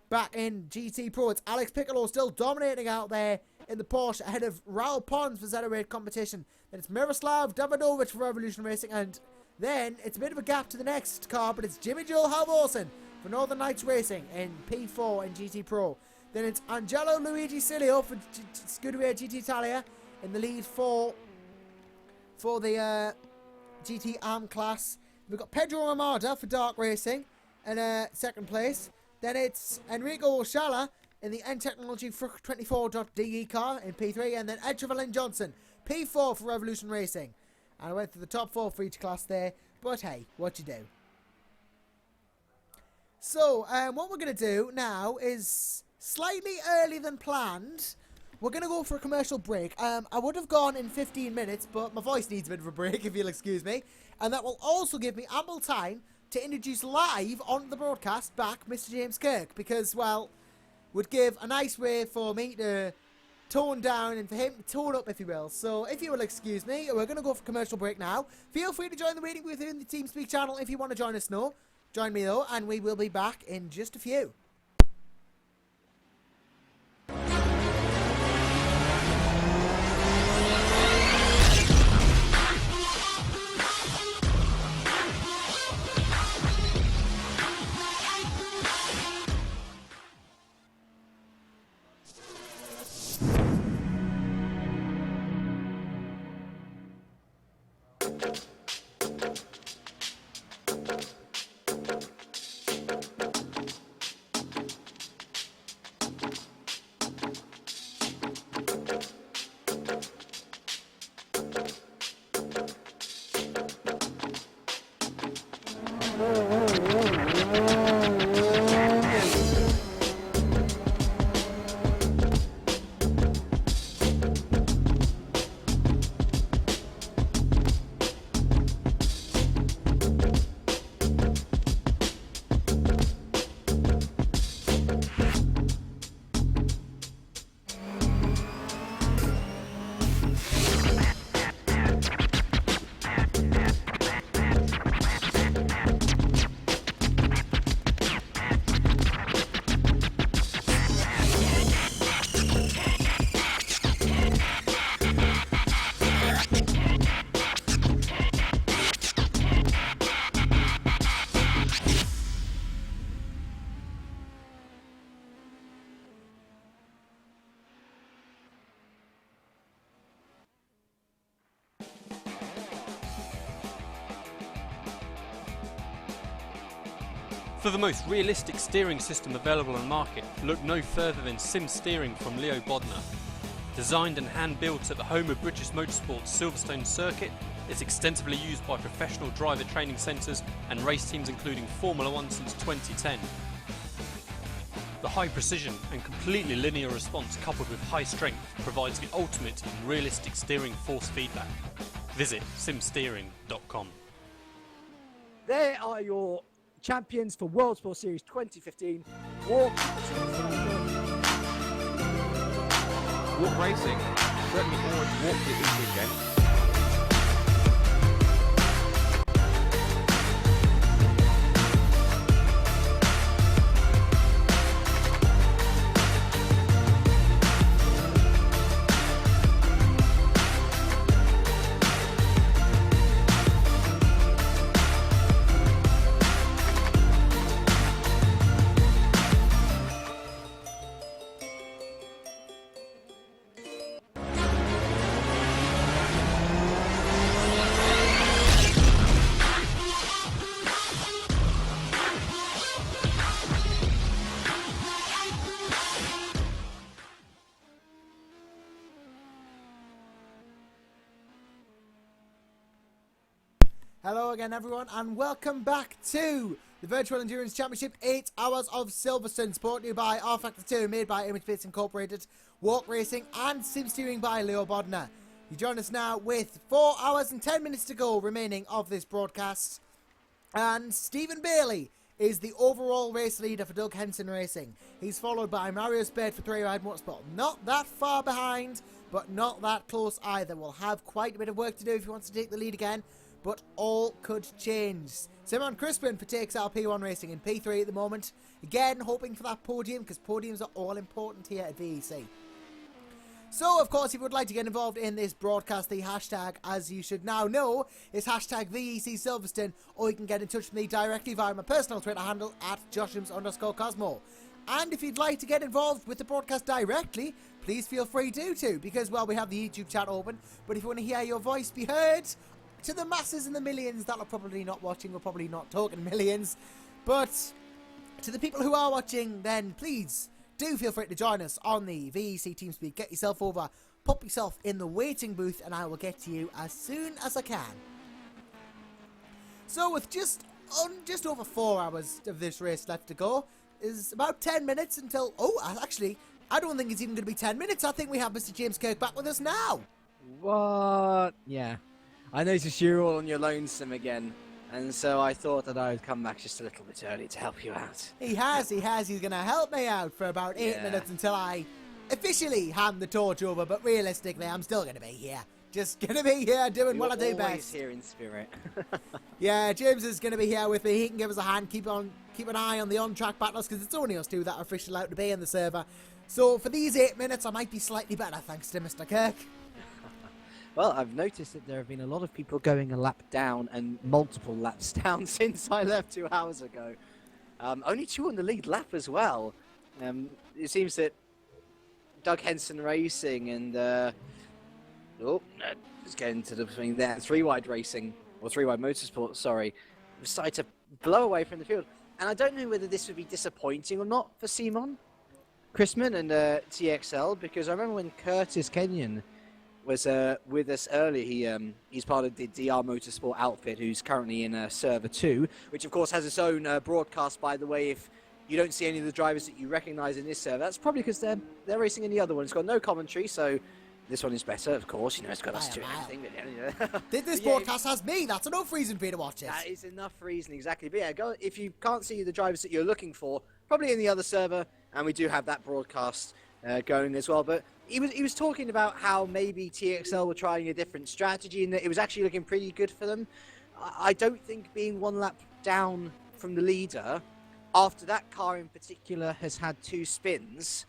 Back in GT Pro, it's Alex Piccolo still dominating out there in the Porsche, ahead of Raul Pons for Z08 competition. Then it's Miroslav Davidovich for Revolution Racing, and then it's a bit of a gap to the next car, but it's Jimmy Joel Halvorsen for Northern Lights Racing in P4 in GT Pro. Then it's Angelo Luigi Cilio for Scuderia GT Italia in the lead for the GT Am class. We've got Pedro Armada for Dark Racing in second place. Then it's Enrico Oshala in the N-Technology 24.de car in P3. And then Ed Trevelyan Johnson, P4 for Revolution Racing. And I went through the top 4 for each class there. But hey, what you do? So, what we're going to do now is slightly earlier than planned. We're going to go for a commercial break. I would have gone in 15 minutes, but my voice needs a bit of a break, if you'll excuse me. And that will also give me ample time to introduce live on the broadcast back Mr. James Kirk. Because, well, would give a nice way for me to tone down and for him to tone up, if you will. So, if you will excuse me, we're going to go for commercial break now. Feel free to join the waiting booth in the TeamSpeak channel if you want to join us now. Join me, though, and we will be back in just a few. For the most realistic steering system available on the market, look no further than Sim Steering from Leo Bodnar. Designed and hand-built at the home of British Motorsport's Silverstone circuit, it's extensively used by professional driver training centres and race teams including Formula 1 since 2010. The high precision and completely linear response coupled with high strength provides the ultimate in realistic steering force feedback. Visit simsteering.com. There are your champions for World Sport Series 2015. Walk Racing certainly always walked it this weekend. Hello again, everyone, and welcome back to the Virtual Endurance Championship 8 Hours of Silverstone, brought to you by R-Factor 2, made by Image Bits Incorporated, Walk Racing, and Sim Steering by Leo Bodnar. You join us now with 4 hours and 10 minutes to go remaining of this broadcast. And Stephen Bailey is the overall race leader for Doug Henson Racing. He's followed by Mario Spade for 3 Ride Motorsport. Not that far behind, but not that close either. We'll have quite a bit of work to do if he wants to take the lead again, but all could change. Simon Crispin for TXR P1 Racing in P3 at the moment. Again, hoping for that podium, because podiums are all important here at VEC. So, of course, if you would like to get involved in this broadcast, the hashtag, as you should now know, is hashtag VEC Silverstone, or you can get in touch with me directly via my personal Twitter handle at Joshams_Cosmo. And if you'd like to get involved with the broadcast directly, please feel free to, because, well, we have the YouTube chat open, but if you want to hear your voice be heard, to the masses and the millions that are probably not watching, we're probably not talking millions, but to the people who are watching, then please do feel free to join us on the VEC TeamSpeak. Get yourself over, pop yourself in the waiting booth, and I will get to you as soon as I can. So with just over 4 hours of this race left to go, is about 10 minutes until, actually, I don't think it's even going to be 10 minutes. I think we have Mr. James Kirk back with us now. What? Yeah. I noticed you're all on your lonesome again, and so I thought that I would come back just a little bit early to help you out. He has. He's going to help me out for about 8 minutes until I officially hand the torch over, but realistically, I'm still going to be here. Just going to be here doing what I do best. Always here in spirit. Yeah, James is going to be here with me. He can give us a hand, keep an eye on the on-track battles, because it's only us two that are officially out to be in the server. So for these 8 minutes, I might be slightly better, thanks to Mr. Kirk. Well, I've noticed that there have been a lot of people going a lap down and multiple laps down since I left 2 hours ago. Only 2 on the lead lap as well. It seems that Doug Henson Racing and let's get into the thing there. 3 Wide Racing, or 3 Wide Motorsport, sorry, decided to blow away from the field. And I don't know whether this would be disappointing or not for Simon Chrisman and TXL, because I remember when Curtis Kenyon was with us earlier. He's part of the DR Motorsport outfit, who's currently in Server 2, which of course has its own broadcast, by the way. If you don't see any of the drivers that you recognise in this server, that's probably because they're racing in the other one. It's got no commentary, so this one is better, of course. You know, it's got us two and everything. This broadcast has me. That's enough reason for you to watch it. That is enough reason, exactly. But yeah, go, if you can't see the drivers that you're looking for, probably in the other server, and we do have that broadcast going as well. But he was talking about how maybe TXL were trying a different strategy and that it was actually looking pretty good for them. I don't think being 1 lap down from the leader, after that car in particular has had 2 spins,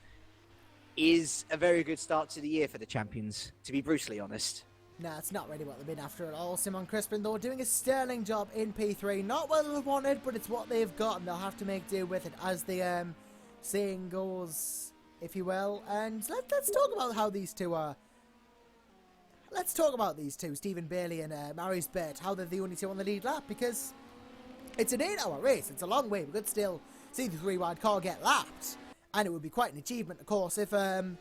is a very good start to the year for the champions, to be brutally honest. Nah, it's not really what they've been after at all. Simon Crispin, though, doing a sterling job in P3. Not what they wanted, but it's what they've got, and they'll have to make do with it, as the saying goes, if you will. And let's talk about how these two are. Let's talk about these two, Stephen Bailey and Marius Burt, how they're the only 2 on the lead lap, because It's an 8-hour race. It's a long way. We could still see the 3-wide car get lapped. And it would be quite an achievement, of course, if the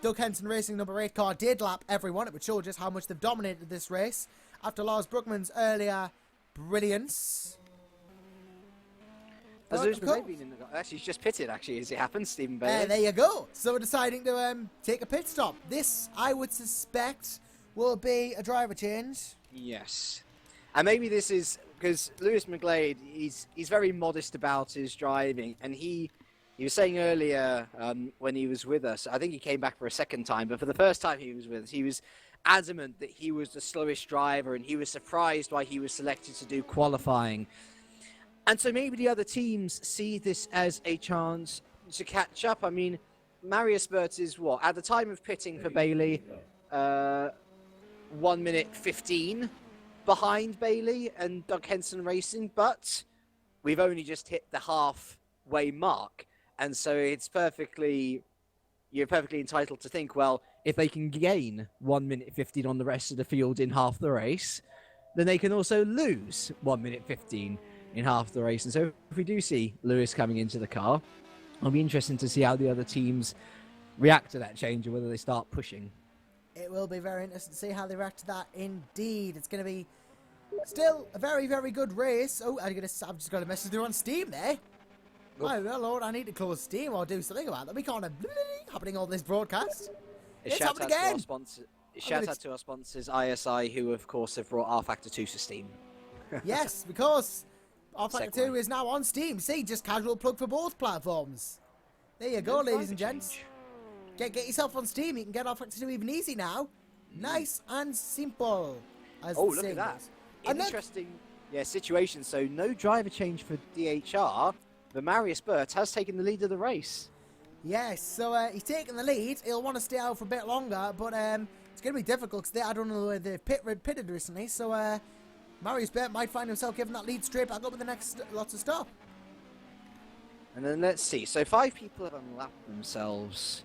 Doug Henson Racing number 8 car did lap everyone. It would show just how much they've dominated this race. After Lars Bruckmann's earlier brilliance. Has Lewis McGlade been in the car? Actually, he's just pitted, actually, as it happens, Stephen Bailey. There you go. So we're deciding to take a pit stop. This, I would suspect, will be a driver change. Yes. And maybe this is because Lewis McGlade, he's very modest about his driving, and he was saying earlier when he was with us, I think he came back for a second time, but for the first time he was with us, he was adamant that he was the slowest driver, and he was surprised why he was selected to do qualifying. And so maybe the other teams see this as a chance to catch up. I mean, Marius Burt is what? At the time of pitting for Bailey, 1 minute 15 behind Bailey and Doug Henson Racing, but we've only just hit the halfway mark. And so you're perfectly entitled to think, well, if they can gain 1 minute 15 on the rest of the field in half the race, then they can also lose 1 minute 15 in half the race. And so if we do see Lewis coming into the car, it'll be interesting to see how the other teams react to that change or whether they start pushing. It will be very interesting to see how they react to that indeed. It's going to be still a very, very good race. Oh, I've just got a message through on Steam there. My Lord, I need to close Steam or do something about that. We can't have happening on this broadcast. It's happening again. Shout out to our sponsors, ISI, who of course have brought R Factor 2 to Steam. Yes, because R Factor 2 is now on Steam. See, just casual plug for both platforms. There you go, ladies and gents. Get yourself on Steam. You can get R Factor 2 even easy now. Nice and simple. As oh, look at that. Interesting situation. So no driver change for DHR, but Marius Burt has taken the lead of the race. Yes, so he's taking the lead. He'll want to stay out for a bit longer, but it's going to be difficult because I don't know where they've pitted recently. So Marius Burt might find himself giving that lead straight back up with the next lots of stop. And then let's see. So 5 people have unlapped themselves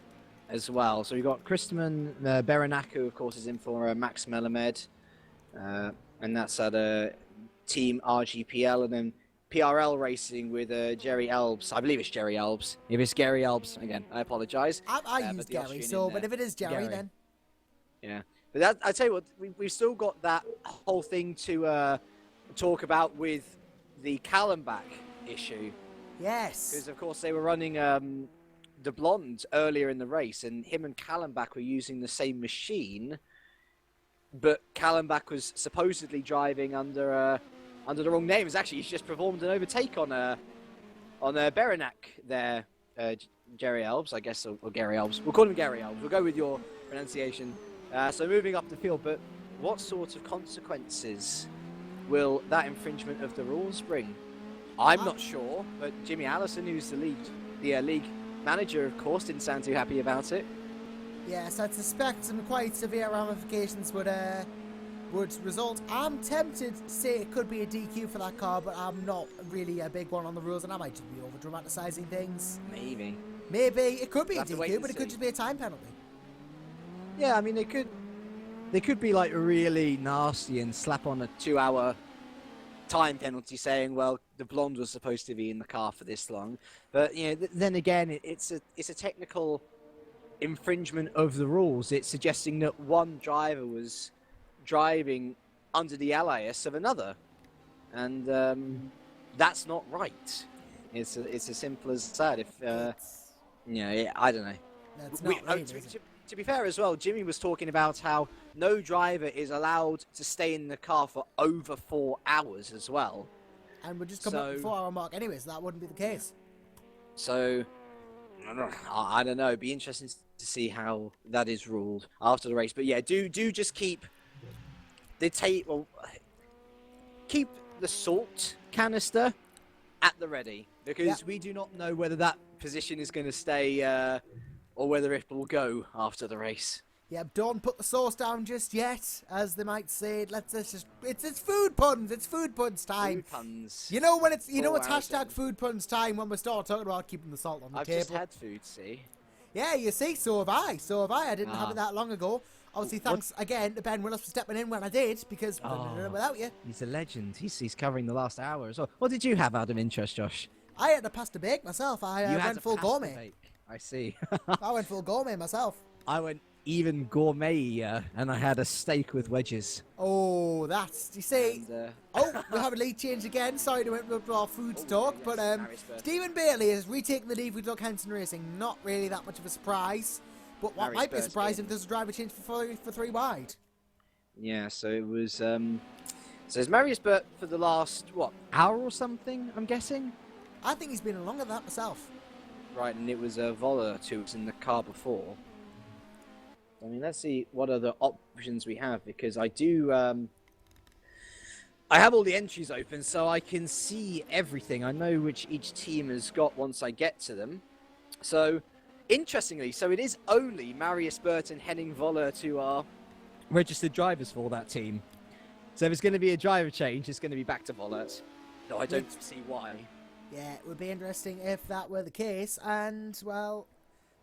as well. So we've got Christman Berenaku, of course, is in for Max Melamed. And that's at Team RGPL. And then PRL Racing with Jerry Elbs. I believe it's Jerry Elbs. If it's Gary Elbs, again, I apologise. I use Gary, but if it is Jerry, then... Yeah. But that, I tell you what, we've still got that whole thing to talk about with the Callenbach issue. Yes. Because, of course, they were running the Blonde earlier in the race, and him and Callenbach were using the same machine, but Callenbach was supposedly driving under the wrong name. Actually, he's just performed an overtake on Berenac there, Jerry Elbs, I guess, or Gary Elbs. We'll call him Gary Elbs. We'll go with your pronunciation. So moving up the field, but what sort of consequences will that infringement of the rules bring? I'm not sure, but Jimmy Allison, who's the league manager, of course, didn't sound too happy about it. Yes, I'd suspect some quite severe ramifications would result. I'm tempted to say it could be a DQ for that car, but I'm not really a big one on the rules, and I might just be over-dramatising things. Maybe. It could be a DQ, but it could just be a time penalty. Yeah, I mean, they could be like really nasty and slap on a 2-hour time penalty saying, well, the Blonde was supposed to be in the car for this long. But, you know, then again, it's a technical infringement of the rules. It's suggesting that one driver was driving under the alias of another. And that's not right. It's as simple as that. If, I don't know. That's not right, to be fair as well, Jimmy was talking about how no driver is allowed to stay in the car for over 4 hours as well. And we're just coming up to the 4-hour mark anyway, so that wouldn't be the case. So, I don't know. It'd be interesting to see how that is ruled after the race. But yeah, do just keep keep the salt canister at the ready, because we do not know whether that position is going to stay or whether it will go after the race. Yeah, don't put the sauce down just yet, as they might say. It's food puns. It's food puns time. Food puns. You know when it's hashtag food puns time when we start talking about keeping the salt on the table. I've just had food, see. Yeah, you see, so have I. I didn't have it that long ago. Obviously, thanks again to Ben Willis for stepping in when I did, because without you. He's a legend. He's covering the last hour as well. What did you have out of interest, Josh? I had a pasta bake myself. I went full gourmet. Bake. I see. I went full gourmet myself. I went even gourmet, and I had a steak with wedges. Oh, that's... You see... And, oh, we have a lead change again. Sorry to interrupt our food talk, but Stephen Bailey has retaken the lead with Doug Henson Racing. Not really that much of a surprise. But what might be a surprise if there's a driver change for 3 wide. Yeah, so it was... so it's Marius Burt for the last, hour or something, I'm guessing? I think he's been longer than that myself. Right, and it was Voller who was in the car before. I mean, let's see what other options we have, because I do... I have all the entries open, so I can see everything. I know which each team has got once I get to them. So, interestingly, it is only Marius Burt and Henning Voller who are registered drivers for that team. So if it's going to be a driver change, it's going to be back to Vollert. No, I don't see why. Yeah, it would be interesting if that were the case. And, well,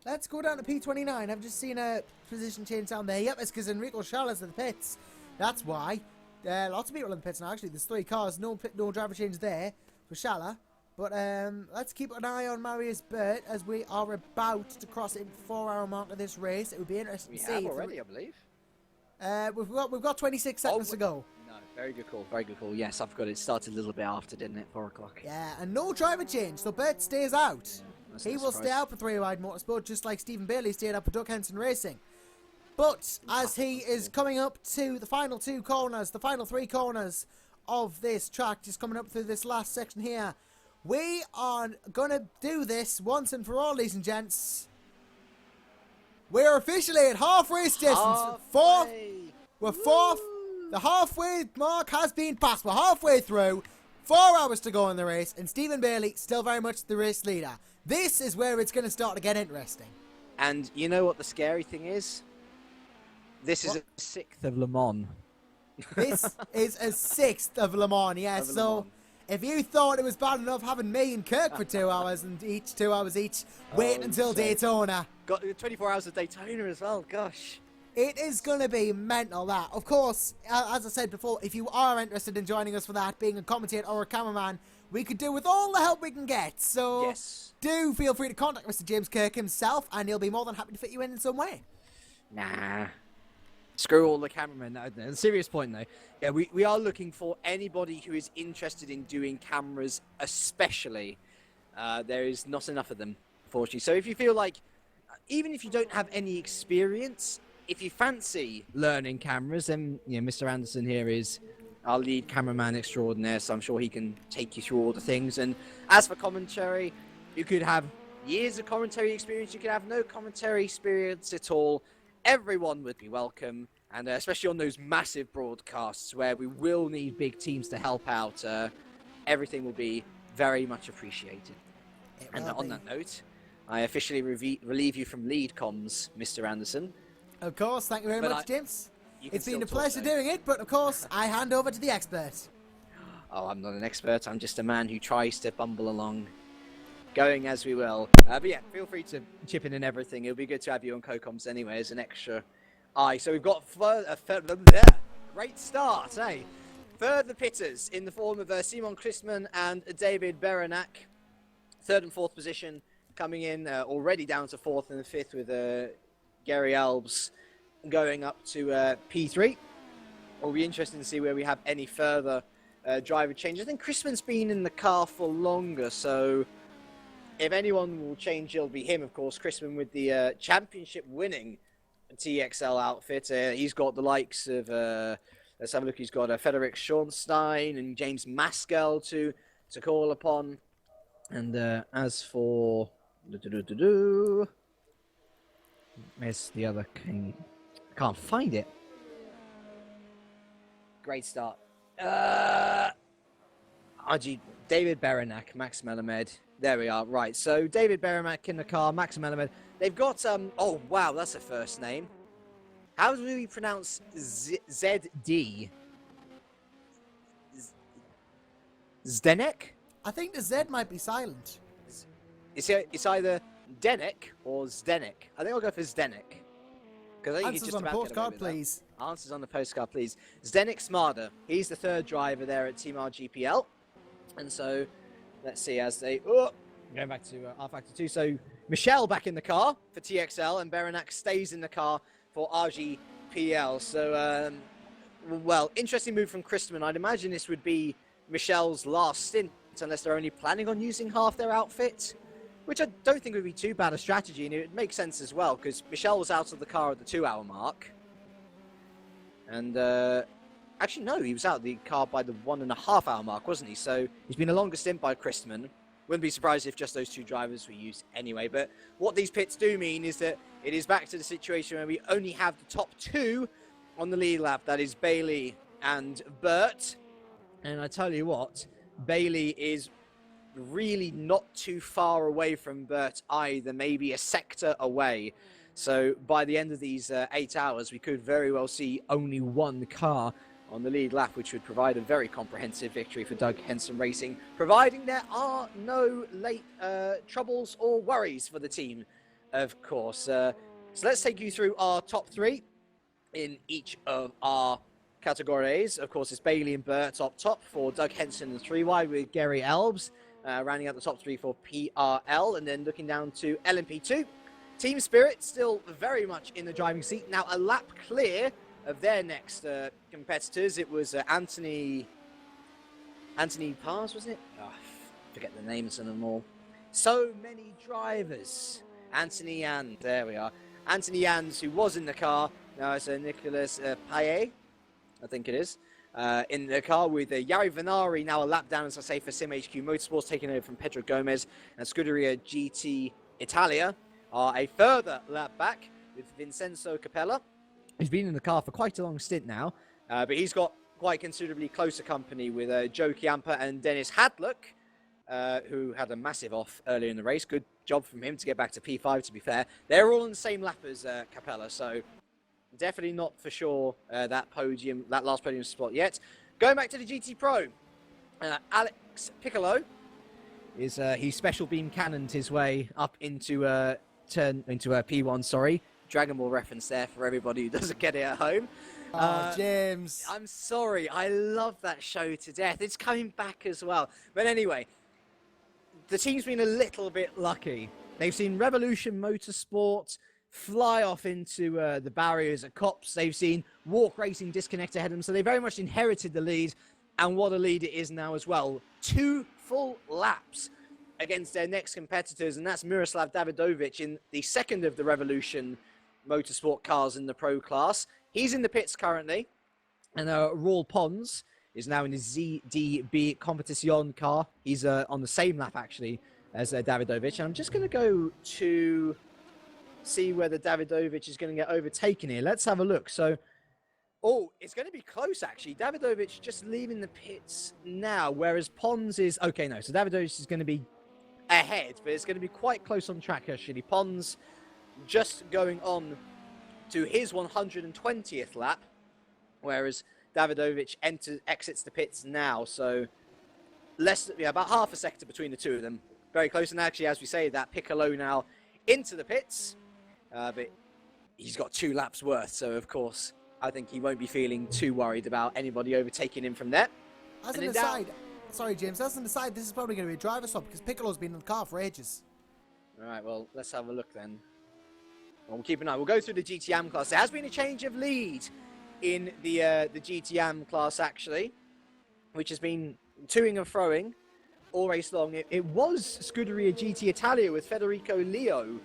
let's go down to P29. I've just seen a position change down there. Yep, it's because Enrico Schall's in the pits. That's why. Lots of people in the pits now, actually. There's 3 cars. No driver change there for Schalla. But let's keep an eye on Marius Burt as we are about to cross in 4-hour mark of this race. It would be interesting to see. We have already, I believe. We've got 26 seconds to go. No, very good call, very good call. Yes, I've got it. Started a little bit after, didn't it? 4 o'clock. Yeah, and no driver change, so Burt stays out. That's He no will surprise. stay out for 3 wide motorsport, just like Stephen Bailey stayed out for Doug Henson Racing. But as he is coming up to the final 2 corners, the final 3 corners of this track, just coming up through this last section here, we are gonna do this once and for all, ladies and gents. We're officially at halfway distance. We're fourth. The halfway mark has been passed. We're halfway through. 4 hours to go in the race, and Stephen Bailey still very much the race leader. This is where it's going to start to get interesting. And you know what the scary thing is? This is a 6th of Le Mans. This is a 6th of Le Mans, yes. So if you thought it was bad enough having me and Kirk for 2 hours and 2 hours each, wait until Daytona. Got 24 hours of Daytona as well, gosh. It is going to be mental, that. Of course, as I said before, if you are interested in joining us for that, being a commentator or a cameraman, we could do with all the help we can get. So do feel free to contact Mr. James Kirk himself, and he'll be more than happy to fit you in some way. Nah. Screw all the cameramen. No, serious point, though. Yeah, we are looking for anybody who is interested in doing cameras, especially. There is not enough of them, unfortunately. So if you feel like, even if you don't have any experience, if you fancy learning cameras, then Mr. Anderson here is our lead cameraman extraordinaire, so I'm sure he can take you through all the things. And as for commentary, you could have years of commentary experience, you could have no commentary experience at all. Everyone would be welcome, and especially on those massive broadcasts where we will need big teams to help out, everything will be very much appreciated. And on that note, I officially relieve you from lead comms, Mr. Anderson. Of course, thank you very much, James. It's been a pleasure doing doing it, but of course, I hand over to the expert. Oh, I'm not an expert. I'm just a man who tries to bumble along, going as we will. But yeah, feel free to chip in and everything. It'll be good to have you on co-coms anyway as an extra eye. So we've got great start, eh? Further pitters in the form of Simon Christman and David Berenak. 3rd and 4th position coming in, already down to 4th and 5th with Gary Alves going up to P3. It'll be interesting to see where we have any further driver changes. I think Christman's been in the car for longer, so if anyone will change, it'll be him, of course. Christman with the championship winning TXL outfit. He's got the likes of, let's have a look, he's got Frederick Schornstein and James Maskell to call upon. And as for... Where's the other king? I can't find it. Great start. David Berenak, Max Melamed. There we are. Right, so David Berenak in the car, Max Melamed. They've got, oh, wow, that's a first name. How do we pronounce ZD? Zdenek? I think the Z might be silent. It's either Denek or Zdenek. I think I'll go for Zdenek. Because I think Answers on a postcard, please. Answers on the postcard, please. Zdenek Smada. He's the third driver there at Team RGPL. And so, let's see as they... Oh, going back to R-Factor 2. So, Michelle back in the car for TXL, and Berenak stays in the car for RGPL. So, well, interesting move from Christman. I'd imagine this would be Michelle's last stint, unless they're only planning on using half their outfit, which I don't think would be too bad a strategy, and it would make sense as well, because Michelle was out of the car at the 2-hour mark. And, actually, no, he was out of the car by the 1.5-hour mark, wasn't he? So he's been a longer stint by Christman. Wouldn't be surprised if just those two drivers were used anyway. But what these pits do mean is that it is back to the situation where we only have the top two on the lead lap. That is Bailey and Burt. And I tell you what, Bailey is really not too far away from Burt either, maybe a sector away. So by the end of these 8 hours, we could very well see only one car on the lead lap, which would provide a very comprehensive victory for Doug Henson Racing, providing there are no late troubles or worries for the team, of course. So let's take you through our top three in each of our categories. Of course, it's Bailey and Burt up top for Doug Henson and 3 wide, with Gary Elbs rounding out the top three for PRL, and then looking down to LMP2. Team Spirit still very much in the driving seat. Now a lap clear of their next competitors. It was Anthony Pars, wasn't it? Oh, I forget the names of them all. So many drivers. Anthony Yans, there we are. Anthony Yans, who was in the car. Now it's Nicolas Paye, I think it is. In the car with Yari Venari, now a lap down, as I say, for SimHQ Motorsports, taking over from Pedro Gomez, and Scuderia GT Italia are a further lap back with Vincenzo Capella. He's been in the car for quite a long stint now, but he's got quite considerably closer company with Joe Chiampa and Dennis Hadlock, who had a massive off earlier in the race. Good job from him to get back to P5, to be fair. They're all in the same lap as Capella, so definitely not for sure that last podium spot yet. Going back to the GT Pro, Alex Piccolo is he special beam cannoned his way up into P1. Sorry, Dragon Ball reference there for everybody who doesn't get it at home. James, I'm sorry, I love that show to death. It's coming back as well. But anyway, the team's been a little bit lucky. They've seen Revolution Motorsport fly off into the barriers at Cops. They've seen Walk Racing disconnect ahead of them, so they very much inherited the lead, and what a lead it is now as well. 2 full laps against their next competitors, and that's Miroslav Davidovic in the second of the Revolution Motorsport cars in the Pro class. He's in the pits currently, and Raul Pons is now in his ZDB Competition car. He's on the same lap, actually, as Davidovic, and I'm just going to go to see whether Davidovic is going to get overtaken here. Let's have a look. So, it's going to be close, actually. Davidovic just leaving the pits now, whereas Pons is... Okay, no, so Davidovic is going to be ahead, but it's going to be quite close on track, actually. Pons just going on to his 120th lap, whereas Davidovic exits the pits now, so about half a sector between the two of them. Very close, and actually, as we say, that Piccolo now into the pits, but he's got 2 laps worth, so of course I think he won't be feeling too worried about anybody overtaking him from there. As an aside, sorry James, as an aside, this is probably going to be a driver swap because Piccolo's been in the car for ages. Alright, well, let's have a look then. Well, we'll keep an eye. We'll go through the GTM class. There has been a change of lead in the GTM class, actually, which has been toing and froing all race long. It was Scuderia GT Italia with Federico Leo,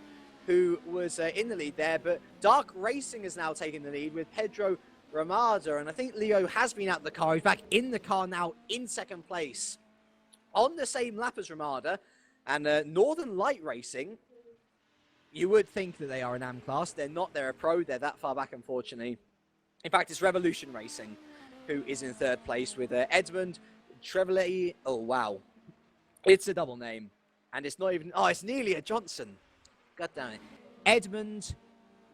who was in the lead there, but Dark Racing has now taken the lead with Pedro Ramada, and I think Leo has been out of the car. He's back in the car now in second place on the same lap as Ramada. And Northern Light Racing, you would think that they are an AM class. They're not. They're a pro. They're that far back, unfortunately. In fact, it's Revolution Racing who is in third place with Edmund Trevelay. Oh, wow. It's a double name. And it's not even... Oh, it's nearly a Johnson. God damn it. Edmund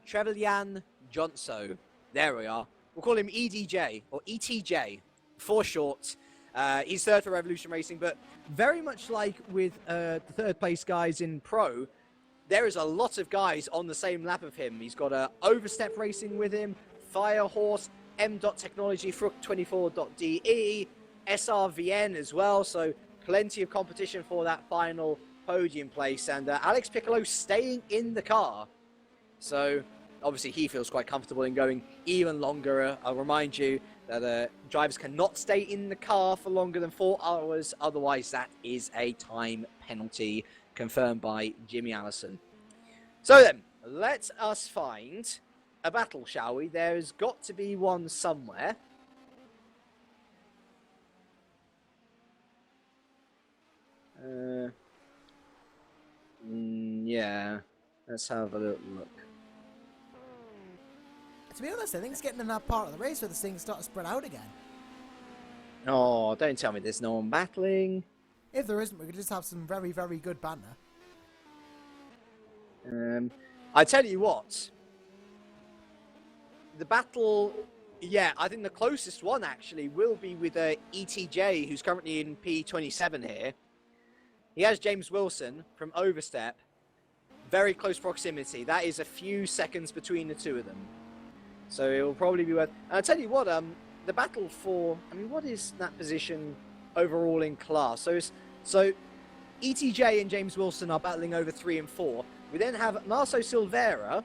Trevelyan Johnson. There we are. We'll call him EDJ, or ETJ, for short. He's third for Revolution Racing, but very much like with the third place guys in Pro, there is a lot of guys on the same lap of him. He's got Overstep Racing with him, Firehorse, M.Technology, Fruck24.de, SRVN as well, so plenty of competition for that final podium place, and Alex Piccolo staying in the car. So obviously he feels quite comfortable in going even longer. I'll remind you that drivers cannot stay in the car for longer than 4 hours, otherwise that is a time penalty, confirmed by Jimmy Allison. So then, let us find a battle, shall we? There's got to be one somewhere. Yeah, let's have a little look. To be honest, I think it's getting in that part of the race where the things start to spread out again. Oh, don't tell me there's no one battling. If there isn't, we could just have some very, very good banter. I tell you what, the battle, yeah, I think the closest one actually will be with ETJ, who's currently in P27 here. He has James Wilson from Overstep, very close proximity. That is a few seconds between the two of them. So it will probably be worth. And I'll tell you what, the battle for, I mean, what is that position overall in class? So ETJ and James Wilson are battling over 3 and 4. We then have Marco Silveira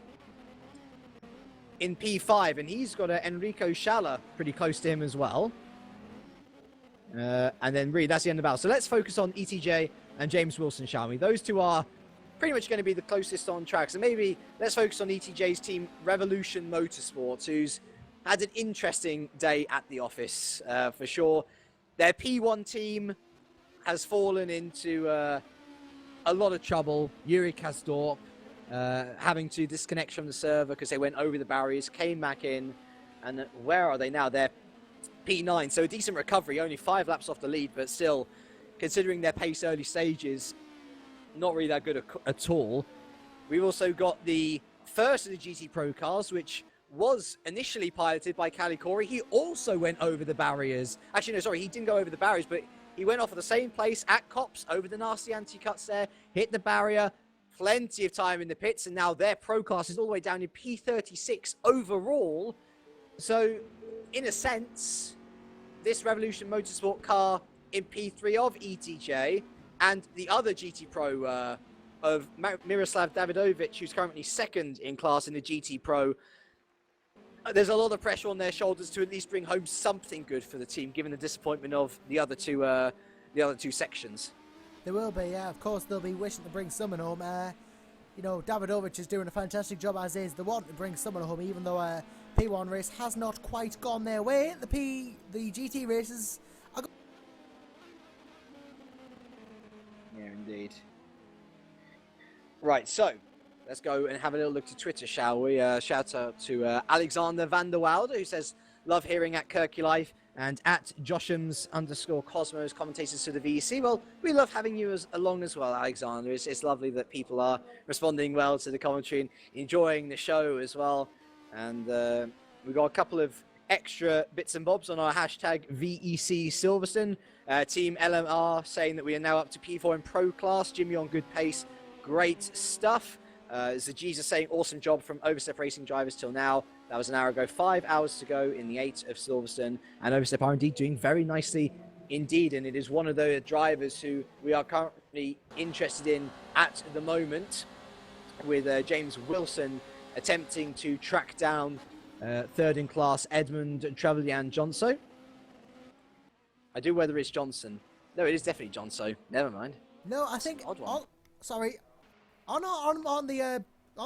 in P5, and he's got Enrico Schaller pretty close to him as well. And then really, that's the end of the battle. So let's focus on ETJ and James Wilson, shall we? Those two are pretty much going to be the closest on track. So maybe let's focus on ETJ's team, Revolution Motorsports, who's had an interesting day at the office, for sure. Their P1 team has fallen into a lot of trouble. Yuri Kasdorp having to disconnect from the server because they went over the barriers, came back in, and where are they now? They're P9, so a decent recovery, only 5 laps off the lead, but still, considering their pace early stages, not really that good at all. We've also got the first of the GT Pro cars, which was initially piloted by Cali Corey. He also went over the barriers. Actually, no, sorry, he didn't go over the barriers, but he went off at the same place at Cops, over the nasty anti-cuts there, hit the barrier, plenty of time in the pits, and now their Pro class is all the way down in P36 overall. So, in a sense, this Revolution Motorsport car in P3 of ETJ and the other GT Pro of Miroslav Davidovic, who's currently second in class in the GT Pro, there's a lot of pressure on their shoulders to at least bring home something good for the team, given the disappointment of the other two sections. There will be, yeah. Of course, they'll be wishing to bring someone home. You know, Davidovic is doing a fantastic job as is. They want to bring someone home, even though P1 race has not quite gone their way. The GT races are. Yeah, indeed. Right, so let's go and have a little look to Twitter, shall we? Shout out to Alexander van der Wilde, who says, love hearing at Kirky Life, and at Joshams_Cosmos, commentators to the VEC. Well, we love having you along as well, Alexander. It's lovely that people are responding well to the commentary and enjoying the show as well. And we've got a couple of extra bits and bobs on our hashtag VEC Silverstone. Team LMR saying that we are now up to P4 in Pro class. Jimmy on good pace. Great stuff. There's a Jesus saying, awesome job from Overstep Racing drivers till now. That was an hour ago. 5 hours to go in the 8 of Silverstone. And Overstep are indeed doing very nicely indeed. And it is one of the drivers who we are currently interested in at the moment, with James Wilson attempting to track down third in class Edmund Trevelyan Johnson. I do whether it's Johnson. No, it is definitely Johnson. Never mind. No, I think. Sorry. On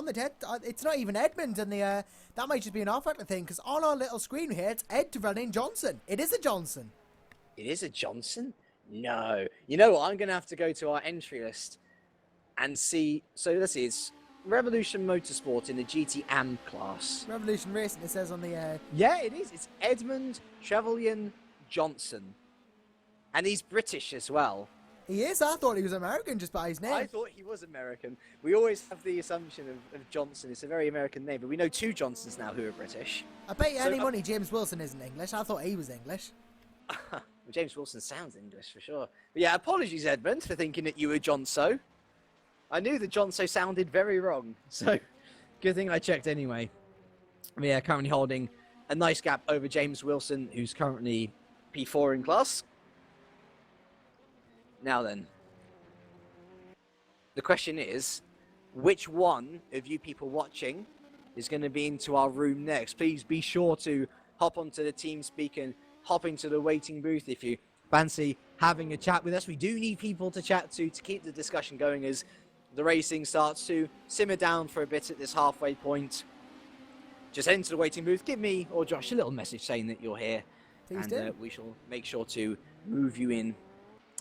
the dead, it's not even Edmund, and that might just be an off-factor thing, because on our little screen here, it's Ed Trevelyan Johnson. It is a Johnson. It is a Johnson? No. You know what? I'm going to have to go to our entry list and see. So let's see. It's Revolution Motorsport in the GT Am class. Revolution Racing, it says on the... Yeah, it is. It's Edmund Trevelyan Johnson. And he's British as well. He is? I thought he was American just by his name. I thought he was American. We always have the assumption of Johnson. It's a very American name, but we know 2 Johnsons now who are British. I bet you any money James Wilson isn't English. I thought he was English. Well, James Wilson sounds English for sure. But yeah, apologies, Edmund, for thinking that you were Johnso. I knew the Johnso sounded very wrong, so good thing I checked anyway. We are currently holding a nice gap over James Wilson, who's currently P4 in class. Now then, the question is, which one of you people watching is going to be into our room next? Please be sure to hop onto the TeamSpeak and hop into the waiting booth if you fancy having a chat with us. We do need people to chat to keep the discussion going as the racing starts to simmer down for a bit at this halfway point. Just head into the waiting booth, give me or Josh a little message saying that you're here. Please and do. We shall make sure to move you in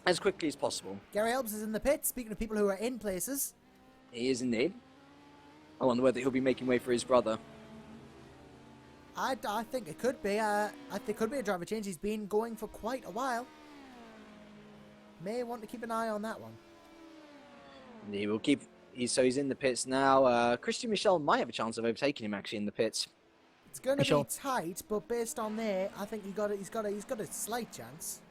as quickly as possible. Gary Elbs is in the pit. Speaking of people who are in places. He is indeed. I wonder whether he'll be making way for his brother. I think it could be. I think it could be a driver change. He's been going for quite a while. May want to keep an eye on that one. He will keep. He's in the pits now. Christian Michel might have a chance of overtaking him actually in the pits. It's going to be tight, but based on there, I think he's got a slight chance.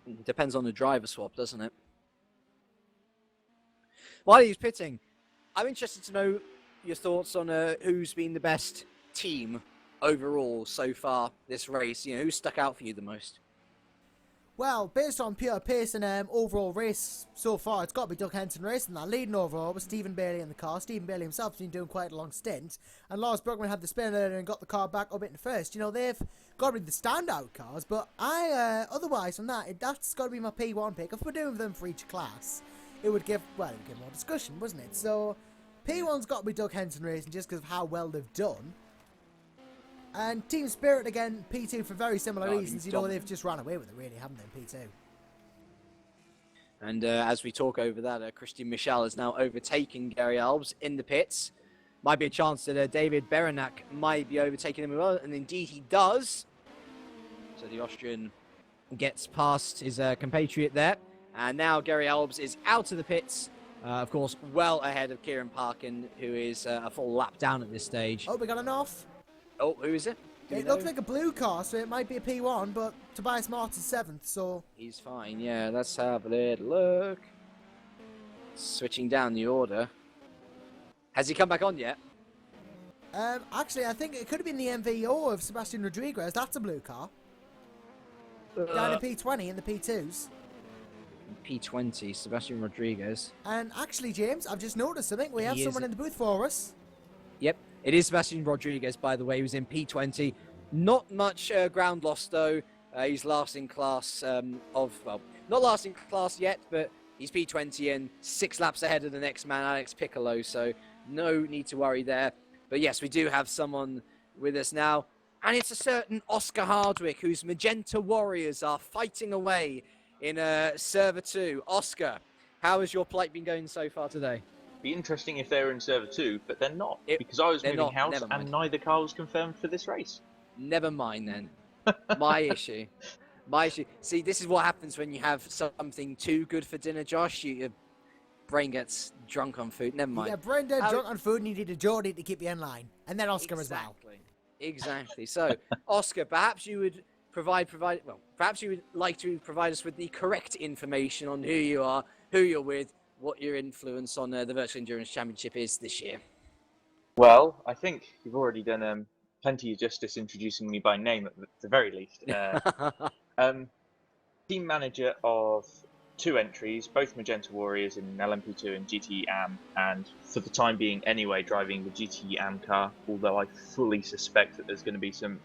It depends on the driver swap, doesn't it? While he's pitting, I'm interested to know your thoughts on who's been the best team overall so far this race. You know, who's stuck out for you the most? Well, based on pure pace and overall race so far, it's got to be Doug Henson racing that. Leading overall with Stephen Bailey in the car. Stephen Bailey himself has been doing quite a long stint. And Lars Bergman had the spin earlier and got the car back up into first. You know, they've got to be the standout cars. But otherwise from that, that's got to be my P1 pick. If we're doing them for each class, it would give more discussion, wasn't it? So P1's got to be Doug Henson racing just because of how well they've done. And Team Spirit, again, P2 for very similar reasons. You know, they've just ran away with it, really, haven't they, P2? And as we talk over that, Christian Michel is now overtaking Gary Alves in the pits. Might be a chance that David Berenak might be overtaking him as well, and indeed he does. So the Austrian gets past his compatriot there. And now Gary Alves is out of the pits. Of course, well ahead of Kieran Parkin, who is a full lap down at this stage. Oh, we got an off. Oh, who is it? It looks like a blue car, so it might be a P1, but Tobias Martin's 7th, so... He's fine, yeah. Let's have a little look. Switching down the order. Has he come back on yet? Actually, I think it could have been the MVO of Sebastian Rodriguez. That's a blue car. Down in P20 in the P2s. P20, Sebastian Rodriguez. And actually, James, I've just noticed something. We have someone in the booth for us. Yep, it is Sebastian Rodriguez, by the way. He was in P20. Not much ground loss, though. He's last in class not last in class yet, but he's P20 and 6 laps ahead of the next man, Alex Piccolo, so no need to worry there. But yes, we do have someone with us now, and it's a certain Oscar Hardwick, whose Magenta Warriors are fighting away in Server 2. Oscar, how has your plight been going so far today? Be interesting if they were in Server 2, but they're not, because I was moving house and neither car was confirmed for this race. Never mind then. My issue. See, this is what happens when you have something too good for dinner, Josh. Your brain gets drunk on food. Never mind. Yeah, brain dead drunk on food, and you need a Geordie to keep you in line. And then Oscar as well. Exactly. So, Oscar, perhaps you would perhaps you would like to provide us with the correct information on who you are, who you're with, what your influence on the Virtual Endurance Championship is this year. Well, I think you've already done plenty of justice introducing me by name at the very least. Team manager of 2 entries, both Magenta Warriors in LMP2 and GT Am, and for the time being anyway, driving the GT Am car, although I fully suspect that there's going to be some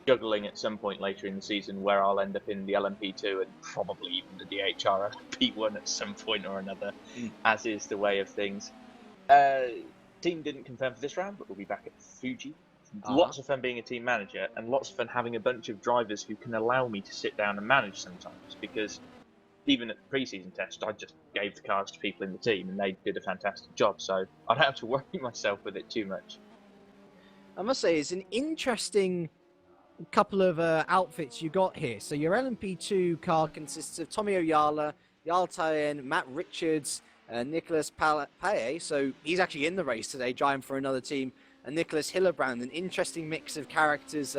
juggling at some point later in the season where I'll end up in the LMP2 and probably even the DHR LMP1 at some point or another, as is the way of things. Team didn't confirm for this round, but we'll be back at Fuji. Lots of fun being a team manager, and lots of fun having a bunch of drivers who can allow me to sit down and manage sometimes, because even at the pre-season test, I just gave the cars to people in the team and they did a fantastic job, so I don't have to worry myself with it too much. I must say, it's an interesting couple of outfits you got here. So your LMP2 car consists of Tommy Oyala, Jarl Tyen, Matt Richards, Nicholas Paye, so he's actually in the race today, driving for another team, and Nicholas Hillebrand, an interesting mix of characters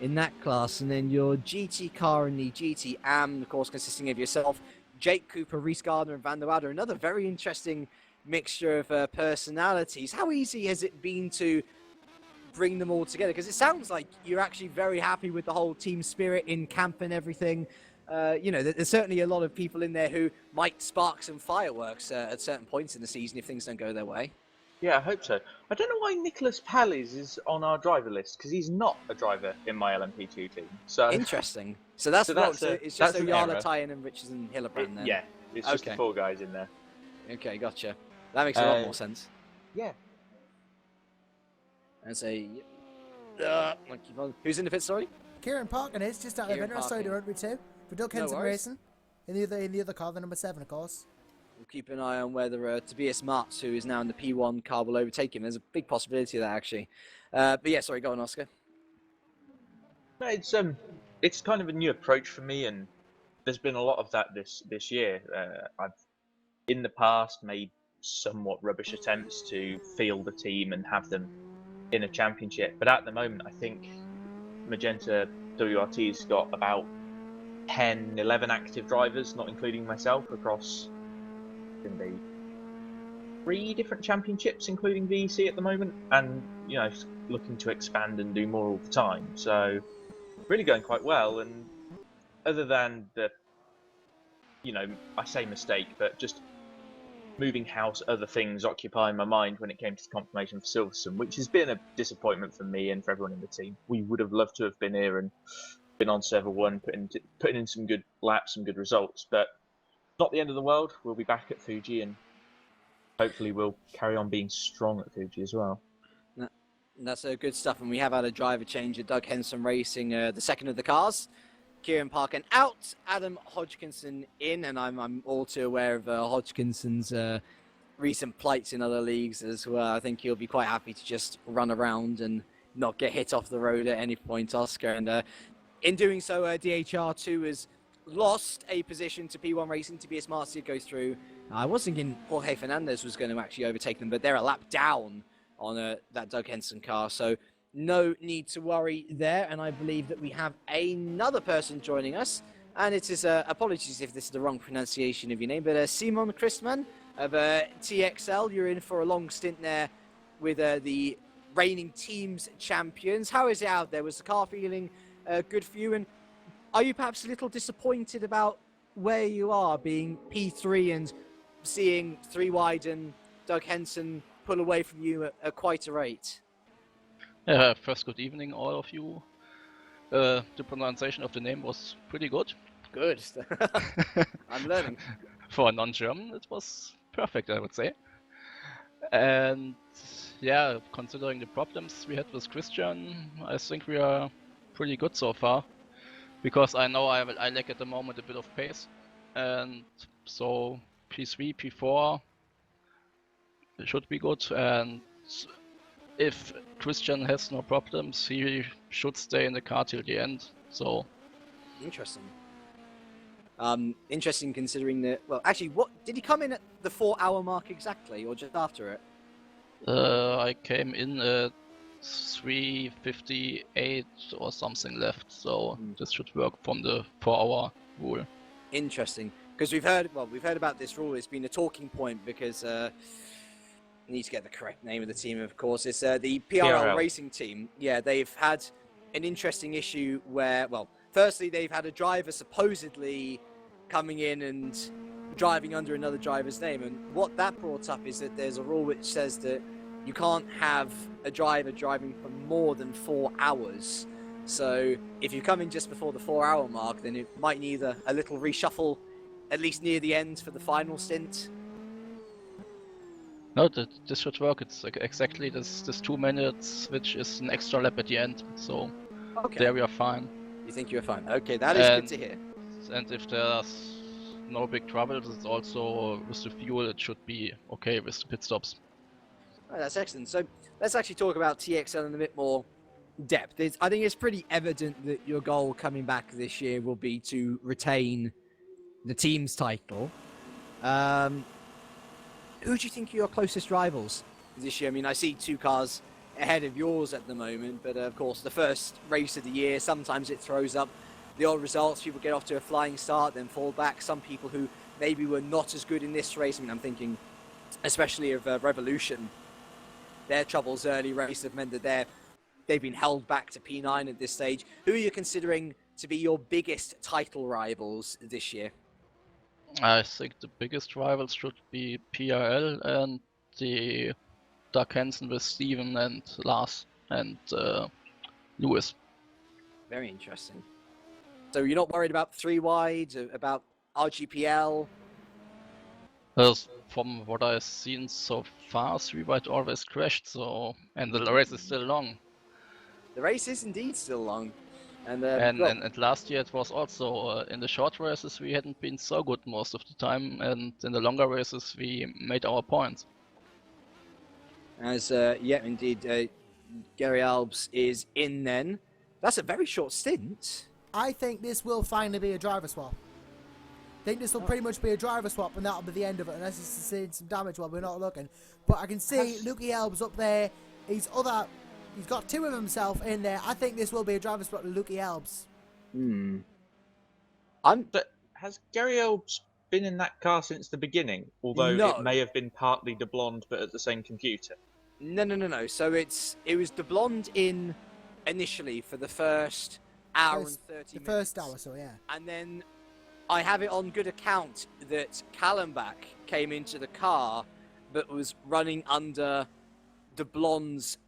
in that class. And then your GT car and the GT Am, of course, consisting of yourself, Jake Cooper, Reese Gardner, and Van der Wadder, another very interesting mixture of personalities. How easy has it been to bring them all together? Because it sounds like you're actually very happy with the whole team spirit in camp and everything. There's certainly a lot of people in there who might spark some fireworks at certain points in the season if things don't go their way. Yeah, I hope so. I don't know why Nicholas Pallies is on our driver list, because he's not a driver in my LMP2 team. So interesting. So that's wrong. So it's just Oyala, Tyen, and Richards and Hillebrand then? Yeah, it's just the 4 guys in there. Okay, gotcha. That makes a lot more sense. Yeah. And say, who's in the pit? Sorry, Kieran Parkin is just out of interest. Sorry to run with 2 for Doug Henson Racing. In the other car, the number 7, of course. We'll keep an eye on whether Tobias Martz, who is now in the P1 car, will overtake him. There's a big possibility of that, actually. But yeah, sorry, go on, Oscar. No, it's kind of a new approach for me, and there's been a lot of that this year. I've in the past made somewhat rubbish attempts to field a team and have them in a championship, but at the moment I think Magenta WRT's got about 10, 11 active drivers, not including myself, across 3 different championships, including VEC at the moment, and looking to expand and do more all the time. So really going quite well, and other than the I say mistake, but just moving house, other things occupying my mind when it came to the confirmation for Silverstone, which has been a disappointment for me and for everyone in the team. We would have loved to have been here and been on server 1, putting in some good laps, some good results, but not the end of the world. We'll be back at Fuji, and hopefully we'll carry on being strong at Fuji as well. That's good stuff, and we have had a driver change at Doug Henson Racing, the second of the cars. Kieran Parkin out, Adam Hodgkinson in, and I'm all too aware of Hodgkinson's recent plights in other leagues as well. I think he'll be quite happy to just run around and not get hit off the road at any point, Oscar. And in doing so, DHR2 has lost a position to P1 Racing. Tobias Martz did go through. I was thinking Jorge Fernandez was going to actually overtake them, but they're a lap down on that Doug Henson car. So no need to worry there, and I believe that we have another person joining us, and it is, apologies if this is the wrong pronunciation of your name, but Simon Christman of TXL. You're in for a long stint there with the reigning teams champions. How is it out there? Was the car feeling good for you, and are you perhaps a little disappointed about where you are, being P3 and seeing 3 wide and Doug Henson pull away from you at quite a rate? First, good evening, all of you. The pronunciation of the name was pretty good. Good. I'm learning. For a non-German, it was perfect, I would say. And yeah, considering the problems we had with Christian, I think we are pretty good so far. Because I know I lack at the moment a bit of pace. And so P3, P4 should be good. And if Christian has no problems, he should stay in the car till the end. So interesting. Interesting considering that. Well, actually, what did he come in at the 4-hour mark exactly, or just after it? I came in at 3:58 or something left. So this should work from the 4-hour rule. Interesting, because we've heard about this rule. It's been a talking point because. I need to get the correct name of the team, of course. It's the PRL Racing team. Yeah, they've had an interesting issue where, well, firstly, they've had a driver supposedly coming in and driving under another driver's name. And what that brought up is that there's a rule which says that you can't have a driver driving for more than 4 hours. So if you come in just before the 4-hour mark, then it might need a little reshuffle, at least near the end for the final stint. No, this should work. It's exactly this 2 minutes, which is an extra lap at the end. So there we are fine. You think you're fine? Okay, that is good to hear. And if there's no big troubles, it's also with the fuel, it should be okay with the pit stops. Oh, that's excellent. So let's actually talk about TXL in a bit more depth. I think it's pretty evident that your goal coming back this year will be to retain the team's title. Who do you think are your closest rivals this year? I mean, I see 2 cars ahead of yours at the moment, but of course, the first race of the year, sometimes it throws up the odd results. People get off to a flying start, then fall back. Some people who maybe were not as good in this race, I mean, I'm thinking especially of Revolution. Their troubles early race have meant that they've been held back to P9 at this stage. Who are you considering to be your biggest title rivals this year? I think the biggest rivals should be PRL and the Doug Hansen with Steven and Lars and Lewis. Very interesting. So you're not worried about 3 wide, about RGPL? From what I've seen so far, 3 wide always crashed, and the race is still long. The race is indeed still long. And last year it was also, in the short races we hadn't been so good most of the time, and in the longer races we made our points. As, indeed, Gary Albs is in then. That's a very short stint. I think this will finally be a driver swap. I think this will pretty much be a driver swap, and that'll be the end of it, unless he's sustained some damage while we're not looking. But I can see Lukey Elbs up there. He's got 2 of himself in there. I think this will be a driver swap to Lukey Elbs. But has Gary Elbs been in that car since the beginning? Although No. it may have been partly de Blonde, but at the same computer. No. So it was de Blonde in initially for the first hour and 30 minutes. The first hour, so yeah. And then I have it on good account that Kallenbach came into the car but was running under de Blonde's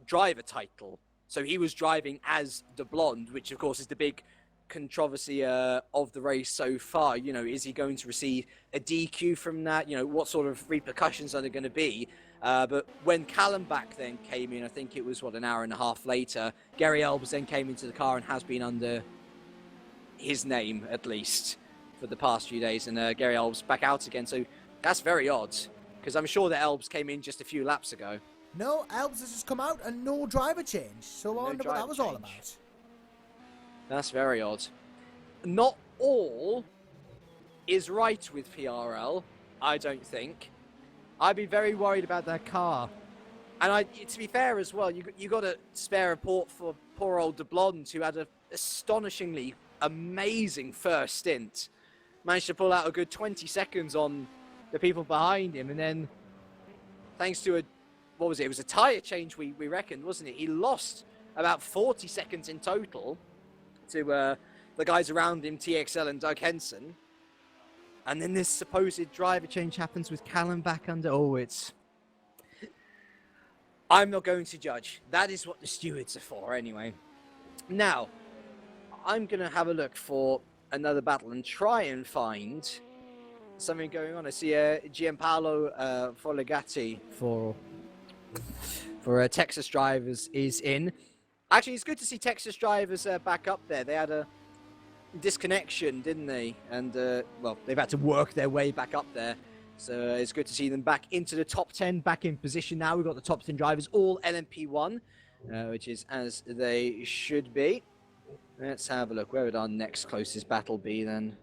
driver title. So he was driving as de Blonde, which of course is the big controversy of the race so far. You know, is he going to receive a DQ from that? You know, what sort of repercussions are there going to be? But when Kallenbach then came in, I think it was, an hour and a half later, Gary Elbs then came into the car and has been under his name, at least, for the past few days. And Gary Elbs back out again. So that's very odd, because I'm sure that Elbs came in just a few laps ago. No, Elbs has just come out and no driver change. So I wonder what that was all about. That's very odd. Not all is right with PRL, I don't think. I'd be very worried about that car. And to be fair as well, you got to spare a port for poor old de Blonde, who had an astonishingly amazing first stint. Managed to pull out a good 20 seconds on the people behind him, and then thanks to it was a tyre change, we reckoned, wasn't it? He lost about 40 seconds in total to the guys around him, TXL and Doug Henson. And then this supposed driver change happens with Kallenbach under. I'm not going to judge. That is what the stewards are for, anyway. Now, I'm going to have a look for another battle and try and find something going on. I see Gianpaolo Foligatti for Texas Drivers is in. Actually, it's good to see Texas Drivers back up there. They had a disconnection, didn't they? And they've had to work their way back up there. So it's good to see them back into the top 10, back in position now. We've got the top 10 drivers, all LMP1, which is as they should be. Let's have a look. Where would our next closest battle be then?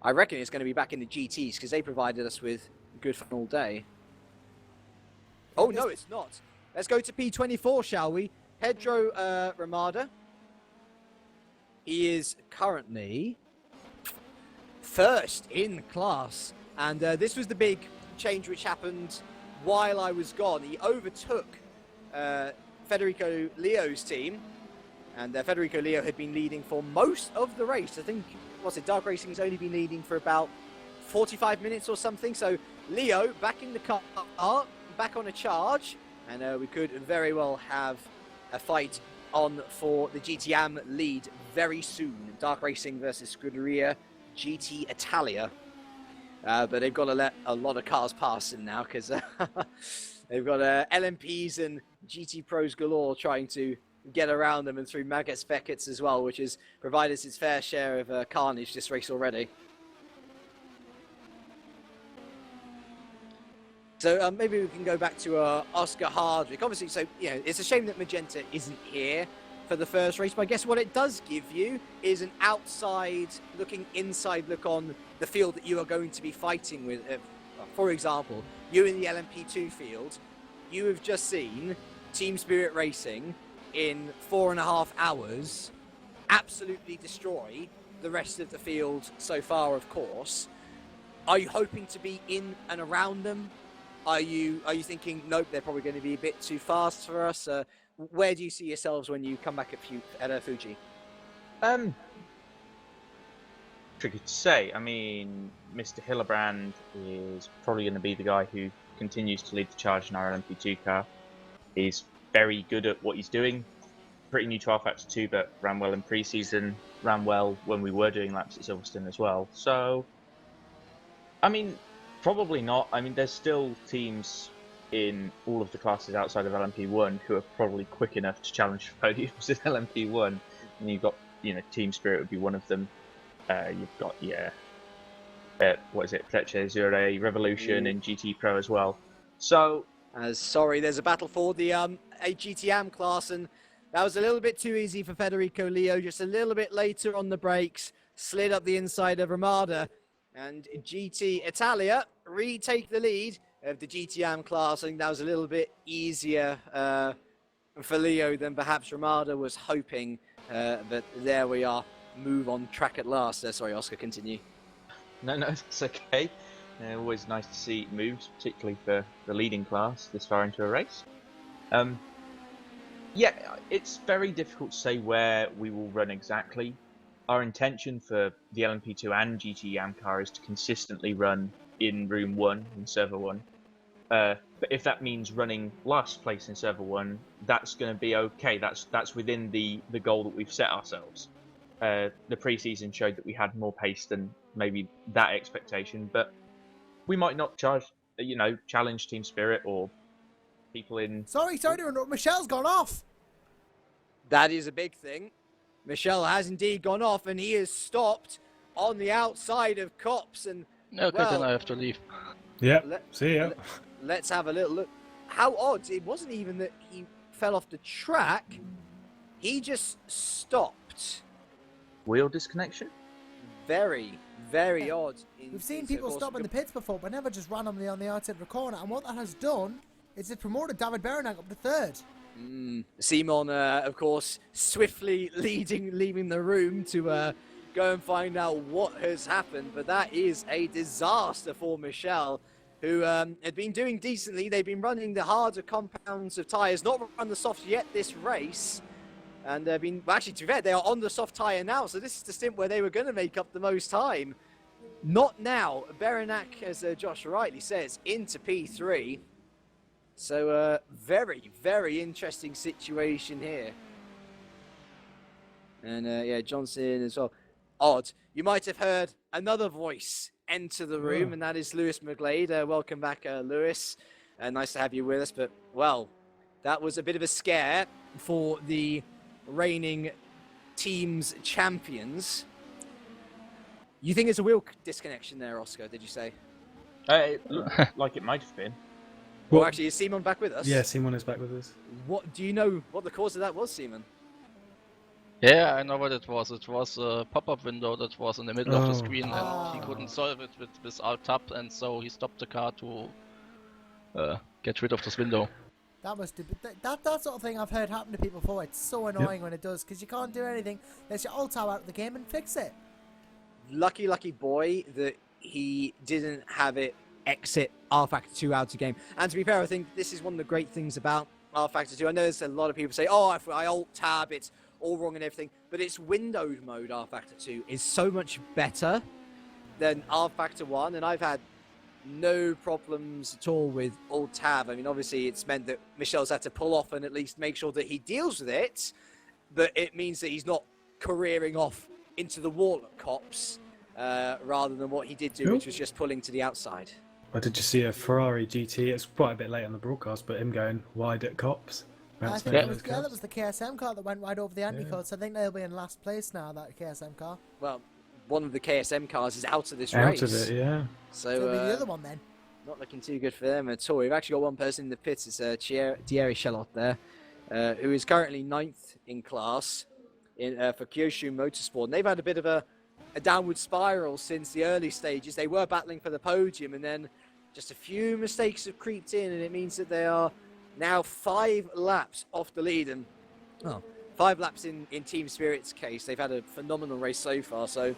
I reckon it's going to be back in the GTs, because they provided us with good fun all day. Oh, no, it's not. Let's go to P24, shall we? Pedro Ramada. He is currently first in class. And this was the big change which happened while I was gone. He overtook Federico Leo's team. And Federico Leo had been leading for most of the race. I think, Dark Racing's only been leading for about 45 minutes or something. So Leo back in the car, back on a charge. And we could very well have a fight on for the GTM lead very soon. Dark Racing versus Scuderia GT Italia. But they've got to let a lot of cars pass them now, because they've got LMPs and GT Pros galore trying to get around them, and through Magus Beckett's as well, which has provided us its fair share of carnage this race already. So maybe we can go back to Oscar Hardwick. Obviously, so it's a shame that Magenta isn't here for the first race, but I guess what it does give you is an outside looking, inside look on the field that you are going to be fighting with. For example, you in the LMP2 field, you have just seen Team Spirit Racing in 4.5 hours absolutely destroy the rest of the field so far, of course. Are you hoping to be in and around them are you thinking, nope, they're probably going to be a bit too fast for us? Where do you see yourselves when you come back at Fuji? Tricky to say. I mean, Mr. Hillebrand is probably going to be the guy who continues to lead the charge in our LMP2 car. He's very good at what he's doing. Pretty new to R Factor 2, but ran well in pre-season, ran well when we were doing laps at Silverstone as well. So, I mean, probably not. I mean, there's still teams in all of the classes outside of LMP1 who are probably quick enough to challenge for podiums in LMP1. And you've got, Team Spirit would be one of them. You've got, what is it, Fletcher Zure, Revolution, and GT Pro as well. So, sorry, there's a battle for the GTM class, and that was a little bit too easy for Federico Leo. Just a little bit later on the brakes, slid up the inside of Ramada, and GT Italia retake the lead of the GTM class. I think that was a little bit easier for Leo than perhaps Ramada was hoping, but there we are. Move on track at last. Sorry, Oscar, continue. No, it's okay. Always nice to see moves, particularly for the leading class this far into a race. Yeah, it's very difficult to say where we will run exactly. Our intention for the LMP2 and GT Yam car is to consistently run in Room 1 in Server 1. But if that means running last place in Server 1, that's going to be okay. That's within the goal that we've set ourselves. The pre-season showed that we had more pace than maybe that expectation, but we might not challenge Team Spirit or people in... Sorry to interrupt. Michelle's gone off. That is a big thing. Michelle has indeed gone off, and he is stopped on the outside of Cops. And okay, then I have to leave. Yeah, see ya. Let's have a little look. How odd. It wasn't even that he fell off the track. He just stopped. Wheel disconnection? Very, very odd. We've seen people stop in the pits before, but never just randomly on the outside of the corner. And what that has done is it promoted David Berenak up to third. Simon, of course, swiftly leaving the room to go and find out what has happened. But that is a disaster for Michelle, who had been doing decently. They've been running the harder compounds of tyres, not run the softs yet this race. And they've been, well, actually, to be fair, they are on the soft tyre now. So this is the stint where they were going to make up the most time. Not now. Berenak, as Josh rightly says, into P3. So very, very interesting situation here. And yeah, Johnson as well. Odd. You might have heard another voice enter the room, and that is Lewis McGlade. Welcome back, Lewis. Nice to have you with us. But, well, that was a bit of a scare for the reigning team's champions. You think it's a wheel disconnection there, Oscar, did you say? It looked like it might have been. Well, actually, is Simon back with us? Yeah, Simon is back with us. What do you know what the cause of that was, Simon? Yeah, I know what it was. It was a pop-up window that was in the middle of the screen, and he couldn't solve it with Alt-Tab, and so he stopped the car to get rid of this window. That was that sort of thing I've heard happen to people before. It's so annoying when it does, because you can't do anything unless you Alt-Tab out of the game and fix it. Lucky boy that he didn't have it exit R Factor 2 out of game. And to be fair, I think this is one of the great things about R Factor 2. I know there's a lot of people say, oh, if I Alt-Tab, it's all wrong and everything. But its windowed mode, R Factor 2, is so much better than R Factor 1. And I've had no problems at all with Alt-Tab. I mean, obviously, it's meant that Michelle's had to pull off and at least make sure that he deals with it. But it means that he's not careering off into the wall at Cops, rather than what he did do, which was just pulling to the outside. Or did you see a Ferrari GT? It's quite a bit late on the broadcast, but him going wide at Cops. I think that was the KSM car that went right over the anti-code, so I think they'll be in last place now, that KSM car. Well, one of the KSM cars is out of this Out race. of it, yeah. So it'll be the other one then. Not looking too good for them at all. We've actually got one person in the pits. It's Thierry Charlotte there, who is currently 9th in class for Kyushu Motorsport. And they've had a bit of a downward spiral since the early stages. They were battling for the podium, and then just a few mistakes have creeped in, and it means that they are now 5 laps off the lead. And 5 laps in Team Spirit's case. They've had a phenomenal race so far, so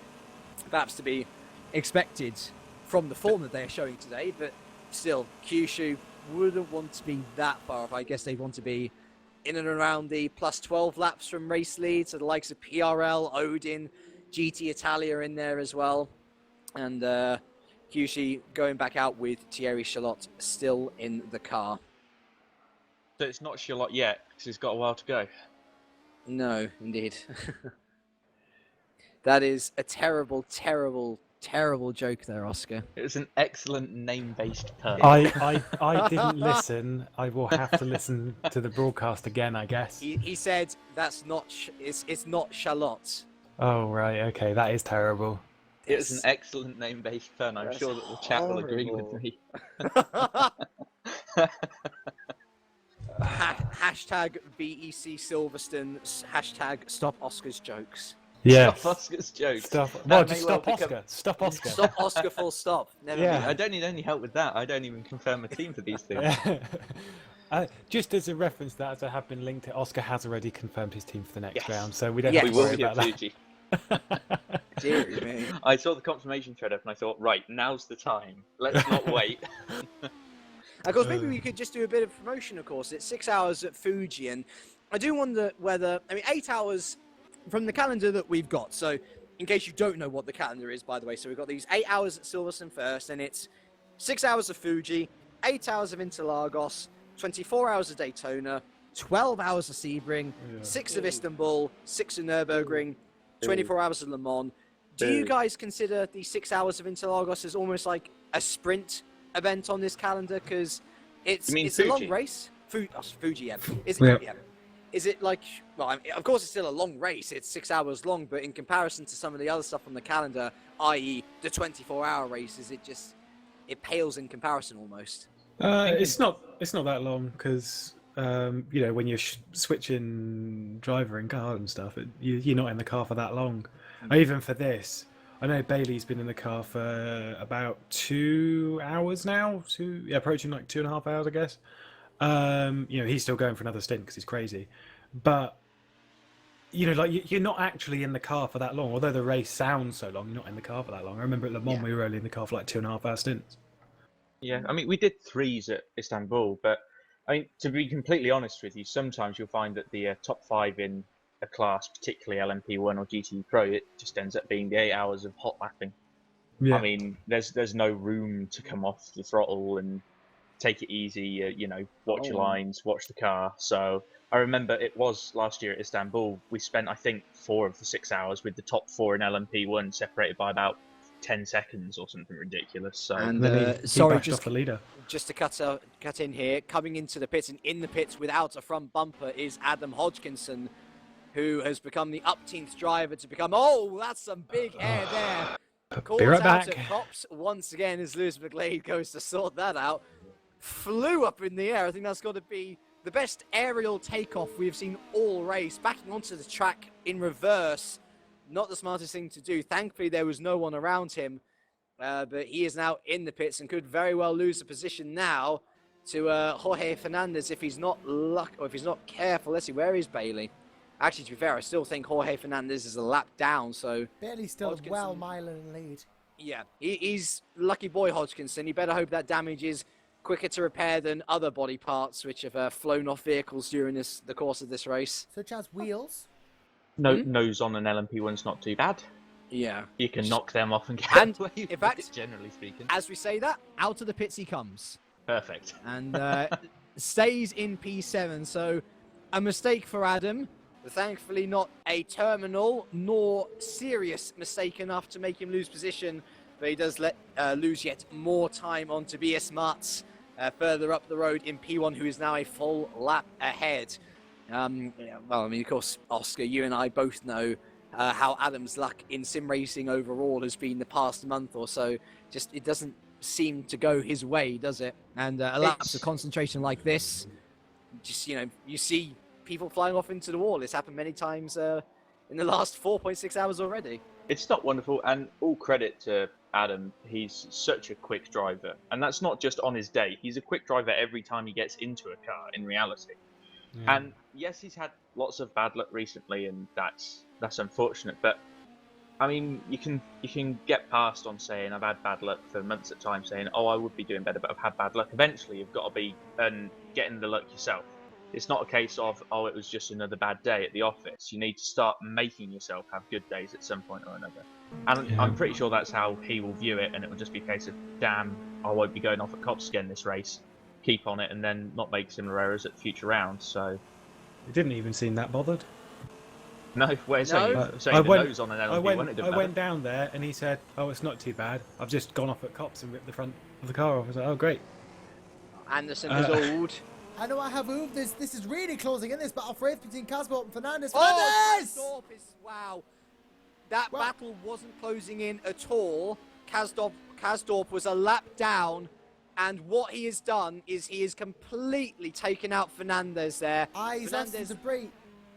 perhaps to be expected from the form that they are showing today. But still, Kyushu wouldn't want to be that far off. I guess they'd want to be in and around the plus 12 laps from race lead, so the likes of PRL, Odin, GT Italia in there as well. And Kyushu going back out with Thierry Charlotte still in the car. So it's not Charlotte yet, because he's got a while to go. No, indeed. That is a terrible, terrible, terrible joke there, Oscar. It was an excellent name-based pun. I didn't listen. I will have to listen to the broadcast again, I guess. He said that's not it's not Charlotte. Oh right, okay, that is terrible. It was an excellent name-based pun. I'm That's sure that the chat will agree with me. Hashtag VEC Silverstone. Hashtag stop Oscar's jokes. Yeah. Stop Oscar's jokes. Stop. That Well, may just stop become- Oscar. Stop Oscar. Stop Oscar full stop. Never Yeah. mind. I don't need any help with that. I don't even confirm a team for these things. Just as a reference, that as I have been linked, Oscar has already confirmed his team for the next Yes. round, so we don't Yes. have We to will worry be about at that. Fuji. Dear me. I saw the confirmation thread up and I thought, right, now's the time. Let's not wait. Of course, maybe we could just do a bit of promotion, of course. It's 6 hours at Fuji, and I do wonder whether... 8 hours from the calendar that we've got. So, in case you don't know what the calendar is, by the way, so we've got these 8 hours at Silverstone first, and it's 6 hours of Fuji, 8 hours of Interlagos, 24 hours of Daytona, 12 hours of Sebring, 6 of Istanbul, 6 of Nürburgring, 24 hours of Le Mans. Do you guys consider the 6 hours of Interlagos as almost like a sprint event on this calendar? Because it's You mean a long Fuji? race. Fuji, yeah. Yeah. Is it like? Well, of course it's still a long race. It's 6 hours long, but in comparison to some of the other stuff on the calendar, i.e., the 24-hour races, it pales in comparison almost. It's not that long because when you're switching driver and car and stuff, you're not in the car for that long. Even for this, I know Bailey's been in the car for about 2 hours now. Approaching like 2.5 hours, I guess. He's still going for another stint because he's crazy, but you're not actually in the car for that long. Although the race sounds so long, you're not in the car for that long. I remember at Le Mans we were only in the car for like 2.5 hour stints. Yeah, we did 3s at Istanbul, but to be completely honest with you, sometimes you'll find that the top 5 in a class, particularly LMP1 or GT Pro, it just ends up being the 8 hours of hot lapping. Yeah. There's no room to come off the throttle and take it easy, watch your lines, watch the car. So I remember it was last year at Istanbul, we spent, I think, 4 of the 6 hours with the top 4 in LMP1 separated by about 10 seconds or something ridiculous. So And he sorry, bashed off the leader. Just to cut in here, coming into the pits and in the pits without a front bumper is Adam Hodgkinson, who has become the upteenth driver to become. Oh, that's some big air there. Calls right out back. at Cops once again as Lewis McGlade goes to sort that out. Flew up in the air. I think that's got to be the best aerial takeoff we've seen all race. Backing onto the track in reverse. Not the smartest thing to do. Thankfully, there was no one around him. But he is now in the pits and could very well lose the position now to Jorge Fernandez if he's not if he's not careful. Let's see, where is Bailey? Actually, to be fair, I still think Jorge Fernandez is a lap down. So Bailey's still Hodgkinson- well mile in the lead. Yeah, he's lucky boy Hodgkinson. You better hope that damage is quicker to repair than other body parts which have flown off vehicles during the course of this race. Such as wheels. nose on an LMP1's not too bad. Yeah. You can knock them off and get And away with in fact, it, generally speaking. as we say that, out of the pits he comes. Perfect. And stays in P7. So a mistake for Adam. Thankfully not a terminal nor serious mistake enough to make him lose position. But he does lose yet more time on Tobias Martz further up the road in P1, who is now a full lap ahead. Of course, Oscar, you and I both know how Adam's luck in sim racing overall has been the past month or so. Just it doesn't seem to go his way, does it? And a lapse of concentration like this, just you see people flying off into the wall. It's happened many times in the last 4.6 hours already. It's not wonderful, and all credit to Adam. He's such a quick driver, and that's not just on his day. He's a quick driver every time he gets into a car, in reality. Yeah. And yes, he's had lots of bad luck recently, and that's unfortunate. But I mean, you can get past on saying I've had bad luck for months at a time, saying, oh, I would be doing better, but I've had bad luck. Eventually, you've got to be getting the luck yourself. It's not a case of, oh, it was just another bad day at the office. You need to start making yourself have good days at some point or another. And I'm pretty sure that's how he will view it, and it will just be a case of, damn, I won't be going off at cops again this race. Keep on it, and then not make similar errors at future rounds. So He didn't even seem that bothered. no, where's I the nose on an LMP1? I went down there and he said, "Oh, it's not too bad. I've just gone off at cops and ripped the front of the car off." I was like, "Oh, great." Anderson is old. I know I have moved. This is really closing in, this battle for eighth between Casbolt and Fernandez. Oh, Fernandez! Kasdorp is, wow. That battle wasn't closing in at all. Kasdorp was a lap down, and what he has done is he has completely taken out Fernandez there. He's lost his debris.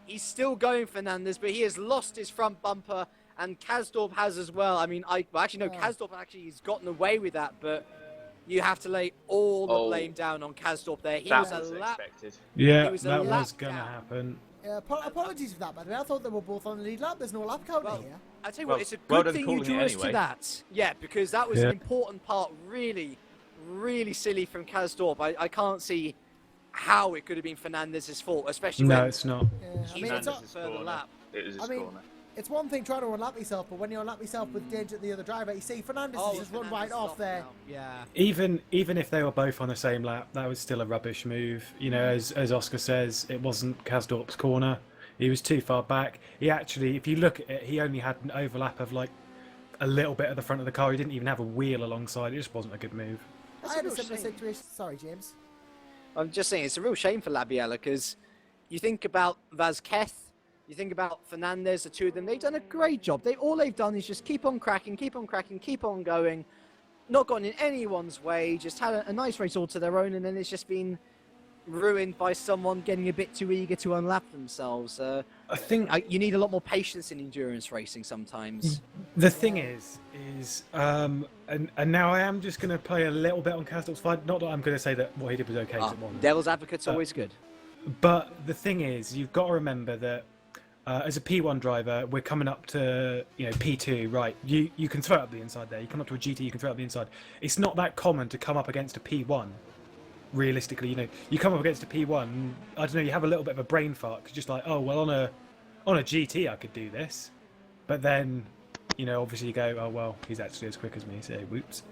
He's still going, Fernandez, but he has lost his front bumper, and Kasdorp has as well. I mean, Kasdorp actually has gotten away with that, but you have to lay all the blame down on Kasdorp there. He was a lap. Yeah, that was going to happen. Apologies for that, by the way. I thought they were both on the lead lap. There's no lap counter here. I tell you what, it's a good thing you drew us to that. Yeah, because that was an important part. Really, really silly from Kasdorp. I can't see how it could have been Fernandez's fault, especially when it's not. I mean, it's not further lap. It was his corner. It's one thing trying to unlap yourself, but when you unlap yourself with danger to the other driver, you see Fernandez has just run right off there. Yeah. Even if they were both on the same lap, that was still a rubbish move. You know, as Oscar says, it wasn't Kasdorp's corner. He was too far back. He actually, if you look at it, he only had an overlap of like a little bit at the front of the car. He didn't even have a wheel alongside. It just wasn't a good move. I had a similar situation. Sorry, James. I'm just saying, it's a real shame for Labiella, because you think about Vazquez, you think about Fernandez, the two of them, they've done a great job. All they've done is just keep on cracking, keep on going, not gotten in anyone's way, just had a nice race all to their own, and then it's just been ruined by someone getting a bit too eager to unlap themselves. I think you need a lot more patience in endurance racing sometimes. The thing is, and now I am just going to play a little bit on Kasdorp's fight. Not that I'm going to say that what he did was okay. Devil's advocate's always good. But the thing is, you've got to remember that as a P1 driver, we're coming up to P2, right? You can throw it up the inside there. You come up to a GT, you can throw it up the inside. It's not that common to come up against a P1. Realistically, you come up against a P1. I don't know. You have a little bit of a brain fart. 'Cause just like, oh well, on a GT I could do this, but then obviously you go, oh well, he's actually as quick as me. So whoops.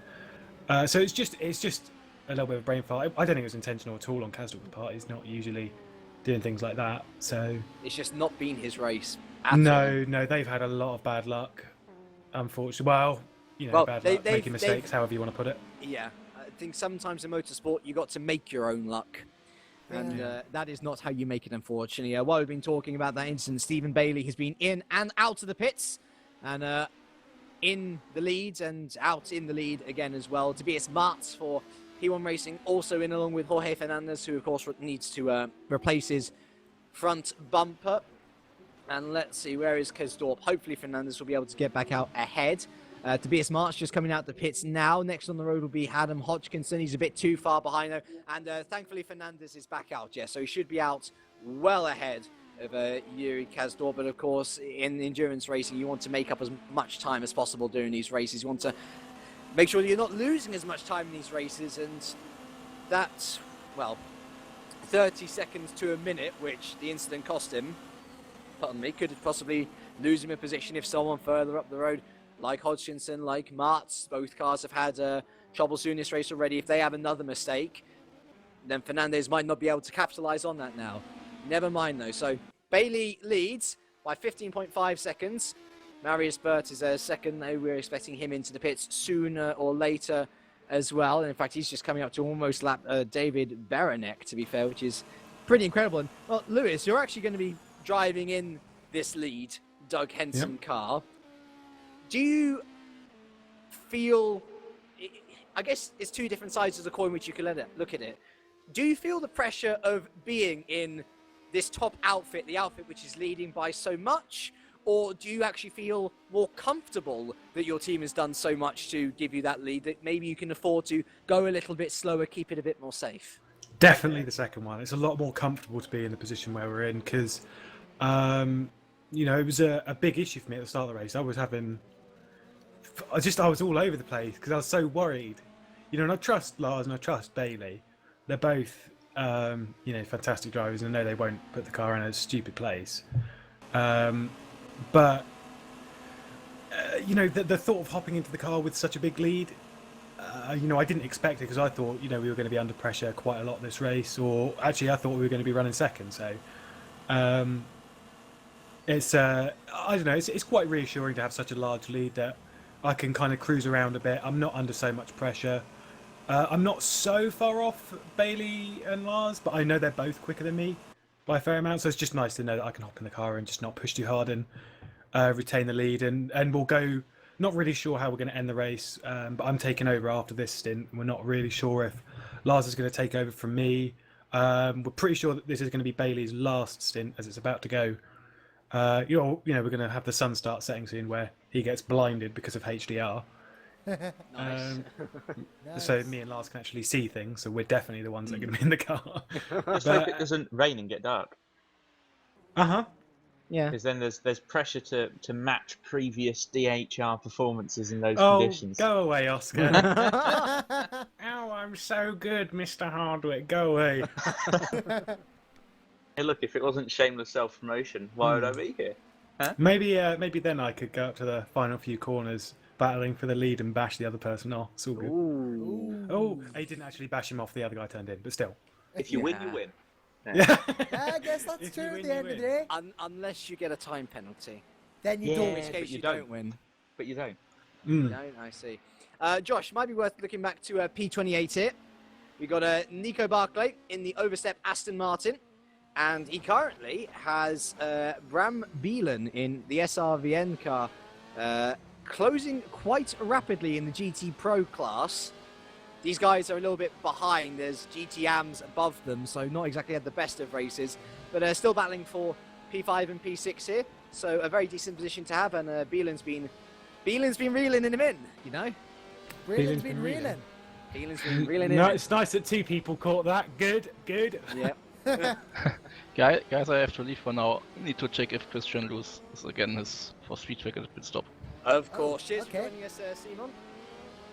So it's just a little bit of a brain fart. I don't think it was intentional at all on Kasdorp's part. He's not usually doing things like that. So it's just not been his race. No, they've had a lot of bad luck, unfortunately. Well, bad luck, making mistakes, however you want to put it. Yeah, I think sometimes in motorsport you got to make your own luck, and that is not how you make it, unfortunately. While we've been talking about that incident, Stephen Bailey has been in and out of the pits, and in the lead and out in the lead again as well. Tobias Martz for P1 Racing also in, along with Jorge Fernandez, who of course needs to replace his front bumper. And let's see, where is Kasdorp? Hopefully Fernandez will be able to get back out ahead. Tobias Martz just coming out the pits now. Next on the road will be Adam Hodgkinson. He's a bit too far behind though. And thankfully Fernandez is back out, so he should be out well ahead of Yuri Kasdorp. But of course, in endurance racing, you want to make up as much time as possible during these races. You want to make sure that you're not losing as much time in these races, and that's, 30 seconds to a minute, which the incident cost him, could possibly lose him a position if someone further up the road, like Hodgkinson, like Martz, both cars have had trouble soon this race already. If they have another mistake, then Fernandez might not be able to capitalize on that now. Never mind though. So Bailey leads by 15.5 seconds. Marius Burt is second, though. We're expecting him into the pits sooner or later as well. And in fact, he's just coming up to almost lap David Baranek, to be fair, which is pretty incredible. And, well, Lewis, you're actually going to be driving in this lead Doug Henson car. Do you feel... I guess it's two different sides of the coin which you can look at it. Do you feel the pressure of being in this top outfit, the outfit which is leading by so much? Or do you actually feel more comfortable that your team has done so much to give you that lead that maybe you can afford to go a little bit slower, keep it a bit more safe? Definitely the second one. It's a lot more comfortable to be in the position where we're in because, it was a big issue for me at the start of the race. I was all over the place because I was so worried. And I trust Lars and I trust Bailey. They're both, fantastic drivers, and I know they won't put the car in a stupid place. But the thought of hopping into the car with such a big lead, I didn't expect it because I thought, we were going to be under pressure quite a lot this race, or actually I thought we were going to be running second. So it's I don't know, it's quite reassuring to have such a large lead that I can kind of cruise around a bit. I'm not under so much pressure. I'm not so far off Bailey and Lars, but I know they're both quicker than me by a fair amount. So it's just nice to know that I can hop in the car and just not push too hard and retain the lead. And we'll go. Not really sure how we're going to end the race, but I'm taking over after this stint. We're not really sure if Lars is going to take over from me. We're pretty sure that this is going to be Bailey's last stint as it's about to go. We're going to have the sun start setting soon where he gets blinded because of HDR. Nice. So me and Lars can actually see things, so we're definitely the ones that are going to be in the car. Just hope it doesn't rain and get dark. Yeah. Because then there's pressure to match previous DHR performances in those Oh, conditions. go away, Oscar. Oh, I'm so good, Mr. Hardwick. Go away. Hey, look, if it wasn't shameless self-promotion, why would I be here? Huh? Maybe then I could go up to the final few corners, battling for the lead and bash the other person off. It's all good. Ooh. Oh, he didn't actually bash him off. The other guy turned in, but still. If you win, you win. Yeah. I guess that's true at the end of the day. Unless you get a time penalty. Then you In don't which win. case you don't win. But you don't. No, I see. Josh, might be worth looking back to P28 here. We got Nico Barclay in the overstep Aston Martin, and he currently has Bram Beelen in the SRVN car, closing quite rapidly in the GT Pro class. These guys are a little bit behind. There's GTAMs above them, so not exactly had the best of races, but still battling for P5 and P6 here. So a very decent position to have, and Beelen's been reeling him in, Beelen's been reeling. Beelen's been reeling him No, in. it's nice that two people caught that. Good. Yeah. Guys, I have to leave for now. I need to check if Christian loses again his for speed track at the pit stop. Of course. Cheers okay. for joining us, Simon.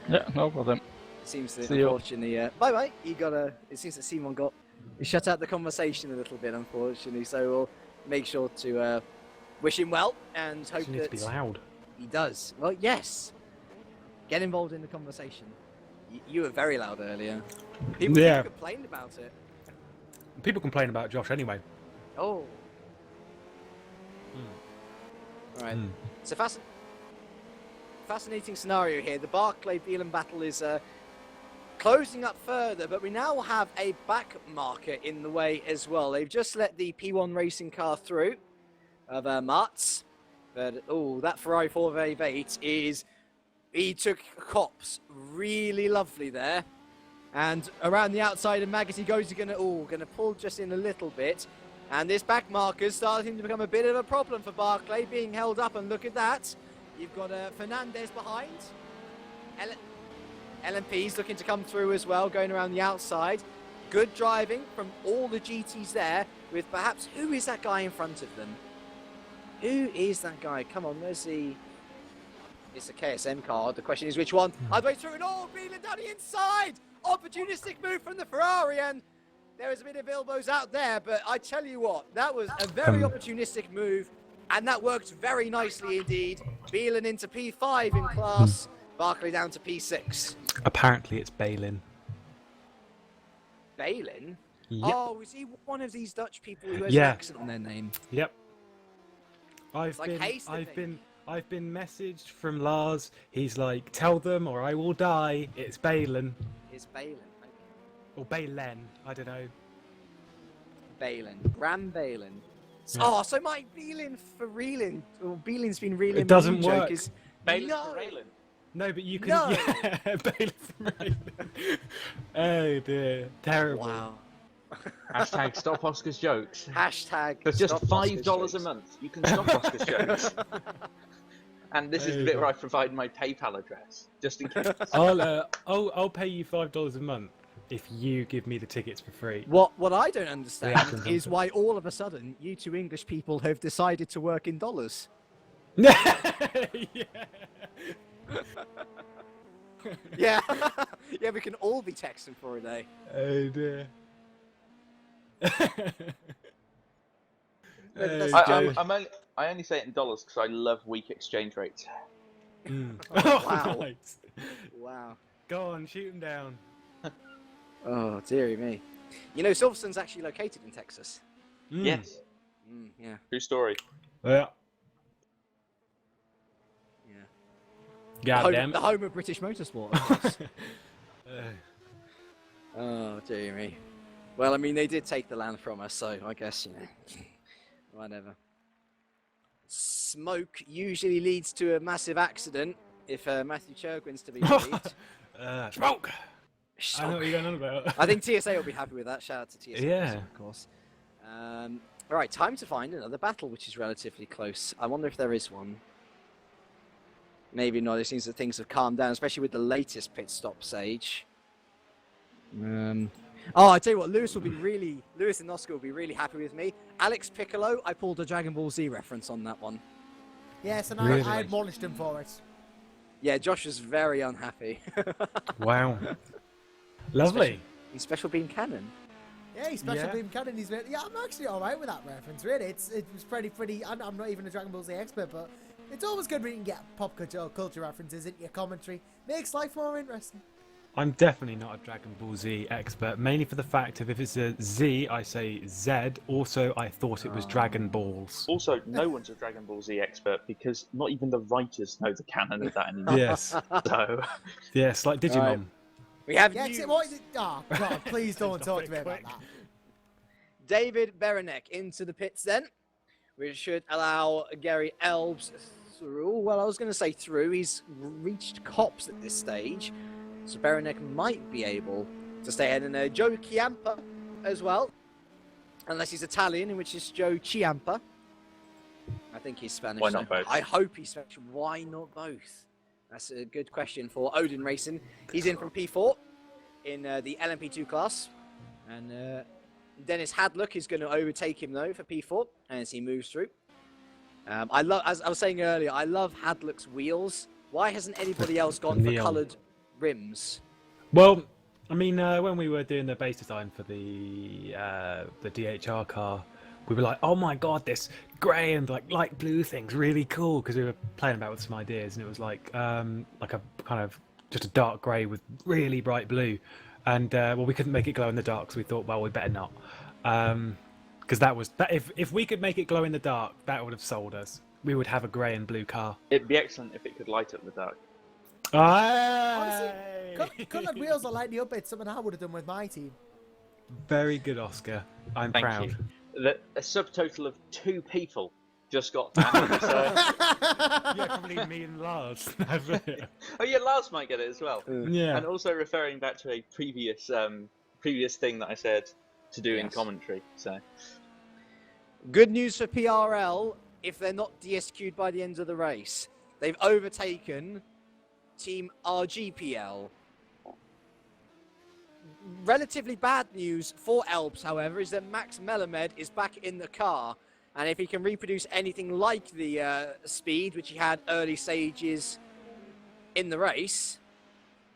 Yeah, no problem. Seems that See you. unfortunately, bye. It seems that Simon got shut out the conversation a little bit, unfortunately. So we'll make sure to wish him well and hope You need that to be loud. he does. Well, yes. Get involved in the conversation. You were very loud earlier. People complained about it. People complain about Josh anyway. Oh. All right. It's a fascinating scenario here. The Barclay-Beelen battle is closing up further, but we now have a back marker in the way as well. They've just let the P1 racing car through of Martz. But, that Ferrari 458 he took cops really lovely there. And around the outside of Maggoty goes, he's gonna pull just in a little bit. And this back marker is starting to become a bit of a problem for Barclay, being held up, and look at that. You've got Fernandez behind. LMP's looking to come through as well, going around the outside. Good driving from all the GTs there, with perhaps, who is that guy in front of them? Who is that guy? Come on, where's the... It's a KSM car. The question is which one? I'd way through, and Beelen down the inside! Opportunistic move from the Ferrari, and there was a bit of elbows out there, but I tell you what, that was a very opportunistic move, and that worked very nicely indeed. Beelen into P5 in class, Barclay down to P6. Apparently it's Beelen. Beelen? Yep. Oh, is he one of these Dutch people who has Yeah. an accent on their name? Yep. It's like I've been messaged from Lars. He's like, tell them or I will die. It's Beelen. It's Beelen. Or Beelen. I don't know. Beelen. Bram Beelen. Yeah. Oh, so my Beelen for reeling. Or Beelen's been reeling. It doesn't joke work. Is, Bailey no. for Raylan. No, but you can. No. Yeah, Beelen from Raylan. Oh dear. Terrible. Wow. Hashtag stop Oscar's jokes. Hashtag. For just stop $5 Oscar's a jokes. month, you can stop Oscar's jokes. And this is the bit where I provide my PayPal address, just in case. I'll pay you $5 a month if you give me the tickets for free. What I don't understand Reactions is onto it. why all of a sudden you two English people have decided to work in dollars. Yeah. Yeah, we can all be texting for a day. Oh dear. I only say it in dollars because I love weak exchange rates. Oh, wow. Right. Wow. Go on, shoot him down. Oh, dearie me. You know, Silverstone's actually located in Texas. Yes. Yeah. True story. Yeah. God damn it. The home of British motorsport, of course. Oh, dear me. Well, I mean, they did take the land from us, so I guess, you know, whatever. Smoke usually leads to a massive accident if Matthew Churgwin's to be believed. Smoke! I know what you're going on about. I think TSA will be happy with that. Shout out to TSA, Yeah. of course. All right, time to find another battle, which is relatively close. I wonder if there is one. Maybe not. It seems that things have calmed down, especially with the latest pit stop stage. Oh, I tell you what, Lewis and Oscar will be really happy with me. Alex Piccolo, I pulled a Dragon Ball Z reference on that one. Yes, and Really? I admonished him for it. Yeah, Josh was very unhappy. Wow. Lovely. In Special Beam Cannon. Yeah, he's special Yeah. beam cannon. He's really, yeah, I'm actually all right with that reference. Really, it was pretty. I'm not even a Dragon Ball Z expert, but it's always good when you can get pop culture references into your commentary. Makes life more interesting. I'm definitely not a Dragon Ball Z expert, mainly for the fact of if it's a Z, I say Z. Also, I thought it was Dragon Balls. Also, no one's a Dragon Ball Z expert because not even the writers know the canon of that anymore. Yes. So, Yes, like Digimon. Right. We have Yeah, news. what is it? Oh God, please don't talk to me about quick. that. David Berenek into the pits then, which should allow Gary Elbs through. Well, I was going to say through. He's reached Cops at this stage, so Berenek might be able to stay ahead. And Joe Chiampa as well, unless he's Italian, in which is Joe Chiampa. I think he's Spanish. Why not both? I hope he's Spanish. Why not both? That's a good question for Odin Racing. He's in from P4 in the LMP2 class. And Dennis Hadlock is going to overtake him, though, for P4 as he moves through. I love, as I was saying earlier, I love Hadlock's wheels. Why hasn't anybody else gone for Neon. coloured rims? Well, I mean, when we were doing the base design for the DHR car, we were like, oh my god, this grey and like light blue thing's really cool, because we were playing about with some ideas, and it was like a kind of just a dark grey with really bright blue, and well, we couldn't make it glow in the dark, so we thought, well, we better not, because if we could make it glow in the dark, that would have sold us. We would have a grey and blue car. it'd be excellent if it could light up the dark. Honestly, coloured wheels are lighting up. It's something I would have done with my team. Very good, Oscar. I'm Thank proud. you. A subtotal of 2 people just got that. So... Yeah, probably me and Lars. Oh yeah, Lars might get it as well. Yeah. And also referring back to a previous thing that I said to do in commentary. So Good news for PRL if they're not DSQ'd by the end of the race. They've overtaken Team RGPL. Relatively bad news for Elbs, however, is that Max Melamed is back in the car. And if he can reproduce anything like the speed, which he had early stages in the race,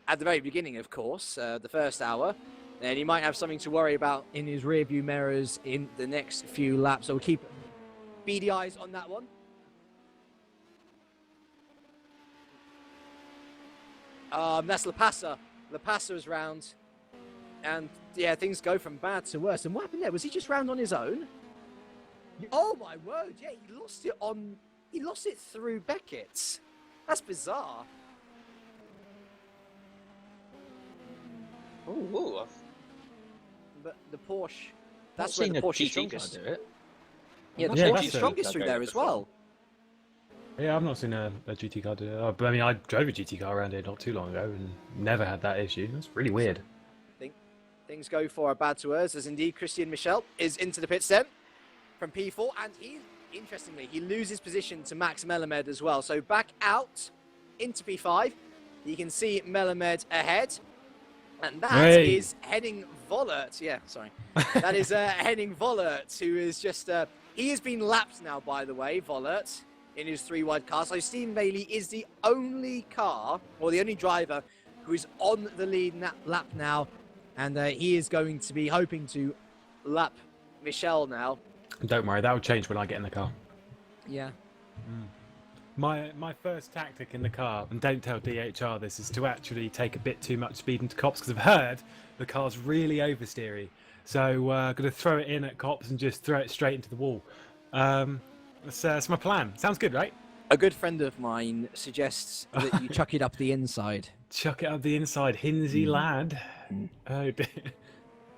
at the very beginning, of course, the first hour, then he might have something to worry about in his rearview mirrors in the next few laps. So we'll keep beady eyes on that one. That's La Pasa. La Pasa is round. And yeah, things go from bad to worse. And what happened there? Was he just round on his own? Oh my word! Yeah, he lost it through Beckett's. That's bizarre. ooh, But the Porsche, That's that's where seen the a Porsche is GT strongest. car do it. Yeah, the Yeah, Porsche that's is a- strongest through okay, there as before. well. Yeah, I've not seen a GT car do it. But I mean, I drove a GT car around here not too long ago and never had that issue. That's really weird. Things go for a bad to us, as indeed Christian Michel is into the pits then from P4, and interestingly, he loses position to Max Melamed as well. So back out into P5, you can see Melamed ahead, And that is Henning Vollert. Yeah, sorry. That is Henning Vollert, who is just... he has been lapped now, by the way, Vollert, in his 3-wide car. So Stephen Bailey is the only car, or the only driver, who is on the lead lap now. And he is going to be hoping to lap Michel now. Don't worry, that will change when I get in the car. Yeah. My first tactic in the car, and don't tell DHR this, is to actually take a bit too much speed into Cops, because I've heard the car's really oversteery. So I'm going to throw it in at Cops and just throw it straight into the wall. That's my plan. Sounds good, right? A good friend of mine suggests that you chuck it up the inside. Chuck it up the inside, Hinsey lad. Oh dear.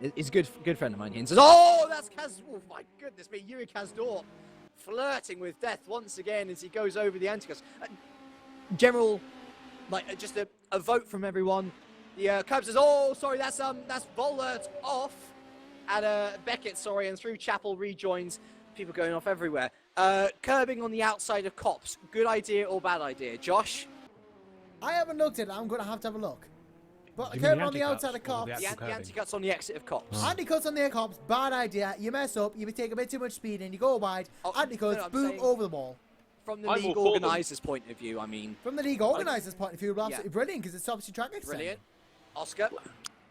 It's a good friend of mine. He says, "Oh, that's Kaz! Oh my goodness me, Yuri Kazdor flirting with death once again as he goes over the anti-gas." General, just a vote from everyone. The Curb says, "Oh, sorry, that's Vollert off," and Beckett, sorry, and through Chapel rejoins. People going off everywhere. Curbing on the outside of Cops. Good idea or bad idea, Josh? I haven't looked at it. I'm going to have a look. But curbing on the outside of Cops. The anti-cuts on the exit of Cops. Anti-cuts on the Cops, bad idea. You mess up, you take a bit too much speed and you go wide. Anti-cuts, boom, over the wall. From the league organisers' point of view, I mean. From the league organisers' point of view, it's absolutely brilliant because it stops you track it. Brilliant. Oscar?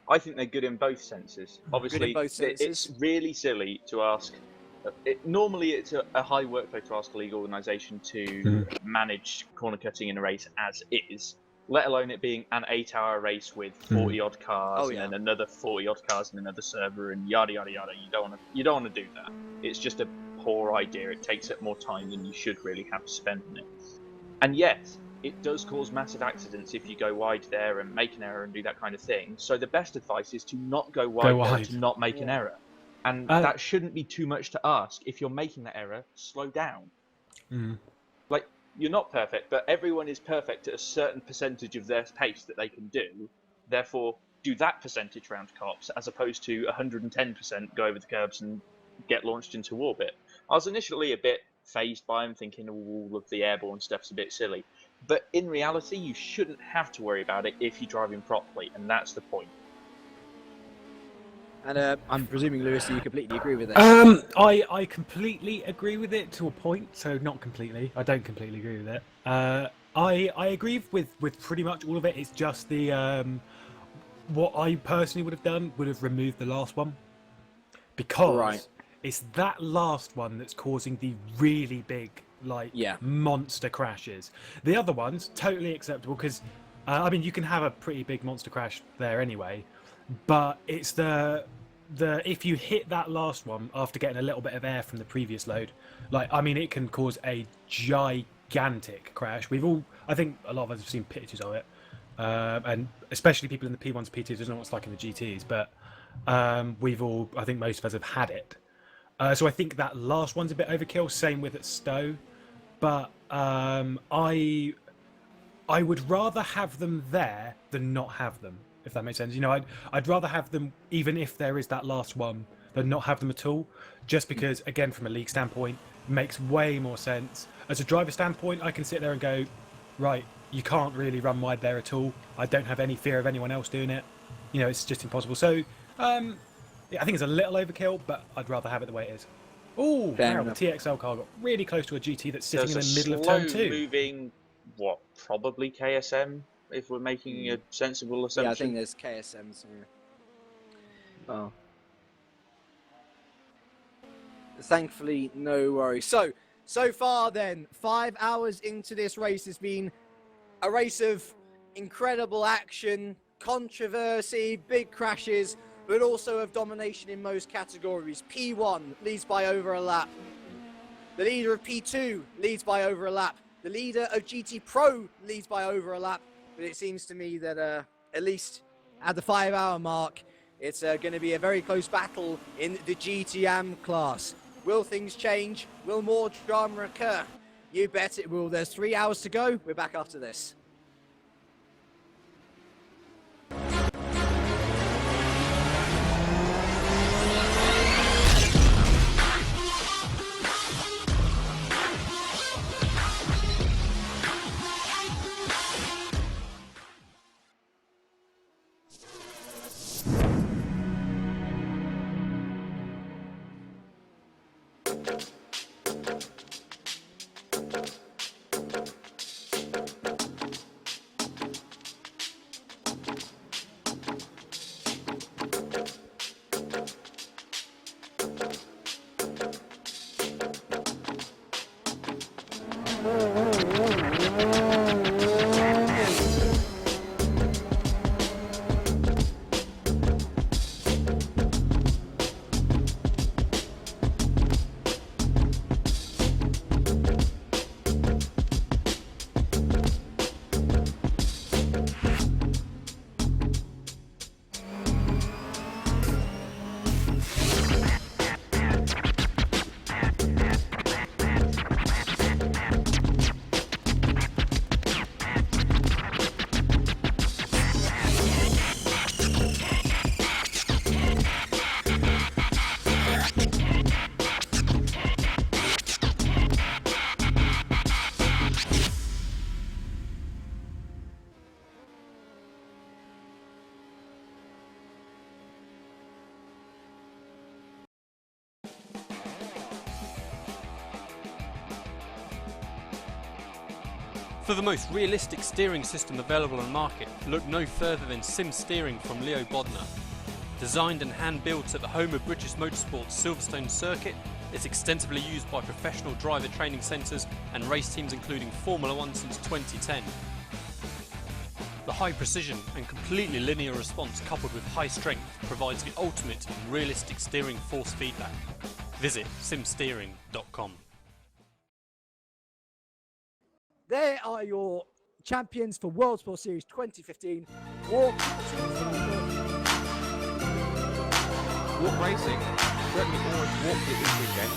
I think they're good in both senses. Obviously, it's really silly to ask. Normally, it's a high workload to ask a league organisation to manage corner cutting in a race as is, let alone it being an 8-hour race with 40-odd cars and then another 40-odd cars and another server and yada yada yada. You don't want to do that. It's just a poor idea. It takes up more time than you should really have spent on it. And yes, it does cause massive accidents if you go wide there and make an error and do that kind of thing. So the best advice is to not go wide there, to not make an error. And that shouldn't be too much to ask. If you're making that error, slow down. Like, you're not perfect, but everyone is perfect at a certain percentage of their pace that they can do. Therefore, do that percentage round Cops, as opposed to 110% go over the curbs and get launched into orbit. I was initially a bit phased by him, thinking all of the airborne stuff's a bit silly. But in reality, you shouldn't have to worry about it if you're driving properly, and that's the point. And I'm presuming, Lewis, you completely agree with it. I completely agree with it to a point. So not completely. I don't completely agree with it. I agree with pretty much all of it. It's just the what I personally would have done would have removed the last one, because it's that last one that's causing the really big monster crashes. The other ones totally acceptable because I mean you can have a pretty big monster crash there anyway. But it's the if you hit that last one after getting a little bit of air from the previous load, it can cause a gigantic crash. I think a lot of us have seen pictures of it, and especially people in the P1s, P2s don't know what it's like in the GTs, but I think most of us have had it. So I think that last one's a bit overkill. Same with at Stowe, but I would rather have them there than not have them. If that makes sense, I'd rather have them even if there is that last one than not have them at all. Just because, again, from a league standpoint, it makes way more sense. As a driver standpoint, I can sit there and go, right, you can't really run wide there at all. I don't have any fear of anyone else doing it. It's just impossible. So, I think it's a little overkill, but I'd rather have it the way it is. Oh, wow, the TXL car got really close to a GT that's sitting in the middle of turn 2. Moving, probably KSM. If we're making a sensible assumption. Yeah, I think there's KSMs. Oh. Thankfully, no worries. So far then, 5 hours into this race has been a race of incredible action, controversy, big crashes, but also of domination in most categories. P1 leads by over a lap. The leader of P2 leads by over a lap. The leader of GT Pro leads by over a lap. But it seems to me that at least at the 5-hour mark, it's going to be a very close battle in the GTM class. Will things change? Will more drama occur? You bet it will. There's 3 hours to go. We're back after this. For the most realistic steering system available on the market, look no further than Sim Steering from Leo Bodnar. Designed and hand-built at the home of British Motorsport's Silverstone circuit, it's extensively used by professional driver training centres and race teams including Formula 1 since 2010. The high precision and completely linear response coupled with high strength provides the ultimate in realistic steering force feedback. Visit simsteering.com. There are your champions for World Sport Series 2015. Walk Racing certainly always walked it this weekend.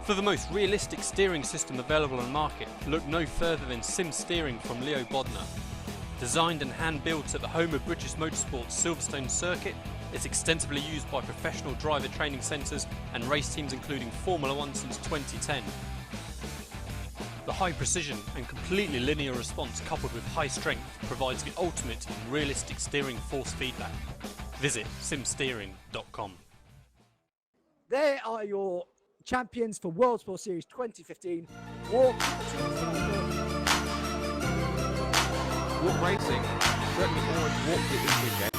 For the most realistic steering system available on the market, look no further than Sim Steering from Leo Bodnar. Designed and hand-built at the home of British Motorsport's Silverstone circuit, it's extensively used by professional driver training centres and race teams including Formula 1 since 2010. The high precision and completely linear response coupled with high strength provides the ultimate in realistic steering force feedback. Visit simsteering.com. There are your champions for World Sport Series 2015. Walk Racing certainly always walked it this weekend.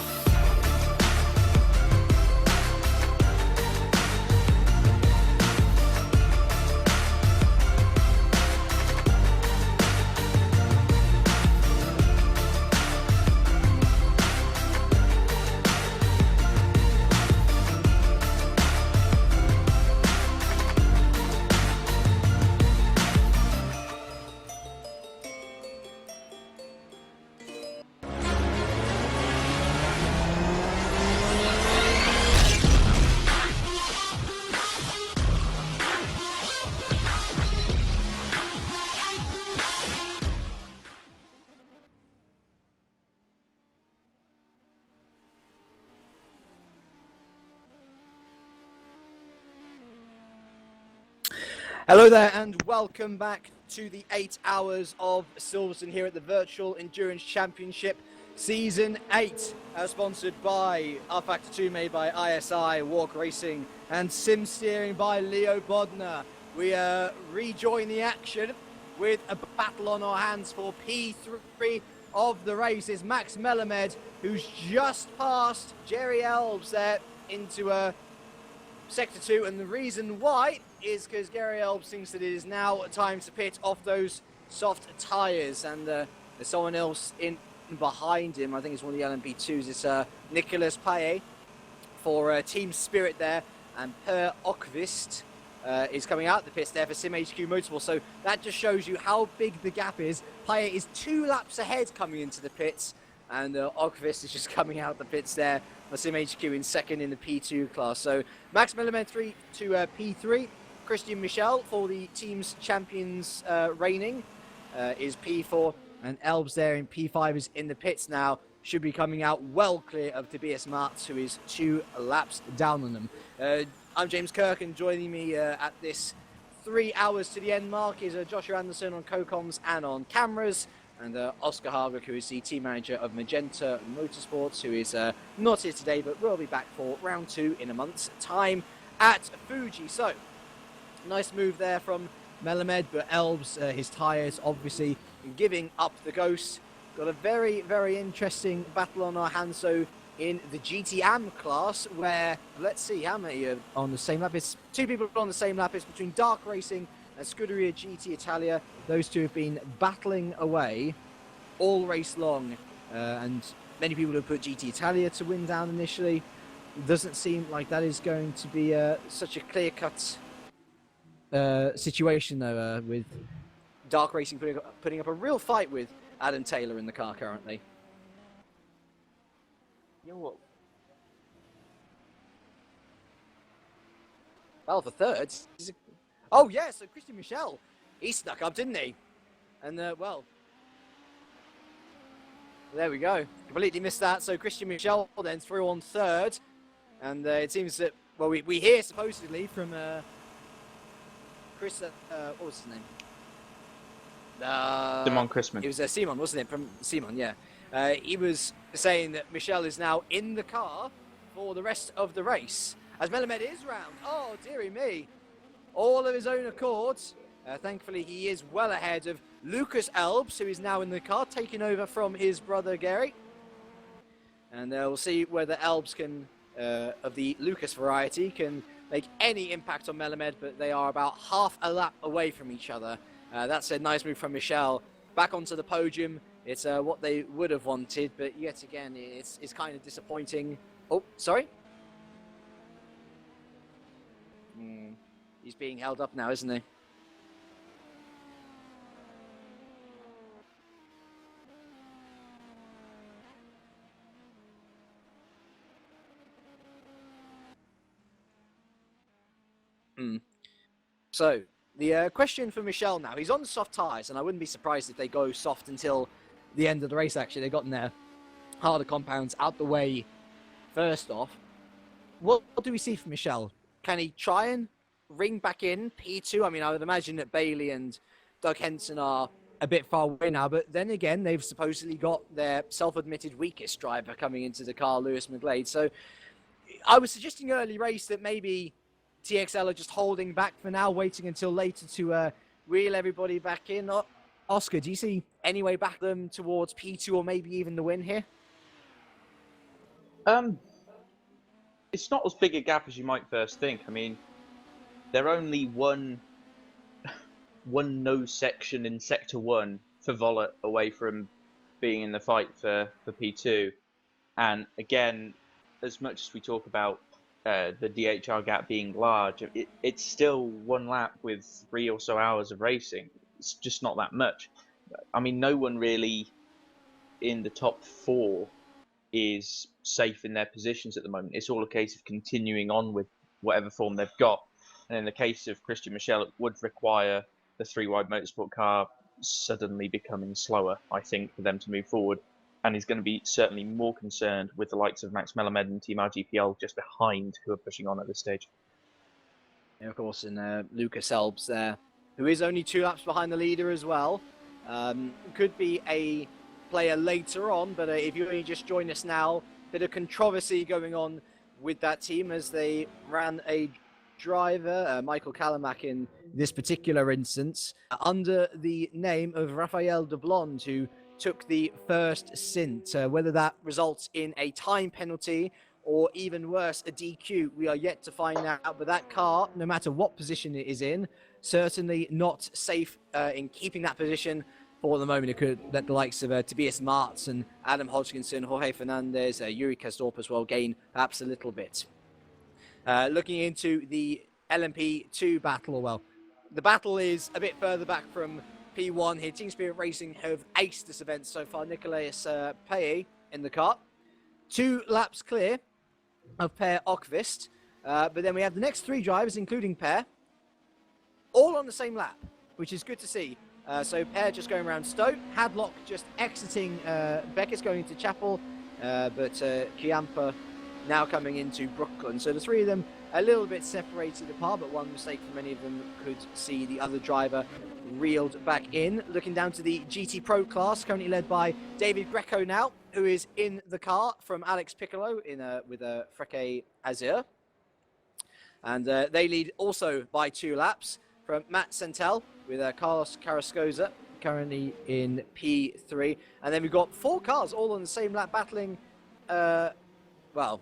Hello there and welcome back to the 8 hours of Silverstone here at the Virtual Endurance Championship Season 8, sponsored by R-Factor 2, made by ISI, Walk Racing and Sim Steering by Leo Bodnar. We rejoin the action with a battle on our hands for P3 of the race is Max Melamed, who's just passed Jerry Elbs there into Sector 2, and the reason why is because Gary Elbs thinks that it is now time to pit off those soft tyres, and there's someone else in behind him. I think it's one of the LMP2s. It's Nicholas Paye for Team Spirit there, and Per Okvist is coming out the pits there for Sim HQ Motorsport. So that just shows you how big the gap is. Paye is 2 laps ahead coming into the pits, and Okvist is just coming out the pits there for Sim HQ in second in the P2 class. So Max Melamed 3 to P3. Christian Michel for the team's champions reigning is P4, and Elbs there in P5 is in the pits now. Should be coming out well clear of Tobias Martz, who is 2 laps down on them. I'm James Kirk, and joining me at this 3 hours to the end mark is Joshua Anderson on co-coms and on cameras, and Oscar Harvick, who is the team manager of Magenta Motorsports, who is not here today, but will be back for round 2 in a month's time at Fuji. So, nice move there from Melamed, but Elbs, his tyres obviously giving up the ghost. Got a very, very interesting battle on our hands, so in the GTM class, where, let's see how many are on the same lap. It's 2 people on the same lap. It's between Dark Racing and Scuderia GT Italia. Those 2 have been battling away all race long, and many people have put GT Italia to win down initially. It doesn't seem like that is going to be such a clear-cut situation, though, with Dark Racing putting up a real fight with Adam Taylor in the car currently. You know what? Well, for third. Oh, yeah, so Christian Michel, he snuck up, didn't he? And, well, there we go. Completely missed that. So Christian Michel then through on third. And it seems that, well, we hear supposedly from Chris, what was his name? Simon Chrisman. It was Simon, wasn't it? From Simon, yeah. He was saying that Michel is now in the car for the rest of the race, as Melamed is round. Oh, dearie me. All of his own accords. Thankfully, he is well ahead of Lucas Elbs, who is now in the car, taking over from his brother Gary. And we'll see whether Elbs can, of the Lucas variety, can make any impact on Melamed, but they are about half a lap away from each other. That's a nice move from Michel. Back onto the podium. It's what they would have wanted, but yet again, it's kind of disappointing. Oh, sorry? He's being held up now, isn't he? So, the question for Michel now, he's on soft tyres, and I wouldn't be surprised if they go soft until the end of the race, actually. They've gotten their harder compounds out the way first off. What do we see from Michel? Can he try and ring back in P2? I mean, I would imagine that Bailey and Doug Henson are a bit far away now, but then again, they've supposedly got their self-admitted weakest driver coming into the car, Lewis McGlade. So I was suggesting early race that maybe TXL are just holding back for now, waiting until later to reel everybody back in. Oscar, do you see any way back them towards P2 or maybe even the win here? It's not as big a gap as you might first think. I mean, they're only one nose section in Sector 1 for Vollert away from being in the fight for P2. And again, as much as we talk about the DHR gap being large, it's still 1 lap with 3 or so hours of racing. It's just not that much. I mean, no one really in the top 4 is safe in their positions at the moment. It's all a case of continuing on with whatever form they've got. And in the case of Christian Michel, it would require the 3-wide motorsport car suddenly becoming slower, I think, for them to move forward. And he's going to be certainly more concerned with the likes of Max Melamed and Team RGPL just behind, who are pushing on at this stage. Yeah, of course, and Lucas Elbs there, who is only 2 laps behind the leader as well. Could be a player later on, but if you only just join us now, bit of controversy going on with that team as they ran a driver, Michael Kalamak in this particular instance, under the name of Raphael de Blonde, who took the first stint. Whether that results in a time penalty or even worse, a DQ, we are yet to find out. But that car, no matter what position it is in, certainly not safe in keeping that position for the moment. It could let the likes of Tobias Martz and Adam Hodgkinson, Jorge Fernandez, Yuri Kasdorp as well gain perhaps a little bit. Looking into the LMP2 battle, well, the battle is a bit further back from P1 here. Team Spirit Racing have aced this event so far. Nicolaus Paye in the car. 2 laps clear of Per Okvist. But then we have the next 3 drivers, including Per, all on the same lap, which is good to see. So Per just going around Stowe, Hadlock just exiting Beckett's going into Chapel, but Chiampa now coming into Brooklyn. So the 3 of them a little bit separated apart, but one mistake from many of them could see the other driver reeled back in. Looking down to the GT Pro class, currently led by David Greco now, who is in the car from Alex Piccolo with a Freke Azure. And they lead also by 2 laps from Matt Centel with Carlos Carrascosa, currently in P3. And then we've got 4 cars all on the same lap battling. Well,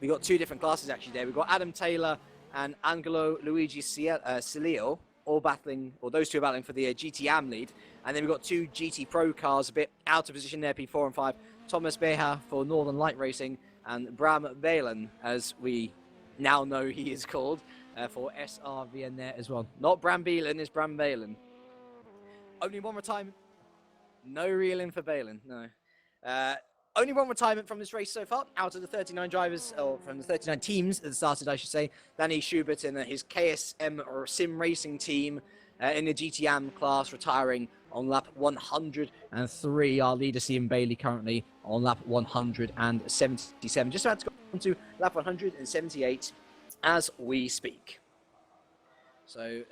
we've got 2 different classes actually there. We've got Adam Taylor and Angelo Luigi Cilio, all battling, or those 2 are battling for the GT Am lead. And then we've got 2 GT Pro cars a bit out of position there, P4 and 5. Thomas Beha for Northern Light Racing and Bram Balen, as we now know he is called, for SRVN there as well. Not Bram Beelen, it's Bram Balen. Only 1 retirement. No reeling for Balen, no. Only 1 retirement from this race so far, out of the 39 drivers, or from the 39 teams that started, I should say. Danny Schubert in his KSM or Sim Racing team in the GTM class, retiring on lap 103. Our leader, Cian Bailey, currently on lap 177. Just about to go on to lap 178 as we speak. So...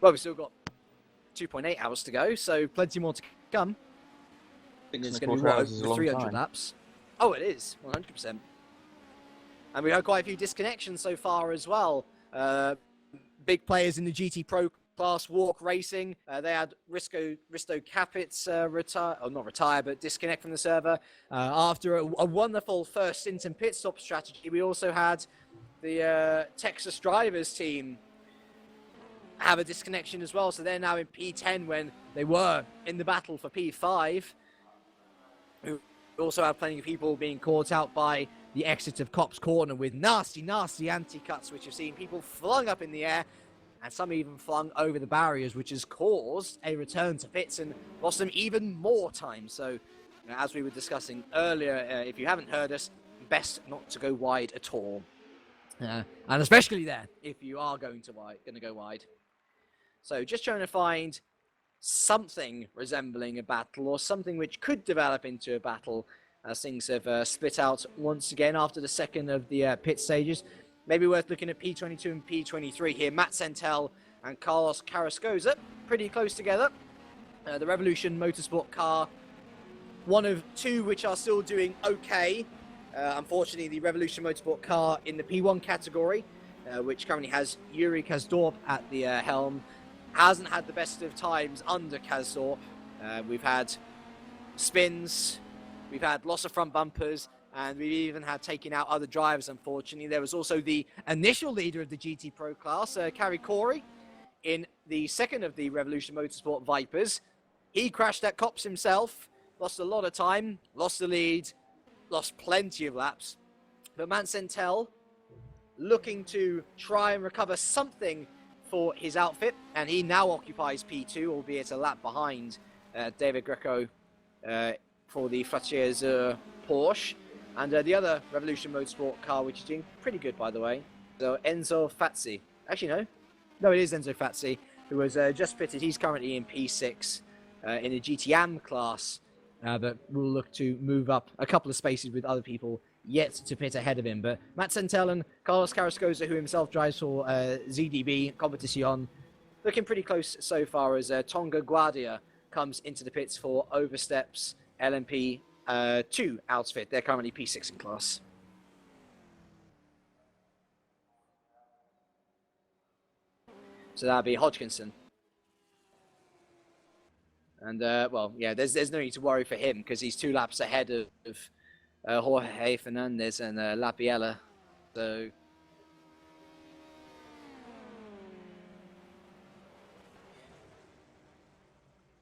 well, we've still got 2.8 hours to go, so plenty more to come. And it's going to be, what, over 300 laps? Oh, it is, 100%. And we had quite a few disconnections so far as well. Big players in the GT Pro class, Walk Racing. They had Risto Capitz disconnect from the server. After a wonderful first stint and pit stop strategy, we also had the Texas Drivers team have a disconnection as well. So they're now in P10 when they were in the battle for P5. We also have plenty of people being caught out by the exit of Cop's Corner with nasty anti-cuts, which have seen people flung up in the air and some even flung over the barriers, which has caused a return to pits and lost them even more time. So, as we were discussing earlier, if you haven't heard us, best not to go wide at all. And especially there, if you are going to go wide. So just trying to find something resembling a battle or something which could develop into a battle as things have split out once again after the second of the pit stages. Maybe worth looking at P22 and P23 here. Matt Centel and Carlos Carrascosa pretty close together. The Revolution Motorsport car, one of 2 which are still doing okay. Unfortunately, the Revolution Motorsport car in the P1 category, which currently has Yuri Kasdorp at the helm, hasn't had the best of times under Kasdorp. We've had spins, we've had loss of front bumpers, and we've even had taking out other drivers, unfortunately. There was also the initial leader of the GT Pro class, Kari Corey, in the second of the Revolution Motorsport Vipers. He crashed at Cops himself, lost a lot of time, lost the lead, lost plenty of laps. But Matt Centel looking to try and recover something for his outfit, and he now occupies P2, albeit a lap behind David Greco for the Frachiers Porsche. And the other Revolution Motorsport car, which is doing pretty good, by the way, so Enzo Fazzi. Actually, no, it is Enzo Fazzi, who was just pitted. He's currently in P6 in the GTM class, but will look to move up a couple of spaces with other people yet to pit ahead of him. But Matt Centel and Carlos Carrascosa, who himself drives for ZDB Competición, looking pretty close so far as Tonga Guardia comes into the pits for Overstep's LMP 2 outfit. They're currently P6 in class. So that'd be Hodgkinson. And, well, yeah, there's no need to worry for him because he's 2 laps ahead of Jorge Fernandez and Lapiella. So...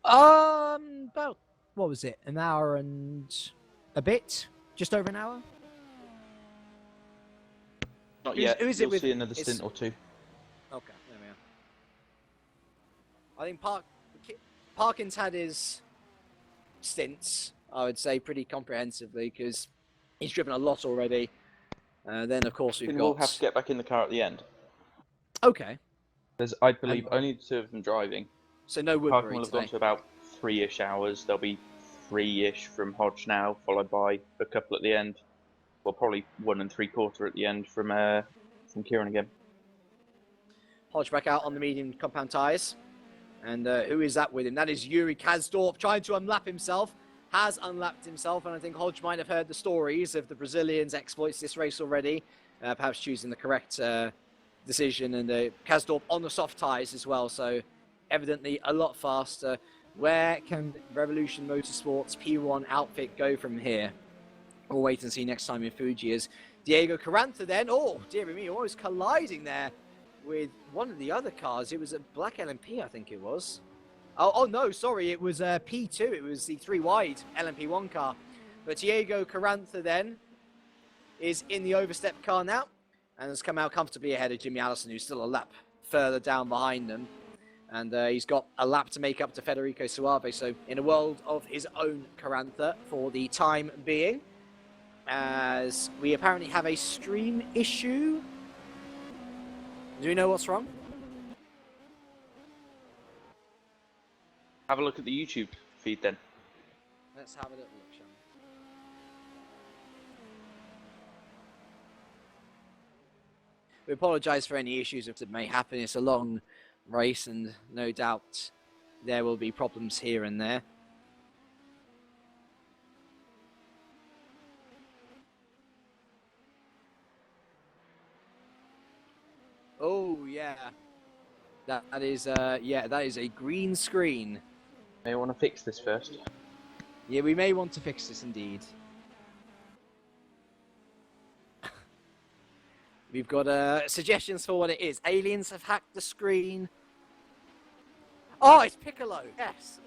about, what was it, an hour and a bit? Just over an hour? Not yet. Who is You'll it with? see another stint or 2. Okay, there we are. I think Parkins had his stints, I would say, pretty comprehensively because he's driven a lot already. Then, of course, we've We'll got... have to get back in the car at the end. Okay. There's, I believe, only the 2 of them driving. So no Parking Woodbury will have today. gone to about 3-ish hours. There'll be 3-ish from Hodge now, followed by a couple at the end. Well, probably 1 3/4 at the end from Kieran again. Hodge back out on the medium compound tyres. And who is that with him? That is Yuri Kasdorp trying to unlap himself. Has unlapped himself, and I think Hodge might have heard the stories of the Brazilians' exploits this race already. Perhaps choosing the correct decision. And Kasdorp on the soft tyres as well, so evidently a lot faster. Where can Revolution Motorsports P1 outfit go from here? We'll wait and see next time in Fuji as Diego Carantha then, oh dear me, almost colliding there with one of the other cars. It was a black LMP, I think it was. Oh no, sorry, it was P2. It was the 3-wide LMP1 car. But Diego Carantha then is in the overstep car now and has come out comfortably ahead of Jimmy Allison, who's still a lap further down behind them. And he's got a lap to make up to Federico Suave. So in a world of his own, Carantha for the time being. As we apparently have a stream issue. Do we know what's wrong? Have a look at the YouTube feed then. Let's have a little look, shall we? We apologise for any issues that may happen. It's a long race and no doubt there will be problems here and there. Oh yeah, that is yeah, that is a green screen. May want to fix this first. Yeah, we may want to fix this indeed. We've got suggestions for what it is. Aliens have hacked the screen. Oh, it's Piccolo. Yes.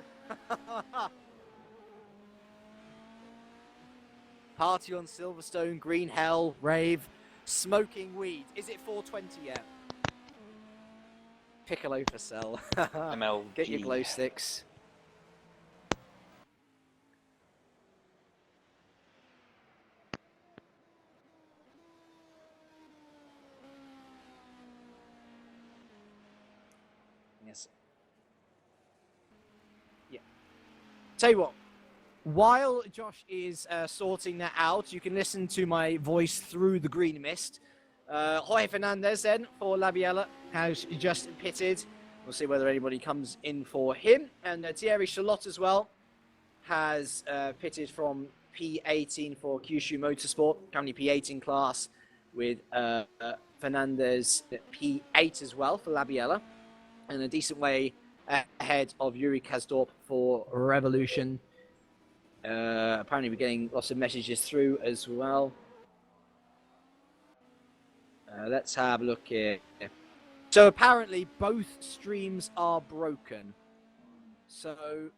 Party on Silverstone, Green Hell, Rave, smoking weed. Is it 420 yet? Piccolo for sale. MLG. Get your glow sticks. Yes. Yeah. Tell you what. While Josh is sorting that out, you can listen to my voice through the green mist. Jorge Fernandez then for Labiella has just pitted. We'll see whether anybody comes in for him. And Thierry Charlotte as well has pitted from P18 for Kyushu Motorsport, currently P18 class with Fernandez at P8 as well for Labiella. And a decent way ahead of Yuri Kasdorp for Revolution. Apparently we're getting lots of messages through as well. Let's have a look here. So apparently both streams are broken. So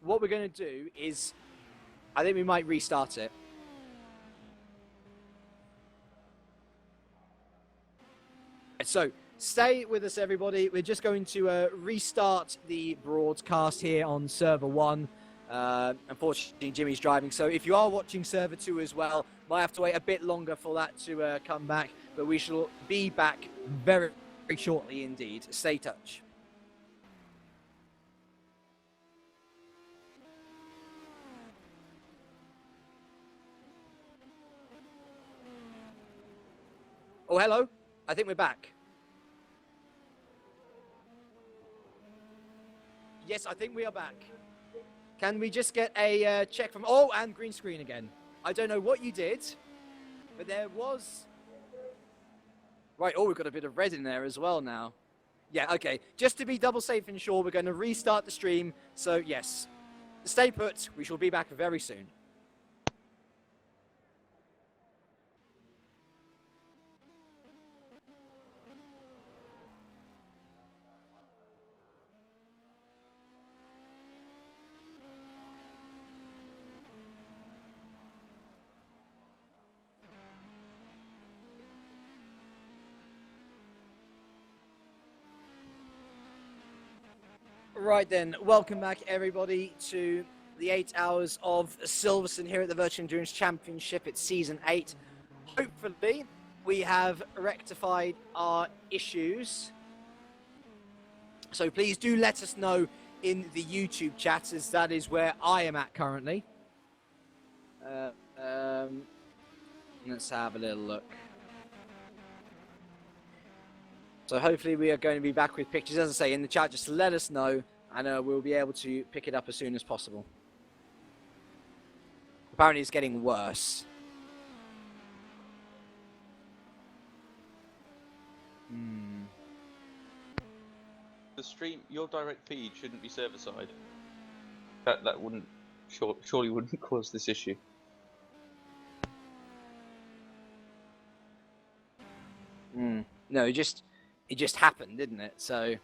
what we're going to do is, I think we might restart it. So stay with us, everybody. We're just going to restart the broadcast here on server 1. Unfortunately, Jimmy's driving, so if you are watching server 2 as well, might have to wait a bit longer for that to come back, but we shall be back very, very shortly indeed. Stay touch. Oh, hello. I think we're back. Yes, I think we are back. Can we just get a check from... Oh, and green screen again. I don't know what you did, but there was... Right, oh, we've got a bit of red in there as well now. Yeah, okay. Just to be double safe and sure, we're going to restart the stream. So, yes, stay put. We shall be back very soon. Right then, welcome back everybody to the 8 hours of Silverstone here at the Virtual Endurance Championship. It's Season 8. Hopefully, we have rectified our issues. So please do let us know in the YouTube chat, as that is where I am at currently. Let's have a little look. So hopefully we are going to be back with pictures, as I say, in the chat. Just let us know, and we'll be able to pick it up as soon as possible. Apparently it's getting worse. The stream, your direct feed shouldn't be server side. That wouldn't, surely wouldn't cause this issue. No, it just happened, didn't it? So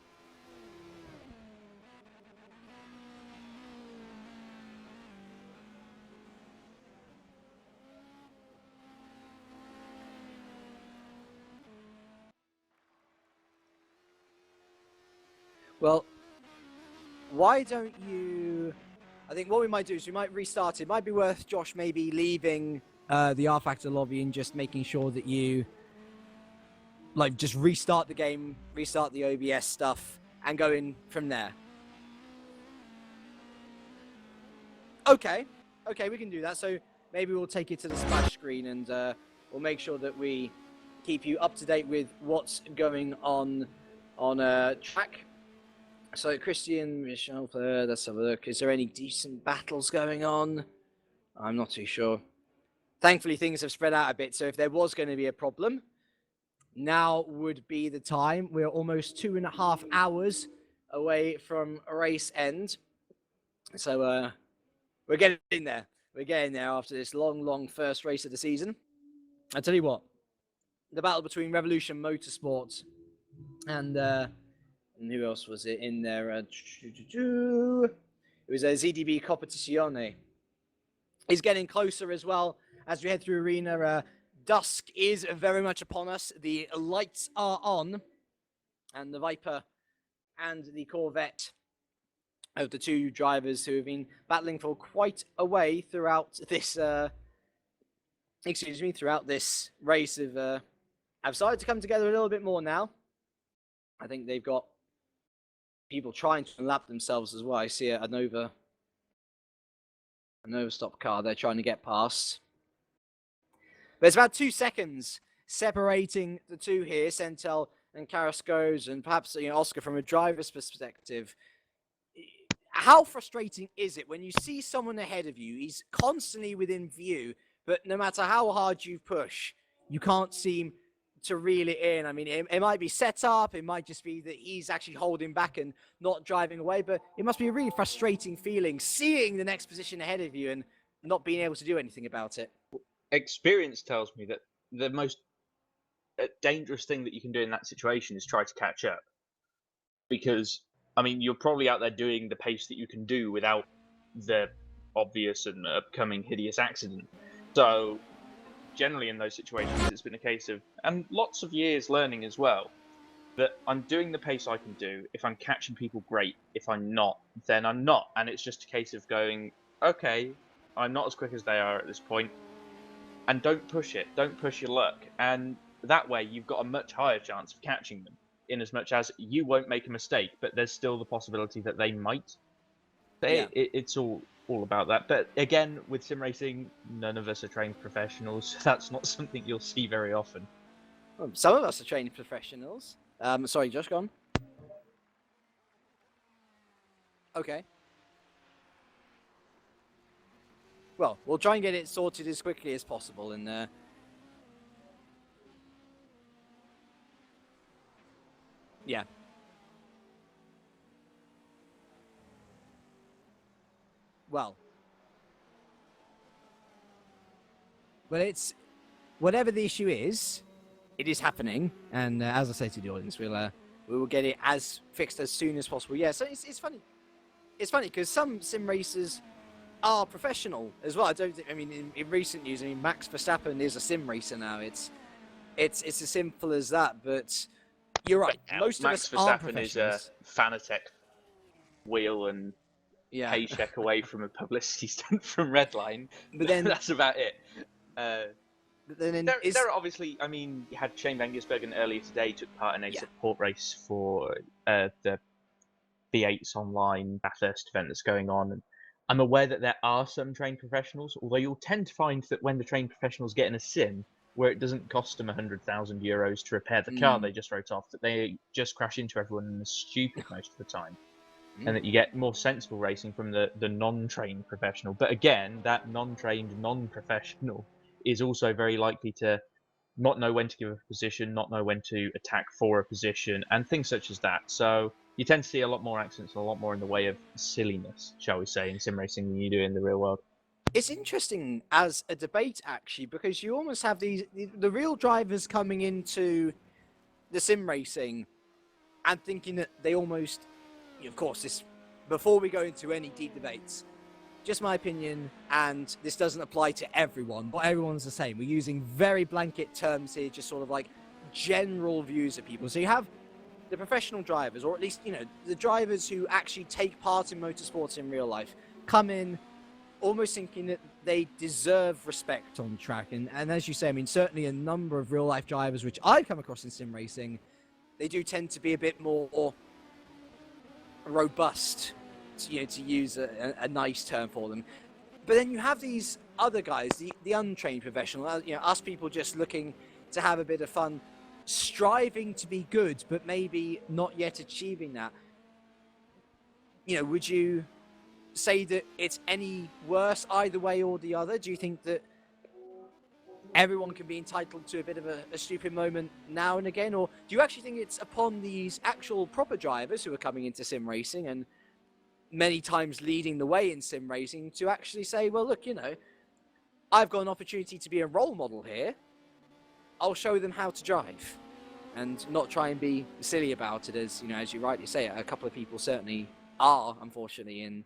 well, why don't you... I think what we might do is we might restart it. It might be worth Josh maybe leaving the R Factor lobby and just making sure that you just restart the game, restart the OBS stuff, and go in from there. Okay, we can do that. So maybe we'll take it to the splash screen, and we'll make sure that we keep you up to date with what's going on track. So Christian, Michelle, let's have a look. Is there any decent battles going on? I'm not too sure. Thankfully, things have spread out a bit, so if there was going to be a problem, now would be the time. We're almost 2.5 hours away from race end. So we're getting there. We're getting there after this long first race of the season. I tell you what, the battle between Revolution Motorsports and who else was it in there? It was a ZDB Competizione. Is getting closer as well as we head through arena. Dusk is very much upon us. The lights are on, and the Viper and the Corvette of the two drivers who have been battling for quite a way throughout this throughout this race have started to come together a little bit more now. I think they've got people trying to lap themselves as well. I see a Nova stop car they're trying to get past. But it's about 2 seconds separating the two here, Centel and Carrasco's, and perhaps Oscar from a driver's perspective. How frustrating is it when you see someone ahead of you? He's constantly within view, but no matter how hard you push, you can't seem to reel it in. I mean, it might be set up, it might just be that he's actually holding back and not driving away, but it must be a really frustrating feeling seeing the next position ahead of you and not being able to do anything about it. Experience tells me that the most dangerous thing that you can do in that situation is try to catch up. Because, I mean, you're probably out there doing the pace that you can do without the obvious and upcoming hideous accident. So, generally in those situations, it's been a case of, and lots of years learning as well, that I'm doing the pace I can do. If I'm catching people, great. If I'm not, then I'm not. And it's just a case of going, okay, I'm not as quick as they are at this point. And don't push it. Don't push your luck. And that way, you've got a much higher chance of catching them, in as much as you won't make a mistake, but there's still the possibility that they might. Yeah. It's all about that. But again, with sim racing, none of us are trained professionals. That's not something you'll see very often. Well, some of us are trained professionals. Sorry, Josh, go on. Okay. Well, we'll try and get it sorted as quickly as possible, and yeah. Well, it's whatever the issue is, it is happening, and as I say to the audience, we will get it as fixed as soon as possible. Yeah, so it's funny. It's funny because some sim racers are professional as well. I mean, in recent news, I mean, Max Verstappen is a sim racer now. It's as simple as that. But you're right. Most Max of us aren't Verstappen is a professionals. Fanatec wheel and paycheck away from a publicity stunt from Redline. But then that's about it. But then there are obviously, I mean, you had Shane Van Gisbergen earlier today took part in a support race for the V8's online Bathurst event that's going on. And I'm aware that there are some trained professionals, although you'll tend to find that when the trained professionals get in a sim where it doesn't cost them €100,000 to repair the car they just wrote off, that they just crash into everyone and are stupid most of the time. And that you get more sensible racing from the non-trained professional. But again, that non-trained, non-professional is also very likely to not know when to give a position, not know when to attack for a position, and things such as that. So you tend to see a lot more accidents and a lot more in the way of silliness, shall we say, in sim racing than you do in the real world. It's interesting as a debate, actually, because you almost have the real drivers coming into the sim racing and thinking that they almost, of course, this before we go into any deep debates, just my opinion, and this doesn't apply to everyone, but everyone's the same. We're using very blanket terms here, just sort of like general views of people. So you have the professional drivers, or at least, the drivers who actually take part in motorsports in real life, come in almost thinking that they deserve respect on track. And as you say, I mean, certainly a number of real life drivers, which I've come across in sim racing, they do tend to be a bit more robust, to use a nice term for them. But then you have these other guys, the untrained professional, us people just looking to have a bit of fun, striving to be good, but maybe not yet achieving that. Would you say that it's any worse either way or the other? Do you think that everyone can be entitled to a bit of a stupid moment now and again? Or do you actually think it's upon these actual proper drivers who are coming into sim racing and many times leading the way in sim racing to actually say, well, look, I've got an opportunity to be a role model here. I'll show them how to drive and not try and be silly about it, as you rightly say, a couple of people certainly are, unfortunately,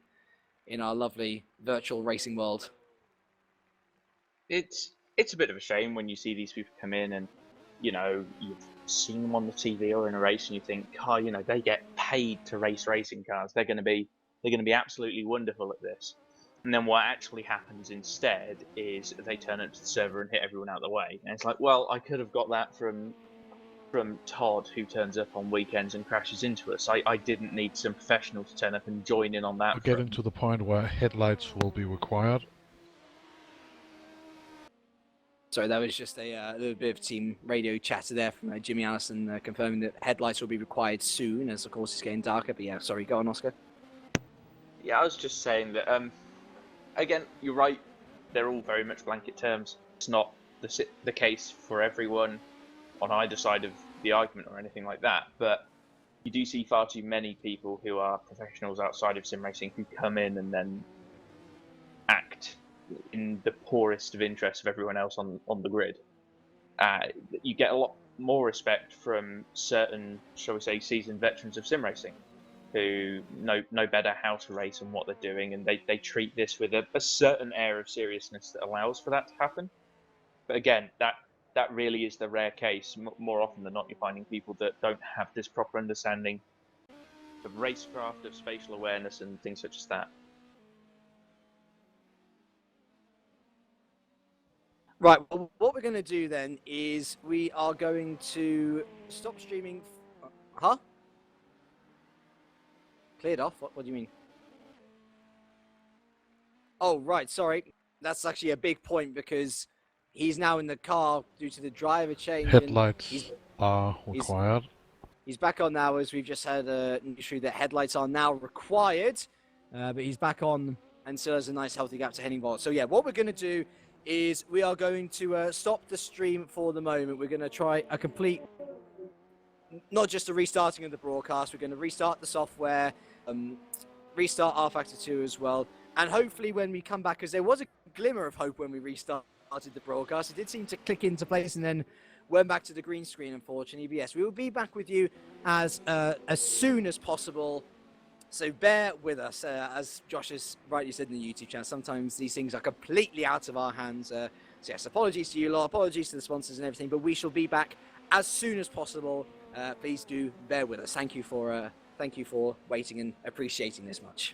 in our lovely virtual racing world. It's a bit of a shame when you see these people come in and, you've seen them on the TV or in a race and you think, they get paid to race racing cars. They're going to be absolutely wonderful at this. And then what actually happens instead is they turn up to the server and hit everyone out of the way. And it's like, well, I could have got that from Todd, who turns up on weekends and crashes into us. I didn't need some professional to turn up and join in on that. We're getting to the point where headlights will be required. Sorry, that was just a little bit of team radio chatter there from Jimmy Allison confirming that headlights will be required soon, as of course it's getting darker. But yeah, sorry, go on, Oscar. Yeah, I was just saying that, again, you're right, they're all very much blanket terms. It's not the case for everyone on either side of the argument or anything like that, but you do see far too many people who are professionals outside of sim racing who come in and then act in the poorest of interests of everyone else on the grid. You get a lot more respect from certain, shall we say, seasoned veterans of sim racing who know better how to race and what they're doing, and they treat this with a certain air of seriousness that allows for that to happen. But again, that really is the rare case. More often than not, you're finding people that don't have this proper understanding of racecraft, of spatial awareness, and things such as that. Right, well, what we're going to do then is we are going to stop streaming. Huh? Cleared off? What do you mean? Oh, right, sorry. That's actually a big point because he's now in the car due to the driver change. Headlights are required. He's back on now, as we've just had an issue that headlights are now required. but he's back on and still has a nice healthy gap to Henning Volt. So yeah, what we're going to do is we are going to stop the stream for the moment. We're going to try a complete, not just a restarting of the broadcast, we're going to restart the software, restart R Factor 2 as well, and hopefully when we come back, because there was a glimmer of hope when we restarted the broadcast, it did seem to click into place and then went back to the green screen, unfortunately. But yes, we will be back with you as soon as possible. So bear with us. As Josh has rightly said in the YouTube channel, sometimes these things are completely out of our hands. So yes, apologies to you lot, apologies to the sponsors and everything, but we shall be back as soon as possible. Please do bear with us. Thank you for waiting and appreciating this much.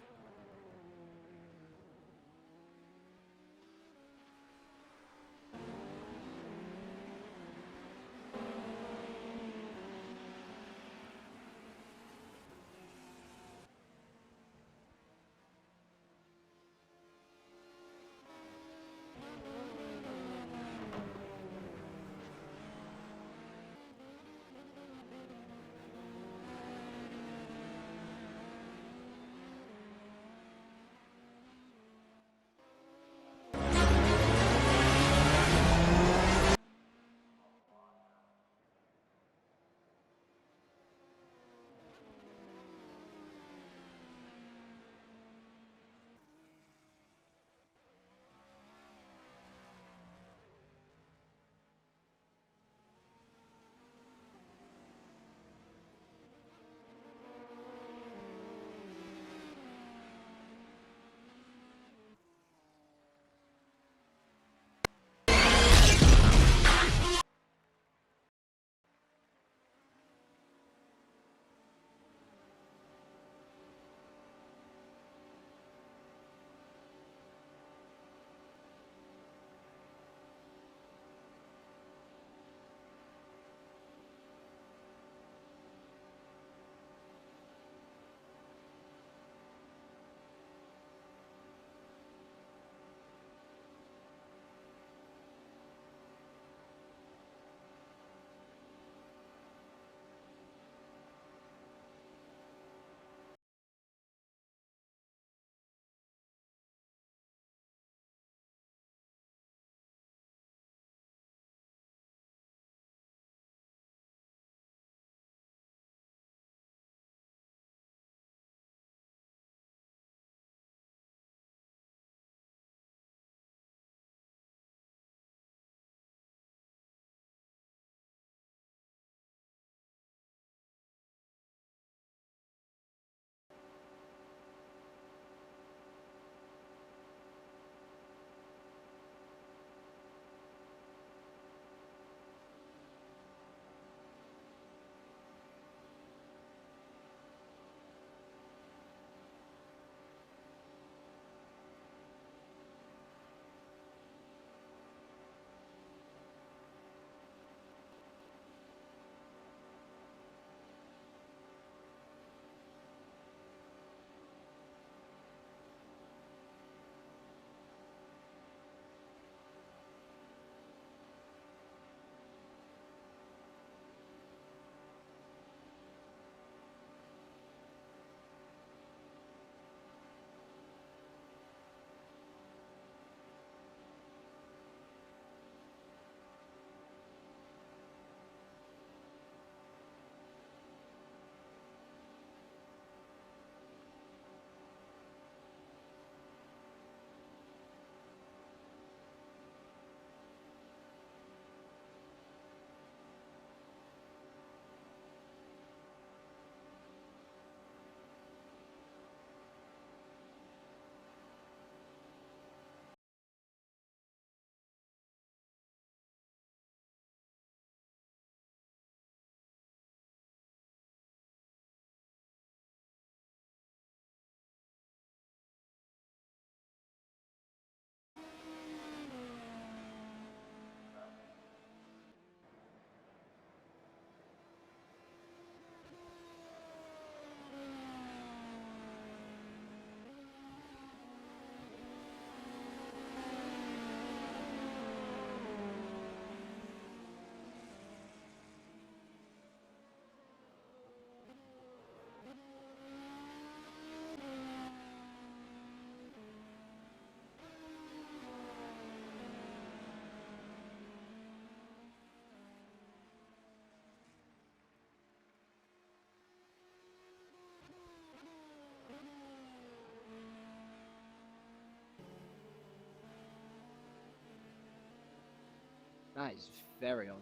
That is very odd.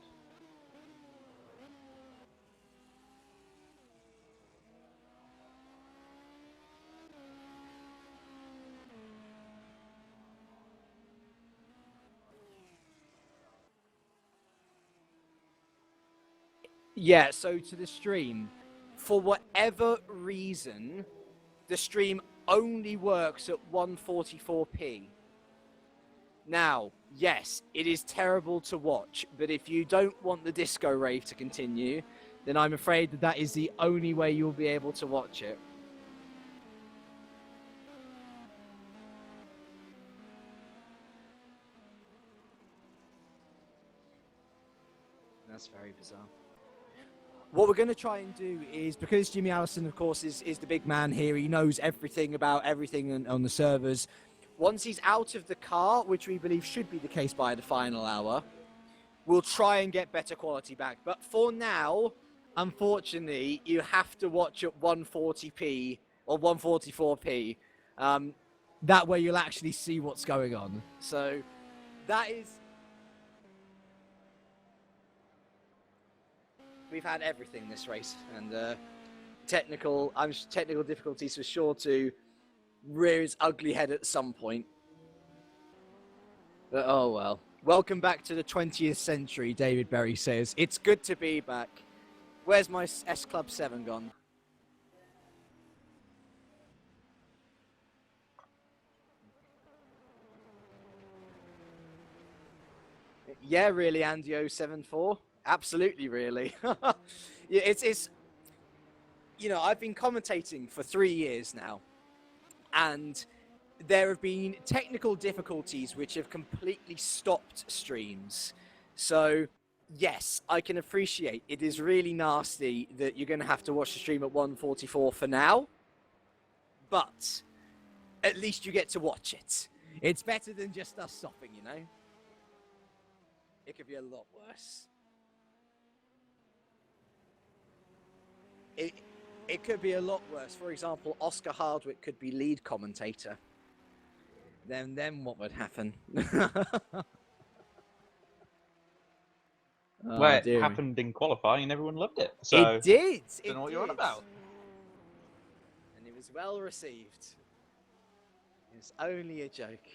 Yeah, so to the stream, for whatever reason, the stream only works at 144p. Now, yes, it is terrible to watch, but if you don't want the disco rave to continue, then I'm afraid that that is the only way you'll be able to watch it. That's very bizarre. What we're going to try and do is, because Jimmy Allison, of course, is the big man here, he knows everything about everything on the servers. Once he's out of the car, which we believe should be the case by the final hour, we'll try and get better quality back. But for now, unfortunately, you have to watch at 140p or 144p. That way you'll actually see what's going on. So that is... We've had everything this race, and technical difficulties for sure to rear its ugly head at some point. But oh well. Welcome back to the 20th century, David Berry says. It's good to be back. Where's my S Club 7 gone? Yeah, really, Andio74. Absolutely, really. Yeah, it's you know, I've been commentating for 3 years now, and there have been technical difficulties which have completely stopped streams. So yes, I can appreciate it is really nasty that you're going to have to watch the stream at 144 for now, but at least you get to watch it. It's better than just us stopping, you know? It could be a lot worse. It could be a lot worse. For example, Oscar Hardwick could be lead commentator. Then what would happen? Well, it dear. happened in qualifying and everyone loved it. So It did. I don't know what you're on about. And it was well received. It was only a joke.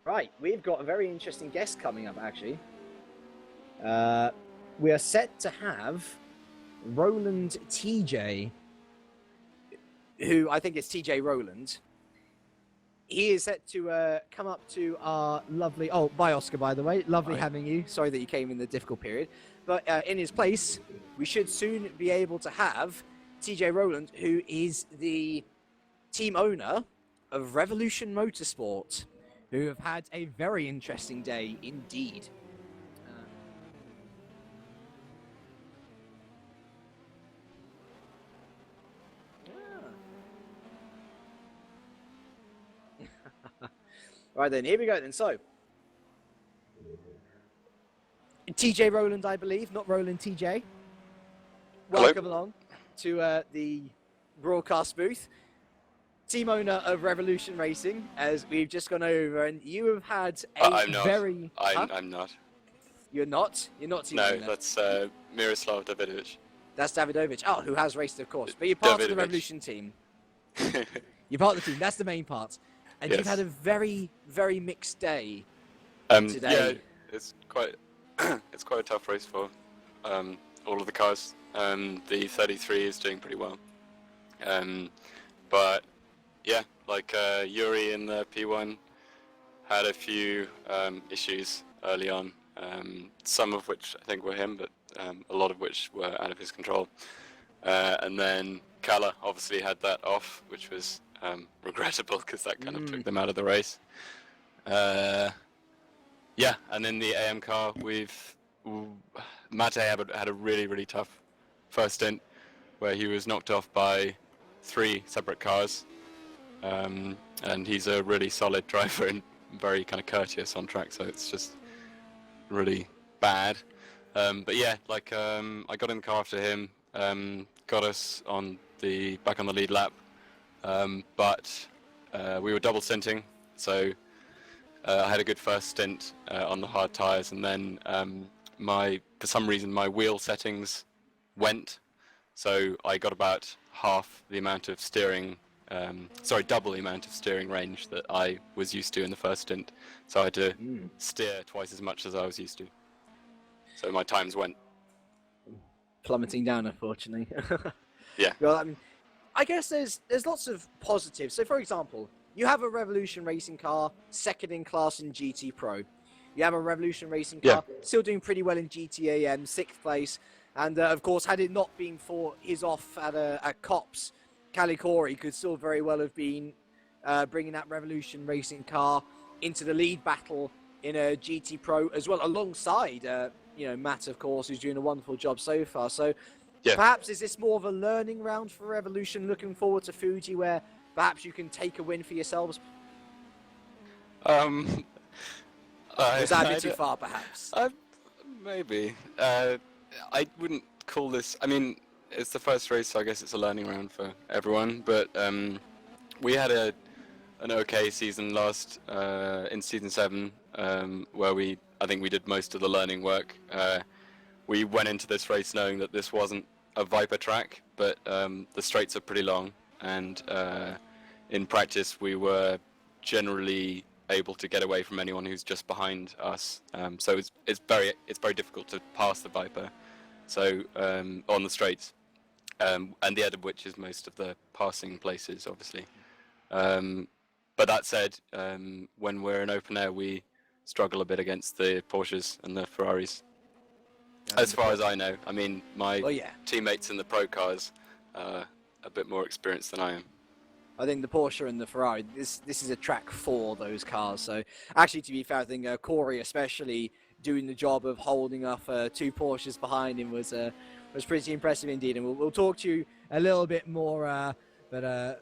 Right, we've got a very interesting guest coming up, actually. We are set to have Roland TJ, who I think is TJ Roland. He is set to come up to our lovely... Oh, bye, Oscar, by the way. Lovely having you. Sorry that you came in the difficult period. But in his place, we should soon be able to have TJ Roland, who is the team owner of Revolution Motorsport, who have had a very interesting day indeed. Right then, here we go then. So, TJ Roland, I believe, not Roland TJ. Welcome along to the broadcast booth. Team owner of Revolution Racing, as we've just gone over, and you have had a I'm not. very... I'm not. You're not? You're not team No, owner? that's Miroslav Davidovich. That's Davidovich. Oh, who has raced, of course. But you're part of the Davidovich. Revolution team. You're part of the team. That's the main part. And you've Yes. had a very, very mixed day Yeah, today. it's quite it's quite a tough race for all of the cars. The 33 is doing pretty well, but yeah, like Yuri in the P1 had a few issues early on. Some of which I think were him, but a lot of which were out of his control. And then Kala obviously had that off, which was regrettable because that kind of took them out of the race. Yeah, and in the AM car, Mate had a really, really tough first stint where he was knocked off by 3 separate cars. And he's a really solid driver and very kind of courteous on track, so it's just really bad. But yeah, like I got in the car after him, got us on back on the lead lap, but we were double stinting, so I had a good first stint on the hard tyres, and then for some reason my wheel settings went, so I got about half the amount of steering, double the amount of steering range that I was used to in the first stint, so I had to steer twice as much as I was used to. So my times went plummeting down, unfortunately. Yeah. Well, I mean, I guess there's lots of positives. So, for example, you have a Revolution racing car, second in class in GT Pro. You have a Revolution racing car, still doing pretty well in GTAM, 6th place. And, of course, had it not been for his off at Cops, Calicori could still very well have been bringing that Revolution racing car into the lead battle in a GT Pro as well, alongside, Matt, of course, who's doing a wonderful job so far. So perhaps is this more of a learning round for Revolution, looking forward to Fuji, where perhaps you can take a win for yourselves? Was that a bit too far, perhaps? Maybe. I wouldn't call this... I mean, it's the first race, so I guess it's a learning round for everyone, but we had an okay season in Season 7, where I think we did most of the learning work. We went into this race knowing that this wasn't a Viper track, but the straights are pretty long, and in practice we were generally able to get away from anyone who's just behind us. So it's very difficult to pass the Viper. So on the straights, and the end of which is most of the passing places, obviously. But that said, when we're in open air, we struggle a bit against the Porsches and the Ferraris. As far as I know. I mean, my teammates in the pro cars are a bit more experienced than I am. I think the Porsche and the Ferrari, this is a track for those cars. So actually, to be fair, I think Corey especially doing the job of holding off two Porsches behind him was pretty impressive indeed. And we'll talk to you a little bit more, but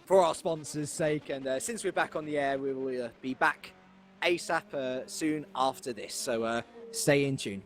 for our sponsors' sake, and since we're back on the air, we will be back ASAP soon after this. So stay in tune.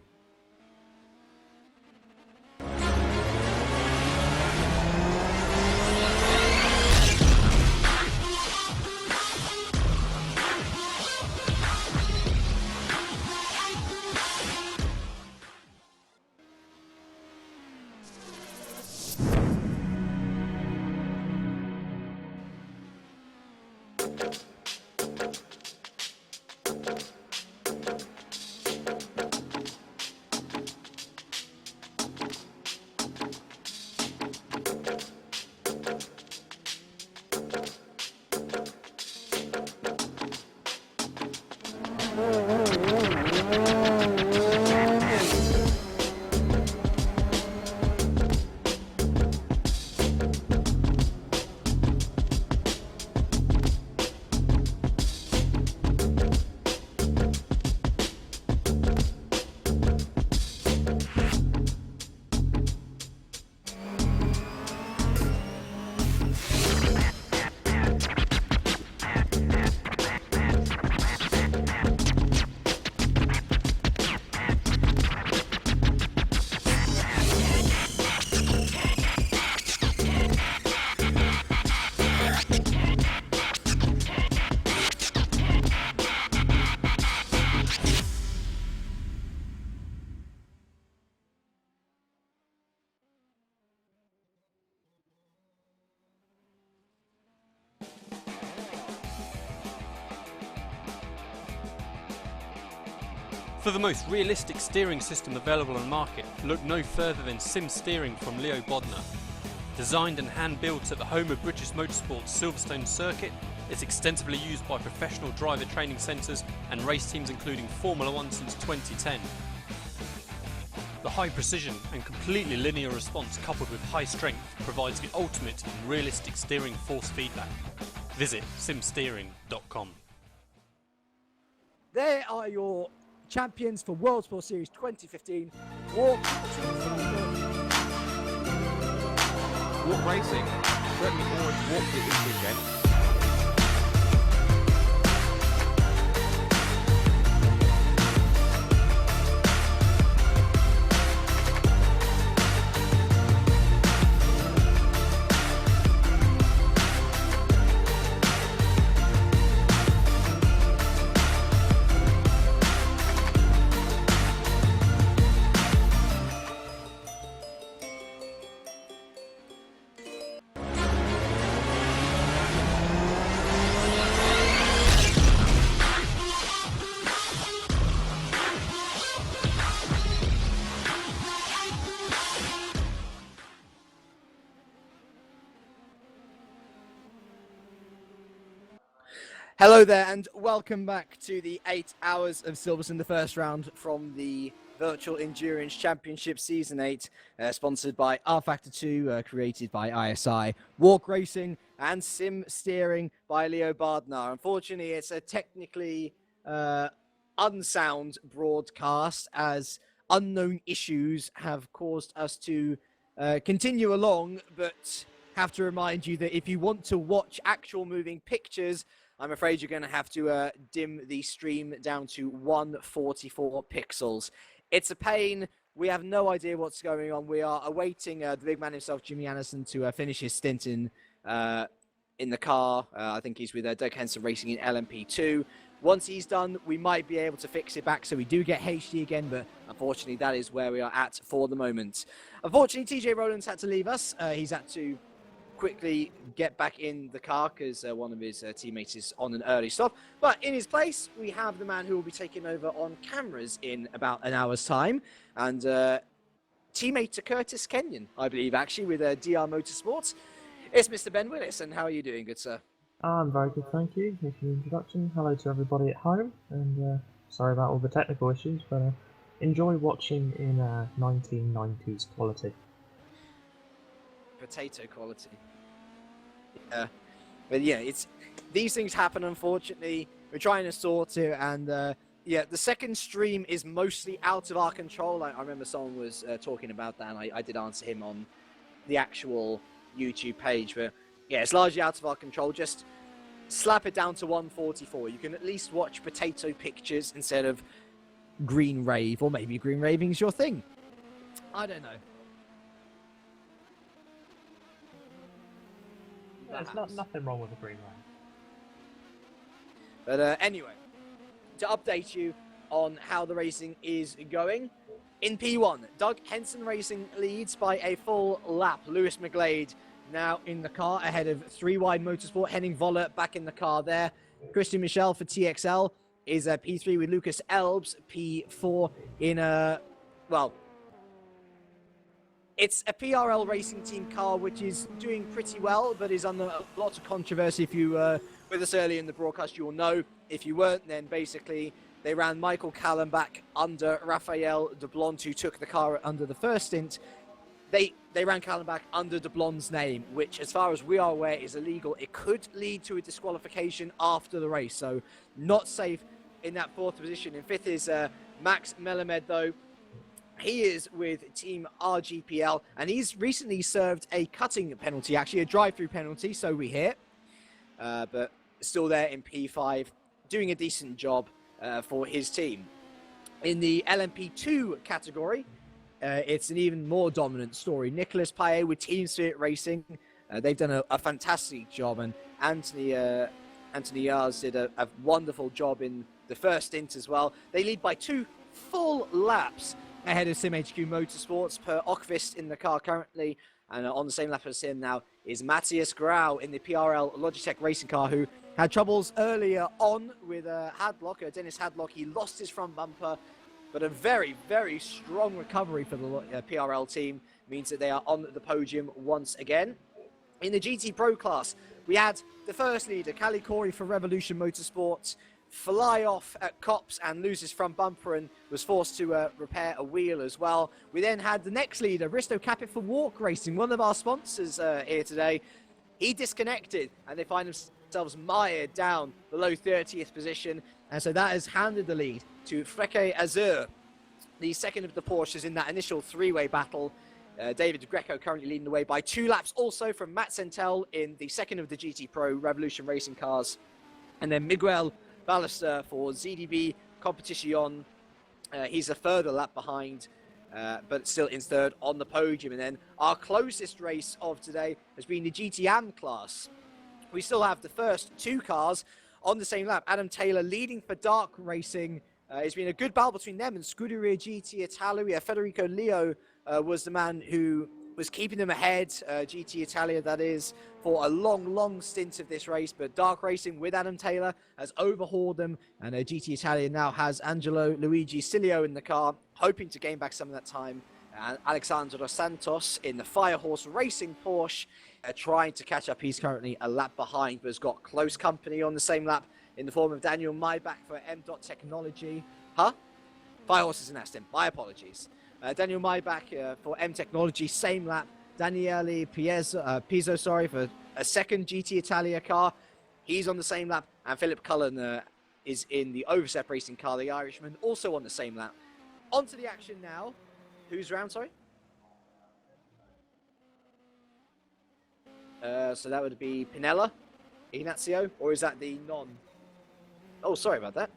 For the most realistic steering system available on the market, look no further than Sim Steering from Leo Bodnar. Designed and hand-built at the home of British Motorsport's Silverstone circuit, it's extensively used by professional driver training centres and race teams including Formula 1 since 2010. The high precision and completely linear response coupled with high strength provides the ultimate in realistic steering force feedback. Visit simsteering.com. There are your champions for World Sport Series 2015. Walk Racing certainly always walked it this weekend. Hello there, and welcome back to the 8 hours of Silverstone, the first round from the Virtual Endurance Championship Season 8, sponsored by R-Factor 2, created by ISI, Walk Racing, and Sim Steering by Leo Bardner. Unfortunately, it's a technically unsound broadcast, as unknown issues have caused us to continue along, but have to remind you that if you want to watch actual moving pictures, I'm afraid you're going to have to dim the stream down to 144 pixels. It's a pain. We have no idea what's going on. We are awaiting the big man himself, Jimmy Anderson, to finish his stint in the car. I think he's with Doug Henson Racing in LMP2. Once he's done, we might be able to fix it back so we do get HD again, but unfortunately that is where we are at for the moment. Unfortunately, TJ Rowland's had to leave us. He's had to quickly get back in the car because one of his teammates is on an early stop. But in his place, we have the man who will be taking over on cameras in about an hour's time. And teammate to Curtis Kenyon, I believe, actually, with DR Motorsports. It's Mr. Ben Willis, and how are you doing, good sir? I'm very good, thank you. Thank you for the introduction. Hello to everybody at home, and sorry about all the technical issues, but enjoy watching in 1990s quality. Potato quality. Yeah, but yeah, these things happen. Unfortunately, we're trying to sort it, and yeah, the second stream is mostly out of our control. I remember someone was talking about that, and I did answer him on the actual YouTube page. But yeah, it's largely out of our control. Just slap it down to 144. You can at least watch potato pictures instead of green rave, or maybe green raving is your thing. I don't know. There's nothing wrong with a green line. But anyway, to update you on how the racing is going, in P1, Doug Henson Racing leads by a full lap. Lewis McGlade now in the car ahead of 3 Wide Motorsport. Henning Voller back in the car there. Christian Michel for TXL is P3 with Lucas Elbs, P4 in well, it's a PRL Racing Team car, which is doing pretty well, but is under lots of controversy. If you were with us earlier in the broadcast, you will know. If you weren't, then basically they ran Michael Callenbach under Raphael de Blonde, who took the car under the first stint. They ran Callenbach under de Blonde's name, which, as far as we are aware, is illegal. It could lead to a disqualification after the race, so not safe in that 4th position. In 5th is Max Melamed, though. He is with Team RGPL, and he's recently served a cutting penalty, actually a drive-through penalty, so we hear. But still there in P5, doing a decent job for his team. In the LMP2 category, it's an even more dominant story. Nicolas Paillet with Team Spirit Racing. They've done a fantastic job, and Anthony Yars did a wonderful job in the first stint as well. They lead by 2 full laps ahead of SimHQ Motorsports. Per Okvist in the car currently, and on the same lap as him now is Matthias Grau in the PRL Logitech racing car, who had troubles earlier on with Hadlock, Dennis Hadlock. He lost his front bumper, but a very, very strong recovery for the PRL team means that they are on the podium once again. In the GT Pro class, we had the first leader, Cali Corey for Revolution Motorsports, fly off at Cops and lose his front bumper and was forced to repair a wheel as well. We then had the next leader, Risto Capit for Walk Racing, one of our sponsors here today. He disconnected and they find themselves mired down below 30th position, and so that has handed the lead to Freke Azur, the second of the Porsches in that initial 3-way battle. David Greco currently leading the way by 2 laps, also from Matt Sentel in the second of the GT Pro Revolution Racing cars. And then Miguel Ballester for ZDB Competition. He's a further lap behind, but still in 3rd on the podium. And then our closest race of today has been the GTM class. We still have the first 2 cars on the same lap. Adam Taylor leading for Dark Racing. It's been a good battle between them and Scuderia GT Italia. Federico Leo was the man who was keeping them ahead, GT Italia that is, for a long stint of this race. But Dark Racing with Adam Taylor has overhauled them, and GT Italia now has Angelo Luigi Cilio in the car, hoping to gain back some of that time. And Alexandro Santos in the Firehorse Racing Porsche, trying to catch up. He's currently a lap behind, but has got close company on the same lap in the form of Daniel Maybach for M. Technology. Huh? Fire Horses and Aston. My apologies. Daniel Maybach for M Technology, same lap. Daniele Pizzo, for a second GT Italia car. He's on the same lap. And Philip Cullen is in the Overstep Racing car, the Irishman, also on the same lap. On to the action now. Who's round, sorry? So that would be Pinella, Ignazio, or is that the non? Oh, sorry about that.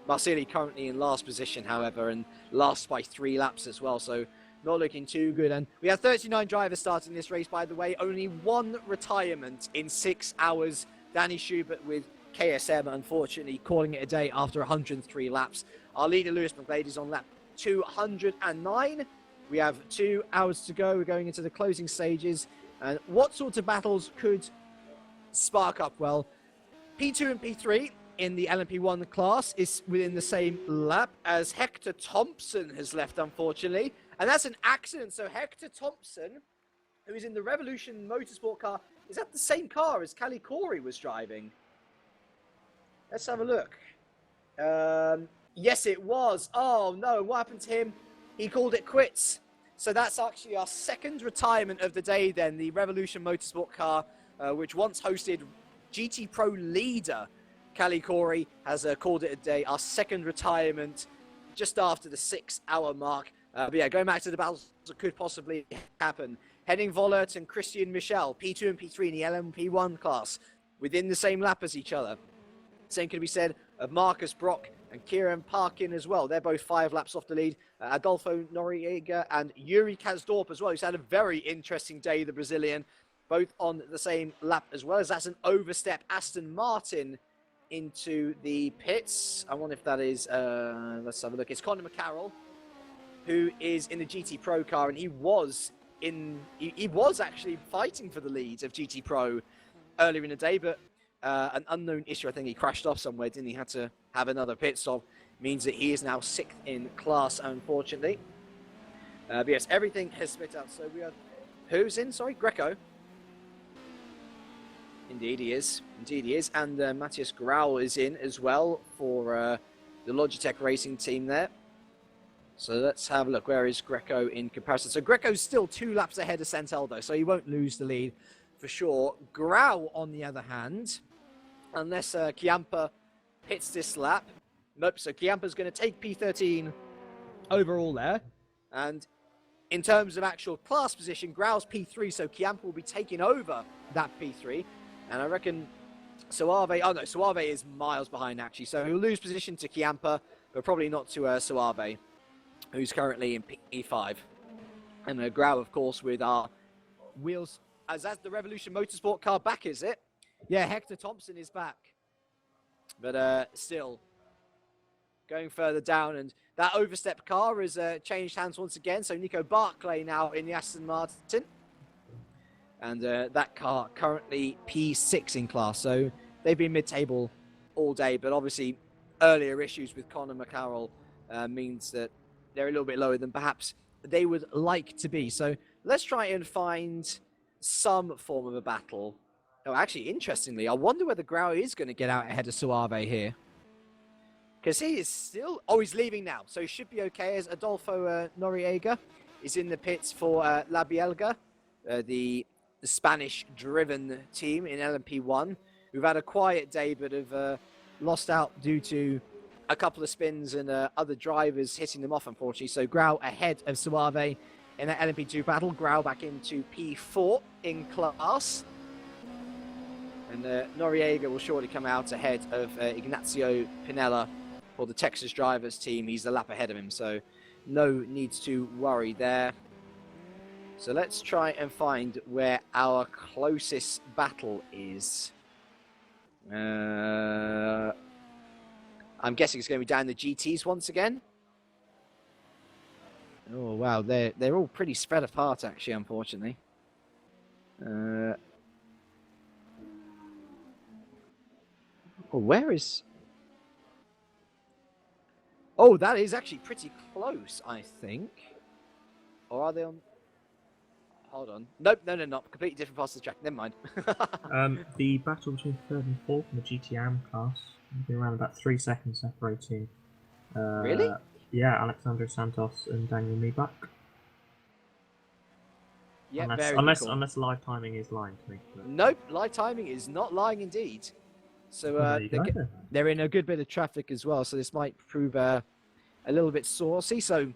Marsili currently in last position, however, and last by 3 laps as well, so not looking too good. And we have 39 drivers starting this race, by the way. Only 1 retirement in 6 hours. Danny Schubert with KSM, unfortunately, calling it a day after 103 laps. Our leader, Lewis McGlade, is on lap 209. We have 2 hours to go. We're going into the closing stages. And what sorts of battles could spark up? Well, P2 and P3 in the LMP1 class is within the same lap as Hector Thompson has left, unfortunately. And that's an accident. So Hector Thompson, who is in the Revolution Motorsport car, is that the same car as Callie Corey was driving? Let's have a look. Yes, it was. Oh, no. What happened to him? He called it quits. So that's actually our second retirement of the day then. The Revolution Motorsport car, which once hosted GT Pro leader Callie Corey, has called it a day. Our second retirement just after the 6-hour mark. But yeah, going back to the battles that could possibly happen. Henning Vollert and Christian Michel, P2 and P3 in the LMP1 class, within the same lap as each other. Same can be said of Marcus Brock and Kieran Parkin as well. They're both 5 laps off the lead. Adolfo Noriega and Yuri Kazdorp as well, who's had a very interesting day, the Brazilian, both on the same lap as well. As that's an overstep Aston Martin into the pits. I wonder if that is, let's have a look. It's Conor McCarroll, who is in the GT Pro car, and he was actually fighting for the lead of GT Pro earlier in the day, but an unknown issue. I think he crashed off somewhere, didn't he? Had to have another pit stop. Means that he is now 6th in class, unfortunately. But yes, everything has split out. So we have... Who's in? Sorry, Greco. Indeed he is. Indeed he is. And Matthias Grau is in as well for the Logitech racing team there. So let's have a look. Where is Greco in comparison? So Greco's still 2 laps ahead of Santeldo, so he won't lose the lead for sure. Grau, on the other hand, unless Chiampa hits this lap. Nope, so Chiampa's going to take P13 overall there. And in terms of actual class position, Grau's P3, so Chiampa will be taking over that P3. And I reckon Suave... Oh, no, Suave is miles behind, actually. So he'll lose position to Chiampa, but probably not to Suave, who's currently in P5. And Grau, of course, with our wheels... As that's the Revolution Motorsport car back, is it? Yeah, Hector Thompson is back. But still, going further down. And that overstep car has changed hands once again. So Nico Barclay now in the Aston Martin. And that car currently P6 in class. So they've been mid-table all day. But obviously, earlier issues with Conor McCarroll means that they're a little bit lower than perhaps they would like to be. So let's try and find some form of a battle. Oh, actually, interestingly, I wonder whether Grau is going to get out ahead of Suave here. Because he is still... Oh, he's leaving now. So he should be okay as Adolfo Noriega is in the pits for La Bielga, the Spanish-driven team in LMP1, who've had a quiet day but have lost out due to a couple of spins and other drivers hitting them off, unfortunately. So Grau ahead of Suave in that LMP2 battle. Grau back into P4 in class. And Noriega will surely come out ahead of Ignacio Pinella for the Texas Drivers team. He's a lap ahead of him, so no need to worry there. So let's try and find where our closest battle is. I'm guessing it's going to be down the GTs once again. Oh, wow. They're all pretty spread apart, actually, unfortunately. Oh, where is... Oh, that is actually pretty close, I think. Or are they on... hold on. Nope, no, not. Completely different parts of the track. Never mind. The battle between third and fourth in the GTM class has been around about 3 seconds separating. Really? Yeah, Alexander Santos and Daniel Meebach. Yeah, unless live timing is lying to me. But... Nope, live timing is not lying indeed. So they're in a good bit of traffic as well, so this might prove a little bit saucy. So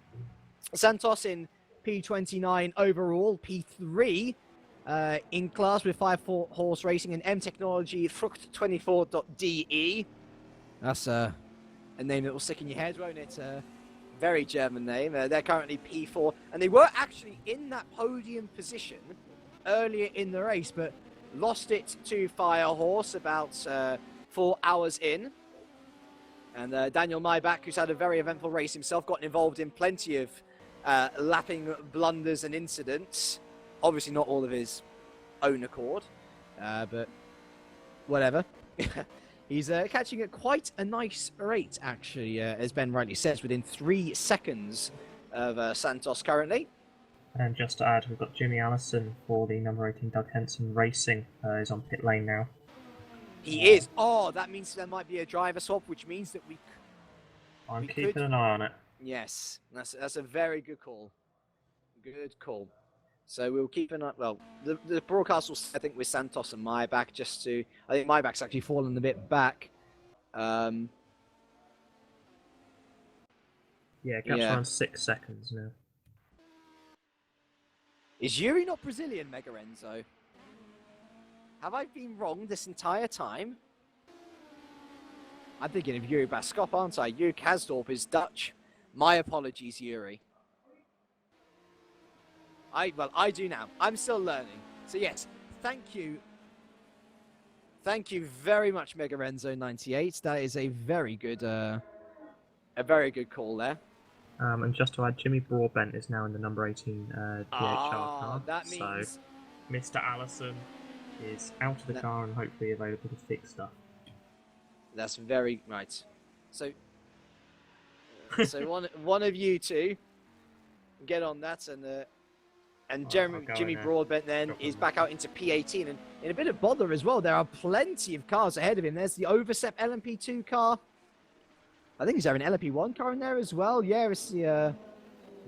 Santos in P29 overall, P3 in class with 5-horse racing and M Technology Frucht24.de. That's a name that will stick in your head, won't it? Very German name. They're currently P4, and they were actually in that podium position earlier in the race, but lost it to Firehorse about 4 hours in. And Daniel Maybach, who's had a very eventful race himself, got involved in plenty of lapping blunders and incidents. Obviously not all of his own accord, but whatever. He's catching at quite a nice rate, actually, as Ben rightly says, within 3 seconds of Santos currently. And just to add, we've got Jimmy Allison for the number 18 Doug Henson Racing, is on pit lane now. He is. Oh, that means there might be a driver swap, which means that I'm keeping an eye on it. Yes, that's a very good call. Good call. So we'll keep an eye. Well, the broadcast will, I think, with Santos and Maybach, just to. I think Maybach's actually fallen a bit back. Yeah, gap's around 6 seconds now. Is Yuri not Brazilian, Mega Enzo? Have I been wrong this entire time? I'm thinking of Yuri Baskop, aren't I? Yuri Kasdorp is Dutch. My apologies, Yuri. I do now. I'm still learning. So yes, thank you. Thank you very much, Mega Renzo 98. That is a very good call there. And just to add, Jimmy Broadbent is now in the number 18 DHR car. That means... So Mr. Allison is out of the car and hopefully available to fix stuff. That's very right. So one of you two get on that, and Jimmy Broadbent then is back out into P18, and in a bit of bother as well. There are plenty of cars ahead of him. There's the Overstep LMP2 car. I think is there an LMP1 car in there as well? Yeah, it's the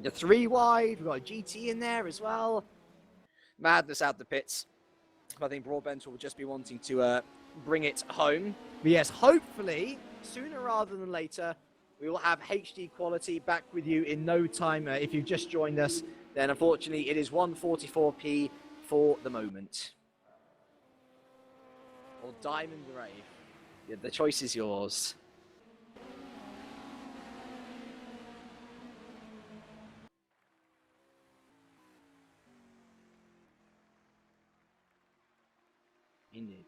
3-wide. We've got a GT in there as well. Madness out the pits. I think Broadbent will just be wanting to bring it home. But yes, hopefully, sooner rather than later, we will have HD quality back with you in no time. If you've just joined us, then unfortunately it is 144p for the moment. Or Diamond Ray. Yeah, the choice is yours. Indeed.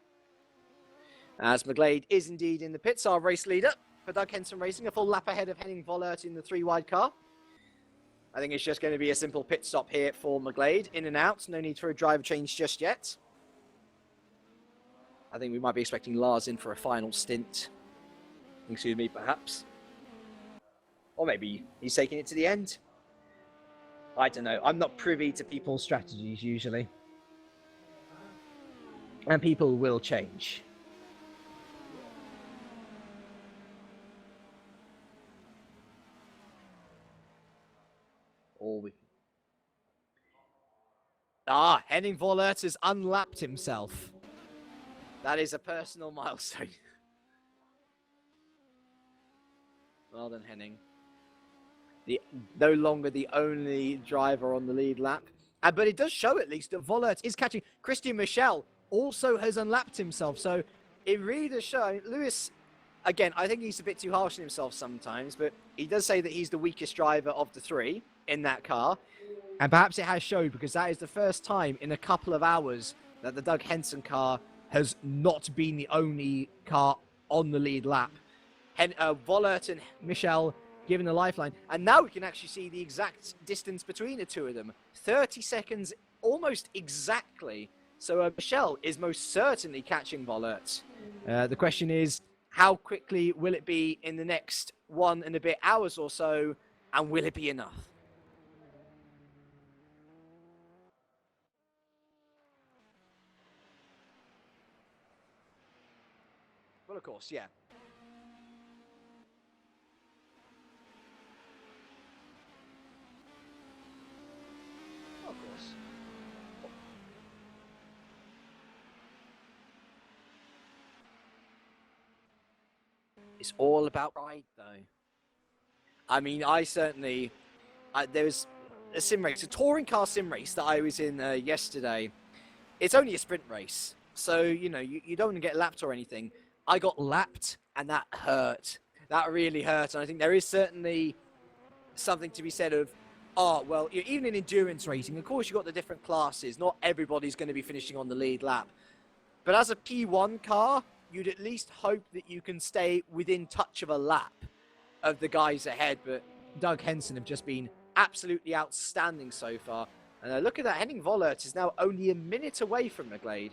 As McGlade is indeed in the pits, our race leader for Doug Henson Racing, a full lap ahead of Henning Vollert in the 3-wide car. I think it's just going to be a simple pit stop here for McGlade. In and out, no need for a driver change just yet. I think we might be expecting Lars in for a final stint. Excuse me, perhaps. Or maybe he's taking it to the end. I don't know. I'm not privy to people's strategies usually. And people will change. Henning Vollert has unlapped himself. That is a personal milestone. Well done, Henning. No longer the only driver on the lead lap. But it does show at least that Vollert is catching. Christian Michel also has unlapped himself. So it really does show. Lewis, again, I think he's a bit too harsh on himself sometimes, but he does say that he's the weakest driver of the 3 in that car. And perhaps it has showed, because that is the first time in a couple of hours that the Doug Henson car has not been the only car on the lead lap. Vollert and Michel given a lifeline. And now we can actually see the exact distance between the two of them. 30 seconds, almost exactly. So Michel is most certainly catching Vollert. The question is, how quickly will it be in the next 1 and a bit hours or so? And will it be enough? Well, of course, yeah. Of course. It's all about ride, though. I mean, I certainly... there was a sim race, a touring car sim race that I was in yesterday. It's only a sprint race, so, you know, you don't want to get lapped or anything. I got lapped, and that hurt. That really hurt, and I think there is certainly something to be said of, oh, well, even in endurance racing, of course you've got the different classes. Not everybody's going to be finishing on the lead lap. But as a P1 car, you'd at least hope that you can stay within touch of a lap of the guys ahead. But Doug Henson have just been absolutely outstanding so far. And look at that, Henning Vollert is now only a minute away from McGlade.